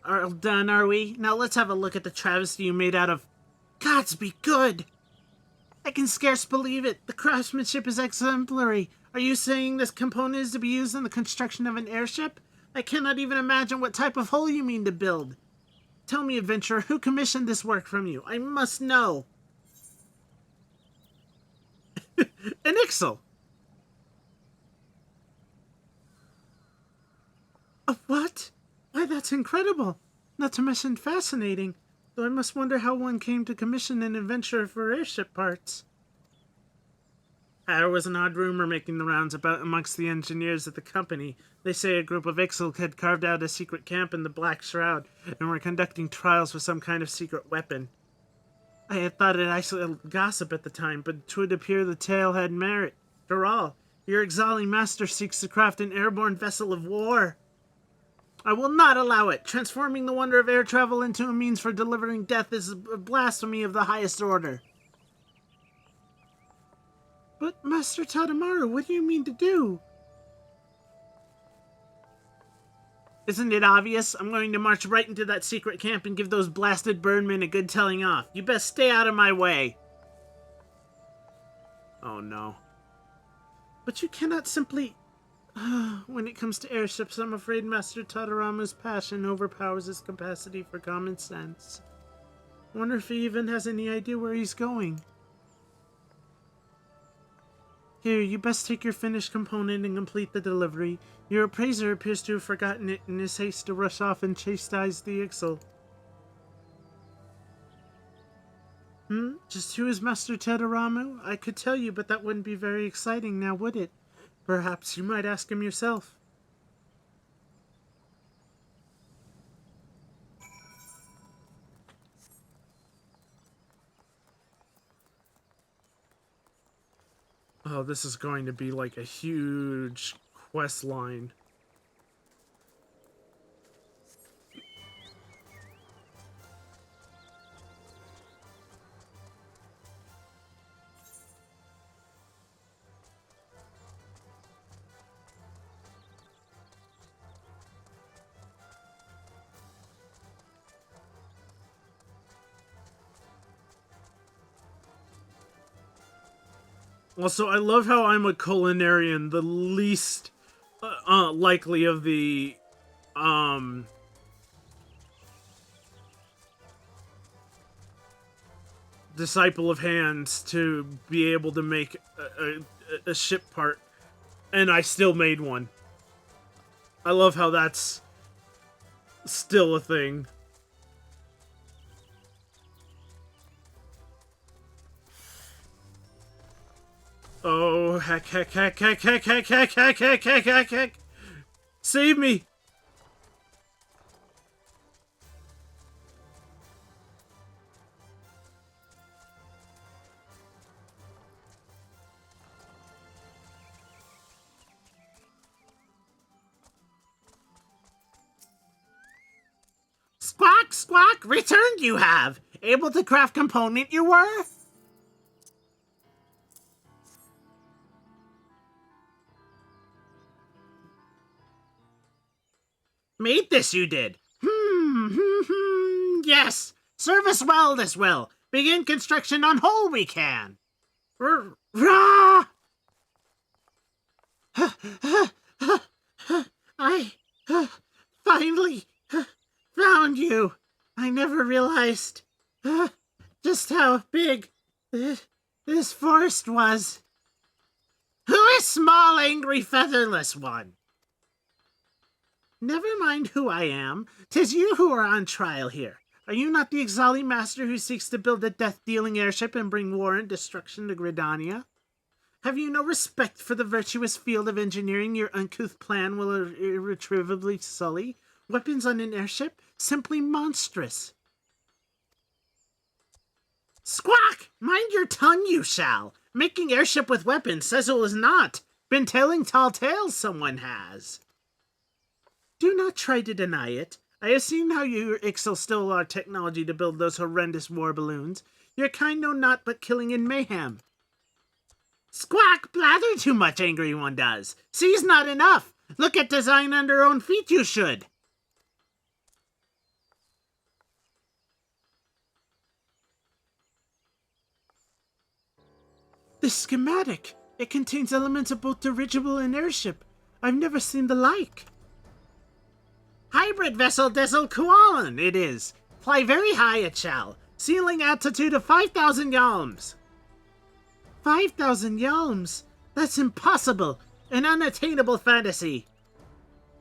All done, are we? Now let's have a look at the travesty you made out of... Gods be good! I can scarce believe it. The craftsmanship is exemplary. Are you saying this component is to be used in the construction of an airship? I cannot even imagine what type of hull you mean to build. Tell me, adventurer, who commissioned this work from you? I must know. An Ixel. A what? Why, that's incredible. Not to mention fascinating. Though I must wonder how one came to commission an adventurer for airship parts. There was an odd rumor making the rounds about amongst the engineers at the company. They say a group of Ixel had carved out a secret camp in the Black Shroud and were conducting trials with some kind of secret weapon. I had thought it isolated gossip at the time, but 'twould appear the tale had merit. For all, your exhaling master seeks to craft an airborne vessel of war. I will not allow it. Transforming the wonder of air travel into a means for delivering death is a blasphemy of the highest order. But, Master Tadamaru, what do you mean to do? Isn't it obvious? I'm going to march right into that secret camp and give those blasted birdmen a good telling off. You best stay out of my way. Oh no. But you cannot simply... When it comes to airships, I'm afraid Master Tadaramu's passion overpowers his capacity for common sense. I wonder if he even has any idea where he's going. Here, you best take your finished component and complete the delivery. Your appraiser appears to have forgotten it in his haste to rush off and chastise the Ixel. Just who is Master Tadaramu? I could tell you, but that wouldn't be very exciting now, would it? Perhaps you might ask him yourself. Oh, this is going to be like a huge quest line. Also, I love how I'm a culinarian, the least likely of the disciple of hands to be able to make a ship part, and I still made one. I love how that's still a thing. Oh, heck. Save me! Squawk, squawk, returned you have! Able to craft component you were? Made this you did. Yes. Serve us well this will. Begin construction on hull we can. Rah! I finally found you. I never realized just how big this forest was. Who is small, angry, featherless one? Never mind who I am. 'Tis you who are on trial here. Are you not the exhaling master who seeks to build a death-dealing airship and bring war and destruction to Gridania? Have you no respect for the virtuous field of engineering your uncouth plan will irretrievably sully? Weapons on an airship? Simply monstrous. Squawk! Mind your tongue, you shall. Making airship with weapons, Cecil is not. Been telling tall tales, someone has. Do not try to deny it. I have seen how you Ixal stole our technology to build those horrendous war balloons. Your kind know not but killing and mayhem. Squawk! Blather too much, angry one does. See's not enough. Look at design under own feet, you should. This schematic. It contains elements of both dirigible and airship. I've never seen the like. Hybrid vessel Koalan, it is. Fly very high it shall. Ceiling altitude of 5,000 yalms. 5,000 yalms? That's impossible. An unattainable fantasy.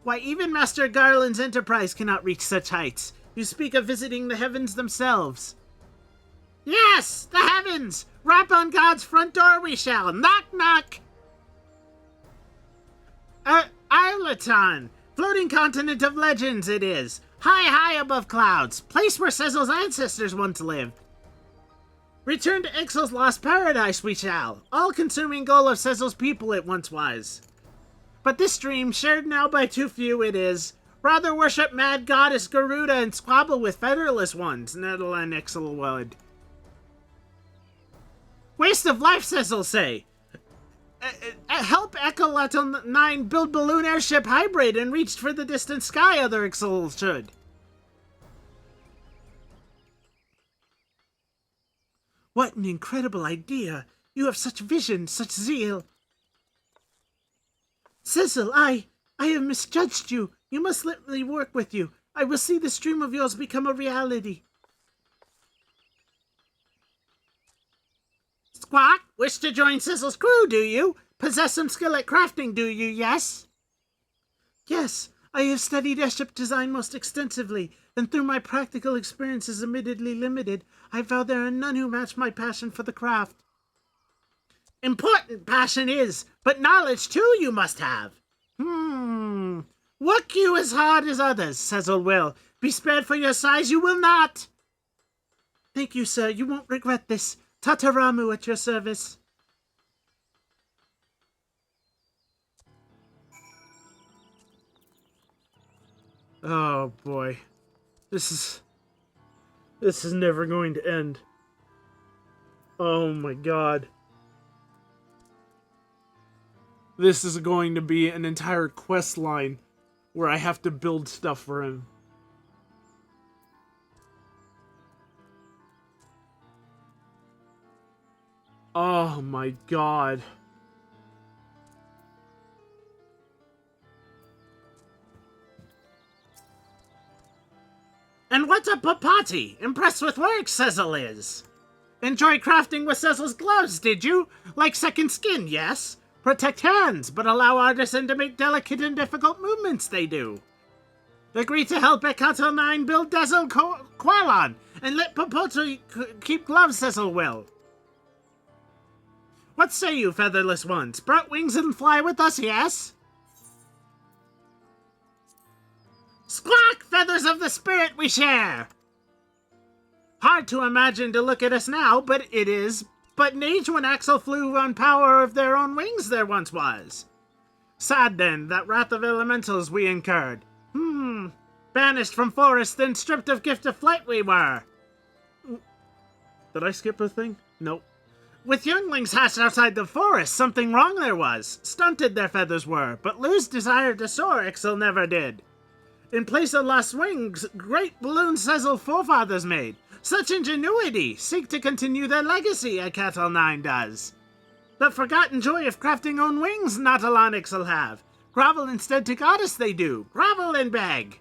Why, even Master Garland's Enterprise cannot reach such heights. You speak of visiting the heavens themselves. Yes, the heavens! Rap on God's front door we shall. Knock, knock! Islaton. Floating continent of legends it is. High, high above clouds. Place where Cecil's ancestors once lived. Return to Ixal's lost paradise we shall. All-consuming goal of Cecil's people it once was. But this dream, shared now by too few it is. Rather worship mad goddess Garuda and squabble with featherless ones, Nettle and Ixal would. Waste of life, Cecil say. Help Echolotl 9 build balloon airship hybrid and reach for the distant sky other Ixal should. What an incredible idea. You have such vision, such zeal. Cecil, I have misjudged you. You must let me work with you. I will see this dream of yours become a reality. Squawk, wish to join Cecil's crew, do you? Possess some skill at crafting, do you, yes? Yes, I have studied airship design most extensively, and through my practical experiences admittedly limited, I vow there are none who match my passion for the craft. Important passion is, but knowledge too you must have. Work you as hard as others, Cecil will. Be spared for your size you will not. Thank you, sir, you won't regret this. Tataramu at your service. Oh boy. This is never going to end. Oh my god. This is going to be an entire quest line where I have to build stuff for him. Oh my god. And what's a papati? Impressed with work, Cecil is. Enjoy crafting with Cecil's gloves, did you? Like second skin, yes? Protect hands, but allow artisan to make delicate and difficult movements they do. Agree to help Ekato 9 build Dazzle Qualon, and let Popoto keep gloves, Cecil will. What say you, featherless ones? Sprout wings and fly with us, yes? Squawk, feathers of the spirit we share! Hard to imagine to look at us now, but it is. But an age when Axel flew on power of their own wings there once was. Sad then, that wrath of elementals we incurred. Banished from forest, then stripped of gift of flight we were. Did I skip a thing? Nope. With younglings hatched outside the forest, something wrong there was. Stunted their feathers were, but lose desire to soar Ixal never did. In place of lost wings, great balloons Cecil forefathers made. Such ingenuity, seek to continue their legacy, a Cattle 9 does. The forgotten joy of crafting own wings Nautilon Ixal have. Grovel instead to goddess they do, grovel and beg.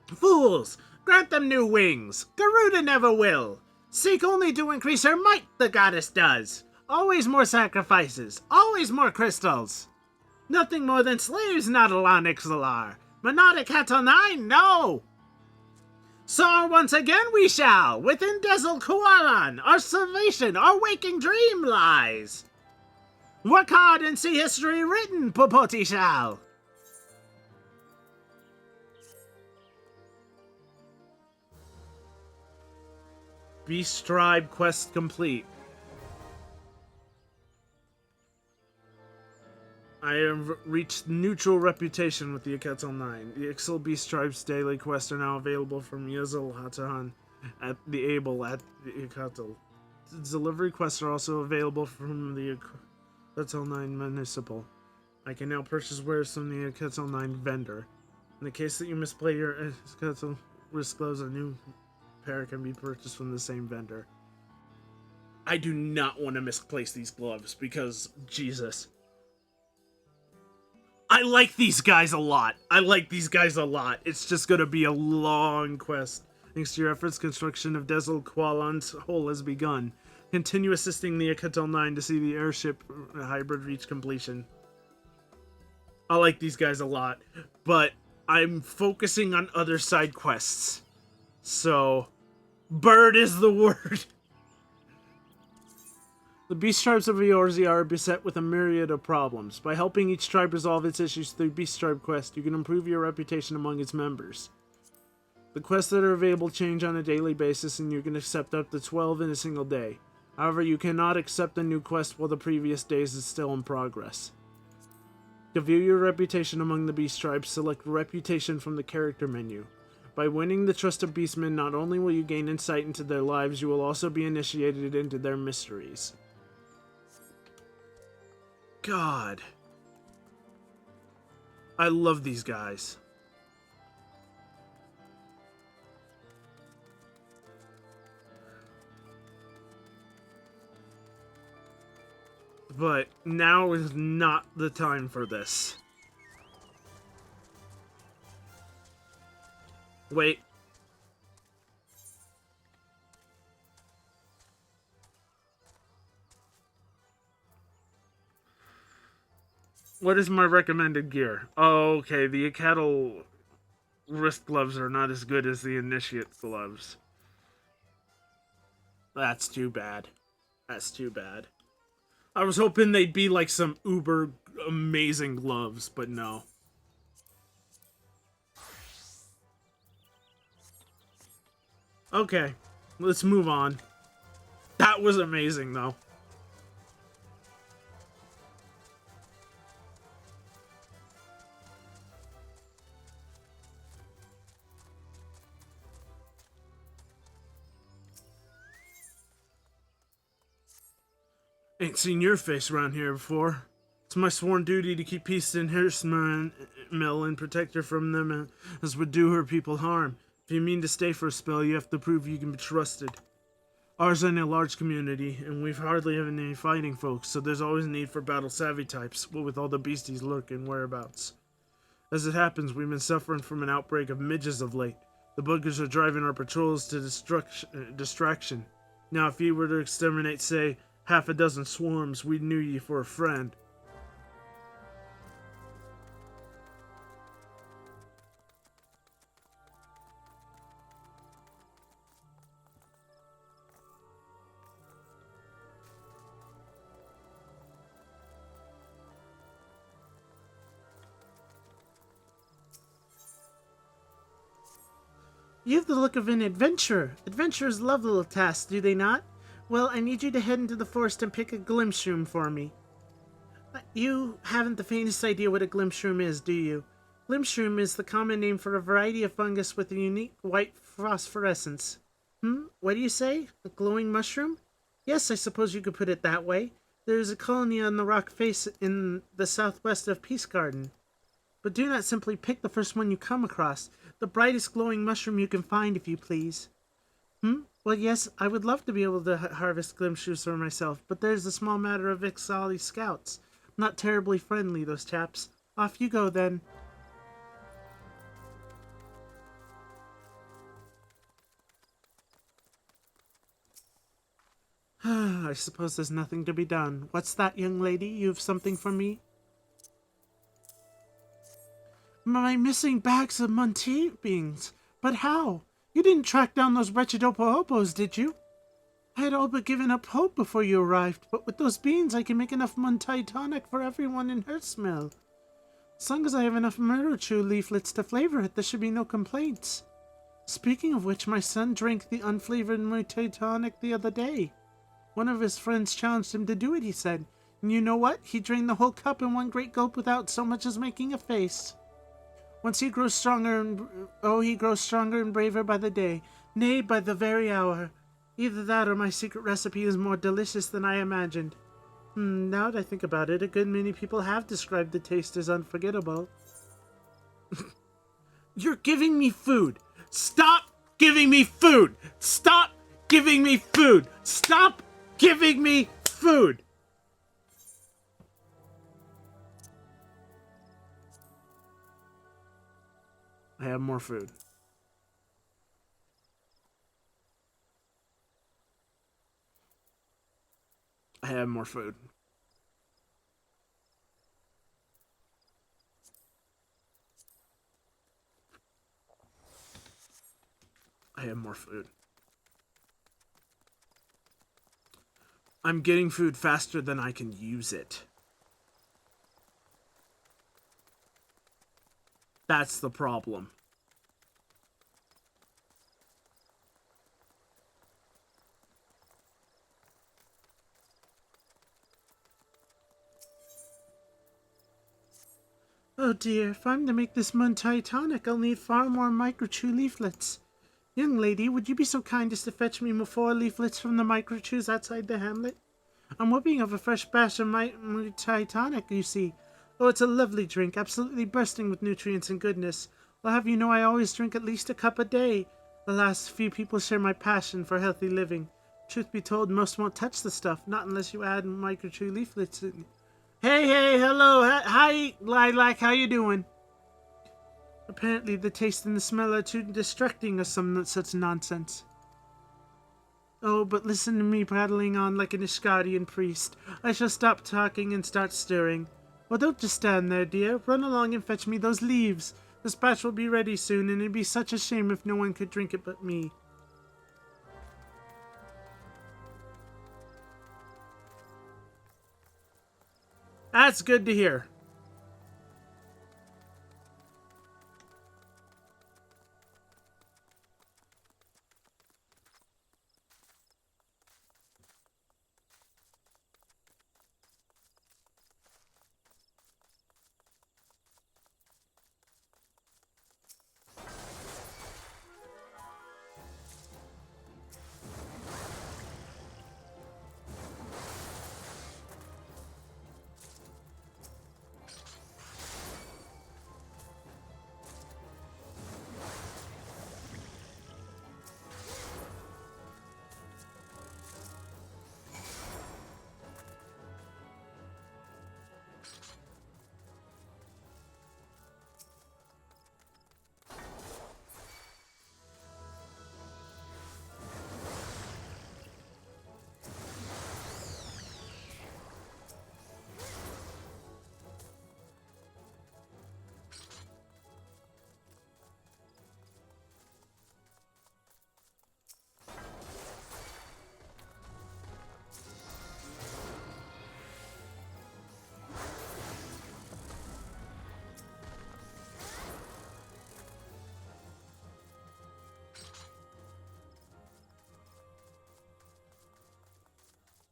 Fools, grant them new wings, Garuda never will. Seek only to increase her might, the goddess does. Always more sacrifices, always more crystals. Nothing more than slaves Nautilon Ixal are. Monodic Cattle 9, no! Soar once again we shall, within Dazzle Koalan, our salvation, our waking dream lies. Work hard and see history written, Popoti shall. Beast Tribe quest complete. I have reached neutral reputation with the Aketel 9. The Ixal Beast Tribe's daily quests are now available from Yezil Hatahan at the Able at the Aketel. Delivery quests are also available from the Aketel 9 Municipal. I can now purchase wares from the Aketel 9 vendor. In the case that you misplay your Aketel wrist gloves, a new pair can be purchased from the same vendor. I do not want to misplace these gloves because, Jesus. I like these guys a lot. It's just gonna be a long quest. Thanks to your efforts, construction of Desel Qualan's hole has begun. Continue assisting the Aketel 9 to see the airship hybrid reach completion. I like these guys a lot, but I'm focusing on other side quests. So, bird is the word. The Beast Tribes of Eorzea are beset with a myriad of problems. By helping each tribe resolve its issues through Beast Tribe Quest, you can improve your reputation among its members. The quests that are available change on a daily basis, and you can accept up to 12 in a single day. However, you cannot accept a new quest while the previous days is still in progress. To view your reputation among the Beast Tribes, select Reputation from the character menu. By winning the trust of Beastmen, not only will you gain insight into their lives, you will also be initiated into their mysteries. God. I love these guys. But now is not the time for this. Wait. What is my recommended gear? Oh, okay, the Aketel wrist gloves are not as good as the Initiate gloves. That's too bad. That's too bad. I was hoping they'd be like some uber amazing gloves, but no. Okay, let's move on. That was amazing, though. Ain't seen your face around here before. It's my sworn duty to keep peace in Hirsmer Mill and protect her from them as would do her people harm. If you mean to stay for a spell, you have to prove you can be trusted. Ours ain't a large community, and we've hardly had any fighting folks, so there's always a need for battle-savvy types, what with all the beasties lurking whereabouts. As it happens, we've been suffering from an outbreak of midges of late. The buggers are driving our patrols to distraction. Now, if you were to exterminate, say, half a dozen swarms, we'd knew ye for a friend. You have the look of an adventurer. Adventurers love little tasks, do they not? Well, I need you to head into the forest and pick a glimpsroom for me. You haven't the faintest idea what a glimpsroom is, do you? Glimpsroom is the common name for a variety of fungus with a unique white phosphorescence. What do you say? A glowing mushroom? Yes, I suppose you could put it that way. There is a colony on the rock face in the southwest of Peace Garden. But do not simply pick the first one you come across. The brightest glowing mushroom you can find, if you please. Well, yes, I would love to be able to harvest glimpsrooms for myself, but there's a small matter of Ixali scouts. Not terribly friendly, those chaps. Off you go, then. I suppose there's nothing to be done. What's that, young lady? You have something for me? My missing bags of Monty beans. But how? You didn't track down those wretched Opopos, did you? I had all but given up hope before you arrived, but with those beans I can make enough Monty tonic for everyone in Hertzmill. As long as I have enough Murderchew leaflets to flavor it, there should be no complaints. Speaking of which, my son drank the unflavored Muay tonic the other day. One of his friends challenged him to do it, he said. And you know what? He drained the whole cup in one great gulp without so much as making a face. Once he grows stronger he grows stronger and braver by the day, nay, by the very hour. Either that or my secret recipe is more delicious than I imagined. Now that I think about it, a good many people have described the taste as unforgettable. You're giving me food! Stop giving me food! Stop giving me food! Stop giving me food! I have more food. I have more food. I have more food. I'm getting food faster than I can use it. That's the problem. Oh dear, if I'm to make this Muntai tonic, I'll need far more microchew leaflets. Young lady, would you be so kind as to fetch me 4 leaflets from the microchews outside the hamlet? I'm whipping up a fresh batch of Muntai tonic, you see. Oh, it's a lovely drink, absolutely bursting with nutrients and goodness. I'll have you know I always drink at least a cup a day. Alas, few people share my passion for healthy living. Truth be told, most won't touch the stuff, not unless you add microchew leaflets in. Hey, hello, hi, Lilac, how you doing? Apparently the taste and the smell are too distracting or some such nonsense. Oh, but listen to me prattling on like an Ishgadian priest. I shall stop talking and start stirring. Well, don't just stand there, dear. Run along and fetch me those leaves. This batch will be ready soon, and it'd be such a shame if no one could drink it but me. That's good to hear.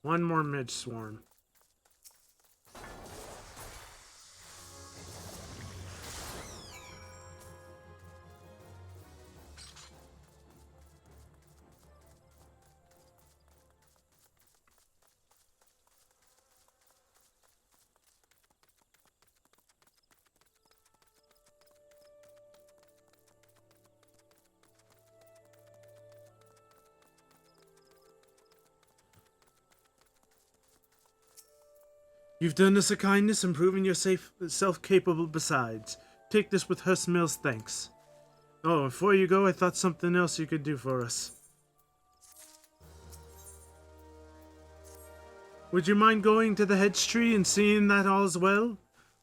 One more midge swarm. You've done us a kindness and proven yourself capable besides. Take this with Husmill's thanks. Oh, before you go, I thought something else you could do for us. Would you mind going to the hedge tree and seeing that all's well?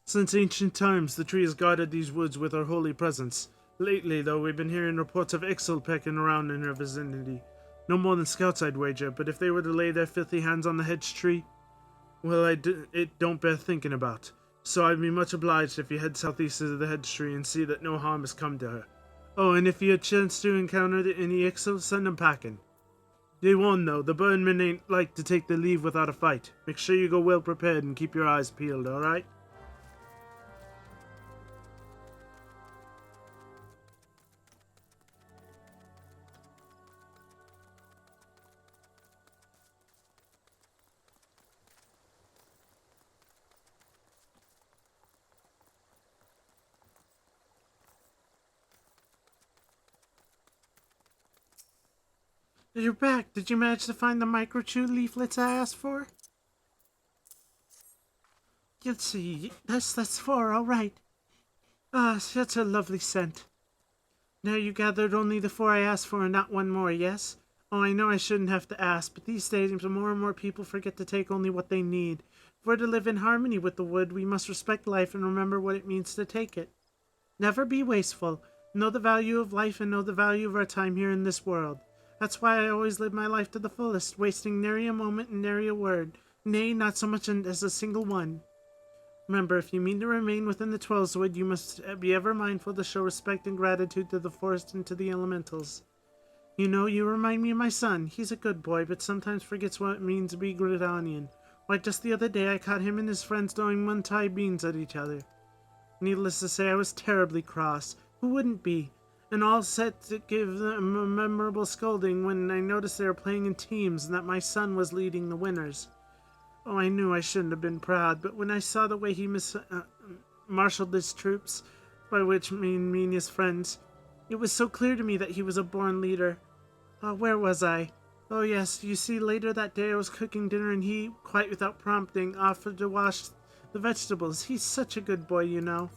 Since ancient times, the tree has guarded these woods with her holy presence. Lately, though, we've been hearing reports of Ixal pecking around in her vicinity. No more than scouts, I'd wager, but if they were to lay their filthy hands on the hedge tree, well, it don't bear thinking about. So I'd be much obliged if you head southeast of the hedge tree and see that no harm has come to her. Oh, and if you chance to encounter any Ixels, send them packing. Day one, though, the Burnmen ain't like to take the leave without a fight. Make sure you go well prepared and keep your eyes peeled, alright? You're back. Did you manage to find the microchew leaflets I asked for? Let's see. That's four, all right. Ah, such a lovely scent. Now you gathered only the four I asked for and not one more, yes? Oh, I know I shouldn't have to ask, but these days more and more people forget to take only what they need. If we're to live in harmony with the wood, we must respect life and remember what it means to take it. Never be wasteful. Know the value of life and know the value of our time here in this world. That's why I always live my life to the fullest, wasting nary a moment and nary a word. Nay, not so much as a single one. Remember, if you mean to remain within the Twelveswood, you must be ever mindful to show respect and gratitude to the forest and to the elementals. You know, you remind me of my son. He's a good boy, but sometimes forgets what it means to be Gridanian. Why, just the other day I caught him and his friends throwing Muntai beans at each other. Needless to say, I was terribly cross. Who wouldn't be? And all set to give them a memorable scolding when I noticed they were playing in teams and that my son was leading the winners. Oh, I knew I shouldn't have been proud, but when I saw the way he marshaled his troops, by which mean his friends, it was so clear to me that he was a born leader. Where was I? Oh yes, you see, later that day I was cooking dinner and he, quite without prompting, offered to wash the vegetables. He's such a good boy, you know.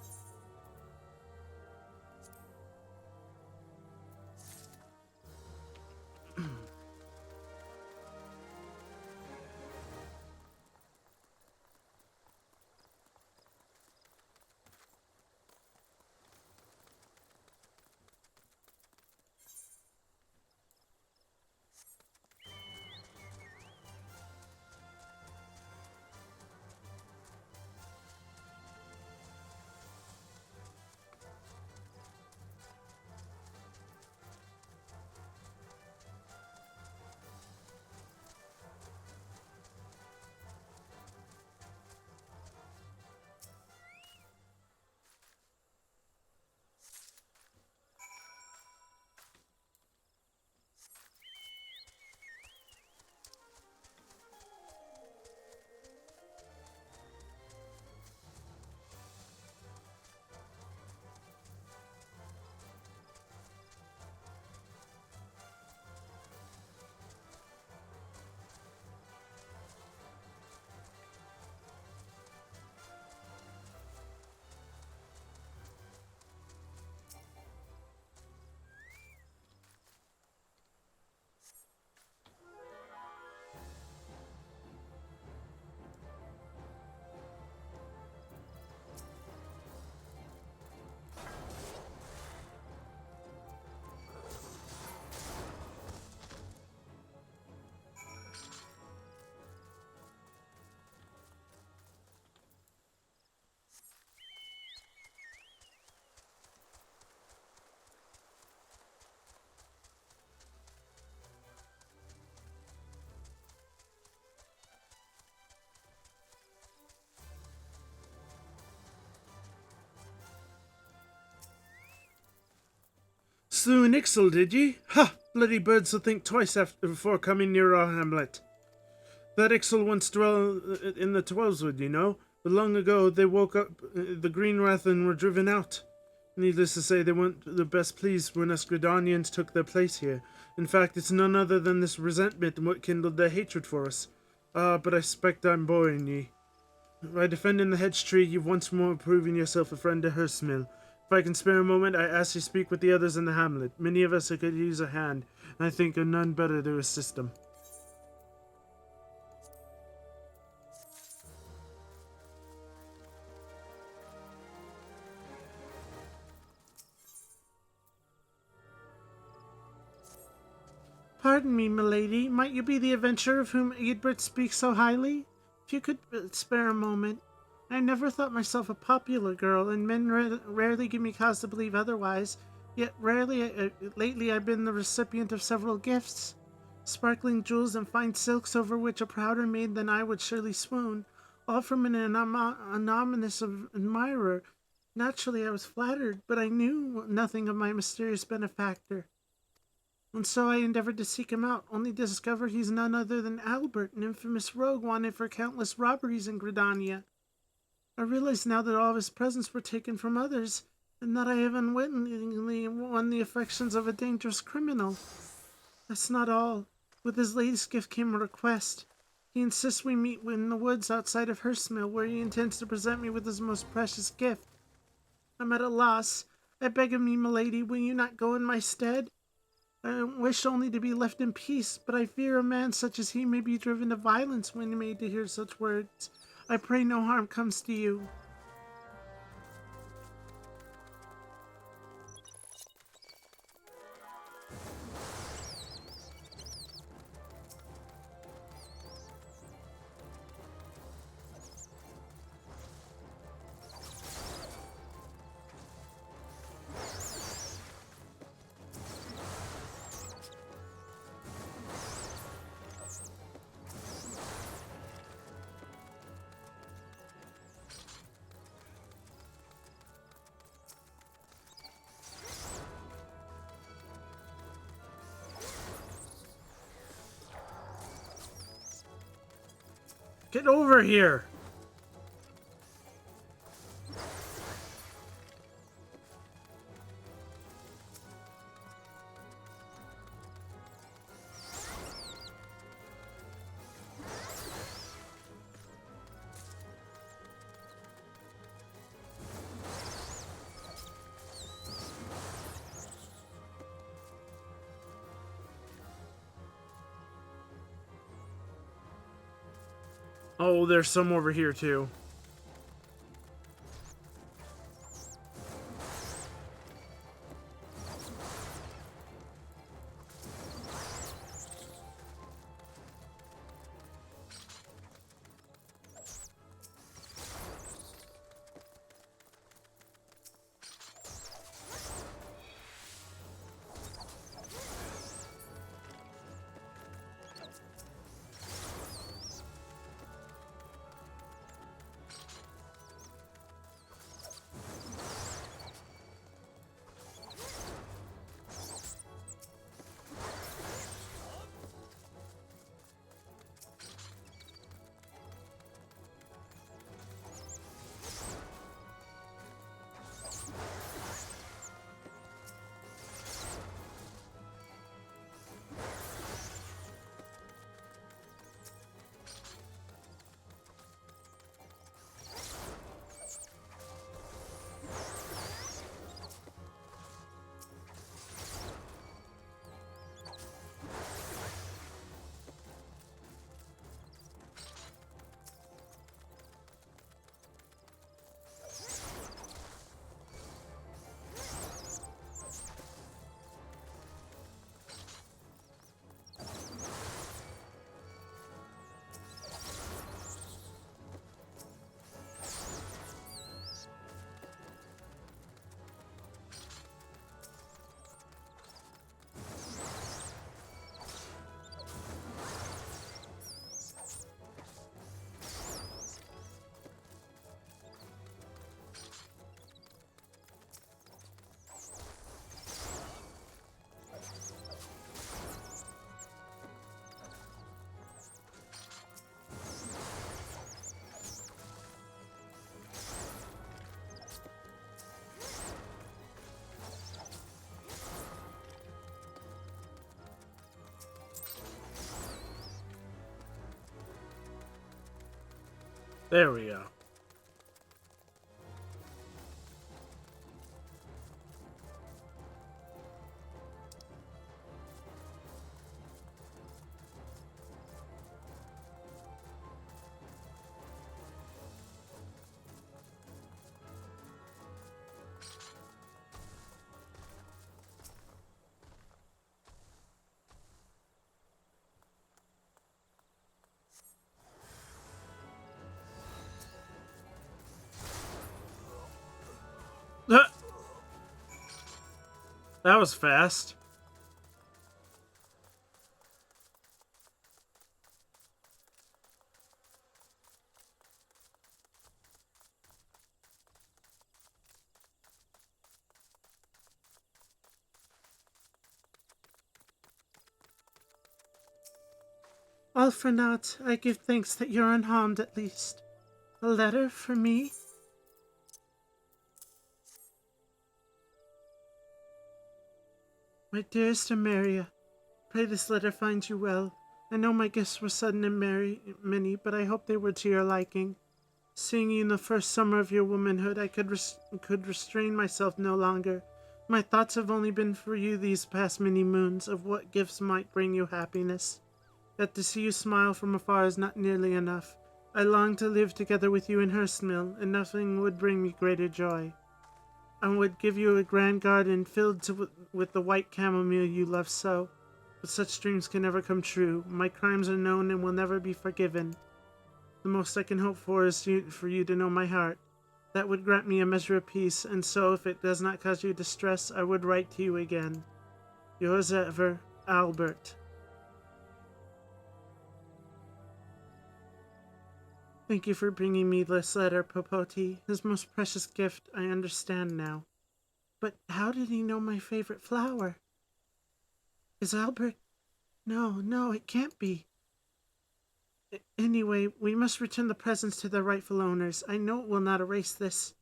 Slew an Ixel, did ye? Ha! Bloody birds will think twice before coming near our hamlet. That Ixel once dwelt in the Twelveswood, you know, but long ago they woke up the Greenwrath and were driven out. Needless to say, they weren't the best pleased when us Gridanians took their place here. In fact, it's none other than this resentment what kindled their hatred for us. But I suspect I'm boring ye. By defending the hedge tree, you've once more proven yourself a friend to Hersmill. If I can spare a moment, I ask you to speak with the others in the hamlet. Many of us could use a hand, and I think of none better to assist them. Pardon me, milady. Might you be the adventurer of whom Eadbert speaks so highly? If you could spare a moment. I never thought myself a popular girl, and men rarely give me cause to believe otherwise. Yet lately I've been the recipient of several gifts. Sparkling jewels and fine silks over which a prouder maid than I would surely swoon, all from an anonymous admirer. Naturally I was flattered, but I knew nothing of my mysterious benefactor. And so I endeavored to seek him out, only to discover he's none other than Albert, an infamous rogue wanted for countless robberies in Gridania. I realize now that all of his presents were taken from others, and that I have unwittingly won the affections of a dangerous criminal. That's not all. With his latest gift came a request. He insists we meet in the woods outside of Hurstmill, where he intends to present me with his most precious gift. I'm at a loss. I beg of me, milady, will you not go in my stead? I wish only to be left in peace, but I fear a man such as he may be driven to violence when made to hear such words. I pray no harm comes to you. Get over here! Oh, there's some over here too. There we go. That was fast. All for naught. I give thanks that you're unharmed at least. A letter for me? My dearest Ameria, pray this letter finds you well. I know my gifts were sudden and many, but I hope they were to your liking. Seeing you in the first summer of your womanhood, I could restrain myself no longer. My thoughts have only been for you these past many moons, of what gifts might bring you happiness. Yet to see you smile from afar is not nearly enough. I long to live together with you in Hurstmill, and nothing would bring me greater joy. I would give you a grand garden filled with the white chamomile you love so. But such dreams can never come true. My crimes are known and will never be forgiven. The most I can hope for is for you to know my heart. That would grant me a measure of peace, and so if it does not cause you distress, I would write to you again. Yours ever, Albert. Thank you for bringing me this letter, Popoto. His most precious gift, I understand now. But how did he know my favorite flower? Is Albert... No, it can't be. Anyway, we must return the presents to their rightful owners. I know it will not erase this.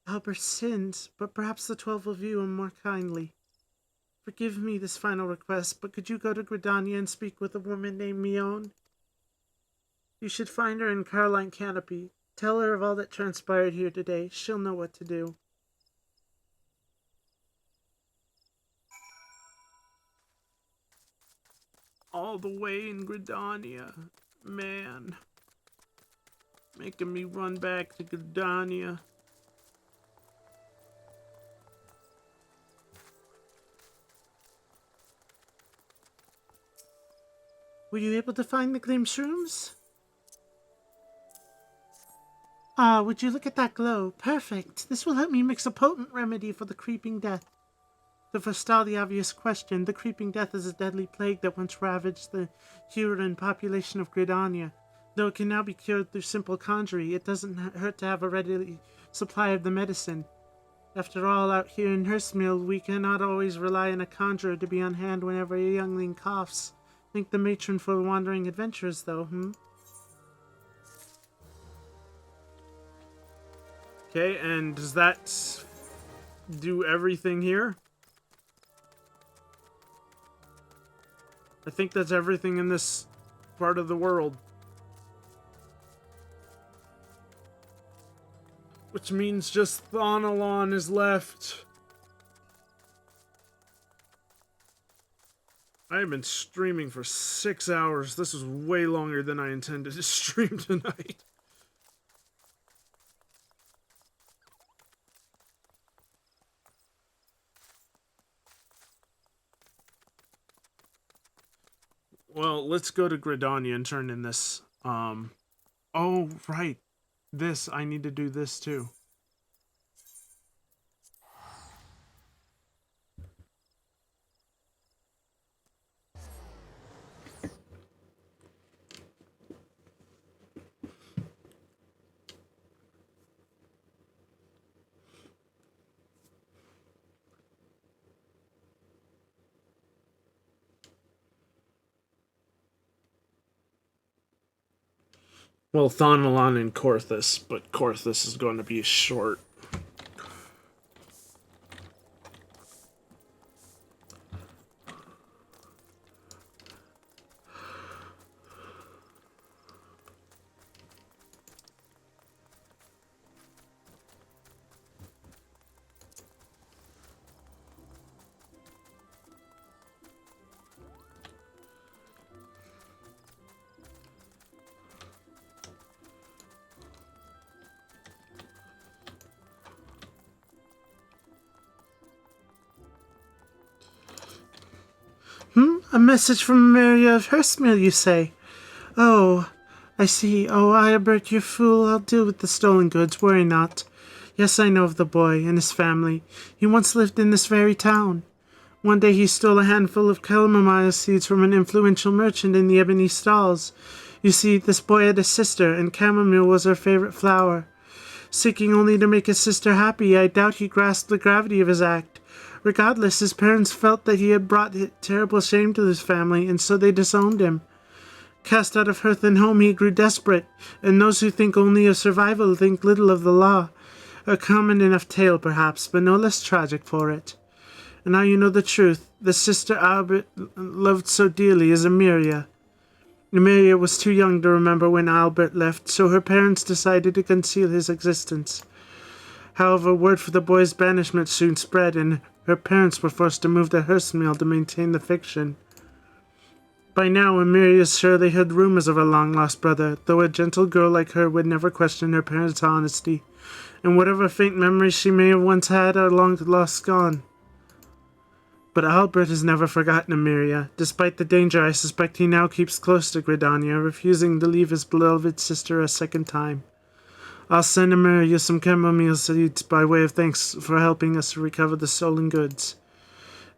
Albert's sins, but perhaps the 12 will view him more kindly. Forgive me this final request, but could you go to Gridania and speak with a woman named Mione? You should find her in Caroline Canopy. Tell her of all that transpired here today. She'll know what to do. All the way in Gridania. Man. Making me run back to Gridania. Were you able to find the gleam shrooms? Ah, would you look at that glow? Perfect. This will help me mix a potent remedy for the creeping death. To forestall the obvious question, the creeping death is a deadly plague that once ravaged the Huron population of Gridania. Though it can now be cured through simple conjuring, it doesn't hurt to have a ready supply of the medicine. After all, out here in Hurstmill, we cannot always rely on a conjurer to be on hand whenever a youngling coughs. Thank the matron for wandering adventures, though, Okay, and does that do everything here? I think that's everything in this part of the world. Which means just Thonalon is left. I have been streaming for 6 hours. This is way longer than I intended to stream tonight. Well, let's go to Gridania and turn in this. Oh, right. This, I need to do this too. Well, Thonalon and Korthus, but Korthus is going to be short. A message from Maria of Hurstmill, you say? Oh, I see. Oh, Albert, you fool. I'll deal with the stolen goods. Worry not. Yes, I know of the boy and his family. He once lived in this very town. One day he stole a handful of chamomile seeds from an influential merchant in the ebony stalls. You see, this boy had a sister, and chamomile was her favorite flower. Seeking only to make his sister happy, I doubt he grasped the gravity of his act. Regardless, his parents felt that he had brought terrible shame to his family, and so they disowned him. Cast out of hearth and home, he grew desperate, and those who think only of survival think little of the law. A common enough tale, perhaps, but no less tragic for it. And now you know the truth. The sister Albert loved so dearly is Emilia. Emilia was too young to remember when Albert left, so her parents decided to conceal his existence. However, word for the boy's banishment soon spread, and her parents were forced to move to Hurstmill to maintain the fiction. By now, Emilia's surely heard rumors of her long-lost brother, though a gentle girl like her would never question her parents' honesty, and whatever faint memories she may have once had are long lost gone. But Albert has never forgotten Emilia. Despite the danger, I suspect he now keeps close to Gridania, refusing to leave his beloved sister a second time. I'll send Emilia some chamomile seeds by way of thanks for helping us to recover the stolen goods.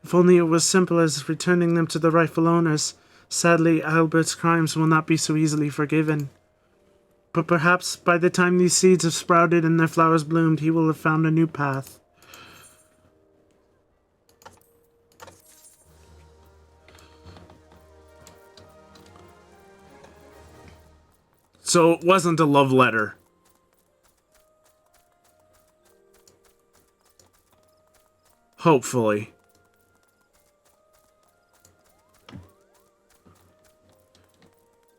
If only it was simple as returning them to the rightful owners. Sadly, Albert's crimes will not be so easily forgiven. But perhaps by the time these seeds have sprouted and their flowers bloomed, he will have found a new path. So it wasn't a love letter. Hopefully.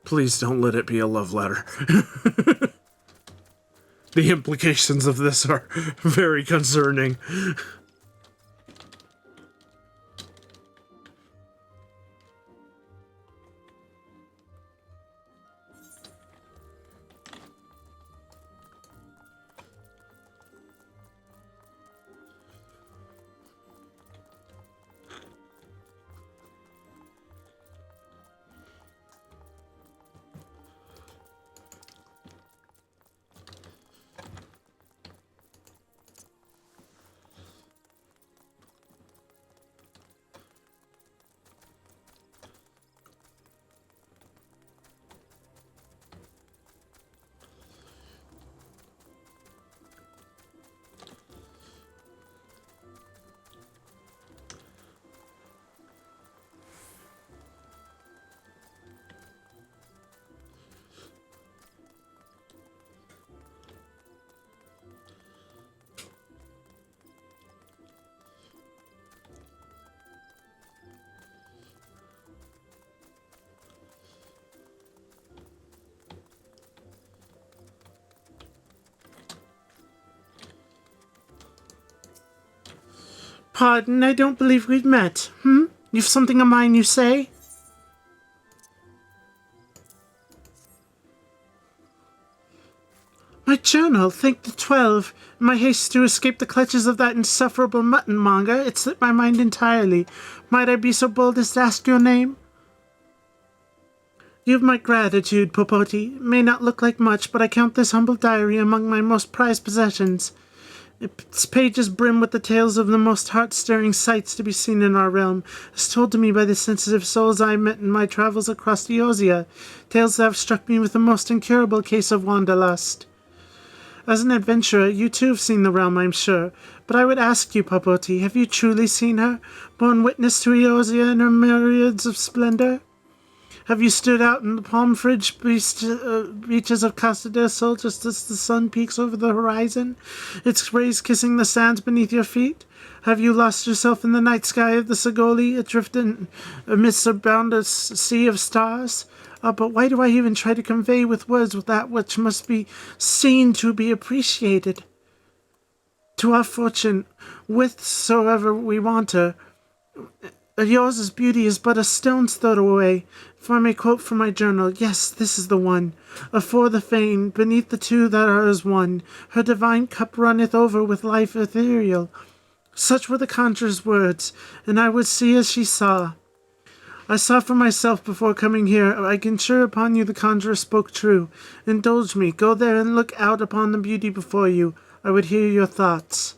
Please don't let it be a love letter. The implications of this are very concerning. Pardon, I don't believe we've met. You've something of mine, you say? My journal, thank the 12. In my haste to escape the clutches of that insufferable mutton-monger, it slipped my mind entirely. Might I be so bold as to ask your name? You have my gratitude, Popoto. It may not look like much, but I count this humble diary among my most prized possessions. Its pages brim with the tales of the most heart-stirring sights to be seen in our realm, as told to me by the sensitive souls I met in my travels across Eosia, tales that have struck me with the most incurable case of wanderlust. As an adventurer, you too have seen the realm, I'm sure, but I would ask you, Popoto, have you truly seen her, borne witness to Eosia in her myriads of splendor? Have you stood out in the palm-fringed beaches of Costa del Sol just as the sun peeks over the horizon, its rays kissing the sands beneath your feet? Have you lost yourself in the night sky of the Segoli, adrift amidst a boundless sea of stars? But why do I even try to convey with words that which must be seen to be appreciated? To our fortune, whithersoever we wander, yours' beauty is but a stone's throw away. If I may quote from my journal, yes, this is the one. Afore the fane, beneath the two that are as one, her divine cup runneth over with life ethereal. Such were the conjurer's words, and I would see as she saw. I saw for myself before coming here. I can sure upon you the conjurer spoke true. Indulge me, go there and look out upon the beauty before you. I would hear your thoughts.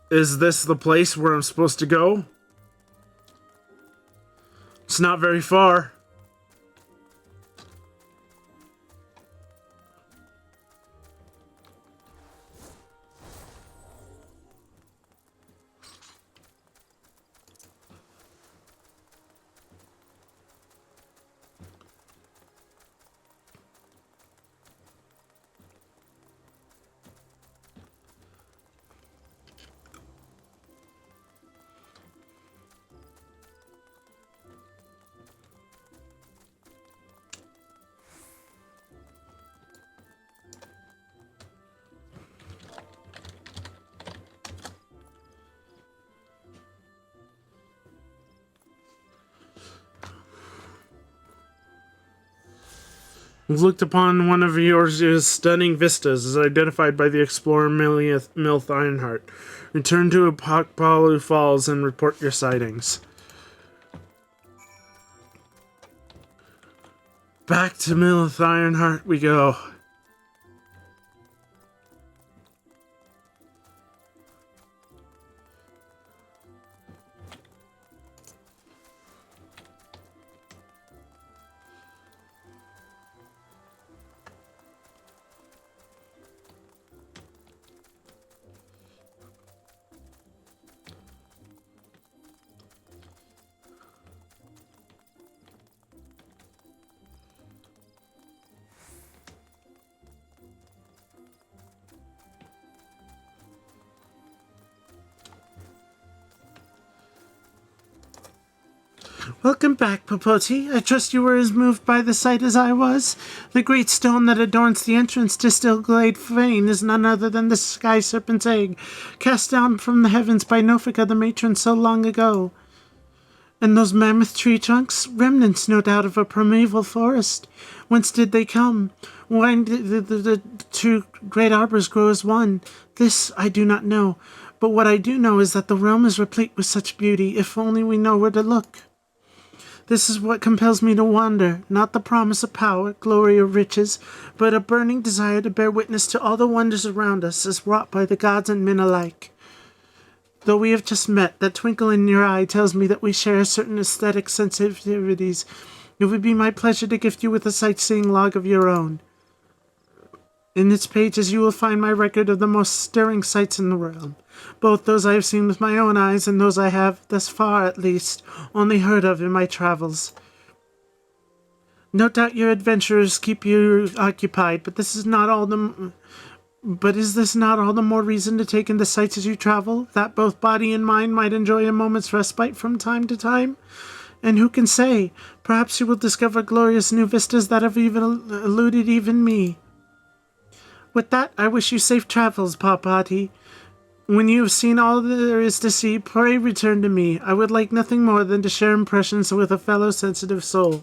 Is this the place where I'm supposed to go? It's not very far. We've looked upon one of yours stunning vistas as identified by the explorer Milth Ironheart. Return to Popoto Falls and report your sightings. Back to Milth Ironheart we go. Welcome back, Popoto. I trust you were as moved by the sight as I was. The great stone that adorns the entrance to Stillglade Fane is none other than the sky serpent's egg, cast down from the heavens by Nofika the matron so long ago. And those mammoth tree trunks? Remnants, no doubt, of a primeval forest. Whence did they come? Why did the two great arbors grow as one? This I do not know. But what I do know is that the realm is replete with such beauty, if only we know where to look. This is what compels me to wander, not the promise of power, glory, or riches, but a burning desire to bear witness to all the wonders around us as wrought by the gods and men alike. Though we have just met, that twinkle in your eye tells me that we share certain aesthetic sensitivities. It would be my pleasure to gift you with a sightseeing log of your own. In its pages you will find my record of the most stirring sights in the realm, both those I have seen with my own eyes and those I have, thus far at least, only heard of in my travels. No doubt your adventurers keep you occupied, but is this not all the more reason to take in the sights as you travel, that both body and mind might enjoy a moment's respite from time to time? And who can say, perhaps you will discover glorious new vistas that have even eluded even me. With that, I wish you safe travels, Popoto. When you have seen all there is to see, pray return to me. I would like nothing more than to share impressions with a fellow sensitive soul.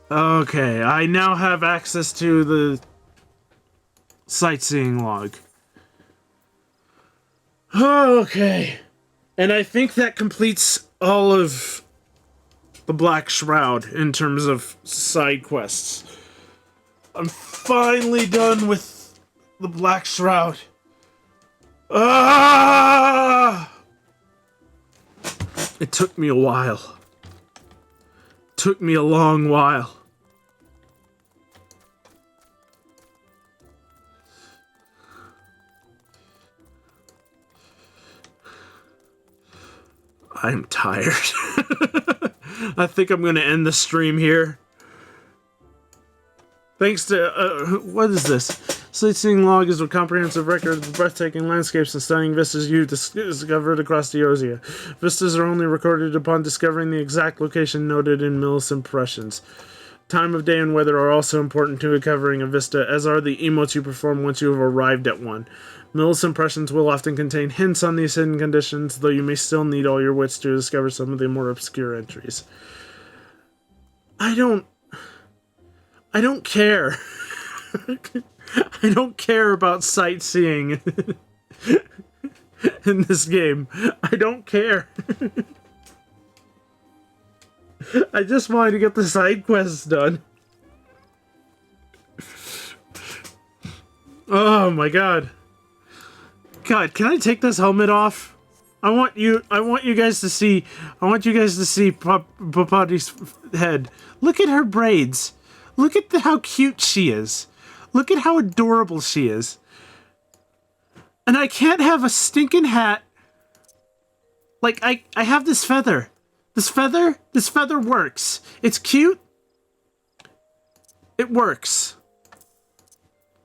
Okay, I now have access to the sightseeing log. Okay. And I think that completes all of the Black Shroud in terms of side quests. I'm finally done with the Black Shroud. Ah! It took me a while. Took me a long while. I'm tired. I think I'm going to end the stream here. Thanks to, what is this? Sightseeing log is a comprehensive record of the breathtaking landscapes and stunning vistas you discovered across the Eorzea. Vistas are only recorded upon discovering the exact location noted in Mill's impressions. Time of day and weather are also important to recovering a vista, as are the emotes you perform once you have arrived at one. Mill's impressions will often contain hints on these hidden conditions, though you may still need all your wits to discover some of the more obscure entries. I don't care. I don't care about sightseeing in this game. I don't care. I just wanted to get the side quests done. Oh my god. God, can I take this helmet off? I want you guys to see Popotti's head. Look at her braids. Look at how cute she is. Look at how adorable she is. And I can't have a stinking hat. Like, I have this feather. This feather works. It's cute. It works.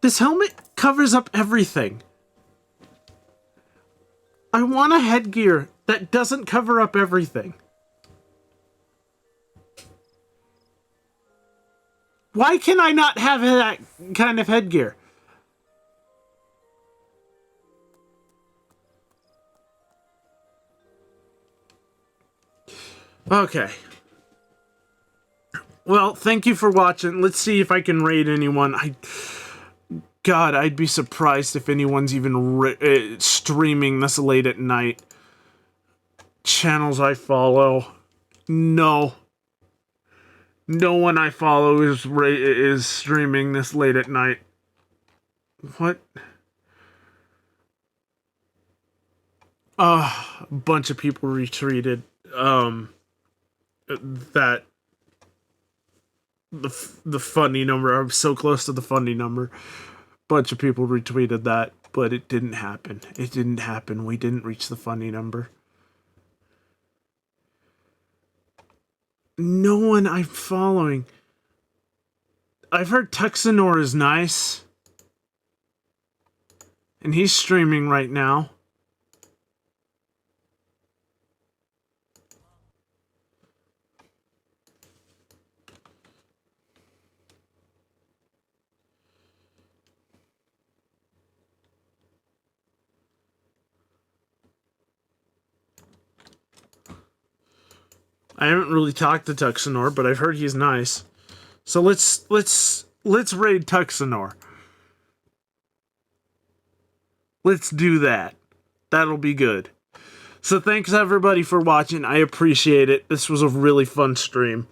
This helmet covers up everything. I want a headgear that doesn't cover up everything. Why can I not have that kind of headgear? Okay. Well, thank you for watching. Let's see if I can raid anyone. God, I'd be surprised if anyone's even streaming this late at night. Channels I follow. No. No one I follow is streaming this late at night. What? A bunch of people retweeted that the funny number. I'm so close to the funny number. Bunch of people retweeted that, but it didn't happen. It didn't happen. We didn't reach the funny number. No one I'm following. I've heard Tuxanor is nice. And he's streaming right now. I haven't really talked to Tuxanor, but I've heard he's nice. So let's raid Tuxanor. Let's do that. That'll be good. So thanks everybody for watching. I appreciate it. This was a really fun stream.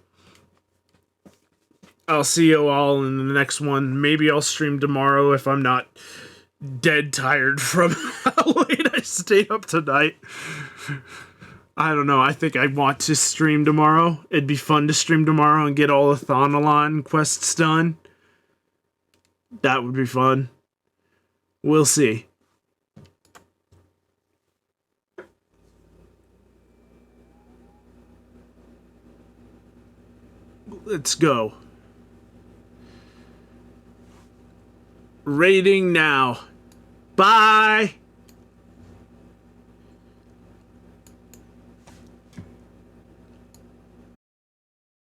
I'll see you all in the next one. Maybe I'll stream tomorrow if I'm not dead tired from how late I stayed up tonight. I don't know. I think I want to stream tomorrow. It'd be fun to stream tomorrow and get all the Thonalon quests done. That would be fun. We'll see. Let's go. Raiding now. Bye!